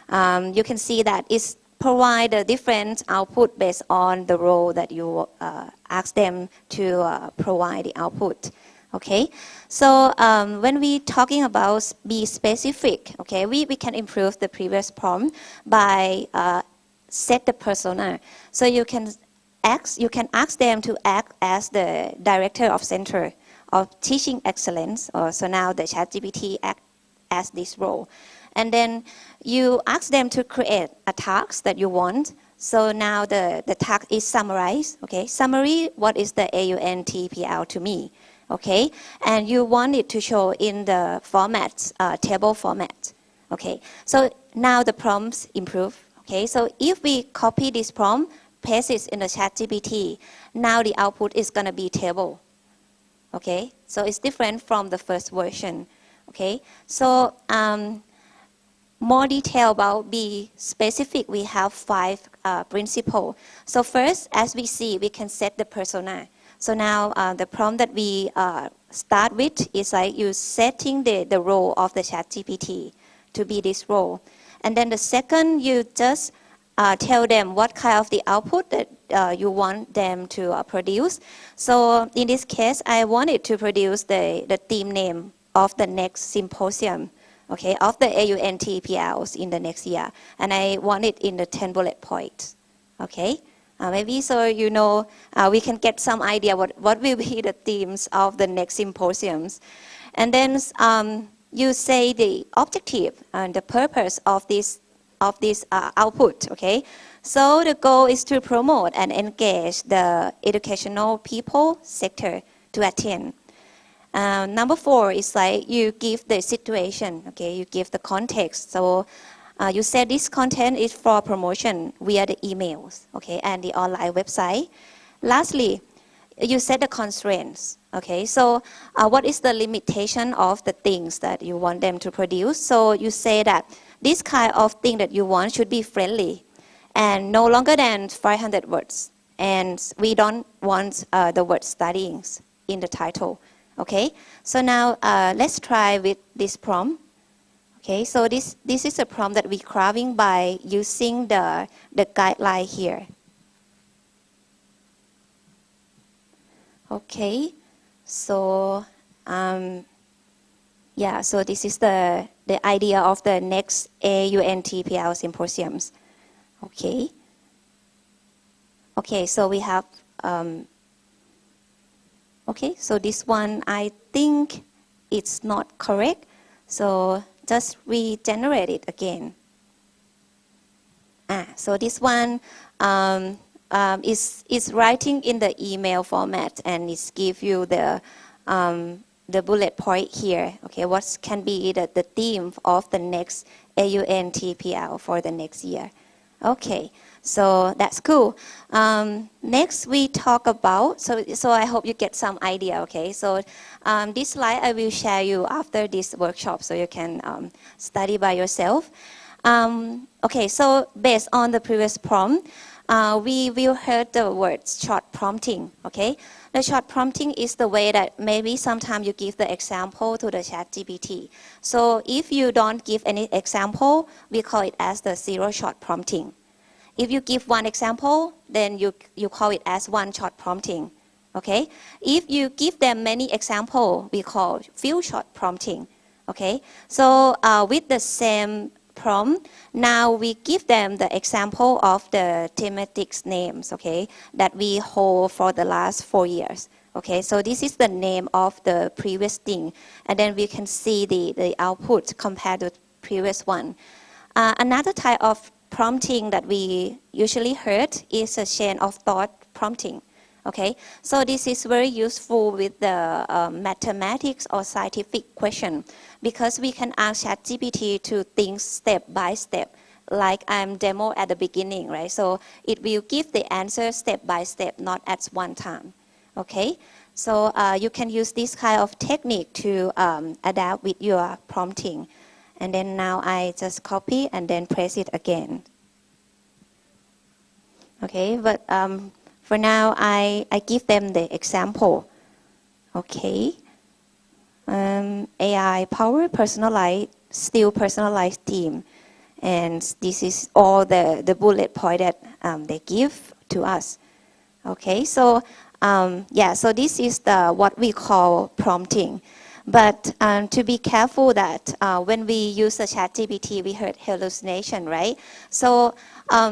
You can see that it's provide a different output based on the role that you ask them to provide the output. Okay, so when we talking about be specific, okay, we can improve the previous prompt by set the persona. So you can ask them to act as the director of center of teaching excellence. So now the ChatGPT act as this role. And then you ask them to create a task that you want. So now the task is summarized. Okay, summary, what is the AUN TEPL to me? Okay, and you want it to show in the format, table format. Okay, so now the prompts improve. Okay, so if we copy this prompt, paste it in the ChatGPT, now the output is going to be table. Okay, so it's different from the first version. Okay, so more detail about be specific, we have 5 principles. So first, as we see, we can set the persona. So now the prompt that we start with is like you setting the role of the ChatGPT to be this role. And then the second, you just tell them what kind of the output that you want them to produce. So in this case, I wanted to produce the theme name of the next symposium, okay, of the AUN TEPLs in the next year. And I want it in the 10 bullet points, okay? Maybe so you know, we can get some idea what will be the themes of the next symposiums. And then you say the objective and the purpose of this output, okay? So the goal is to promote and engage the educational people sector to attend. Number 4 is like you give the situation, okay? You give the context. So you said this content is for promotion via the emails, okay, and the online website. Lastly, you set the constraints, okay? So what is the limitation of the things that you want them to produce? So you say that this kind of thing that you want should be friendly and no longer than 500 words. And we don't want the word studying in the title, okay? So now let's try with this prompt. Okay, so this is a prompt that we're crafting by using the guideline here. Okay, so yeah, so this is the idea of the next AUN TEPL symposiums. Okay. Okay, so we have okay, so this one I think it's not correct. So just regenerate it again. So this one is writing in the email format, and it gives you the bullet point here. Okay, what can be the theme of the next AUN TEPL for the next year? Okay, so that's cool. Next we talk about, so I hope you get some idea, okay? So this slide I will share you after this workshop so you can study by yourself. Okay, so based on the previous prompt, we will heard the word short prompting, okay? The short prompting is the way that maybe sometimes you give the example to the ChatGPT. So if you don't give any example, we call it as the zero short prompting. If you give one example, then you call it as one short prompting, okay? If you give them many examples, we call few short prompting, okay? So with the same prompt, now we give them the example of the thematics names, okay, that we hold for the last 4 years, okay? So this is the name of the previous thing, and then we can see the output compared to the previous one. Another type of prompting that we usually heard is a chain of thought prompting, okay? So this is very useful with the mathematics or scientific question, because we can ask ChatGPT to think step by step, like I'm demo at the beginning, right? So it will give the answer step by step, not at one time, okay? So you can use this kind of technique to adapt with your prompting. And then now I just copy and then press it again. Okay, but for now I give them the example. Okay. AI power personalized, still personalized theme. And this is all the bullet point that they give to us. Okay, so yeah, so this is what we call prompting. But to be careful that when we use the ChatGPT, we heard hallucination, right? So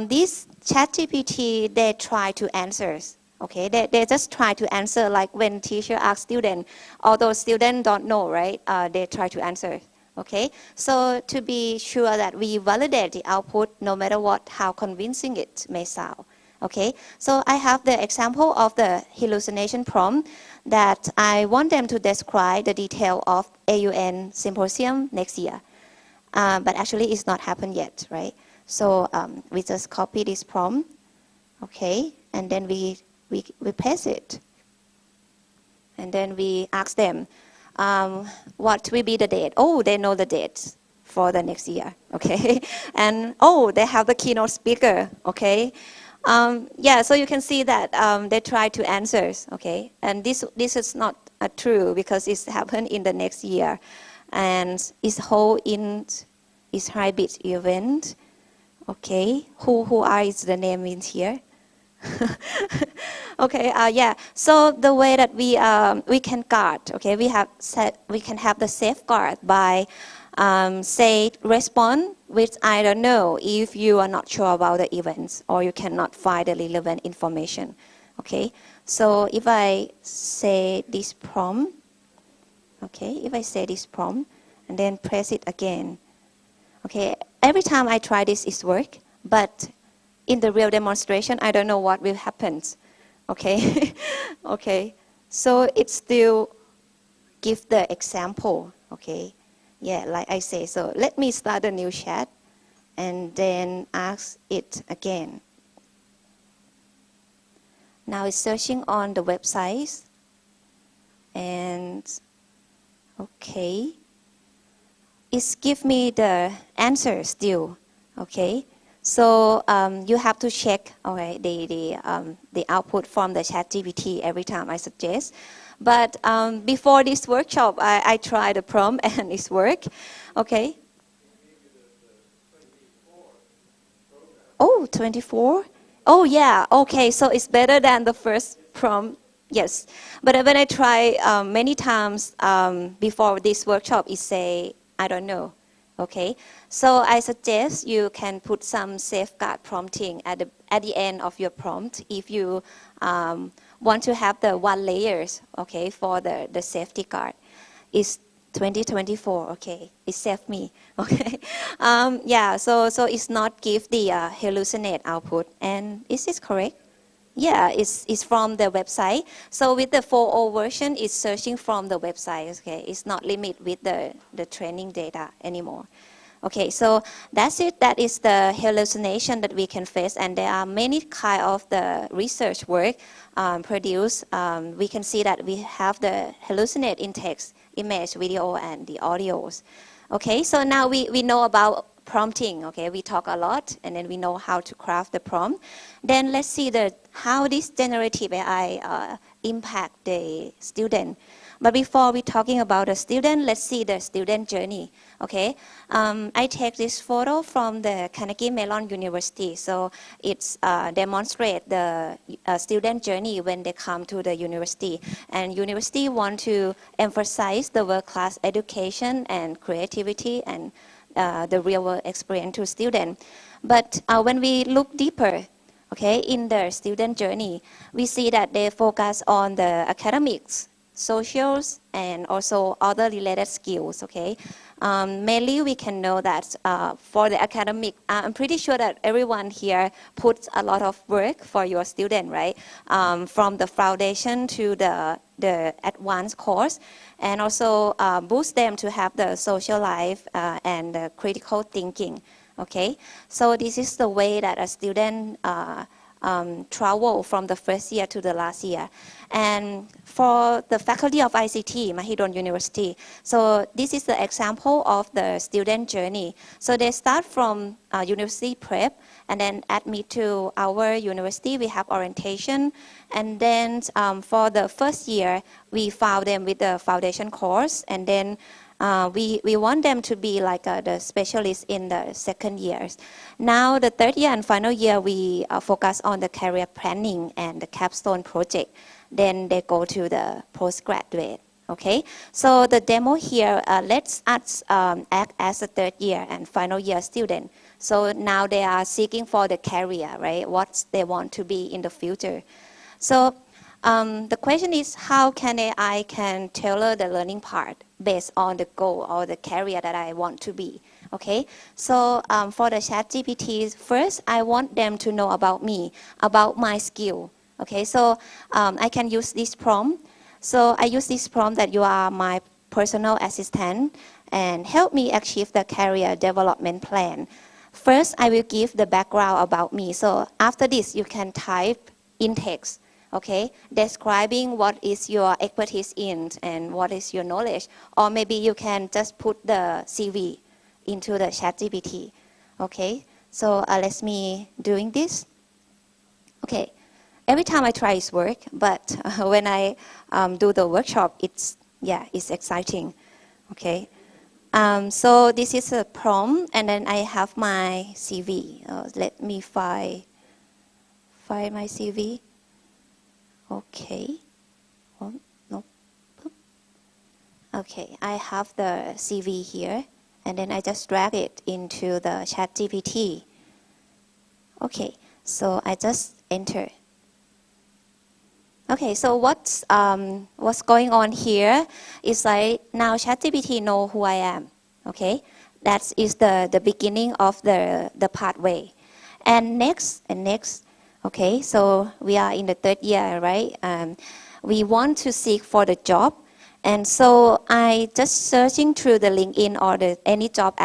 this ChatGPT, they try to answer. Okay, they just try to answer like when teacher asks student, although students don't know, right? They try to answer. Okay, so to be sure that we validate the output, no matter how convincing it may sound. Okay, so I have the example of the hallucination prompt that I want them to describe the detail of AUN symposium next year. But actually it's not happened yet, right? So we just copy this prompt, okay, and then we paste it. And then we ask them, what will be the date? Oh, they know the date for the next year, okay? And oh, they have the keynote speaker, okay? Yeah, so you can see that they try to answer, okay? And this is not true because it's happened in the next year. And it's whole in is hybrid event, okay? Who is the name in here? Okay, yeah. So the way that we can guard, okay, we can have the safeguard by say respond with I don't know if you are not sure about the events or you cannot find the relevant information. Okay, so if I say this prompt, okay, if I say this prompt and then press it again, okay, every time I try this, it works, but in the real demonstration, I don't know what will happen. Okay, okay, so it still give the example. Okay, yeah, like I say. So let me start a new chat, and then ask it again. Now it's searching on the website, and okay, it's give me the answer still. Okay. So you have to check, okay, the output from the ChatGPT every time I suggest. But before this workshop, I tried the prompt and it's worked. Okay. Oh, 24? Oh, yeah. Okay, so it's better than the first prompt. Yes. But when I try many times before this workshop, it say, I don't know. Okay, so I suggest you can put some safeguard prompting at the end of your prompt if you want to have the one layers, okay, for the safety guard. It's 2024, okay, it saved me, okay. Yeah, so it's not give the hallucinate output, and is this correct? Yeah, it's from the website. So with the 4.0 version, it's searching from the website, okay? It's not limit with the training data anymore. Okay, so that's it. That is the hallucination that we can face, and there are many kind of the research work produced. We can see that we have the hallucinate in text, image, video, and the audios. Okay, so now we know about prompting, okay, we talk a lot, and then we know how to craft the prompt. Then let's see how this generative AI impact the student. But before we talking about the student, let's see the student journey, okay. I take this photo from the Carnegie Mellon University, so it's demonstrate the student journey when they come to the university. And university want to emphasize the world-class education and creativity and the real-world experience to students. But when we look deeper, okay, in the student journey, we see that they focus on the academics, socials, and also other related skills, okay. Mainly we can know that for the academic, I'm pretty sure that everyone here puts a lot of work for your student, right? From the foundation to the advanced course, and also boost them to have the social life and the critical thinking, okay? So this is the way that a student travel from the first year to the last year. And for the faculty of ICT, Mahidol University, so this is the example of the student journey. So they start from university prep and then admit to our university. We have orientation. And then for the first year, we found them with the foundation course. And then we want them to be like the specialist in the second years. Now, the third year and final year, we focus on the career planning and the capstone project. Then they go to the postgraduate. Okay, so the demo here lets us act as a third year and final year student. So now they are seeking for the career, right? What they want to be in the future. So the question is, how can AI can tailor the learning part based on the goal or the career that I want to be? Okay, so for the ChatGPT, first I want them to know about me, about my skill. Okay, so I can use this prompt. So I use this prompt that you are my personal assistant and help me achieve the career development plan. First, I will give the background about me. So after this, you can type in text, okay, describing what is your expertise in and what is your knowledge. Or maybe you can just put the CV into the ChatGPT. Okay, so let's me doing this. Okay. Every time I try it's work, but when I do the workshop, it's exciting. Okay, so this is a prompt, and then I have my CV. Let me find find my CV. Okay. Oh, no. Okay, I have the CV here, and then I just drag it into the ChatGPT. Okay, so I just enter. Okay, so what's going on here is like now ChatGPT know who I am. Okay, that is the beginning of the pathway. And next, okay, so we are in the third year, right? We want to seek for the job. And so I just searching through the LinkedIn or any job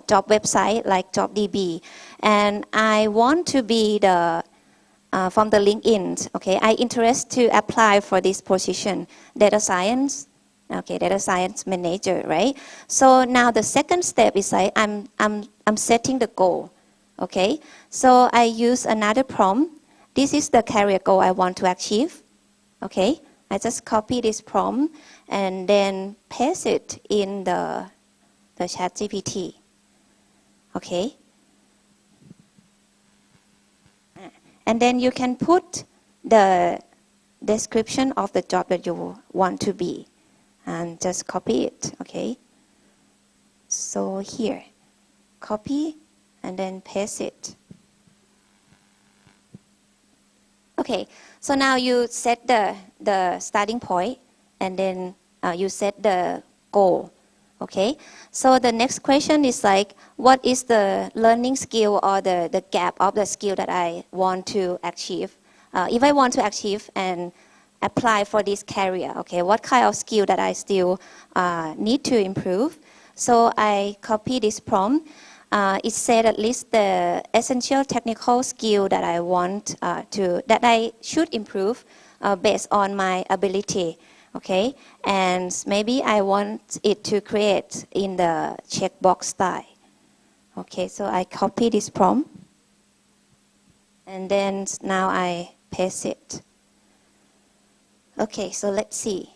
job website like JobDB. And I want to be from the LinkedIn, okay, I interest to apply for this position, data science, okay, data science manager, right? So now the second step is like I'm setting the goal, okay? So I use another prompt. This is the career goal I want to achieve, okay? I just copy this prompt and then paste it in the ChatGPT, okay? And then you can put the description of the job that you want to be and just copy it, okay? So here, copy and then paste it. Okay, so now you set the starting point and then you set the goal, okay? So the next question is like, what is the learning skill or the gap of the skill that I want to achieve? If I want to achieve and apply for this career, okay, what kind of skill that I still need to improve? So I copy this prompt. It said at least the essential technical skill that I want that I should improve based on my ability, okay? And maybe I want it to create in the checkbox style. Okay, so I copy this prompt. And then now I paste it. Okay, so let's see.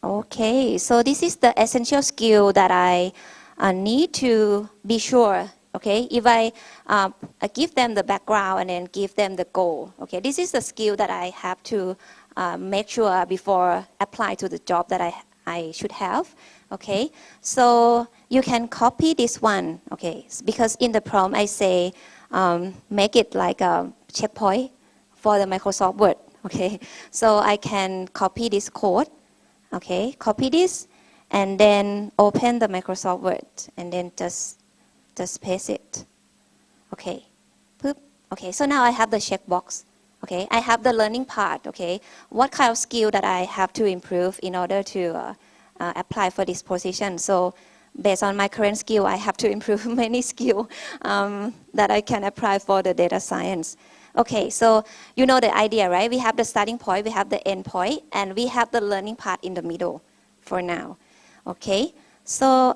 Okay, so this is the essential skill that I need to be sure, okay? If I give them the background and then give them the goal, okay? This is the skill that I have to make sure before apply to the job that I should have, okay? So you can copy this one, okay? Because in the prompt I say, make it like a checkpoint for the Microsoft Word, okay? So I can copy this code. Okay, copy this and then open the Microsoft Word and then just paste it. Okay, Boop. Okay, so now I have the checkbox. Okay, I have the learning part. Okay, what kind of skill that I have to improve in order to apply for this position? So based on my current skill, I have to improve many skills that I can apply for the data science. Okay, so you know the idea, right? We have the starting point, we have the end point, and we have the learning part in the middle for now. Okay, so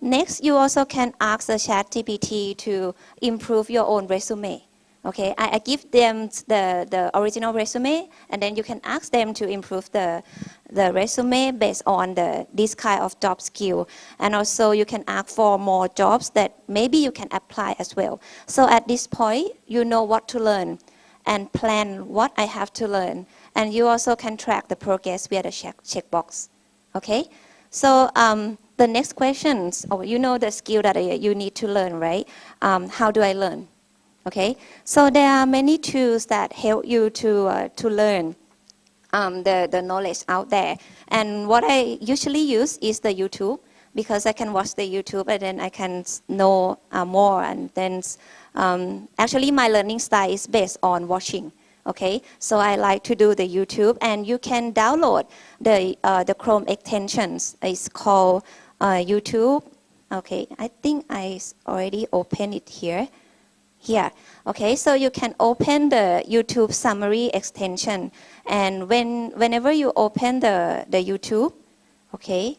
next you also can ask the ChatGPT to improve your own resume. Okay, I give them the original resume, and then you can ask them to improve the resume based on this kind of job skill. And also you can ask for more jobs that maybe you can apply as well. So at this point, you know what to learn and plan what I have to learn. And you also can track the progress via the checkbox. Okay, so the next questions, you know the skill that you need to learn, right? How do I learn? Okay, so there are many tools that help you to learn the knowledge out there. And what I usually use is the YouTube, because I can watch the YouTube and then I can know more. And then actually my learning style is based on watching. Okay, so I like to do the YouTube, and you can download the Chrome extensions. It's called YouTube. Okay, I think I already opened it here. Here, okay, so you can open the YouTube summary extension, and whenever you open the YouTube, okay,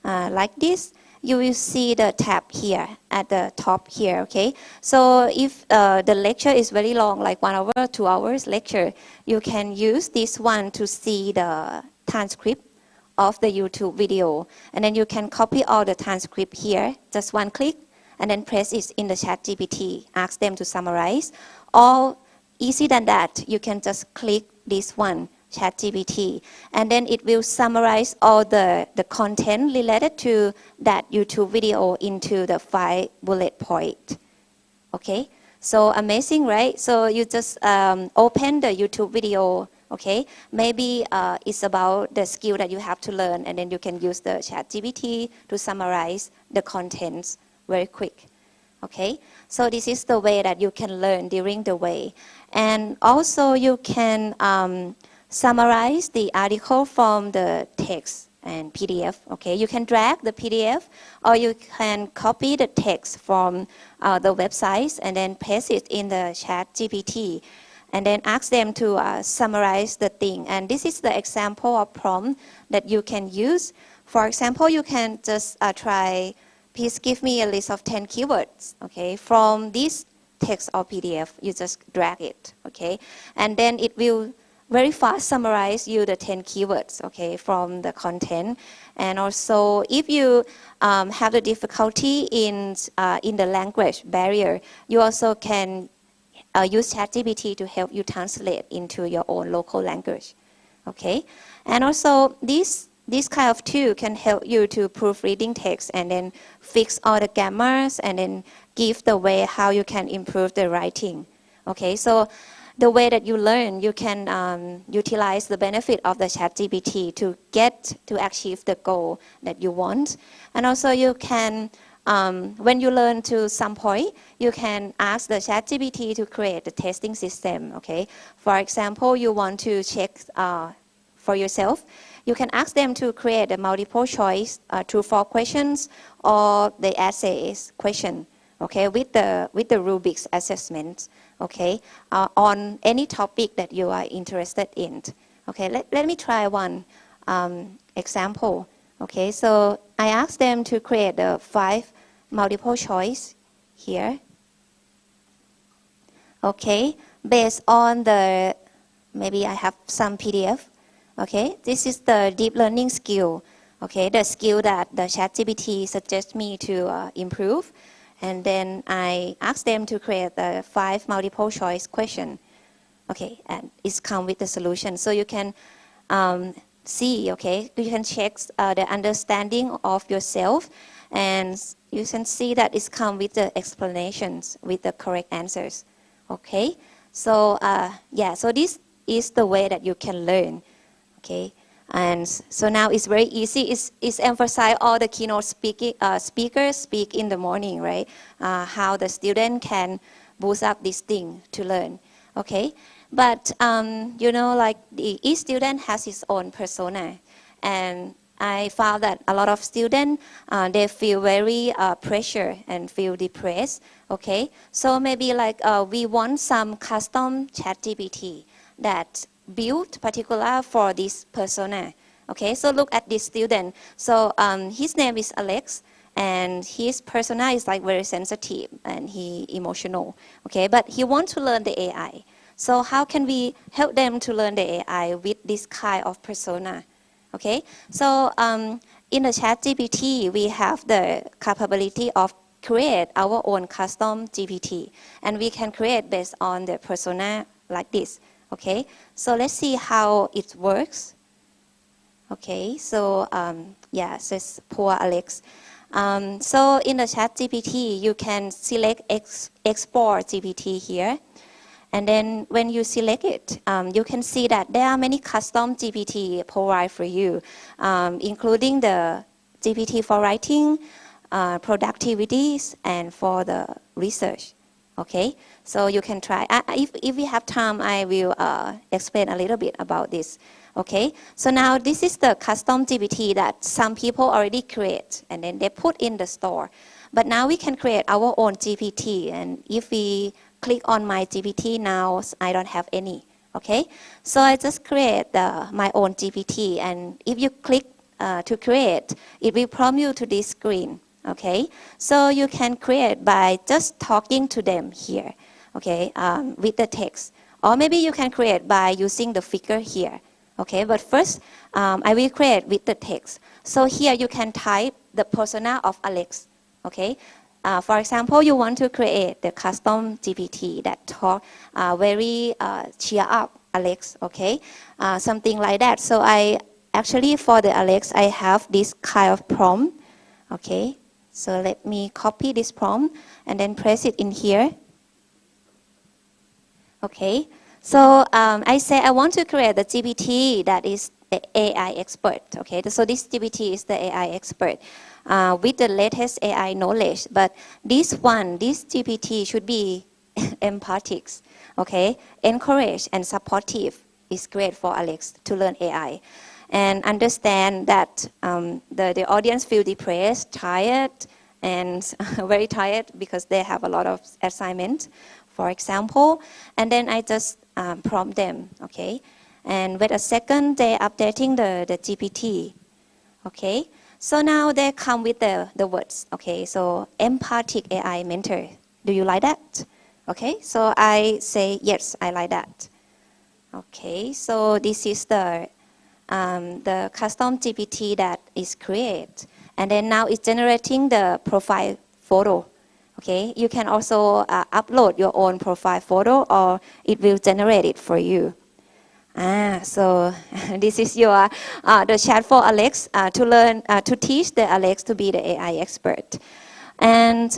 like this, you will see the tab here at the top here, okay? So if the lecture is very long, like 1 hour, 2 hours lecture, you can use this one to see the transcript of the YouTube video, and then you can copy all the transcript here, just one click, and then press it in the chat GPT, ask them to summarize. Or easier than that, you can just click this one, chat GPT, and then it will summarize all the content related to that YouTube video into the 5 bullet point. Okay, so amazing, right? So you just open the YouTube video, okay? Maybe it's about the skill that you have to learn, and then you can use the chat GPT to summarize the contents very quick. Okay, so this is the way that you can learn during the way. And also you can summarize the article from the text and PDF. Okay, you can drag the PDF, or you can copy the text from the websites and then paste it in the chat GPT, and then ask them to summarize the thing. And this is the example of prompt that you can use. For example, you can just try, please give me a list of 10 keywords, okay, from this text or PDF. You just drag it, okay, and then it will very fast summarize you the 10 keywords, okay, from the content. And also, if you have the difficulty in the language barrier, you also can use ChatGPT to help you translate into your own local language, okay. And also, this kind of tool can help you to proofreading text and then fix all the grammars and then give the way how you can improve the writing, okay. So the way that you learn, you can utilize the benefit of the ChatGPT to achieve the goal that you want. And also you can, when you learn to some point, you can ask the ChatGPT to create the testing system, okay? For example, you want to check for yourself, you can ask them to create a multiple choice true-false questions or the essays question, okay, with the rubrics assessment, okay, on any topic that you are interested in. Okay, let me try one example. Okay, so I asked them to create the 5 multiple choice here. Okay, based on the, maybe I have some PDF. Okay, this is the deep learning skill. Okay, the skill that the ChatGPT suggests me to improve. And then I asked them to create the 5 multiple choice question. Okay, and it's come with the solution. So you can see, okay, you can check the understanding of yourself, and you can see that it's come with the explanations, with the correct answers. Okay, so yeah, so this is the way that you can learn. Okay. And so now it's very easy. It's emphasize all the keynote speakers speak in the morning, right? How the student can boost up this thing to learn, okay? But, you know, like each student has his own persona. And I found that a lot of students, they feel very pressure and feel depressed, okay? So maybe like we want some custom ChatGPT that built particular for this persona. Okay, so look at this student. So his name is Alex, and his persona is like very sensitive and he emotional. Okay, but he wants to learn the AI. So how can we help them to learn the AI with this kind of persona? Okay, so in the ChatGPT, we have the capability of create our own custom GPT, and we can create based on the persona like this. Okay, so let's see how it works. Okay, so yeah, says poor Alex. So in the chat GPT, you can select export GPT here. And then when you select it, you can see that there are many custom GPT provided for you, including the GPT for writing, productivities, and for the research. Okay, so you can try. If we have time, I will explain a little bit about this. Okay, so now this is the custom GPT that some people already create, and then they put in the store. But now we can create our own GPT, and if we click on my GPT now, I don't have any. Okay, so I just create my own GPT, and if you click to create, it will prompt you to this screen. Okay, so you can create by just talking to them here, okay, with the text. Or maybe you can create by using the figure here, okay, but first I will create with the text. So here you can type the persona of Alex, okay. for example, you want to create the custom GPT that talk very cheer up Alex, okay? Something like that. So I actually, for the Alex, I have this kind of prompt, okay? So let me copy this prompt and then press it in here. Okay, so I say I want to create the GPT that is the AI expert. Okay, so this GPT is the AI expert with the latest AI knowledge. But this GPT should be empathic. Okay, encourage and supportive is great for Alex to learn AI. And understand that the audience feel depressed, tired, and very tired because they have a lot of assignment, for example. And then I just prompt them, okay? And wait a second, they're updating the GPT, okay? So now they come with the words, okay? So empathic AI mentor, do you like that? Okay, so I say, yes, I like that. Okay, so this is the custom GPT that is created. And then now it's generating the profile photo. Okay, you can also upload your own profile photo or it will generate it for you. So this is your the chat for Alex to learn to teach the Alex to be the AI expert. And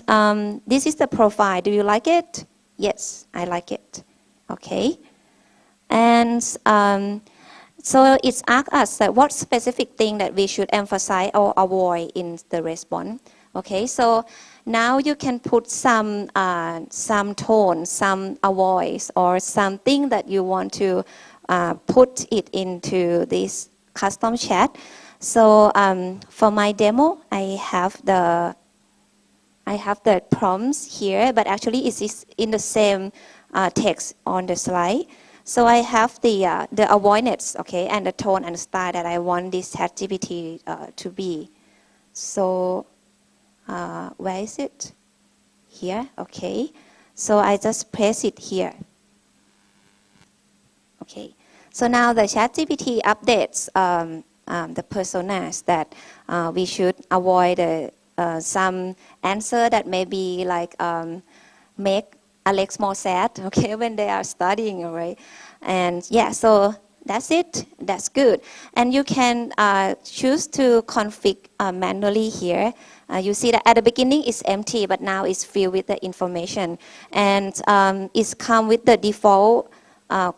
this is the profile. Do you like it? Yes, I like it. Okay. And so it's asked us that what specific thing that we should emphasize or avoid in the response. Okay, so now you can put some tone, some voice, or something that you want to put it into this custom chat. So for my demo, I have the prompts here, but actually it is in the same text on the slide. So I have the avoidance, okay, and the tone and style that I want this ChatGPT to be. So where is it? Here, okay. So I just press it here. Okay. So now the ChatGPT updates the personas that we should avoid some answer that may be like make Alex more sad, okay, when they are studying, right? And yeah, so that's it. That's good. And you can choose to config manually here. You see that at the beginning it's empty, but now it's filled with the information. And it's come with the default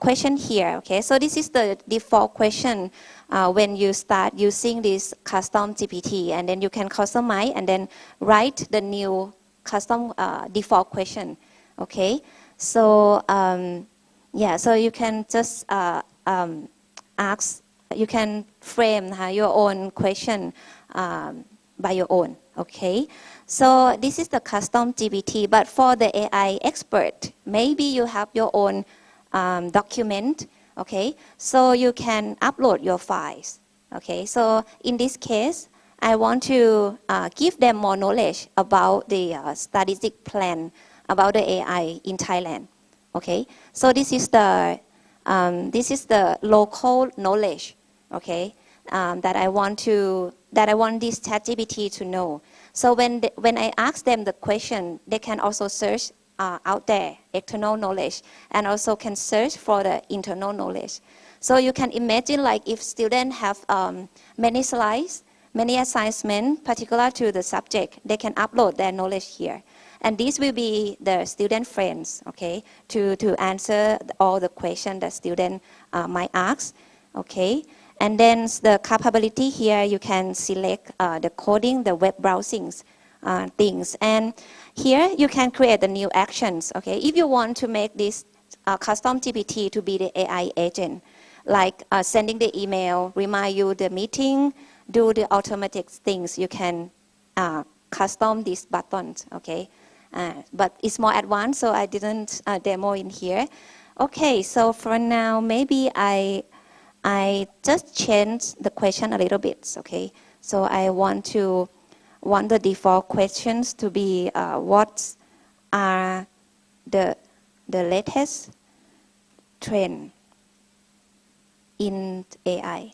question here, okay? So this is the default question when you start using this custom GPT, and then you can customize and then write the new custom default question, okay? So yeah, so you can just ask, you can frame your own question by your own, okay? So this is the custom GPT, but for the AI expert, maybe you have your own document, okay? So you can upload your files, okay? So in this case, I want to give them more knowledge about the statistic plan about the AI in Thailand, okay? So this is the local knowledge, okay? That I want this ChatGPT to know. So when I ask them the question, they can also search out there external knowledge and also can search for the internal knowledge. So you can imagine like if students have many slides, many assignments particular to the subject, they can upload their knowledge here. And this will be the student friends, okay, to answer all the questions that students might ask, okay. And then the capability here, you can select the coding, the web browsing things. And here you can create the new actions, okay. If you want to make this custom GPT to be the AI agent, like sending the email, remind you the meeting, do the automatic things, you can custom these buttons, okay. But it's more advanced, so I didn't demo in here. Okay, so for now, maybe I just change the question a little bit, okay? So I want the default questions to be what are the latest trend in AI,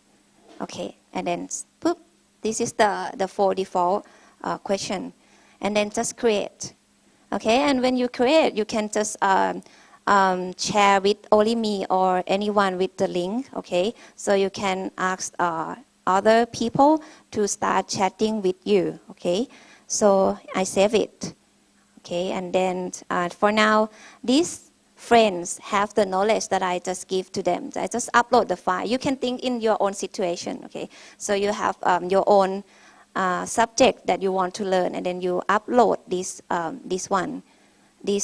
okay? And then, boop, this is the 4 default question. and then just create. Okay, and when you create, you can just share with only me or anyone with the link. Okay, so you can ask other people to start chatting with you. Okay, so I save it. Okay, and then for now, these friends have the knowledge that I just give to them. I just upload the file. You can think in your own situation. Okay, so you have your own subject that you want to learn, and then you upload this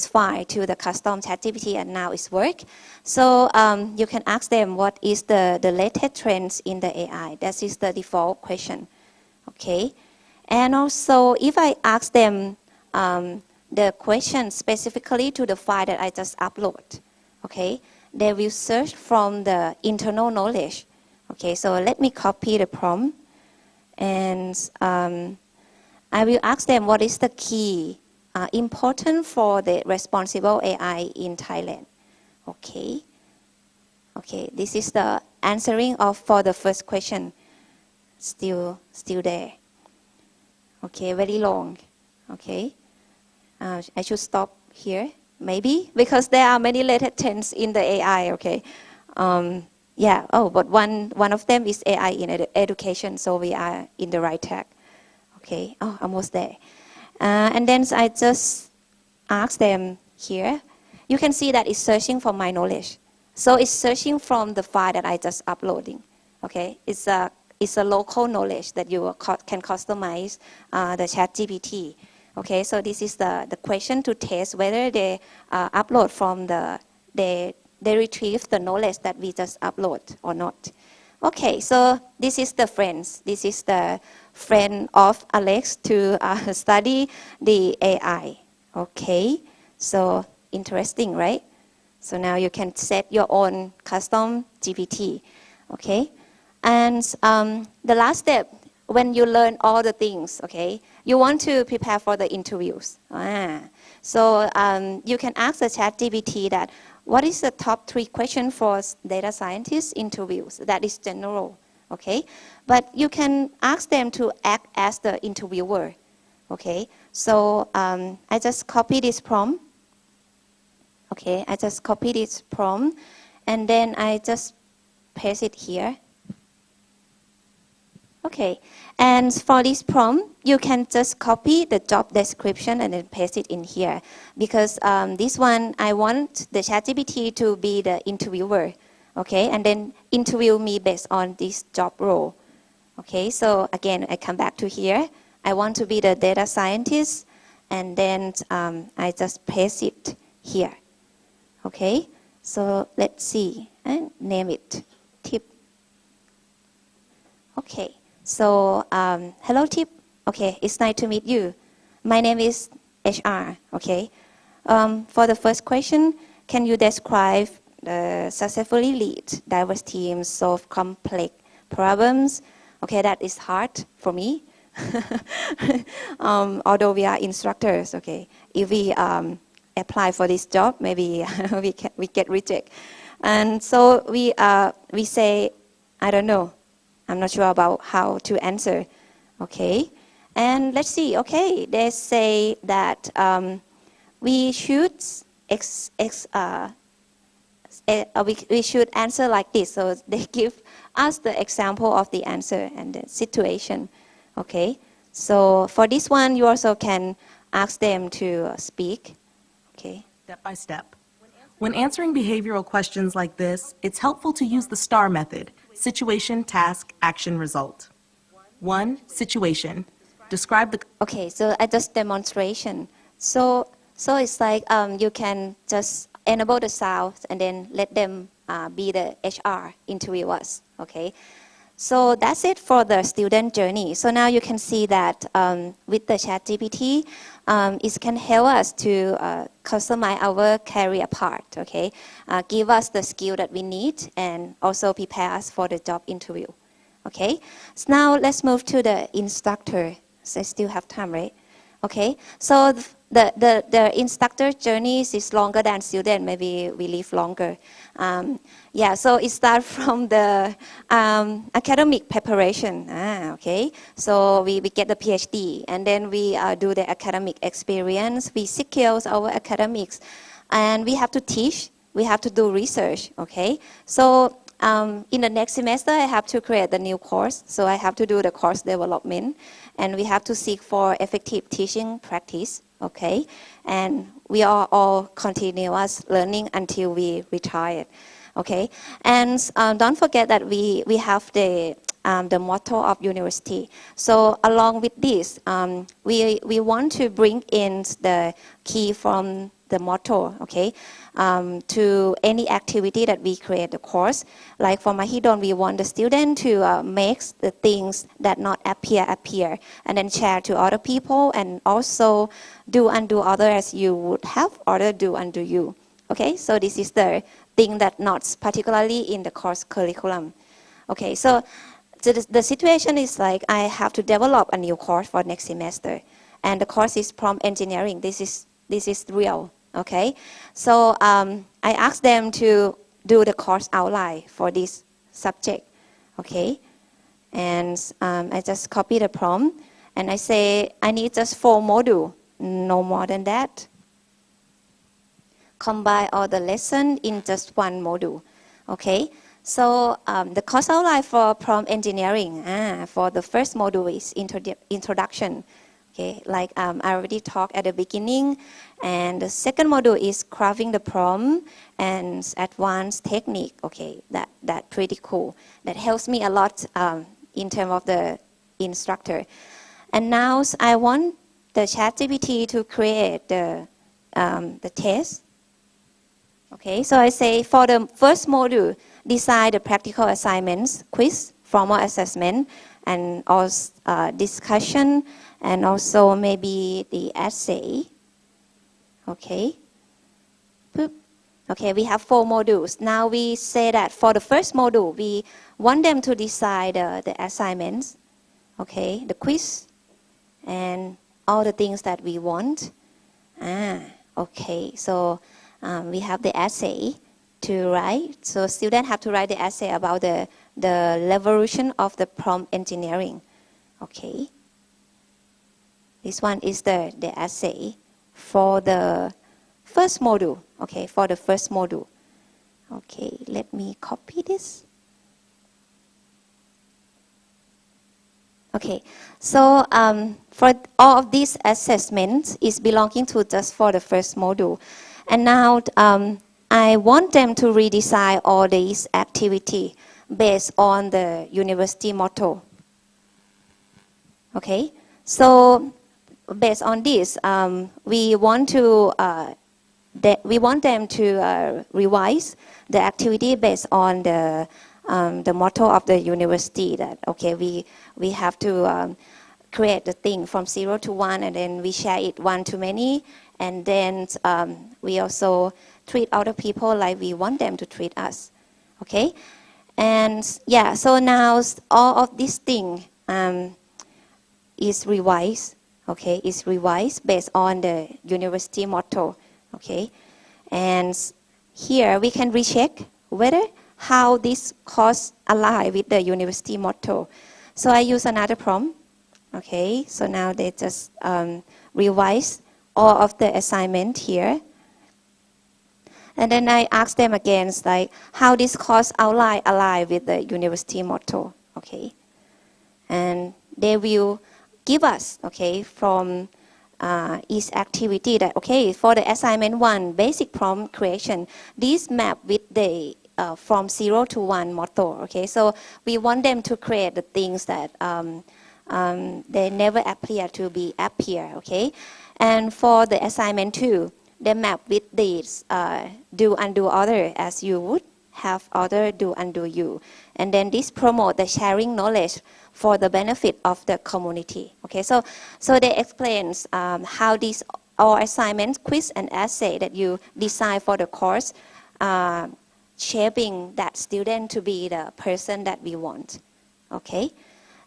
file to the custom ChatGPT, and now it's work. So you can ask them what is the latest trends in the AI. That is the default question. Okay, and also if I ask them the question specifically to the file that I just upload, okay, they will search from the internal knowledge. Okay, so let me copy the prompt, and I will ask them what is the key important for the responsible AI in Thailand. Okay, okay, this is the answering for the first question. Still there. Okay, very long. Okay. I should stop here, maybe, because there are many latest trends in the AI, okay? Yeah, but one of them is AI in education, so we are in the right track. Okay, almost there. And then I just ask them here. You can see that it's searching for my knowledge. So it's searching from the file that I just uploading, okay? It's a local knowledge that you can customize the ChatGPT. Okay, so this is the question to test whether they upload from they retrieve the knowledge that we just upload or not. Okay, so this is the friends. This is the friend of Alex to study the AI. Okay, so interesting, right? So now you can set your own custom GPT. Okay, and the last step, when you learn all the things, okay, you want to prepare for the interviews. So you can ask the ChatGPT that, what is the top 3 questions for data scientist interviews? That is general, okay? But you can ask them to act as the interviewer, okay? So I just copy this prompt. Okay, I just copy this prompt, and then I just paste it here. Okay, and for this prompt, you can just copy the job description and then paste it in here. Because this one, I want the ChatGPT to be the interviewer, okay? And then interview me based on this job role. Okay, so again, I come back to here. I want to be the data scientist, and then I just paste it here. Okay, so let's see, and name it, tip. Okay. So, hello, Tip. Okay, it's nice to meet you. My name is HR. Okay. For the first question, can you describe successfully lead diverse teams, solve complex problems? Okay, that is hard for me. Although we are instructors. Okay, if we apply for this job, maybe we get rejected. And so we say, I don't know. I'm not sure about how to answer, okay? And let's see, okay, they say that we should we should answer like this. So they give us the example of the answer and the situation, okay? So for this one, you also can ask them to speak, okay? Step by step. When answering behavioral questions like this, it's helpful to use the STAR method. Situation, task, action, result. 1. Situation. Describe the... Okay, so I just demonstration. So it's like you can just enable the sound and then let them be the HR interviewers, okay? So that's it for the student journey. So now you can see that with the ChatGPT, it can help us to customize our career path, okay? Give us the skill that we need and also prepare us for the job interview, okay? So now let's move to the instructor. So I still have time, right? Okay, so the instructor journey is longer than student. Maybe we live longer. Yeah, so it starts from the academic preparation. Okay, so we get the PhD, and then we do the academic experience. We secure our academics, and we have to teach. We have to do research. Okay, so in the next semester, I have to create the new course. So I have to do the course development, and we have to seek for effective teaching practice. Okay, and we are all continuous learning until we retire. Okay, and don't forget that we have the motto of university. So along with this, we want to bring in the key from the motto, okay, to any activity that we create the course. Like for Mahidol, we want the student to make the things that not appear, and then share to other people, and also do unto others as you would have other do unto you. Okay, so this is the thing that not particularly in the course curriculum. Okay, so the situation is like I have to develop a new course for next semester, and the course is prompt engineering. This is real. Okay, so I asked them to do the course outline for this subject. Okay, and I just copy the prompt, and I say I need just 4 modules, no more than that. Combine all the lesson in just 1 module. Okay, so the course outline for prompt engineering for the first module is introduction. Okay, like I already talked at the beginning, and the second module is crafting the prompt and advanced technique. Okay, that pretty cool. That helps me a lot in terms of the instructor. And now I want the ChatGPT to create the test. Okay, so I say for the first module, design the practical assignments, quiz, formal assessment, and also discussion, and also maybe the essay. Okay. Boop. Okay, we have 4 modules. Now we say that for the first module, we want them to decide the assignments, okay, the quiz, and all the things that we want. Okay, so we have the essay to write. So students have to write the essay about the evolution of the prompt engineering. Okay. This one is the essay for the first module. Okay, for the first module. Okay, let me copy this. Okay, so for all of these assessments is belonging to just for the first module. And now I want them to redesign all these activity based on the university motto. Okay, so based on this, we want them to revise the activity based on the motto of the university. That okay, we have to create the thing from 0 to 1, and then we share it 1 to many, and then we also treat other people like we want them to treat us. Okay, and yeah, so now all of this thing is revised. Okay, is revised based on the university motto. Okay, and here we can recheck whether how this course align with the university motto. So I use another prompt. Okay, so now they just revise all of the assignment here. And then I ask them again, like, how this course outline align with the university motto. Okay, and they will give us, okay, from each activity that, okay, for the assignment 1, basic prompt creation, this map with the from 0 to 1 motto, okay, so we want them to create the things that they never appear to be appear, okay, and for the assignment 2, they map with these do undo other as you would have other do undo you, and then this promote the sharing knowledge for the benefit of the community. Okay, so they explains how these all assignments, quiz, and essay that you design for the course, shaping that student to be the person that we want. Okay,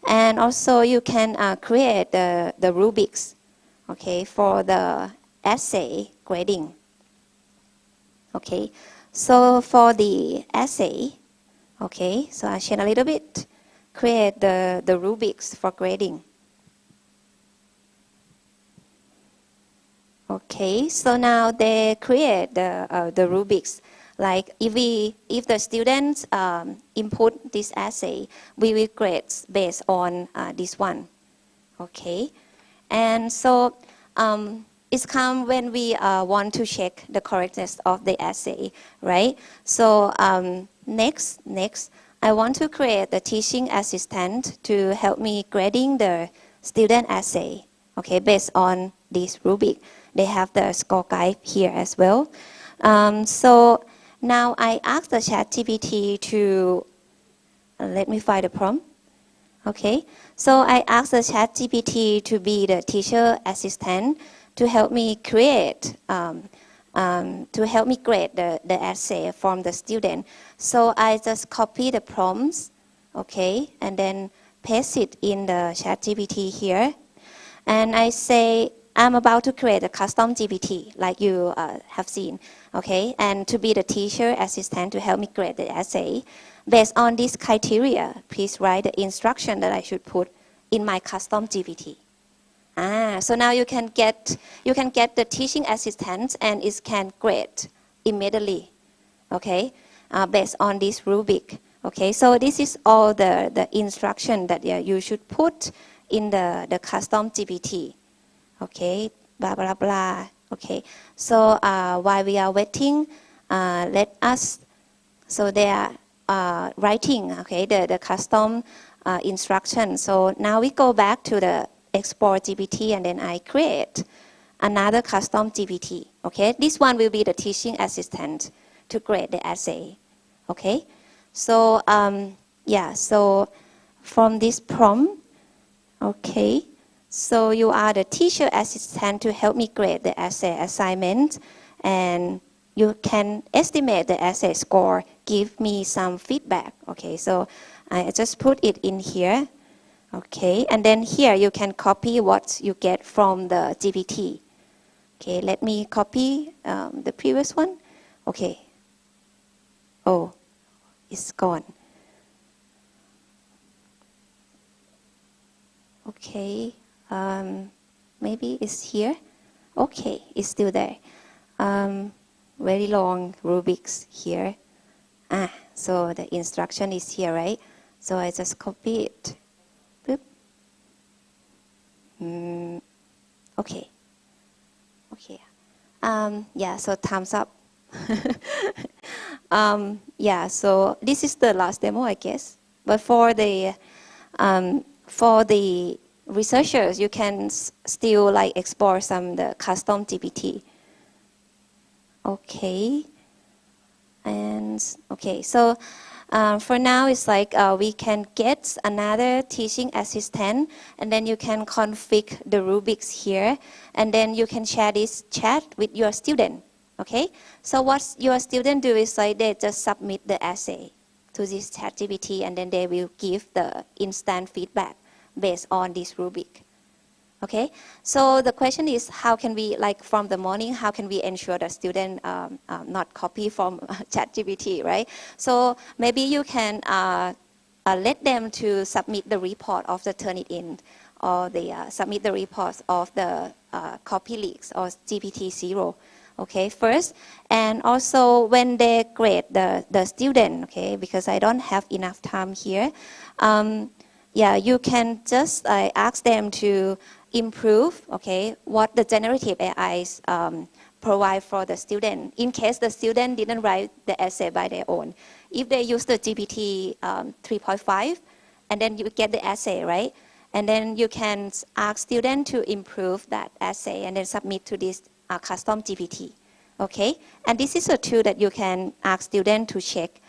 and also you can create the rubrics. okay, for the essay grading. Okay, so for the essay, okay, so I change a little bit, create the rubrics for grading. Okay, so now they create the rubrics. Like if the students input this essay, we will grade based on this one. Okay, and so it's come when we want to check the correctness of the essay, right? So next, I want to create the teaching assistant to help me grading the student essay, okay, based on this rubric. They have the score guide here as well. So now I ask the ChatGPT to, let me find the prompt. Okay, so I asked the ChatGPT to be the teacher assistant to help me create, to help me grade the essay from the student. So I just copy the prompts, okay, and then paste it in the ChatGPT here. And I say, I'm about to create a custom GPT, like you have seen, okay, and to be the teacher assistant to help me grade the essay. Based on this criteria, please write the instruction that I should put in my custom GPT. So now you can get the teaching assistant and it can grade immediately, okay, based on this rubric. Okay, so this is all the instruction that you should put in the custom GPT. Okay, blah, blah, blah. Okay, so while we are waiting, let us, so they are writing, okay, the custom instruction. So now we go back to the export GPT and then I create another custom GPT. Okay, this one will be the teaching assistant to grade the essay. Okay, so yeah, so from this prompt, okay, so you are the teacher assistant to help me grade the essay assignment, and you can estimate the essay score, give me some feedback. Okay, so I just put it in here. Okay, and then here you can copy what you get from the GPT. Okay, let me copy the previous one. Okay. Oh, it's gone. Okay, maybe it's here. Okay, it's still there. Very long rubrics here. So the instruction is here, right? So I just copy it. Boop. Okay. Okay. Yeah, so thumbs up. Yeah, so this is the last demo, I guess. But for the researchers, you can still like explore some the custom GPT. Okay. And okay, so for now it's like we can get another teaching assistant, and then you can configure the rubrics here, and then you can share this chat with your student. Okay, so what your student do is like they just submit the essay to this ChatGPT, and then they will give the instant feedback based on this rubric. Okay, so the question is, how can we, like from the morning, how can we ensure the student not copy from ChatGPT, right? So maybe you can let them to submit the report of the Turnitin, or the submit the reports of the copy leaks or GPT-0. Okay, first, and also when they grade the student, okay, because I don't have enough time here, yeah, you can just ask them to improve, okay, what the generative AIs provide for the student, in case the student didn't write the essay by their own. If they use the GPT 3.5, and then you get the essay, right? And then you can ask student to improve that essay and then submit to this custom GPT, okay? And this is a tool that you can ask student to check.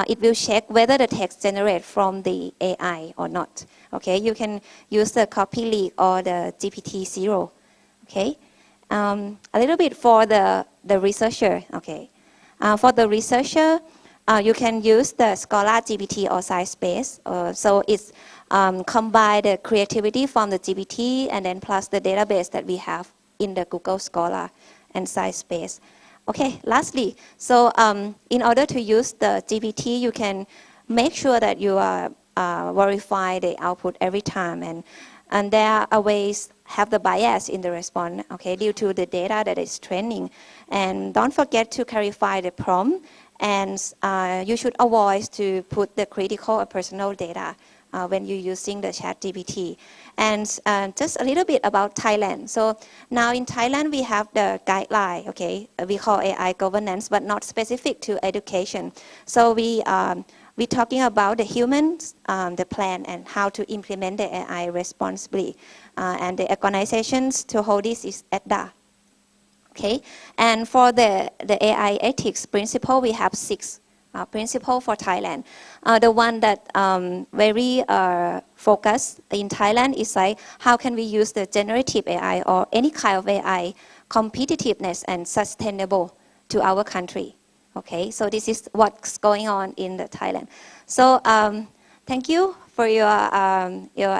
It will check whether the text generated from the AI or not. Okay, you can use the copy leak or the GPT-0. Okay, a little bit for the researcher. Okay, for the researcher, you can use the Scholar GPT or SciSpace. So it's combine the creativity from the GPT and then plus the database that we have in the Google Scholar and SciSpace. Okay, lastly, so in order to use the GPT, you can make sure that you verify the output every time, and there are ways have the bias in the response, okay, due to the data that is training. And don't forget to clarify the prompt, and you should avoid to put the critical or personal data when you're using the ChatGPT. And just a little bit about Thailand. So now in Thailand, we have the guideline, okay, we call AI governance, but not specific to education. So we're talking about the humans, the plan, and how to implement the AI responsibly. And the organizations to hold this is EDDA. Okay, and for the AI ethics principle, we have 6 principles for Thailand. The one that very focused in Thailand is like, how can we use the generative AI or any kind of AI competitiveness and sustainable to our country. Okay, so this is what's going on in the Thailand. So thank you for your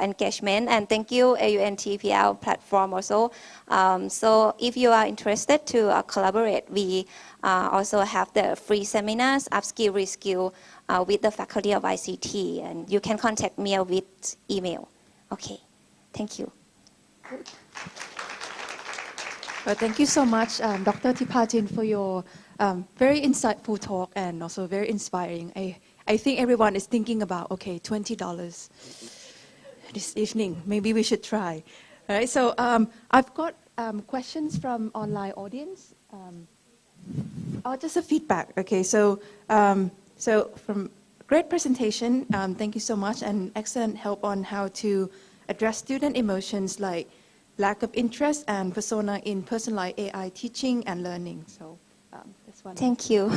engagement, and thank you AUN TEPL platform also. So if you are interested to collaborate, we also have the free seminars, upskill, reskill with the faculty of ICT, and you can contact me with email. Okay, thank you. Well, thank you so much, Dr. Tipatin, for your very insightful talk and also very inspiring. I think everyone is thinking about, okay, $20 this evening. Maybe we should try. All right, so I've got questions from online audience. Just a feedback. Okay, so from great presentation, thank you so much, and excellent help on how to address student emotions like lack of interest and persona in personalized AI teaching and learning. So this one. Thank you.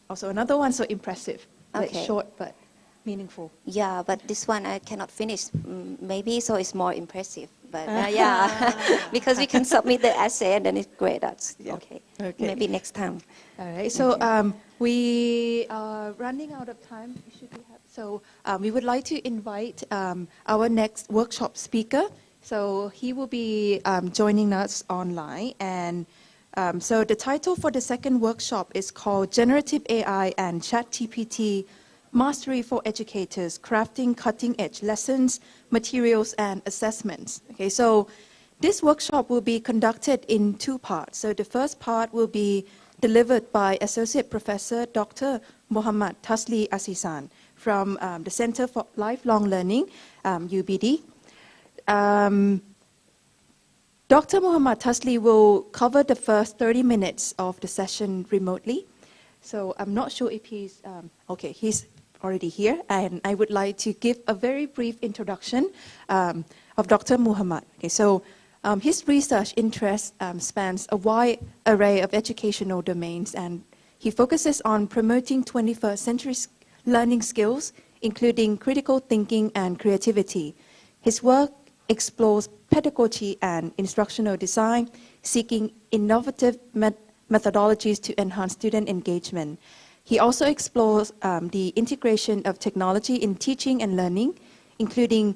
Also another one, so impressive. Like Okay. short but meaningful. Yeah, but this one I cannot finish. Maybe so it's more impressive. But yeah, because you can submit the essay and then it's great. That's okay. Okay. Maybe next time. All right. So we are running out of time. So we would like to invite our next workshop speaker. So he will be joining us online. And so the title for the second workshop is called Generative AI and ChatGPT Mastery for Educators, Crafting Cutting-Edge Lessons, Materials, and Assessments. Okay, so this workshop will be conducted in 2 parts. So the first part will be delivered by Associate Professor Dr. Muhammad Tasli Asisan from the Center for Lifelong Learning, UBD. Dr. Muhammad Tasli will cover the first 30 minutes of the session remotely. So I'm not sure if he's, okay, he's already here. And I would like to give a very brief introduction of Dr. Muhammad. Okay, so his research interest spans a wide array of educational domains, and he focuses on promoting 21st century learning skills, including critical thinking and creativity. His work explores pedagogy and instructional design, seeking innovative methodologies to enhance student engagement. He also explores the integration of technology in teaching and learning, including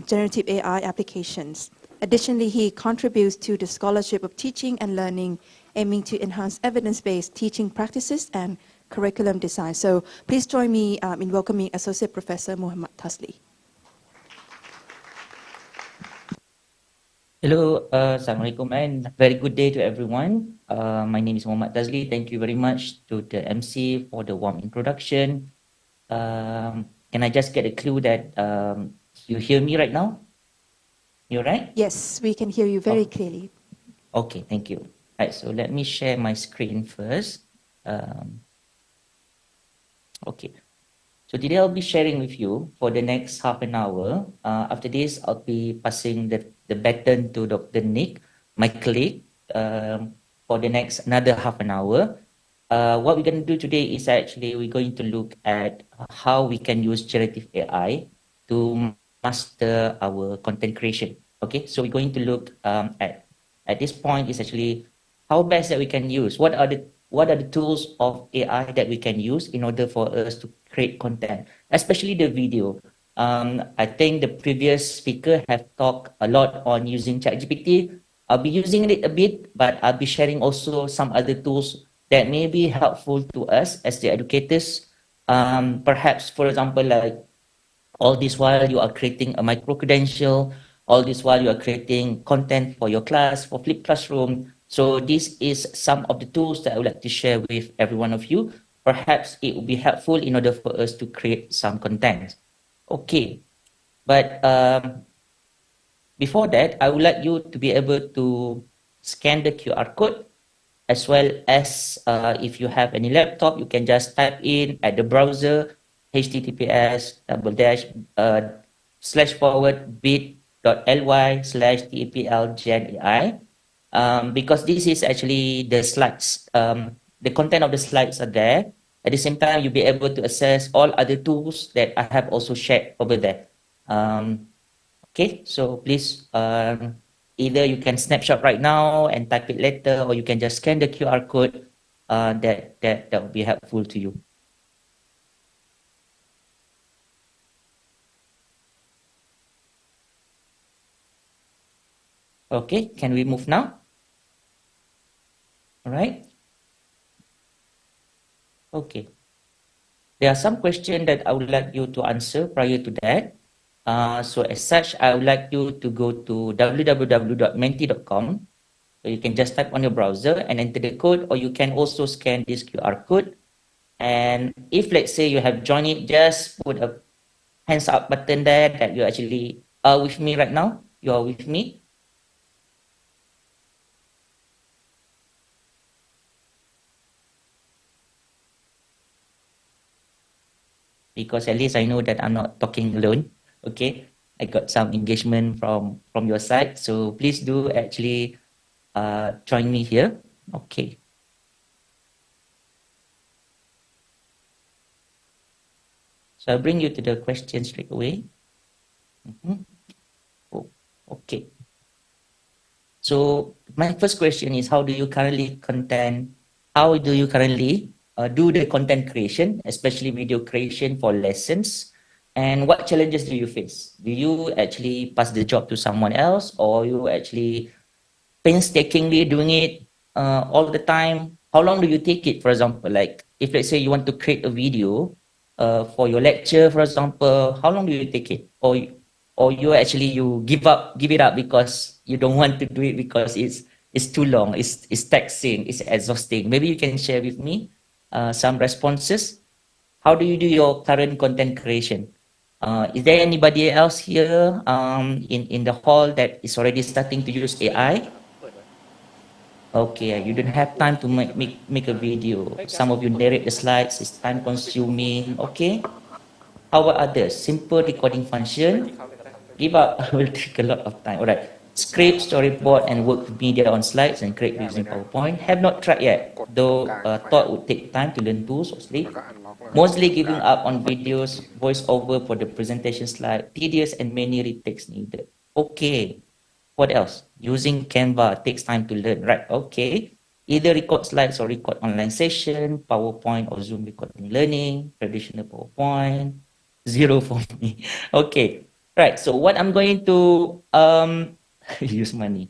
generative AI applications. Additionally, he contributes to the scholarship of teaching and learning, aiming to enhance evidence-based teaching practices and curriculum design. So please join me in welcoming Associate Professor Muhammad Tasli. Hello, Assalamualaikum, and very good day to everyone. My name is Muhammad Tasli. Thank you very much to the MC for the warm introduction. Can I just get a clue that you hear me right now? You're right? Yes, we can hear you very clearly. Okay, thank you. Right, so let me share my screen first. Okay. So today I'll be sharing with you for the next half an hour. After this, I'll be passing the baton to Dr. Nick, my colleague, for the next another half an hour. What we're going to do today is actually we're going to look at how we can use generative AI to master our content creation. Okay, so we're going to look at this point is actually how best that we can use. What are the tools of AI that we can use in order for us to create content, especially the video. I think the previous speaker have talked a lot on using ChatGPT. I'll be using it a bit, but I'll be sharing also some other tools that may be helpful to us as the educators. Perhaps, for example, like all this while you are creating a micro-credential, all this while you are creating content for your class, for flipped classroom. So this is some of the tools that I would like to share with every one of you. Perhaps it will be helpful in order for us to create some content. Okay, but before that, I would like you to be able to scan the QR code, as well as if you have any laptop, you can just type in at the browser https://bit.ly/TEPL because this is actually the slides. The content of the slides are there. At the same time, you'll be able to access all other tools that I have also shared over there. Okay, so please either you can snapshot right now and type it later, or you can just scan the QR code. That will be helpful to you. Okay, can we move now? All right. Okay. There are some questions that I would like you to answer prior to that. So as such, I would like you to go to www.menti.com. So you can just type on your browser and enter the code, or you can also scan this QR code. And if let's say you have joined it, just put a hands up button there that you actually are with me right now. You are with me. Because at least I know that I'm not talking alone. Okay, I got some engagement from your side. So please do actually join me here. Okay. So I'll bring you to the question straight away. Oh, okay. So my first question is, how do you currently do the content creation, especially video creation for lessons? And what challenges do you face? Do you actually pass the job to someone else, or you actually painstakingly doing it all the time? How long do you take it? For example, like if let's say you want to create a video for your lecture, for example, how long do you take it? Or you actually you give it up because you don't want to do it because it's too long, it's taxing, it's exhausting. Maybe you can share with me some responses. How do you do your current content creation? Is there anybody else here in the hall that is already starting to use AI? Okay, you don't have time to make a video. Some of you narrate the slides, it's time consuming. Okay. How about others? Simple recording function. Give up will take a lot of time. All right. Script, storyboard, and work with media on slides and create using PowerPoint. Have not tried yet, though thought would take time to learn tools or sleep. Mostly giving up on videos, voiceover for the presentation slide, tedious and many retakes needed. Okay. What else? Using Canva takes time to learn, right? Okay. Either record slides or record online session, PowerPoint or Zoom recording learning, traditional PowerPoint, 0 for me. Okay. Right. So what I'm going to use money.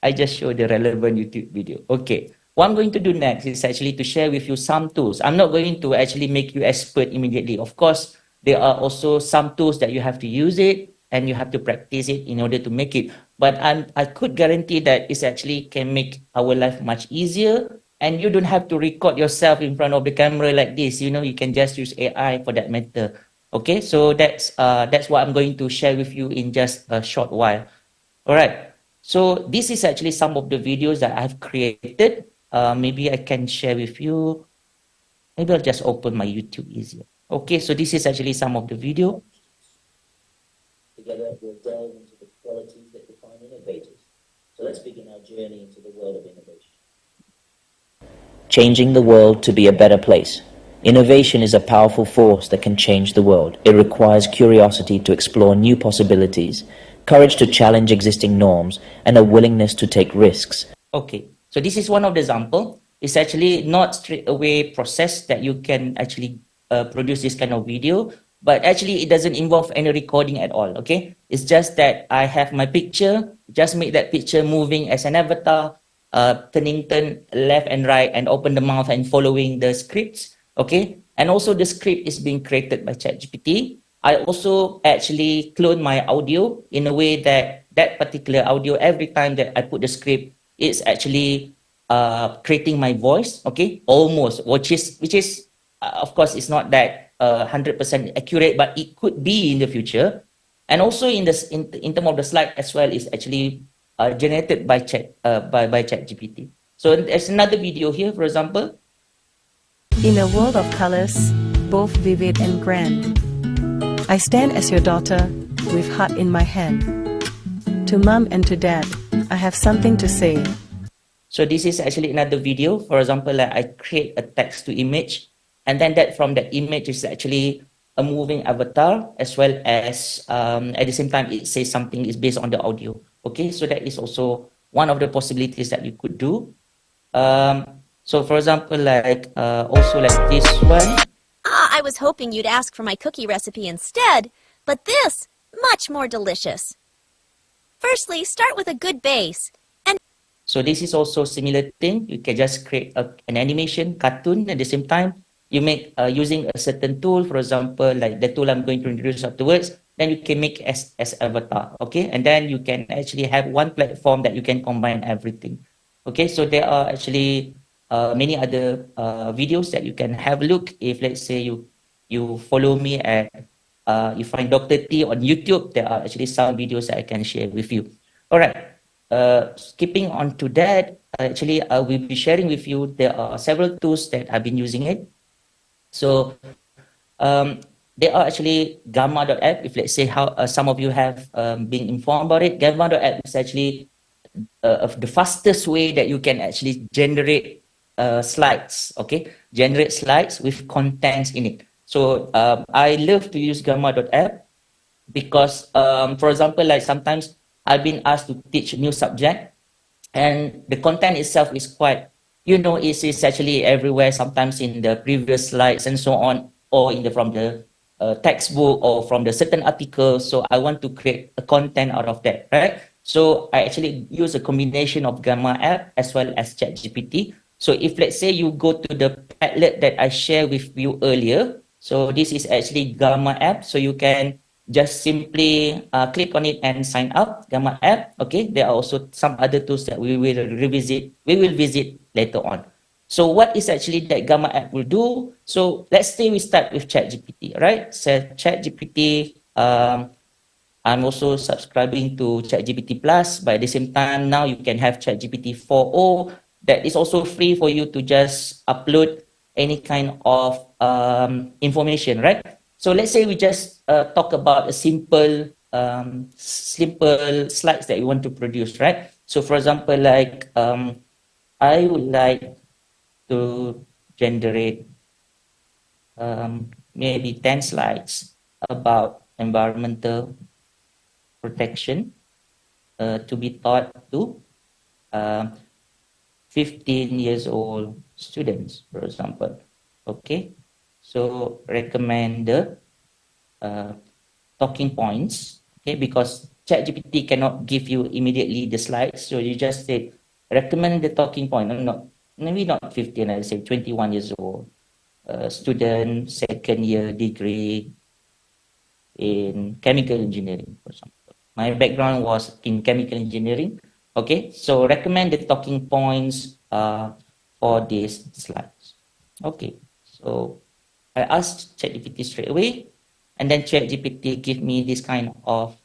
I just showed the relevant YouTube video. Okay. What I'm going to do next is actually to share with you some tools. I'm not going to actually make you expert immediately. Of course, there are also some tools that you have to use it and you have to practice it in order to make it. But I could guarantee that it actually can make our life much easier, and you don't have to record yourself in front of the camera like this. You know, you can just use AI for that matter. Okay, so that's what I'm going to share with you in just a short while. All right. So this is actually some of the videos that I've created. Maybe I can share with you. Maybe I'll just open my YouTube easier. Okay, so this is actually some of the video. Together we'll delve into the qualities that define innovators. So let's begin our journey into the world of innovation. Changing the world to be a better place. Innovation is a powerful force that can change the world. It requires curiosity to explore new possibilities, courage to challenge existing norms, and a willingness to take risks. Okay, so this is one of the examples. It's actually not straight away process that you can actually produce this kind of video, but actually it doesn't involve any recording at all, okay? It's just that I have my picture, just make that picture moving as an avatar, turn left and right and open the mouth and following the scripts, okay? And also the script is being created by ChatGPT. I also actually clone my audio in a way that that particular audio, every time that I put the script, it's actually creating my voice, okay? Almost, which is of course, it's not that 100% accurate, but it could be in the future. And also in this, in terms of the slide as well, is actually generated by ChatGPT. So there's another video here, for example. In a world of colors, both vivid and grand, I stand as your daughter with heart in my hand. To mom and to dad, I have something to say. So this is actually another video. For example, like I create a text to image, and then that from that image is actually a moving avatar, as well as at the same time it says something is based on the audio. Okay, so that is also one of the possibilities that you could do. So for example, like also like this one. I was hoping you'd ask for my cookie recipe instead, but this, much more delicious. Firstly, start with a good base. So this is also similar thing. You can just create an animation, cartoon at the same time. You make using a certain tool, for example, like the tool I'm going to introduce afterwards, then you can make as avatar, okay? And then you can actually have one platform that you can combine everything. Okay, so there are actually many other videos that you can have a look. If let's say you follow me at, you find Dr. T on YouTube, there are actually some videos that I can share with you. All right. Skipping on to that, actually, I will be sharing with you, there are several tools that I've been using it. So there are actually Gamma.app. If let's say how some of you have been informed about it, Gamma.app is actually the fastest way that you can actually generate slides, okay? Generate slides with contents in it. So I love to use Gamma.app because, for example, like sometimes I've been asked to teach a new subject, and the content itself is quite, you know, it's actually everywhere, sometimes in the previous slides and so on, or in the from the textbook or from the certain article. So I want to create a content out of that, right? So I actually use a combination of Gamma app as well as ChatGPT. So if let's say you go to the Padlet that I shared with you earlier, so this is actually Gamma app. So you can just simply click on it and sign up, Gamma app. Okay, there are also some other tools that we will visit later on. So what is actually that Gamma app will do? So let's say we start with ChatGPT, right? So ChatGPT, I'm also subscribing to ChatGPT Plus, but at the same time, now you can have ChatGPT 4.0 that is also free for you to just upload any kind of information, right? So let's say we just talk about a simple slides that you want to produce, right? So for example, like I would like to generate maybe 10 slides about environmental protection to be taught to 15 years old students, for example. Okay, so recommend the talking points, okay, because ChatGPT cannot give you immediately the slides, so you just say recommend the talking point. Maybe not 15, I say 21 years old, student, second year degree in chemical engineering, for example. My background was in chemical engineering. Okay, so recommend the talking points for these slides. Okay, so I asked ChatGPT straight away, and then ChatGPT give me this kind of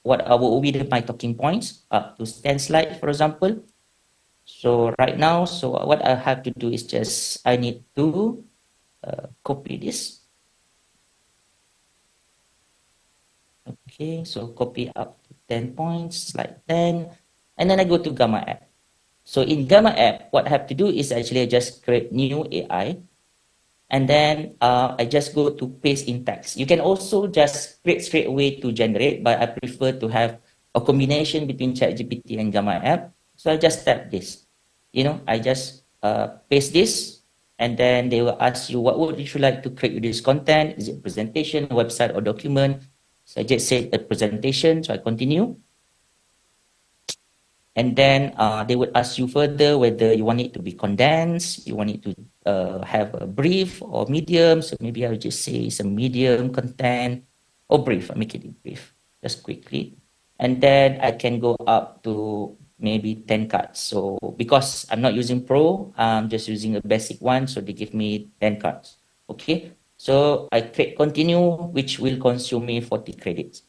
what will be my talking points up to 10 slides, for example. So right now, so what I have to do is just I need to copy this. Okay, so copy up to 10 points, slide 10, and then I go to Gamma app. So in Gamma app, what I have to do is actually I just create new AI, and then I just go to paste in text. You can also just create straight away to generate, but I prefer to have a combination between ChatGPT and Gamma app. So I just tap this. You know, I just paste this, And then they will ask you, what would you like to create with this content? Is it presentation, website, or document? So I just said a presentation, so I continue. And then they would ask you further whether you want it to be condensed, you want it to have a brief or medium. So maybe I would just say some medium content or brief. I'll make it brief, just quickly. And then I can go up to maybe 10 cards. So because I'm not using Pro, I'm just using a basic one. So they give me 10 cards. Okay. So I click continue, which will consume me 40 credits.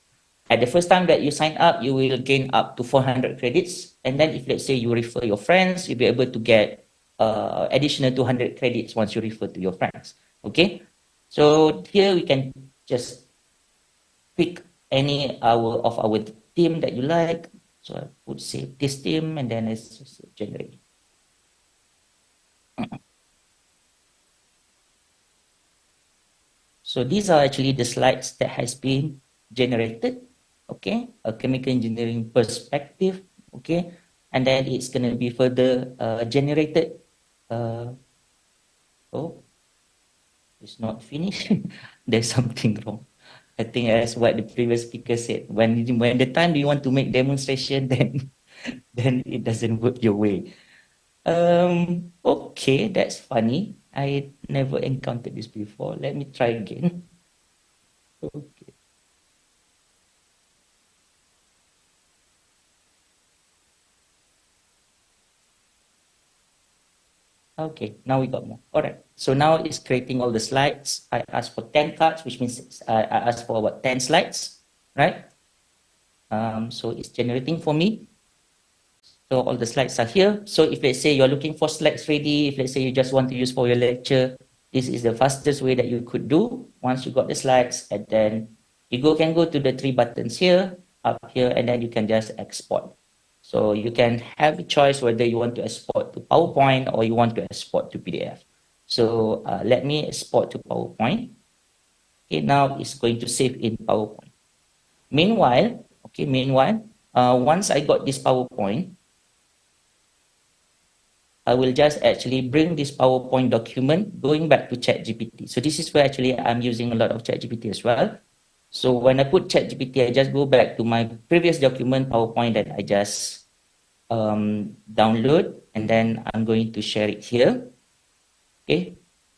At the first time that you sign up, you will gain up to 400 credits. And then if let's say you refer your friends, you'll be able to get additional 200 credits once you refer to your friends. Okay. So here we can just pick any of our theme that you like. So I would say this theme, and then let's just generate. So these are actually the slides that has been generated. Okay, a chemical engineering perspective. Okay, and then it's going to be further generated. Oh, it's not finished. There's something wrong. I think as what the previous speaker said, when the time you want to make demonstration, then it doesn't work your way. Okay, that's funny. I never encountered this before. Let me try again. Okay. Okay, now we got more. All right. So now it's creating all the slides. I asked for 10 cards, which means I asked for about 10 slides, right? So it's generating for me. So all the slides are here. So if let's say you're looking for slides ready, if let's say you just want to use for your lecture, this is the fastest way that you could do. Once you got the slides, and then you can go to the 3 buttons here, up here, and then you can just export. So you can have a choice whether you want to export to PowerPoint or you want to export to PDF. So let me export to PowerPoint. Okay, now it's going to save in PowerPoint. Meanwhile, once I got this PowerPoint, I will just actually bring this PowerPoint document going back to ChatGPT. So this is where actually I'm using a lot of ChatGPT as well. So when I put ChatGPT, I just go back to my previous document PowerPoint that I just download, and then I'm going to share it here. Okay.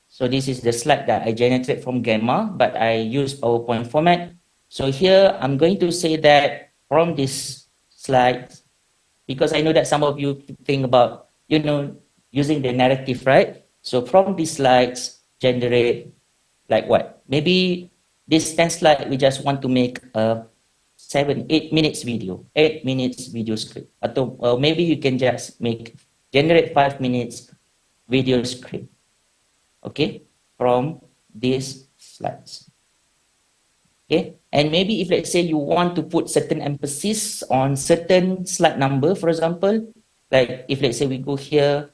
So this is the slide that I generated from Gamma, but I use PowerPoint format. So here I'm going to say that from this slide, because I know that some of you think about, using the narrative, right? So from these slides, generate like what? Maybe this 10 slide, we just want to make a 8 minutes video, 8 minutes video script. Or maybe you can just generate 5 minutes video script. Okay, from these slides. Okay, and maybe if let's say you want to put certain emphasis on certain slide number, for example, like if let's say we go here,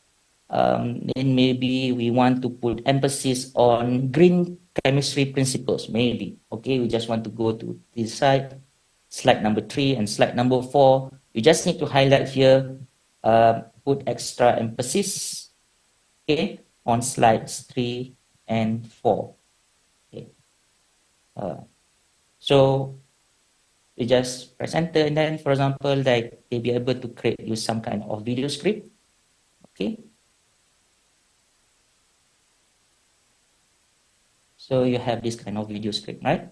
then maybe we want to put emphasis on green chemistry principles, maybe. Okay, we just want to go to this side, slide number 3 and slide number 4. You just need to highlight here, put extra emphasis, okay, on slides 3 and 4. Okay. So you just press enter, and then, for example, like they'll be able to use some kind of video script. Okay. So you have this kind of video script, right?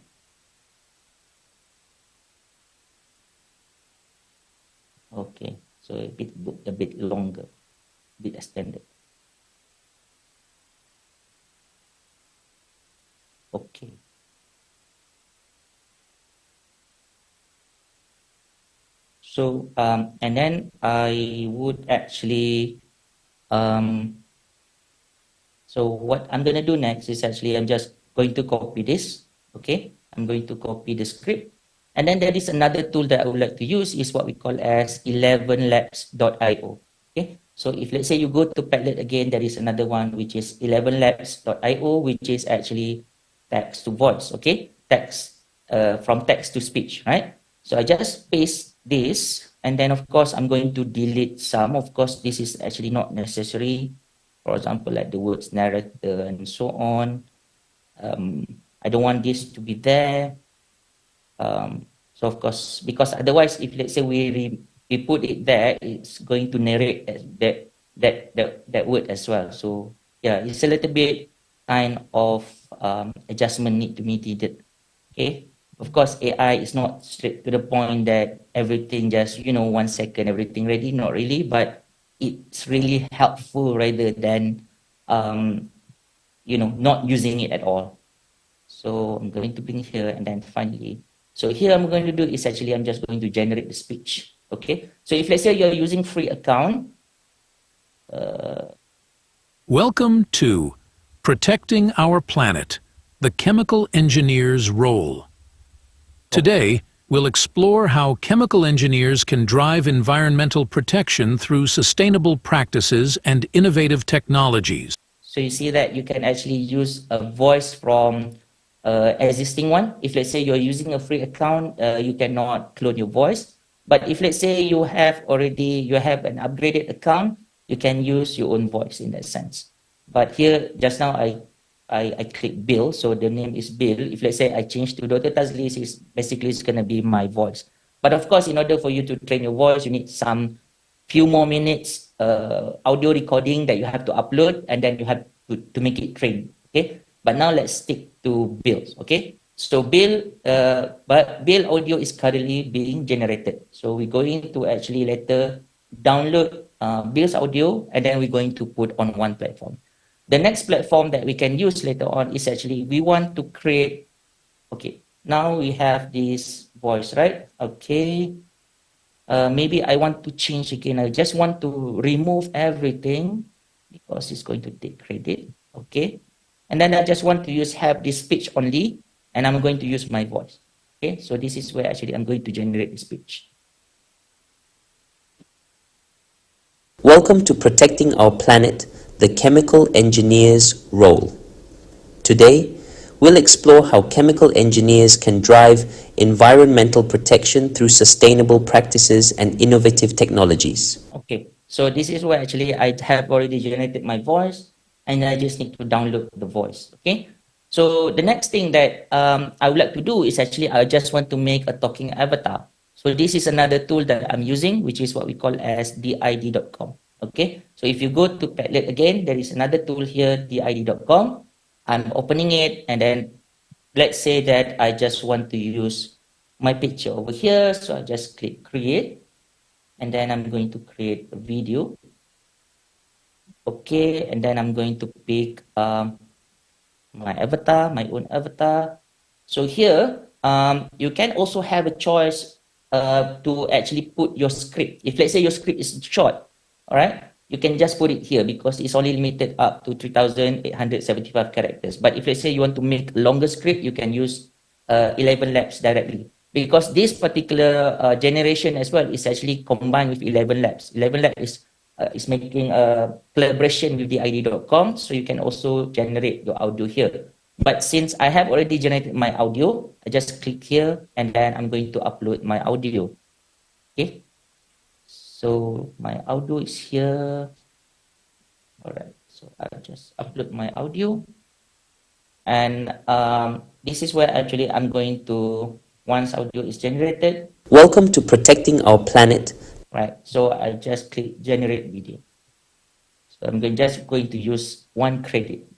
Okay. So a bit longer, a bit extended. Okay. So, and then I would actually, so what I'm going to do next is actually, I'm just going to copy this. Okay. I'm going to copy the script. And then there is another tool that I would like to use is what we call as 11labs.io. Okay. So if let's say you go to Padlet again, there is another one, which is 11labs.io, which is actually text to voice. Okay. Text, from text to speech, right? So I just paste this, and then of course I'm going to delete some. Of course, this is actually not necessary. For example, like the words narrator and so on. I don't want this to be there. So of course, because otherwise, if let's say we put it there, it's going to narrate as that word as well. So yeah, it's a little bit kind of adjustment need to be needed. Okay. Of course, AI is not straight to the point that everything just 1 second everything ready. Not really, but it's really helpful rather than not using it at all. So I'm going to bring here and then finally. So here I'm going to do is actually I'm just going to generate the speech. Okay. So if let's say you're using free account. Welcome to Protecting Our Planet, the Chemical Engineer's Role. Today, we'll explore how chemical engineers can drive environmental protection through sustainable practices and innovative technologies. So you see that you can actually use a voice from existing one. If let's say you're using a free account, you cannot clone your voice. But if let's say you have an upgraded account, you can use your own voice in that sense. But here, just now I click Bill, so the name is Bill. If let's say I change to Dr. Tazlis, it's going to be my voice. But of course, in order for you to train your voice, you need some few more minutes audio recording that you have to upload, and then you have to make it train. Okay. But now let's stick to Bill. Okay. So Bill audio is currently being generated. So we're going to actually later download Bill's audio, and then we're going to put on one platform. The next platform that we can use later on is actually we want to create. Okay. Now we have this voice, right? Okay. Maybe I want to change again. I just want to remove everything because it's going to take credit. Okay. And then I just want to have this speech only, and I'm going to use my voice. Okay. So this is where actually I'm going to generate the speech. Welcome to Protecting Our Planet, the Chemical Engineer's Role. Today, we'll explore how chemical engineers can drive environmental protection through sustainable practices and innovative technologies. Okay, so this is where actually I have already generated my voice, and I just need to download the voice. Okay, so the next thing that I would like to do is actually I just want to make a talking avatar. So this is another tool that I'm using, which is what we call as did.com. Okay, so if you go to Padlet again, there is another tool here, did.com. I'm opening it, and then let's say that I just want to use my picture over here. So I just click create, and then I'm going to create a video. Okay, and then I'm going to pick my avatar, my own avatar. So here, you can also have a choice to actually put your script. If let's say your script is short, all right, you can just put it here because it's only limited up to 3,875 characters. But if let's say you want to make a longer script, you can use 11 Labs directly. Because this particular generation as well is actually combined with 11 Labs. 11 Labs is making a collaboration with the id.com, so you can also generate your audio here. But since I have already generated my audio, I just click here, and then I'm going to upload my audio. Okay. So my audio is here. All right, so I'll just upload my audio. And this is where actually I'm going to, once audio is generated. Welcome to Protecting Our Planet. Right, so I just click generate video. So I'm just going to use 1 credit.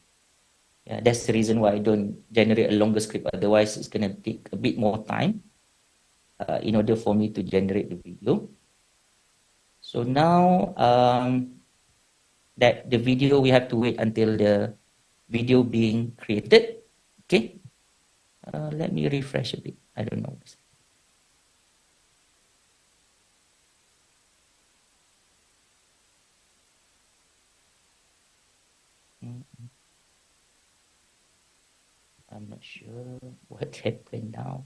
Yeah, that's the reason why I don't generate a longer script. Otherwise, it's going to take a bit more time in order for me to generate the video. So now that the video, we have to wait until the video being created. Okay. Let me refresh a bit. I don't know. I'm not sure what happened now.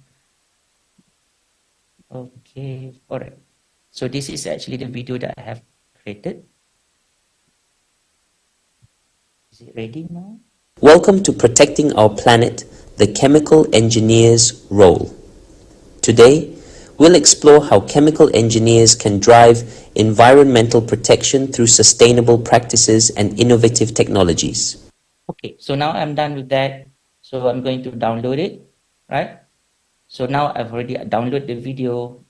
Okay. All right. So this is actually the video that I have created. Is it ready now? Welcome to Protecting Our Planet, the Chemical Engineer's Role. Today, we'll explore how chemical engineers can drive environmental protection through sustainable practices and innovative technologies. Okay, so now I'm done with that. So I'm going to download it, right? So now I've already downloaded the video.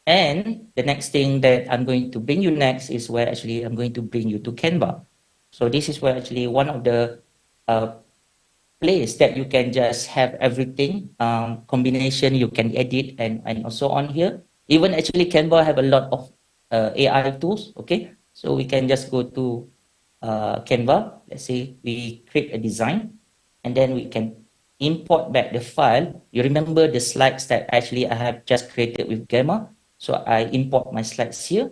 And the next thing that I'm going to bring you next is where actually I'm going to bring you to Canva. So this is where actually one of the place that you can just have everything, combination you can edit and also on here. Even actually Canva have a lot of AI tools, okay? So we can just go to Canva. Let's say we create a design and then we can import back the file. You remember the slides that actually I have just created with Gamma. So I import my slides here.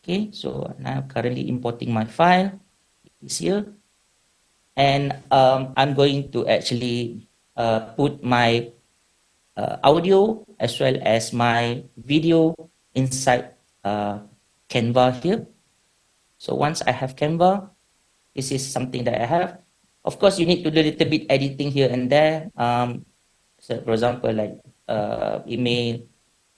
Okay, so now I'm currently importing my file. It's here. And I'm going to actually put my audio as well as my video inside Canva here. So once I have Canva, this is something that I have. Of course, you need to do a little bit editing here and there. So for example, like it may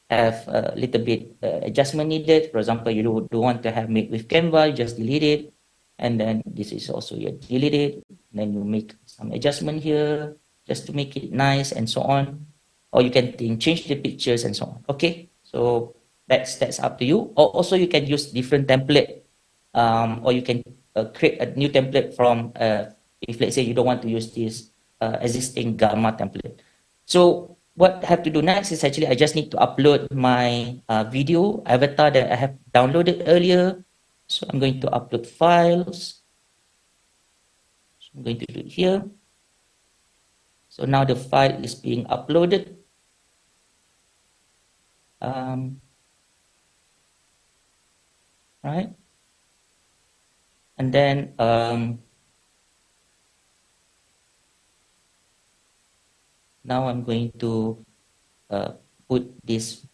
have a little bit adjustment needed. For example, you don't want to have made with Canva, you just delete it. And then this is also you delete it. Then you make some adjustment here just to make it nice and so on. Or you can change the pictures and so on. Okay, so that's up to you. Or also you can use different template, or you can create a new template from if let's say you don't want to use this existing Gamma template. So what I have to do next is actually I just need to upload my video avatar that I have downloaded earlier. So I'm going to upload files. So I'm going to do it here. So now the file is being uploaded. Right. And then now I'm going to put this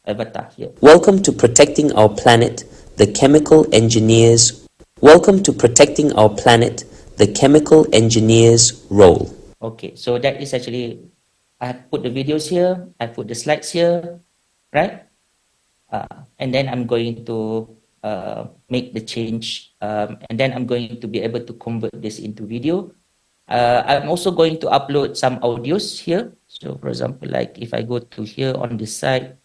avatar here. Welcome to Protecting Our Planet, the Chemical Engineers. Welcome to Protecting Our Planet, the Chemical Engineers Role. Okay, so that is actually, I put the videos here, I put the slides here, right? And then I'm going to make the change, and then I'm going to be able to convert this into video. I'm also going to upload some audios here. So for example, like if I go to here on this side,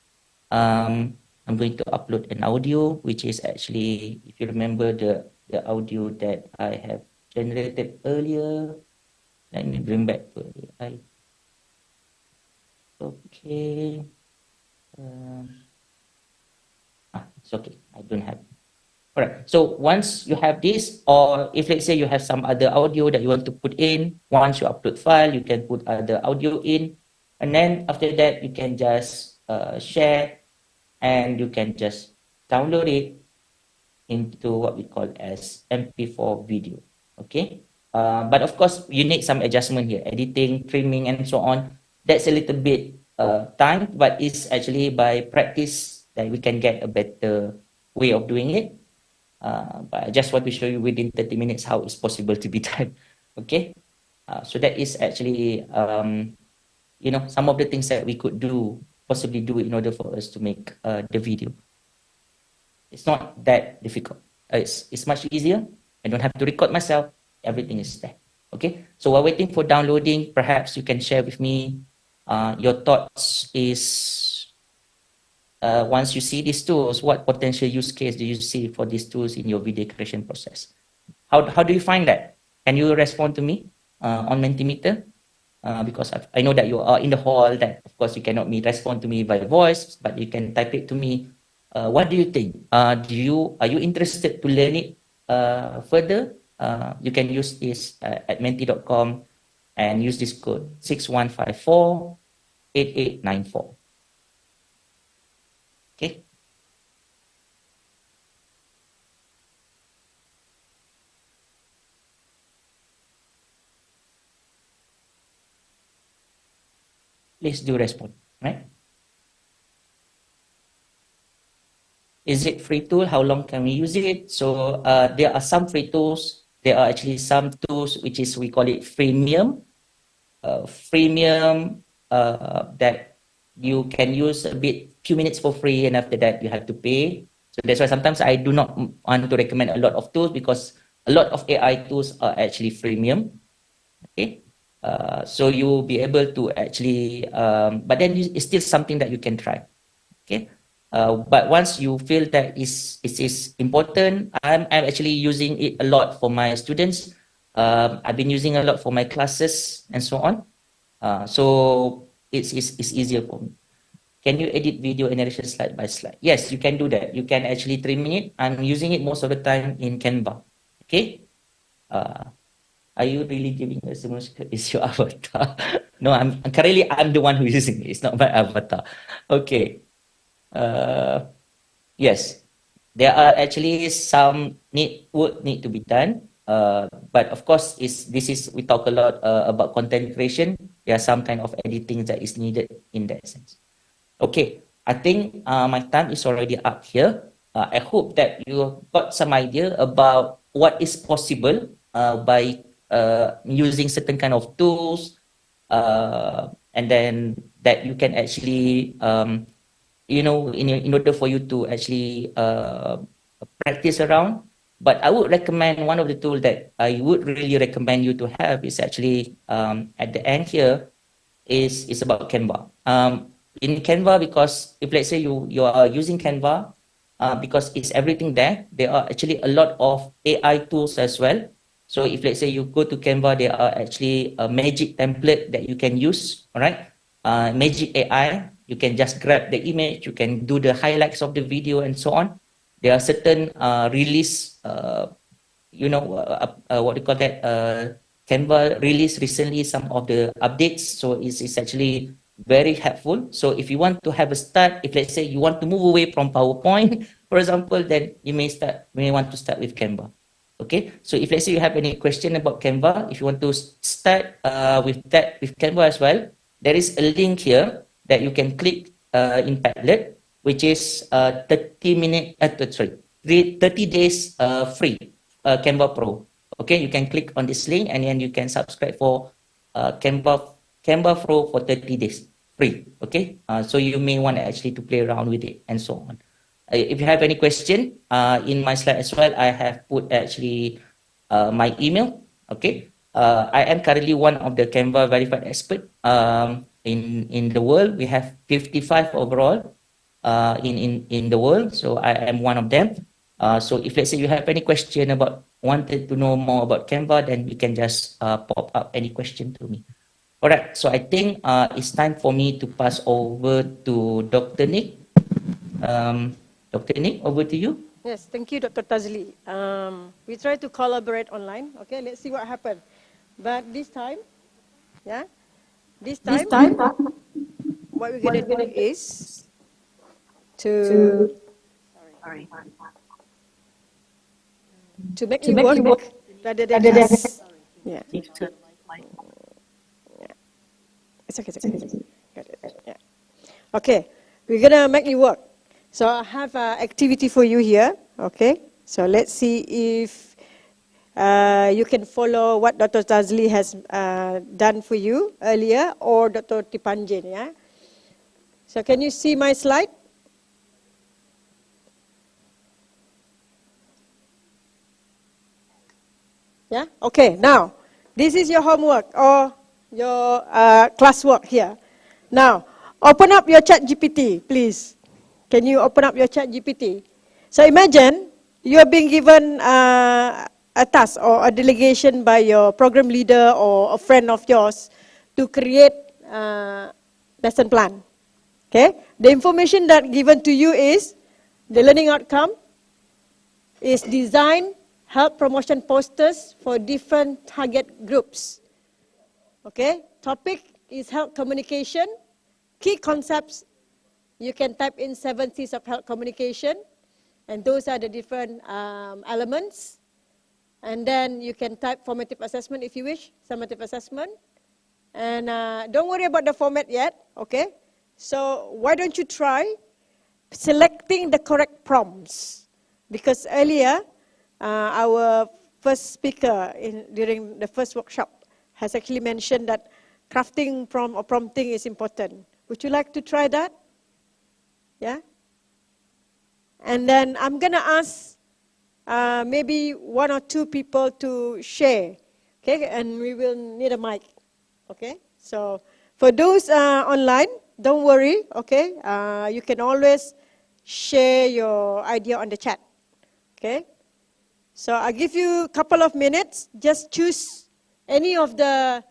I'm going to upload an audio, which is actually, if you remember the audio that I have generated earlier. Let me bring back to AI. Okay. It's okay. I don't have. All right. So once you have this, or if let's say you have some other audio that you want to put in, once you upload file, you can put other audio in. And then after that, you can just share and you can just download it into what we call as MP4 video. Okay. But of course, you need some adjustment here, editing, trimming, and so on. That's a little bit time, but it's actually by practice that we can get a better way of doing it. But I just want to show you within 30 minutes how it's possible to be done. Okay. So that is actually, you know, some of the things that we could do, possibly do in order for us to make the video. It's not that difficult. It's much easier. I don't have to record myself. Everything is there. Okay. So while waiting for downloading, perhaps you can share with me your thoughts is once you see these tools, what potential use case do you see for these tools in your video creation process? How do you find that? Can you respond to me on Mentimeter? Because I know that you are in the hall, that of course you cannot respond to me by voice, but you can type it to me. What do you think? Are you interested to learn it further? You can use this at menti.com and use this code 6154-8894. Okay. Please do respond, right? Is it free tool? How long can we use it? So there are some free tools. There are actually some tools which is, we call it freemium. Freemium that you can use few minutes for free, and after that you have to pay. So that's why sometimes I do not want to recommend a lot of tools, because a lot of AI tools are actually freemium. Okay, so you'll be able to actually, but then it's still something that you can try. Okay, but once you feel that it is important, I'm actually using it a lot for my students. I've been using a lot for my classes and so on. So it's easier for me. Can you edit video and narration slide by slide? Yes, you can do that. You can actually trim it. I'm using it most of the time in Canva. Okay. Are you really giving us the most? Is your avatar? No, I'm the one who's using it. It's not my avatar. Okay. Yes, there are actually some work need to be done. But of course, we talk a lot about content creation. There are some kind of editing that is needed in that sense. Okay, I think my time is already up here. I hope that you got some idea about what is possible by using certain kind of tools, and then that you can actually, in order for you to actually practice around. But I would recommend one of the tools that I would really recommend you to have is actually at the end here is about Canva. In Canva, because if let's say you are using Canva, because it's everything there, there are actually a lot of AI tools as well. So if let's say you go to Canva, there are actually a magic template that you can use, all right? Magic AI, you can just grab the image, you can do the highlights of the video and so on. There are certain release, what do you call that? Canva released recently some of the updates, so it's actually very helpful. So if you want to have a start, if let's say you want to move away from PowerPoint, for example, then you may want to start with Canva. Okay, so if let's say you have any question about Canva, if you want to start with Canva as well, there is a link here that you can click in Padlet, which is 30 days free Canva Pro. Okay, you can click on this link and then you can subscribe for Canva Pro for 30 days free. Okay, so you may want actually to play around with it and so on. If you have any question, in my slide as well, I have put actually my email. Okay, I am currently one of the Canva verified expert in the world. We have 55 overall in the world, so I am one of them. So if let's say you have any question about wanted to know more about Canva, then you can just pop up any question to me. All right, so I think it's time for me to pass over to Dr. Nick. Dr. Nick, over to you. Yes, thank you, Dr. Tazli. We try to collaborate online. Okay, let's see what happens. But this time, what we're going to do is to make you work rather than just, yeah. It's okay. Got it. Yeah. Okay, we're going to make you work. So I have an activity for you here. Okay, so let's see if you can follow what Dr. Tazli has done for you earlier, or Dr. Tipanjen. Yeah. So can you see my slide? Yeah. Okay. Now, this is your homework or your classwork here. Now, open up your ChatGPT, please. Can you open up your ChatGPT? So imagine you are being given a task or a delegation by your program leader or a friend of yours to create a lesson plan. Okay? The information that given to you is the learning outcome is design, help promotion posters for different target groups. Okay? Topic is health communication. Key concepts, you can type in 7 C's of health communication, and those are the different elements. And then you can type formative assessment if you wish, summative assessment. And don't worry about the format yet, okay? So why don't you try selecting the correct prompts? Because earlier, our first speaker during the first workshop has actually mentioned that crafting prompt or prompting is important. Would you like to try that? Yeah? And then I'm going to ask maybe 1 or 2 people to share, okay? And we will need a mic, okay? So for those online, don't worry, okay? You can always share your idea on the chat, okay? So I'll give you a couple of minutes. Just choose any of the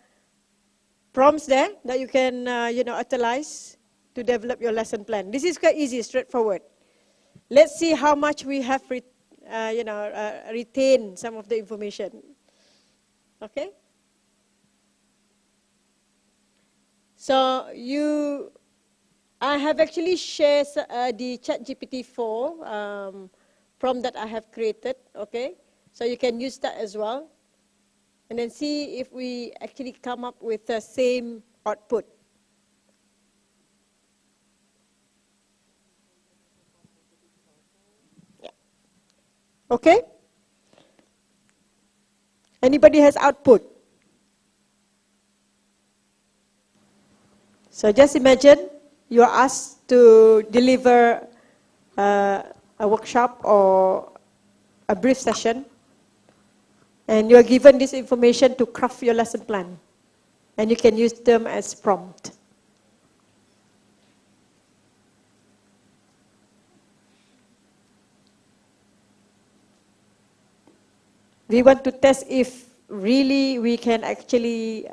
prompts there that you can, utilize to develop your lesson plan. This is quite easy, straightforward. Let's see how much we have retained some of the information. Okay? So I have actually shared the ChatGPT 4 prompt that I have created, okay? So you can use that as well. And then see if we actually come up with the same output. Yeah. Okay? Anybody has output? So just imagine you are asked to deliver a workshop or a brief session, and you are given this information to craft your lesson plan, and you can use them as prompt. We want to test if really we can actually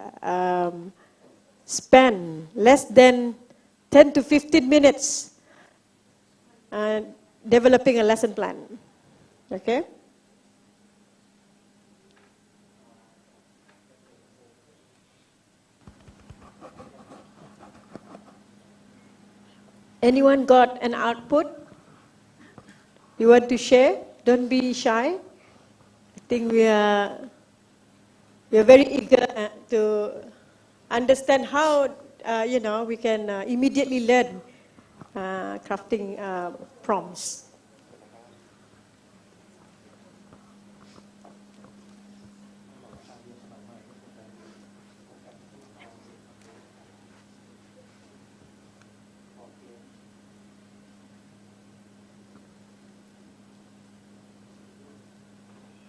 spend less than 10 to 15 minutes developing a lesson plan. Okay? Anyone got an output? You want to share? Don't be shy. I think we are very eager to understand how we can immediately learn crafting prompts.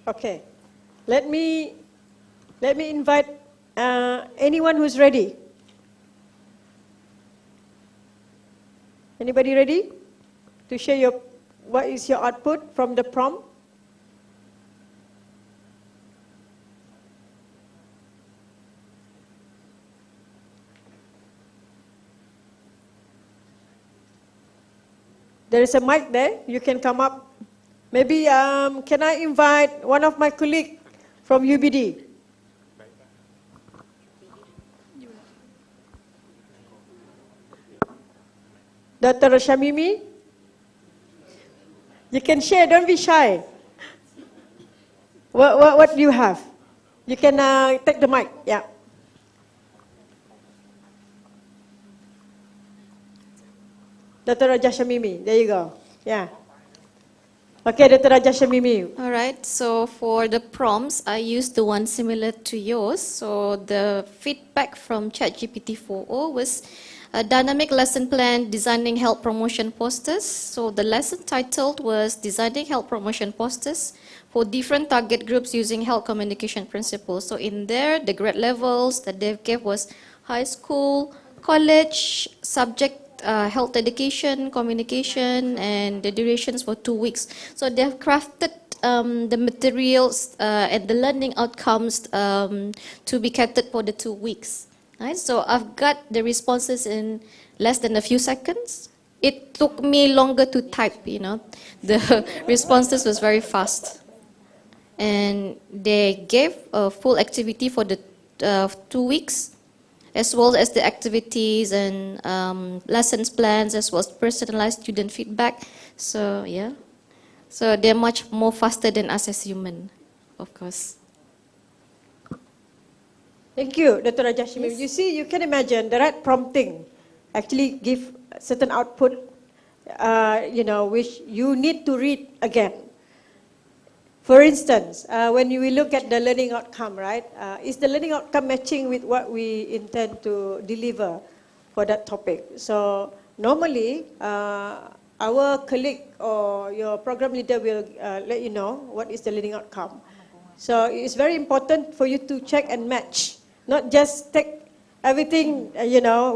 Okay, let me invite anyone who's ready. Anybody ready to share what is your output from the prompt? There is a mic there. You can come up. Maybe can I invite one of my colleagues from UBD? Dr. Shamimi? You can share, don't be shy. What do you have? You can take the mic, yeah. Dr. Raja Shamimi, there you go, yeah. Okay, Dr. Raja Shamimi. All right, so for the prompts, I used the one similar to yours. So the feedback from ChatGPT 4.0 was a dynamic lesson plan, designing health promotion posters. So the lesson titled was Designing Health Promotion Posters for different target groups using health communication principles. So in there, the grade levels that they gave was high school, college, subject health education, communication, and the durations for 2 weeks. So they have crafted the materials and the learning outcomes to be catered for the 2 weeks. Right? So I've got the responses in less than a few seconds. It took me longer to type, The responses was very fast. And they gave a full activity for the 2 weeks, as well as the activities and lessons plans, as well as personalized student feedback. So, yeah. So they're much more faster than us as human, of course. Thank you, Dr. Rajashimi. Yes. You see, you can imagine the right prompting actually give certain output, which you need to read again. For instance, when we look at the learning outcome, right? Is the learning outcome matching with what we intend to deliver for that topic. So normally, our colleague or your program leader will let you know what is the learning outcome. So it's very important for you to check and match, not just take everything,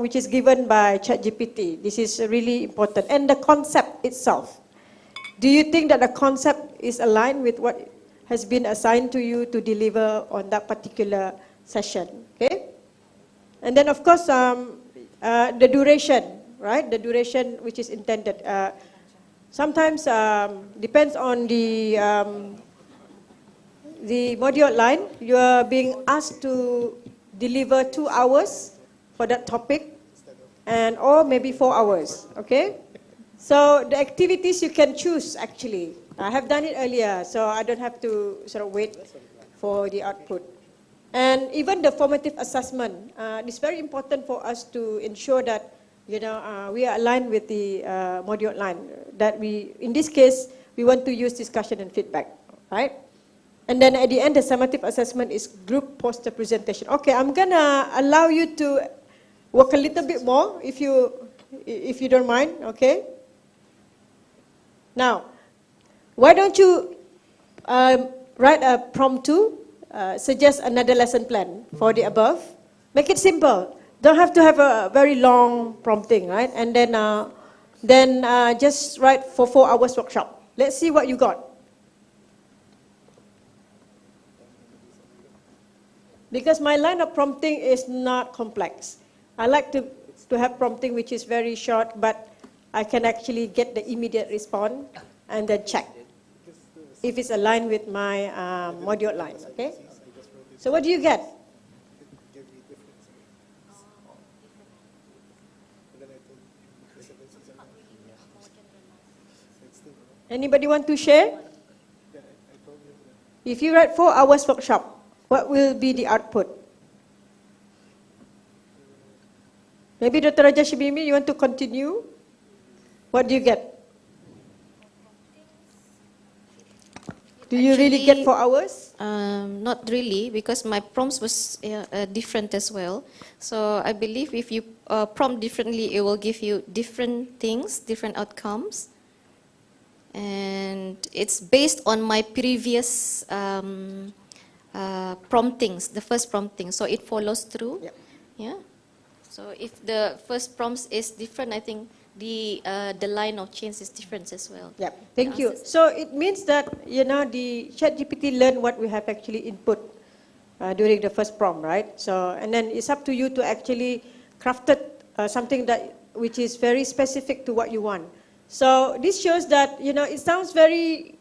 which is given by ChatGPT. This is really important. And the concept itself. Do you think that the concept is aligned with what has been assigned to you to deliver on that particular session? Okay? And then, of course, the duration, right? The duration which is intended. Sometimes depends on the module line. You are being asked to deliver 2 hours for that topic, or maybe 4 hours, okay? So the activities you can choose, actually. I have done it earlier, so I don't have to sort of wait for the output. And even the formative assessment, it's very important for us to ensure that, we are aligned with the module line. That we, in this case, we want to use discussion and feedback, right? And then at the end, the summative assessment is group poster presentation. Okay, I'm gonna allow you to work a little bit more, if you don't mind, okay? Now, why don't you write a prompt to suggest another lesson plan for the above? Make it simple. Don't have to have a very long prompting, right? And then just write for 4 hours workshop. Let's see what you got. Because my line of prompting is not complex. I like to have prompting which is very short, but I can actually get the immediate response and then check if it's aligned with my module line, okay? So what do you get? Anybody want to share? If you write 4 hours workshop, what will be the output? Maybe Dr. Raja Shibimi, you want to continue? What do you get? Do you really get 4 hours? Not really, because my prompts was different as well. So I believe if you prompt differently, it will give you different things, different outcomes. And it's based on my previous promptings, the first prompting. So it follows through. Yep. Yeah. So if the first prompts is different, I think the line of change is different as well. Yeah, thank you. So it means that, the ChatGPT learned what we have actually input during the first prompt, right? So, and then it's up to you to actually craft something which is very specific to what you want. So this shows that, it sounds very,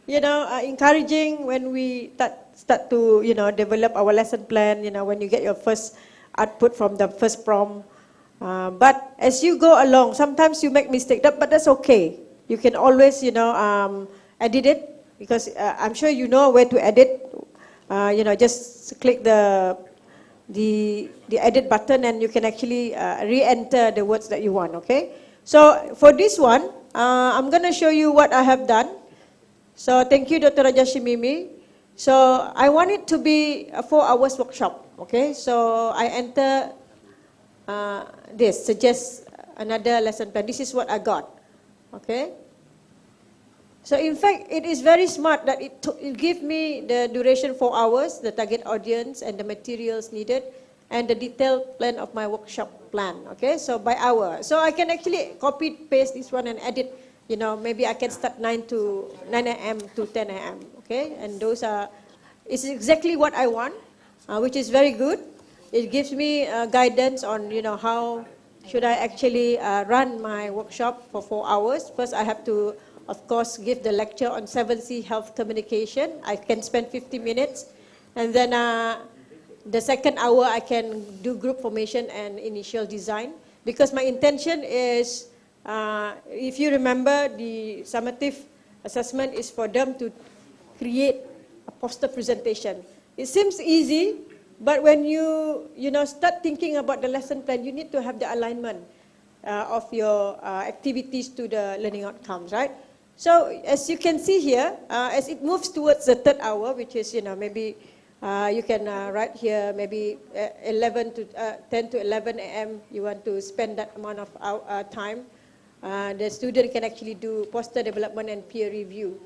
encouraging when we start to, develop our lesson plan, when you get your first output from the first prompt. But as you go along, sometimes you make mistakes, but that's okay. You can always, edit it, because I'm sure you know where to edit. Just click the edit button and you can actually re-enter the words that you want, okay? So for this one, I'm going to show you what I have done. So thank you, Dr. Raja Shimimi. So I want it to be a 4 hours workshop, okay? So I enter this, suggest another lesson plan. This is what I got, okay? So in fact, it is very smart that it gives me the duration 4 hours, the target audience and the materials needed, and the detailed plan of my workshop plan, okay? So by hour. So I can actually copy, paste this one and edit, maybe I can start 9 a.m. to 10 a.m., okay? And those it's exactly what I want, which is very good. It gives me guidance on, how should I actually run my workshop for 4 hours. First, I have to, of course, give the lecture on 7C health communication. I can spend 50 minutes. And then the second hour, I can do group formation and initial design. Because my intention is, if you remember, the summative assessment is for them to create a poster presentation. It seems easy, but when you start thinking about the lesson plan, you need to have the alignment of your activities to the learning outcomes, right? So as you can see here, as it moves towards the third hour, which is maybe You can write here maybe 10 to 11 a.m. you want to spend that amount of time. The student can actually do poster development and peer review.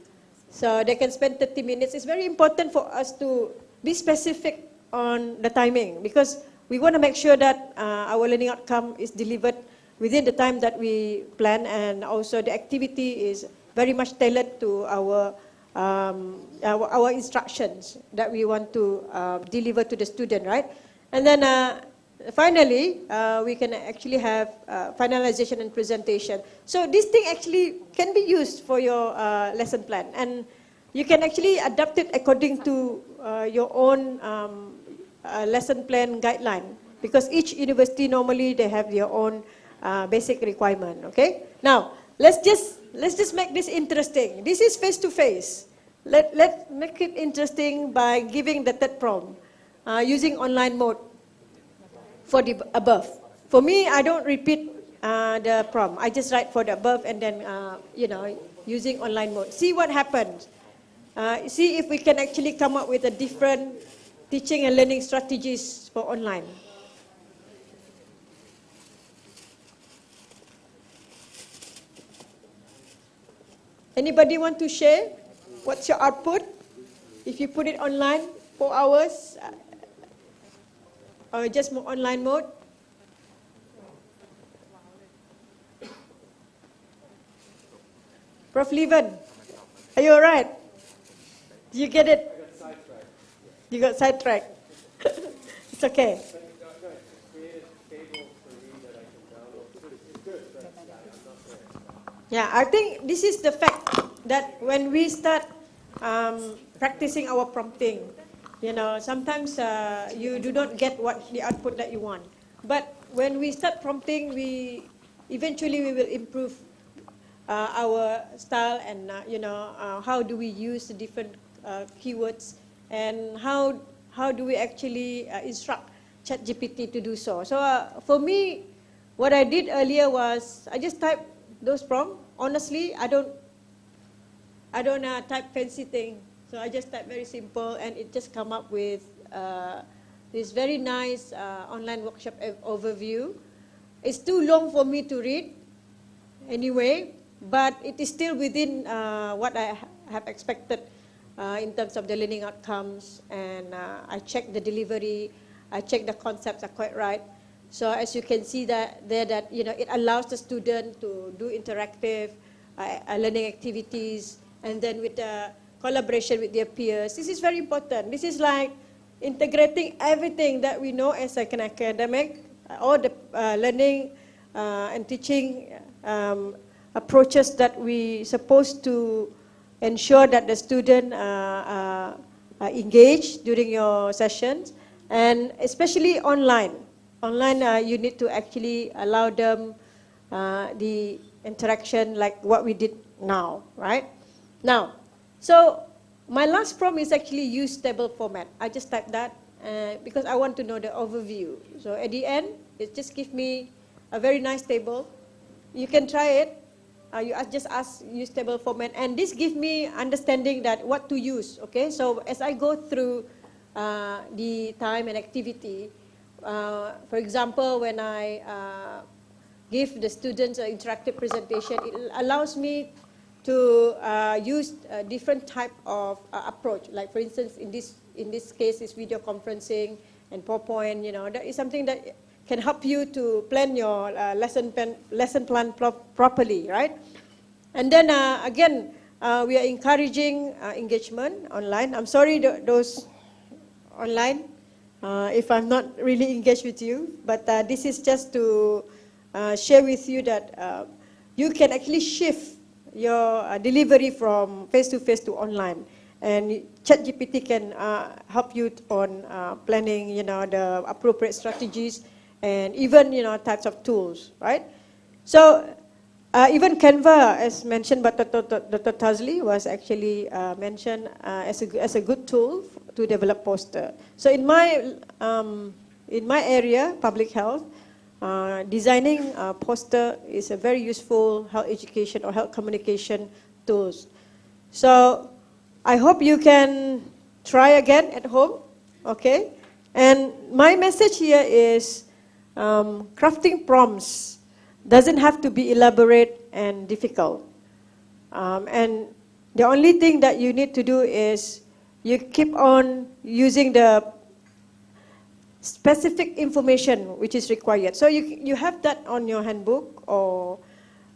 So they can spend 30 minutes. It's very important for us to be specific on the timing because we want to make sure that our learning outcome is delivered within the time that we plan, and also the activity is very much tailored to our instructions that we want to deliver to the student, right? And then finally, we can actually have finalization and presentation. So this thing actually can be used for your lesson plan, and you can actually adapt it according to your own lesson plan guideline, because each university normally they have their own basic requirement. Okay. Now let's just make this interesting. This is face to face. Let's make it interesting by giving the third prompt using online mode for the above. For me, I don't repeat the prompt. I just write for the above and then using online mode. See what happens. See if we can actually come up with a different teaching and learning strategies for online. Anybody want to share? What's your output? If you put it online, 4 hours, or just online mode? Prof. Leven, are you all right? Did you get it? You got sidetracked. It's okay. Yeah, I think this is the fact that when we start practicing our prompting, sometimes you do not get the output that you want. But when we start prompting, eventually we will improve our style and how do we use the different keywords, and how do we actually instruct ChatGPT to do so. So for me, what I did earlier was I just typed those prompts. Honestly, I don't type fancy thing. So I just type very simple, and it just come up with this very nice online workshop overview. It's too long for me to read anyway, but it is still within what I have expected in terms of the learning outcomes, and I check the delivery, I check the concepts are quite right. So as you can see that it allows the student to do interactive learning activities, and then with collaboration with their peers. This is very important. This is like integrating everything that we know as an academic, all the learning and teaching approaches that we supposed to ensure that the student engage during your sessions, and especially online. Online, you need to actually allow them the interaction like what we did now, right? Now, so my last prompt is actually use table format. I just typed that because I want to know the overview. So at the end, it just gives me a very nice table. You can try it. You just ask use table format, and this gives me understanding that what to use. Okay, so as I go through the time and activity, for example, when I give the students an interactive presentation, it allows me to use a different type of approach. Like for instance, in this case, is video conferencing and PowerPoint. That is something that can help you to plan your lesson plan properly, right? And then again, we are encouraging engagement online. I'm sorry, those online, if I'm not really engaged with you, but this is just to share with you that you can actually shift your delivery from face-to-face to online. And ChatGPT can help you on planning, the appropriate strategies, and even, types of tools, right? So even Canva, as mentioned by Dr. Tazli, was actually mentioned as a good tool to develop poster. So in my area, public health, designing a poster is a very useful health education or health communication tools. So I hope you can try again at home Okay? And my message here is crafting prompts doesn't have to be elaborate and difficult. And the only thing that you need to do is you keep on using the specific information which is required. So you have that on your handbook, or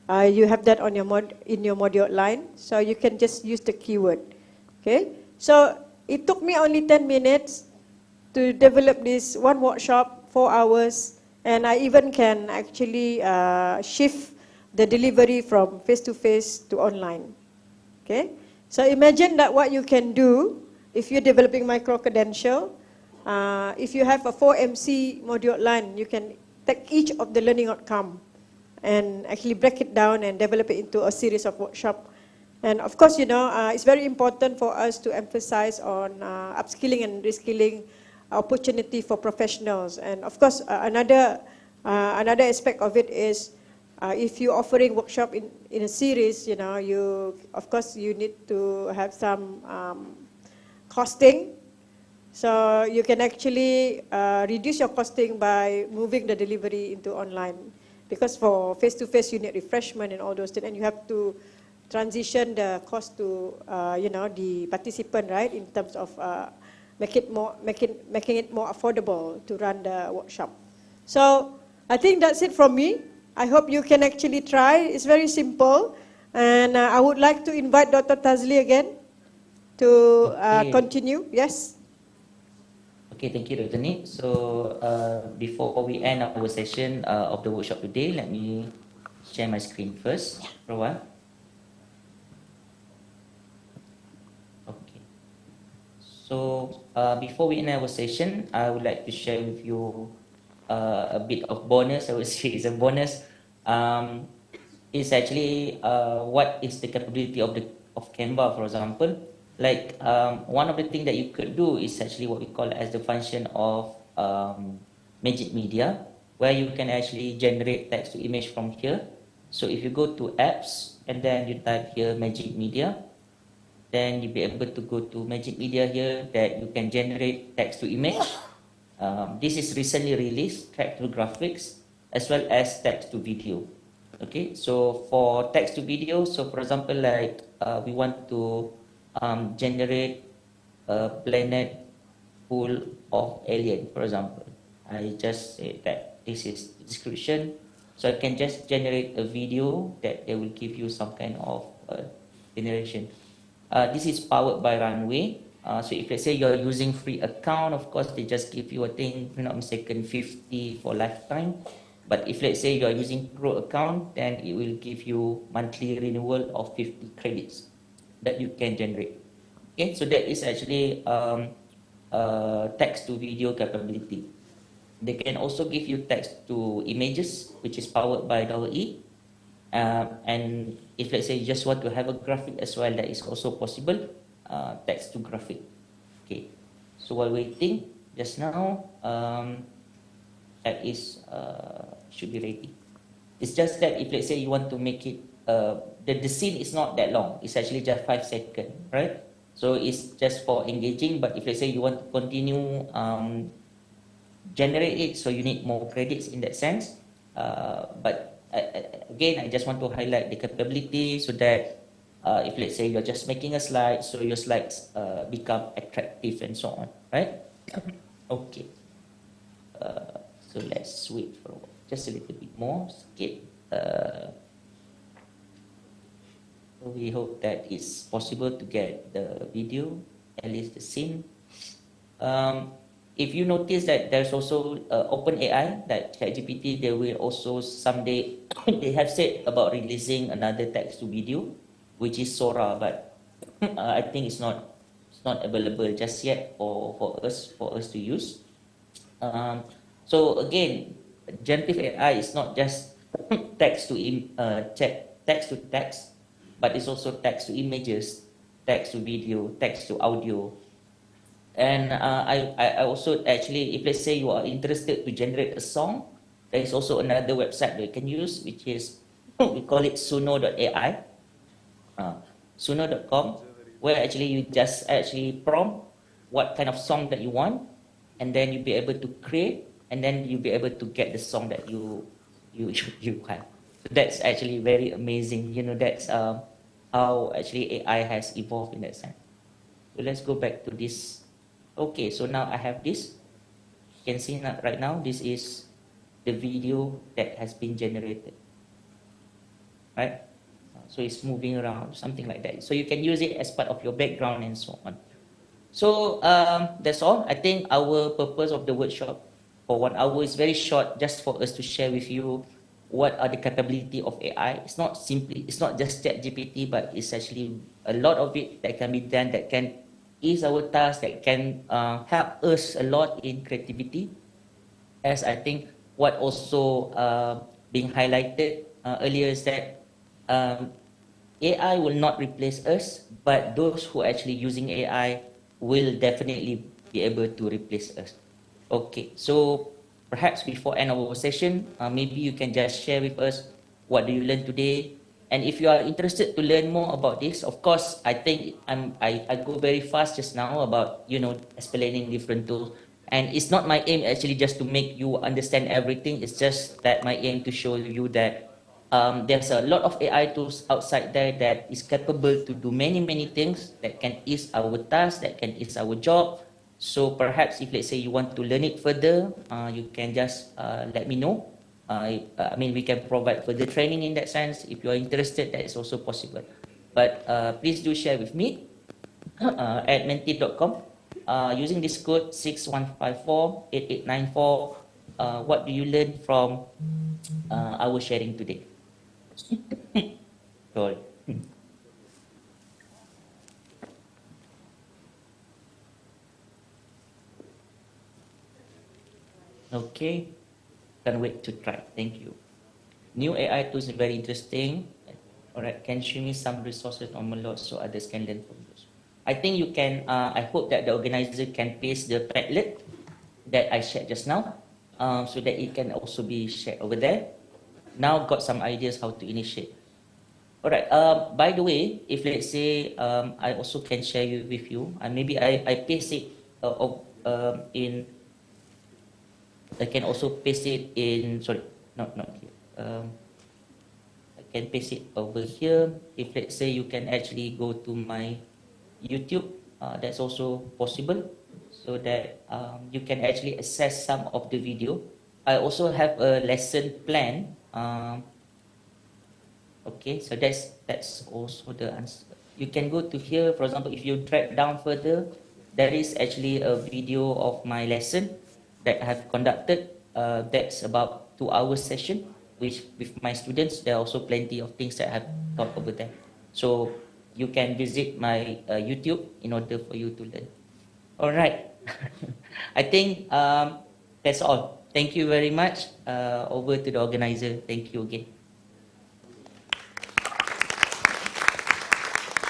you have that on your in your module line. So you can just use the keyword. Okay? So it took me only 10 minutes to develop this one workshop, 4 hours, and I even can actually shift the delivery from face-to-face to online. Okay? So imagine that what you can do if you're developing micro-credential. If you have a 4MC module line, you can take each of the learning outcome and actually break it down and develop it into a series of workshops. And of course, you know, it's very important for us to emphasize on upskilling and reskilling opportunity for professionals. And of course, another aspect of it is if you're offering workshop in a series, you know, of course you need to have some costing. So you can actually reduce your costing by moving the delivery into online. Because for face-to-face, you need refreshment and all those things, and you have to transition the cost to you know, the participant, right? In terms of making it more affordable to run the workshop. So I think that's it from me. I hope you can actually try. It's very simple, and I would like to invite Dr. Tazli again to continue. Yes. Okay, thank you, Dr. Nick. So before we end our session of the workshop today, let me share my screen first for a while. Okay. So before we end our session, I would like to share with you a bit of bonus. I would say it's a bonus. It's actually what is the capability of Canva, for example. Like one of the things that you could do is actually what we call as the function of magic media, where you can actually generate text to image from here. So if you go to apps and then you type here magic media, then you'll be able to go to magic media here that you can generate text to image. This is recently released, text to graphics, as well as text to video. Okay, so for text to video, so for example, like we want to generate a planet full of alien, for example. I just say that this is the description. So I can just generate a video that they will give you some kind of generation. This is powered by Runway. So if let's say you're using free account, of course, they just give you, I think, if I'm not mistaken, 50 for lifetime. But if let's say you're using Pro account, then it will give you monthly renewal of 50 credits that you can generate. Okay, so that is actually text to video capability. They can also give you text to images, which is powered by .e. And if let's say you just want to have a graphic as well, that is also possible, text to graphic. Okay, so while waiting, just now, that is should be ready. It's just that if let's say you want to make it, the scene is not that long. It's actually just 5 seconds, right? So it's just for engaging. But if let's say you want to continue generate it, so you need more credits in that sense. But again, I just want to highlight the capability so that if let's say you're just making a slide, so your slides become attractive and so on, right? Okay. So let's wait for just a little bit more. Skip. We hope that it's possible to get the video, at least the scene. If you notice that there's also OpenAI, that ChatGPT, they will also someday, they have said about releasing another text to video, which is Sora, but I think it's not available just yet for us to use. So again, generative AI is not just text to text, but it's also text to images, text to video, text to audio. And I also actually, if let's say you are interested to generate a song, there is also another website that you can use, which is, we call it suno.ai, suno.com, where actually you just actually prompt what kind of song that you want, and then you'll be able to create, and then you'll be able to get the song that you have. So that's actually very amazing. You know, that's how actually AI has evolved in that sense. So let's go back to this. Okay, so now I have this. You can see right now, this is the video that has been generated. Right? So it's moving around, something like that. So you can use it as part of your background and so on. So that's all. I think our purpose of the workshop for 1 hour is very short, just for us to share with you what are the capability of AI. It's not just ChatGPT, but it's actually a lot of it that can be done, that can ease our task, that can help us a lot in creativity. As I think what also being highlighted earlier is that AI will not replace us, but those who are actually using AI will definitely be able to replace us. Okay, so perhaps before end of our session, maybe you can just share with us what do you learn today. And if you are interested to learn more about this, of course, I think I go very fast just now about, you know, explaining different tools. And it's not my aim actually just to make you understand everything. It's just that my aim to show you that there's a lot of AI tools outside there that is capable to do many things that can ease our task, that can ease our job. So perhaps if, let's say, you want to learn it further, you can just let me know. I mean, we can provide further training in that sense. If you are interested, that is also possible. But please do share with me at menti.com using this code 61548894. What do you learn from our sharing today? Sorry. Okay, can't wait to try. Thank you. New AI tools are very interesting. All right, can show me some resources on Malot so others can learn from those. I think you can, I hope that the organizer can paste the Padlet that I shared just now so that it can also be shared over there. Now got some ideas how to initiate. All right, by the way, if let's say I also can share with you, and maybe I paste it in, I can also paste it in, sorry, not here. I can paste it over here. If let's say you can actually go to my YouTube, that's also possible, so that you can actually access some of the video. I also have a lesson plan. Okay, so that's also the answer. You can go to here, for example, if you drag down further, there is actually a video of my lesson that I have conducted. That's about 2 hours session with my students. There are also plenty of things that I have taught over there. So you can visit my YouTube in order for you to learn. All right. I think that's all. Thank you very much. Over to the organizer. Thank you again.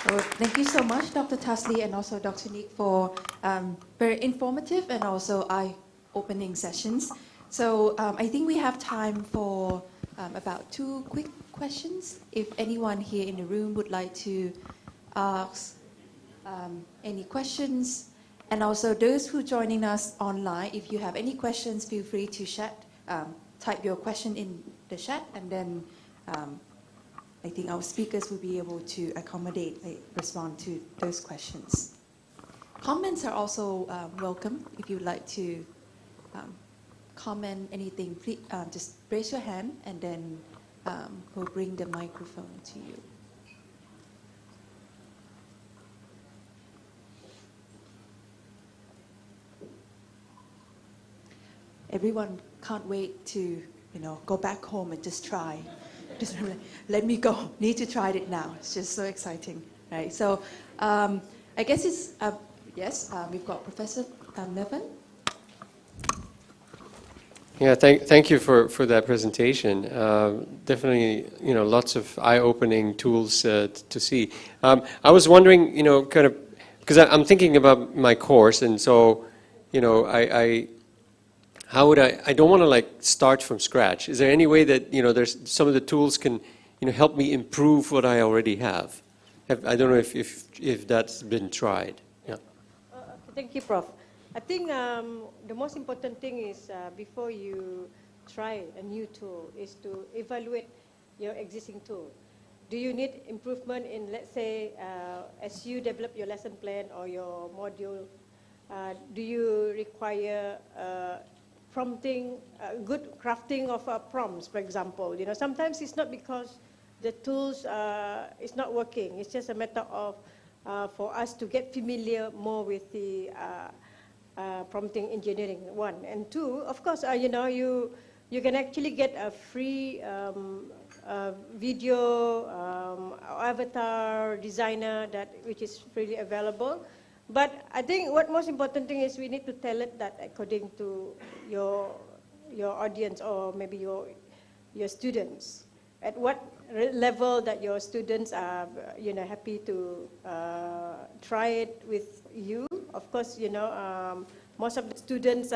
Well, thank you so much, Dr. Tasli and also Dr. Nick, for very informative and also eye-opening sessions. So I think we have time for about 2 quick questions. If anyone here in the room would like to ask any questions, and also those who are joining us online, if you have any questions, feel free to type your question in the chat, and then I think our speakers will be able to respond to those questions. Comments are also welcome. If you'd like to comment anything, please just raise your hand, and then we'll bring the microphone to you. Everyone can't wait to, go back home and just try. Just let me go. Need to try it now. It's just so exciting, right? So I guess it's yes. We've got Professor Nevin. Yeah, thank you for that presentation. Definitely, lots of eye-opening tools to see. I was wondering, kind of, because I'm thinking about my course, and so, how would I don't want to start from scratch. Is there any way that, there's some of the tools can, help me improve what I already have? I don't know if that's been tried. Yeah. Thank you, Prof. I think the most important thing is before you try a new tool is to evaluate your existing tool. Do you need improvement in, let's say, as you develop your lesson plan or your module, do you require prompting, good crafting of prompts, for example? You know, sometimes it's not because the tools is not working. It's just a matter of for us to get familiar more with the prompting engineering, one. And two, of course, you know, you can actually get a free video avatar designer which is freely available. But I think what most important thing is we need to tailor that according to your audience or maybe your students. At what level that your students are, you know, happy to try it with you. Of course, you know, most of the students,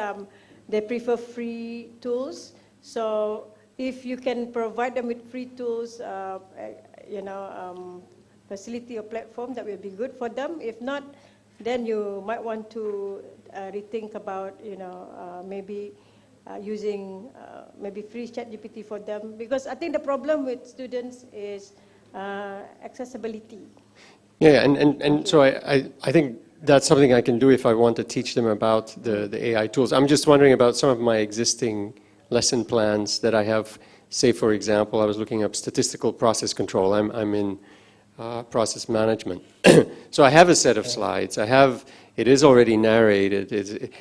they prefer free tools. So if you can provide them with free tools, you know, facility or platform, that will be good for them. If not, then you might want to rethink about, you know, maybe using maybe free ChatGPT for them. Because I think the problem with students is accessibility. Yeah, and so I think that's something I can do if I want to teach them about the AI tools. I'm just wondering about some of my existing lesson plans that I have. Say, for example, I was looking up statistical process control. I'm in process management. So I have a set of slides. It is already narrated.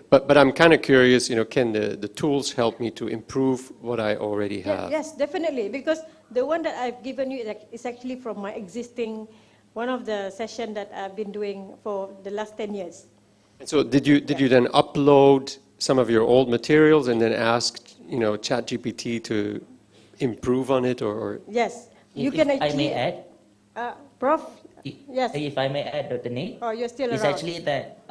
But I'm kind of curious, you know, can the tools help me to improve what I already have? Yes, definitely, because the one that I've given you is actually from my existing, one of the sessions that I've been doing for the last 10 years. And so did you then upload some of your old materials and then ask, you know, ChatGPT to improve on it, or? Yes, you If can I actually. may add. Prof, yes. If I may add, Dr. Nate. Oh, you're still it's around. actually that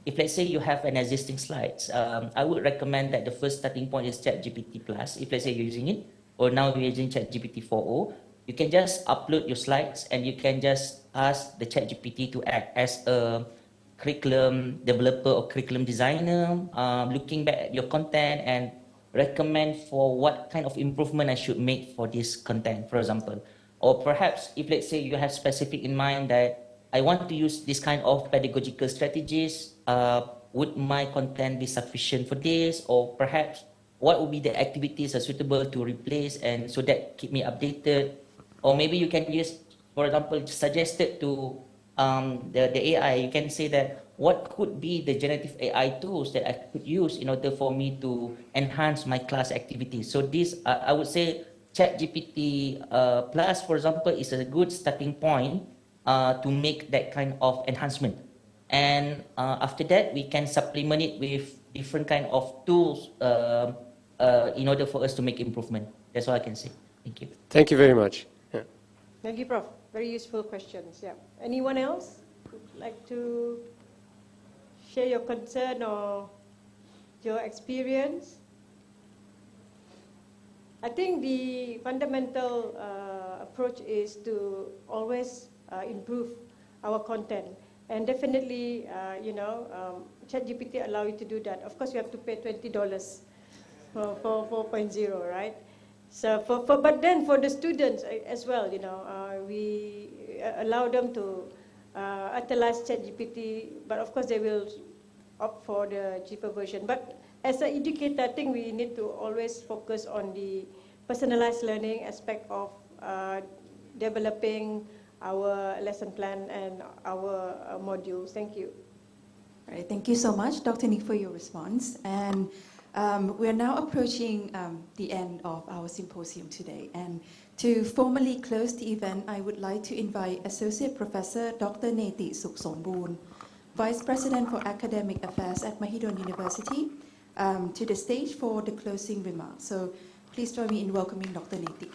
if let's say you have an existing slides, I would recommend that the first starting point is ChatGPT Plus. If let's say you're using it, or now you're using ChatGPT 4.0, you can just upload your slides and you can just ask the ChatGPT to act as a curriculum developer or curriculum designer, looking back at your content and recommend for what kind of improvement I should make for this content, for example. Or perhaps if let's say you have specific in mind that I want to use this kind of pedagogical strategies, would my content be sufficient for this? Or perhaps what would be the activities are suitable to replace and so that keep me updated? Or maybe you can use, for example, suggested to the AI, you can say that what could be the generative AI tools that I could use in order for me to enhance my class activities. So this, I would say, ChatGPT Plus, for example, is a good starting point to make that kind of enhancement. And after that, we can supplement it with different kind of tools in order for us to make improvement. That's all I can say. Thank you. Thank you very much. Yeah. Thank you, Prof. Very useful questions. Yeah. Anyone else would like to share your concern or your experience? I think the fundamental approach is to always improve our content. And definitely, you know, ChatGPT allows you to do that. Of course, you have to pay $20 for 4.0, right? So, but then for the students as well, you know, we allow them to utilize ChatGPT, but of course they will opt for the cheaper version. But as an educator, I think we need to always focus on the personalized learning aspect of developing our lesson plan and our modules. Thank you. All right, thank you so much, Dr. Nick, for your response. And we're now approaching the end of our symposium today. And to formally close the event, I would like to invite Associate Professor Dr. Neti Sukhsonboon, Vice President for Academic Affairs at Mahidol University, to the stage for the closing remarks. So please join me in welcoming Dr. Neti.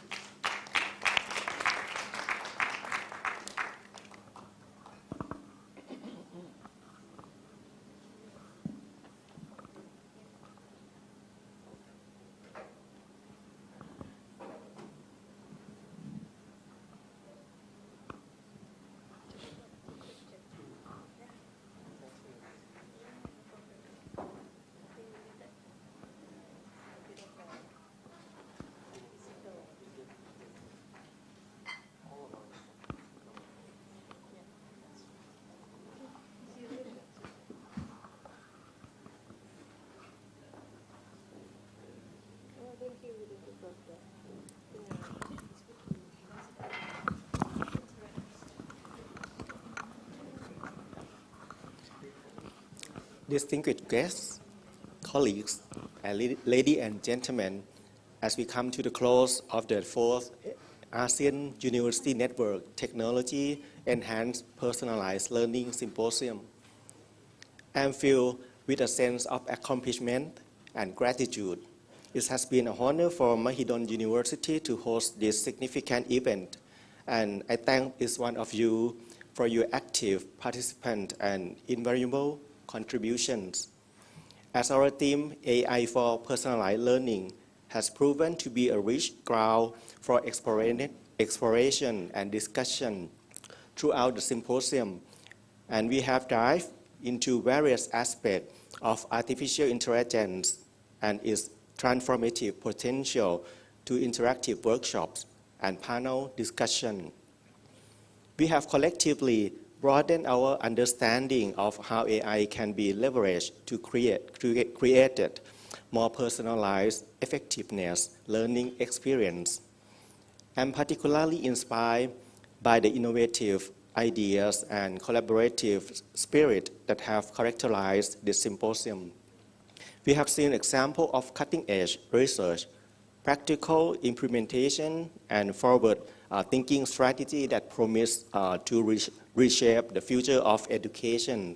Distinguished guests, colleagues, and ladies and gentlemen, as we come to the close of the 4th ASEAN University Network Technology Enhanced Personalized Learning Symposium, I am filled with a sense of accomplishment and gratitude. It has been an honor for Mahidol University to host this significant event, and I thank each one of you for your active participation and invaluable contributions. As our theme, AI for Personalized Learning, has proven to be a rich ground for exploration and discussion throughout the symposium, and we have dived into various aspects of artificial intelligence and its transformative potential to interactive workshops and panel discussion. We have collectively broadened our understanding of how AI can be leveraged to create more personalized effectiveness learning experience. I'm particularly inspired by the innovative ideas and collaborative spirit that have characterized this symposium. We have seen examples of cutting-edge research, practical implementation, and forward-thinking strategy that promise to reshape the future of education.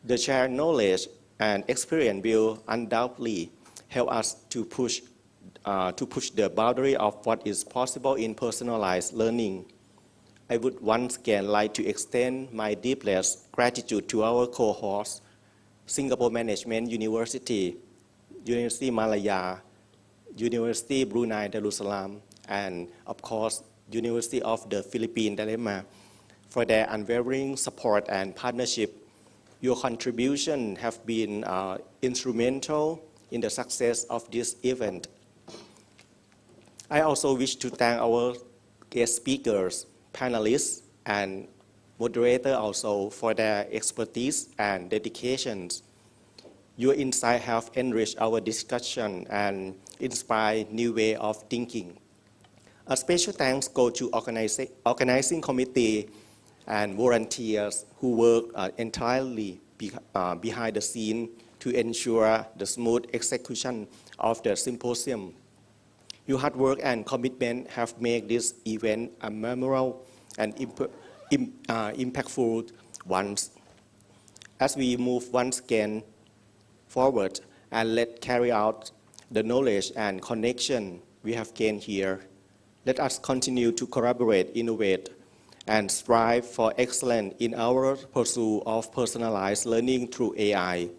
The shared knowledge and experience will undoubtedly help us to push the boundary of what is possible in personalized learning. I would once again like to extend my deepest gratitude to our co-hosts, Singapore Management University, University Malaya, University Brunei Darussalam, and of course, University of the Philippines, Dilemma, for their unwavering support and partnership. Your contribution have been instrumental in the success of this event. I also wish to thank our guest speakers, panelists, and moderators also for their expertise and dedications. Your insights have enriched our discussion and inspired new way of thinking. A special thanks go to organizing committee and volunteers who work entirely behind the scene to ensure the smooth execution of the symposium. Your hard work and commitment have made this event a memorable and impactful one. As we move once again forward and let carry out the knowledge and connection we have gained here, let us continue to collaborate, innovate, and strive for excellence in our pursuit of personalized learning through AI.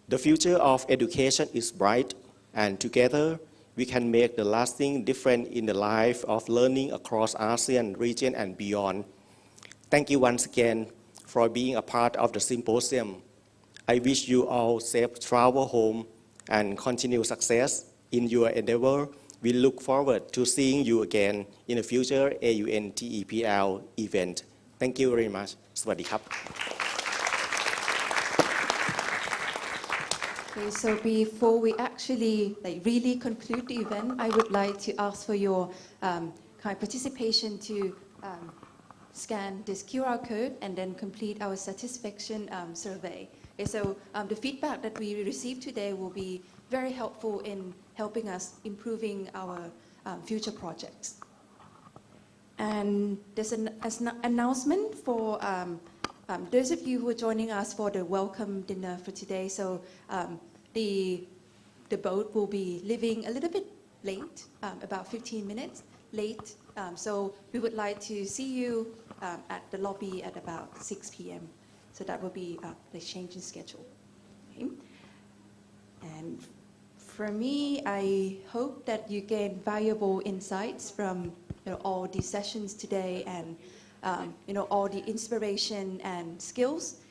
The future of education is bright, and together we can make the lasting difference in the life of learning across ASEAN region and beyond. Thank you once again for being a part of the symposium. I wish you all safe travel home and continued success in your endeavor. We look forward to seeing you again in a future AUN TEPL event. Thank you very much. สวัสดีครับ Okay, so before we actually really conclude the event, I would like to ask for your kind participation to scan this QR code and then complete our satisfaction survey. Okay, so the feedback that we received today will be very helpful in helping us improving our future projects. And there's an announcement for those of you who are joining us for the welcome dinner for today. So the boat will be leaving a little bit late, about 15 minutes late. So we would like to see you at the lobby at about 6 p.m. So that will be the change in schedule. Okay. And for me, I hope that you gain valuable insights from all these sessions today, and all the inspiration and skills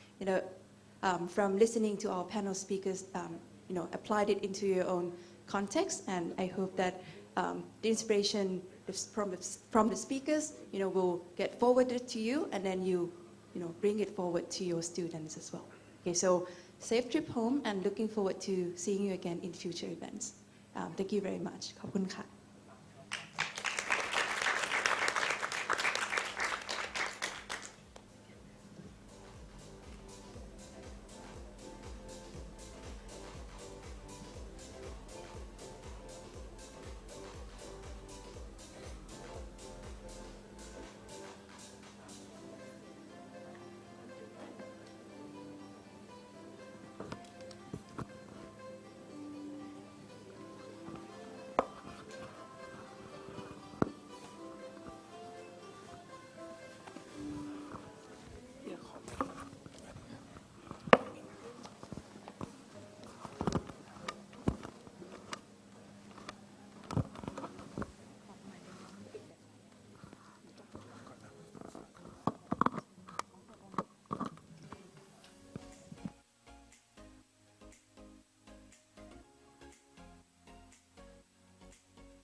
from listening to our panel speakers. Applied it into your own context, and I hope that the inspiration from the speakers will get forwarded to you, and then you bring it forward to your students as well. Okay, so safe trip home, and looking forward to seeing you again in future events. Thank you very much. ขอบคุณค่ะ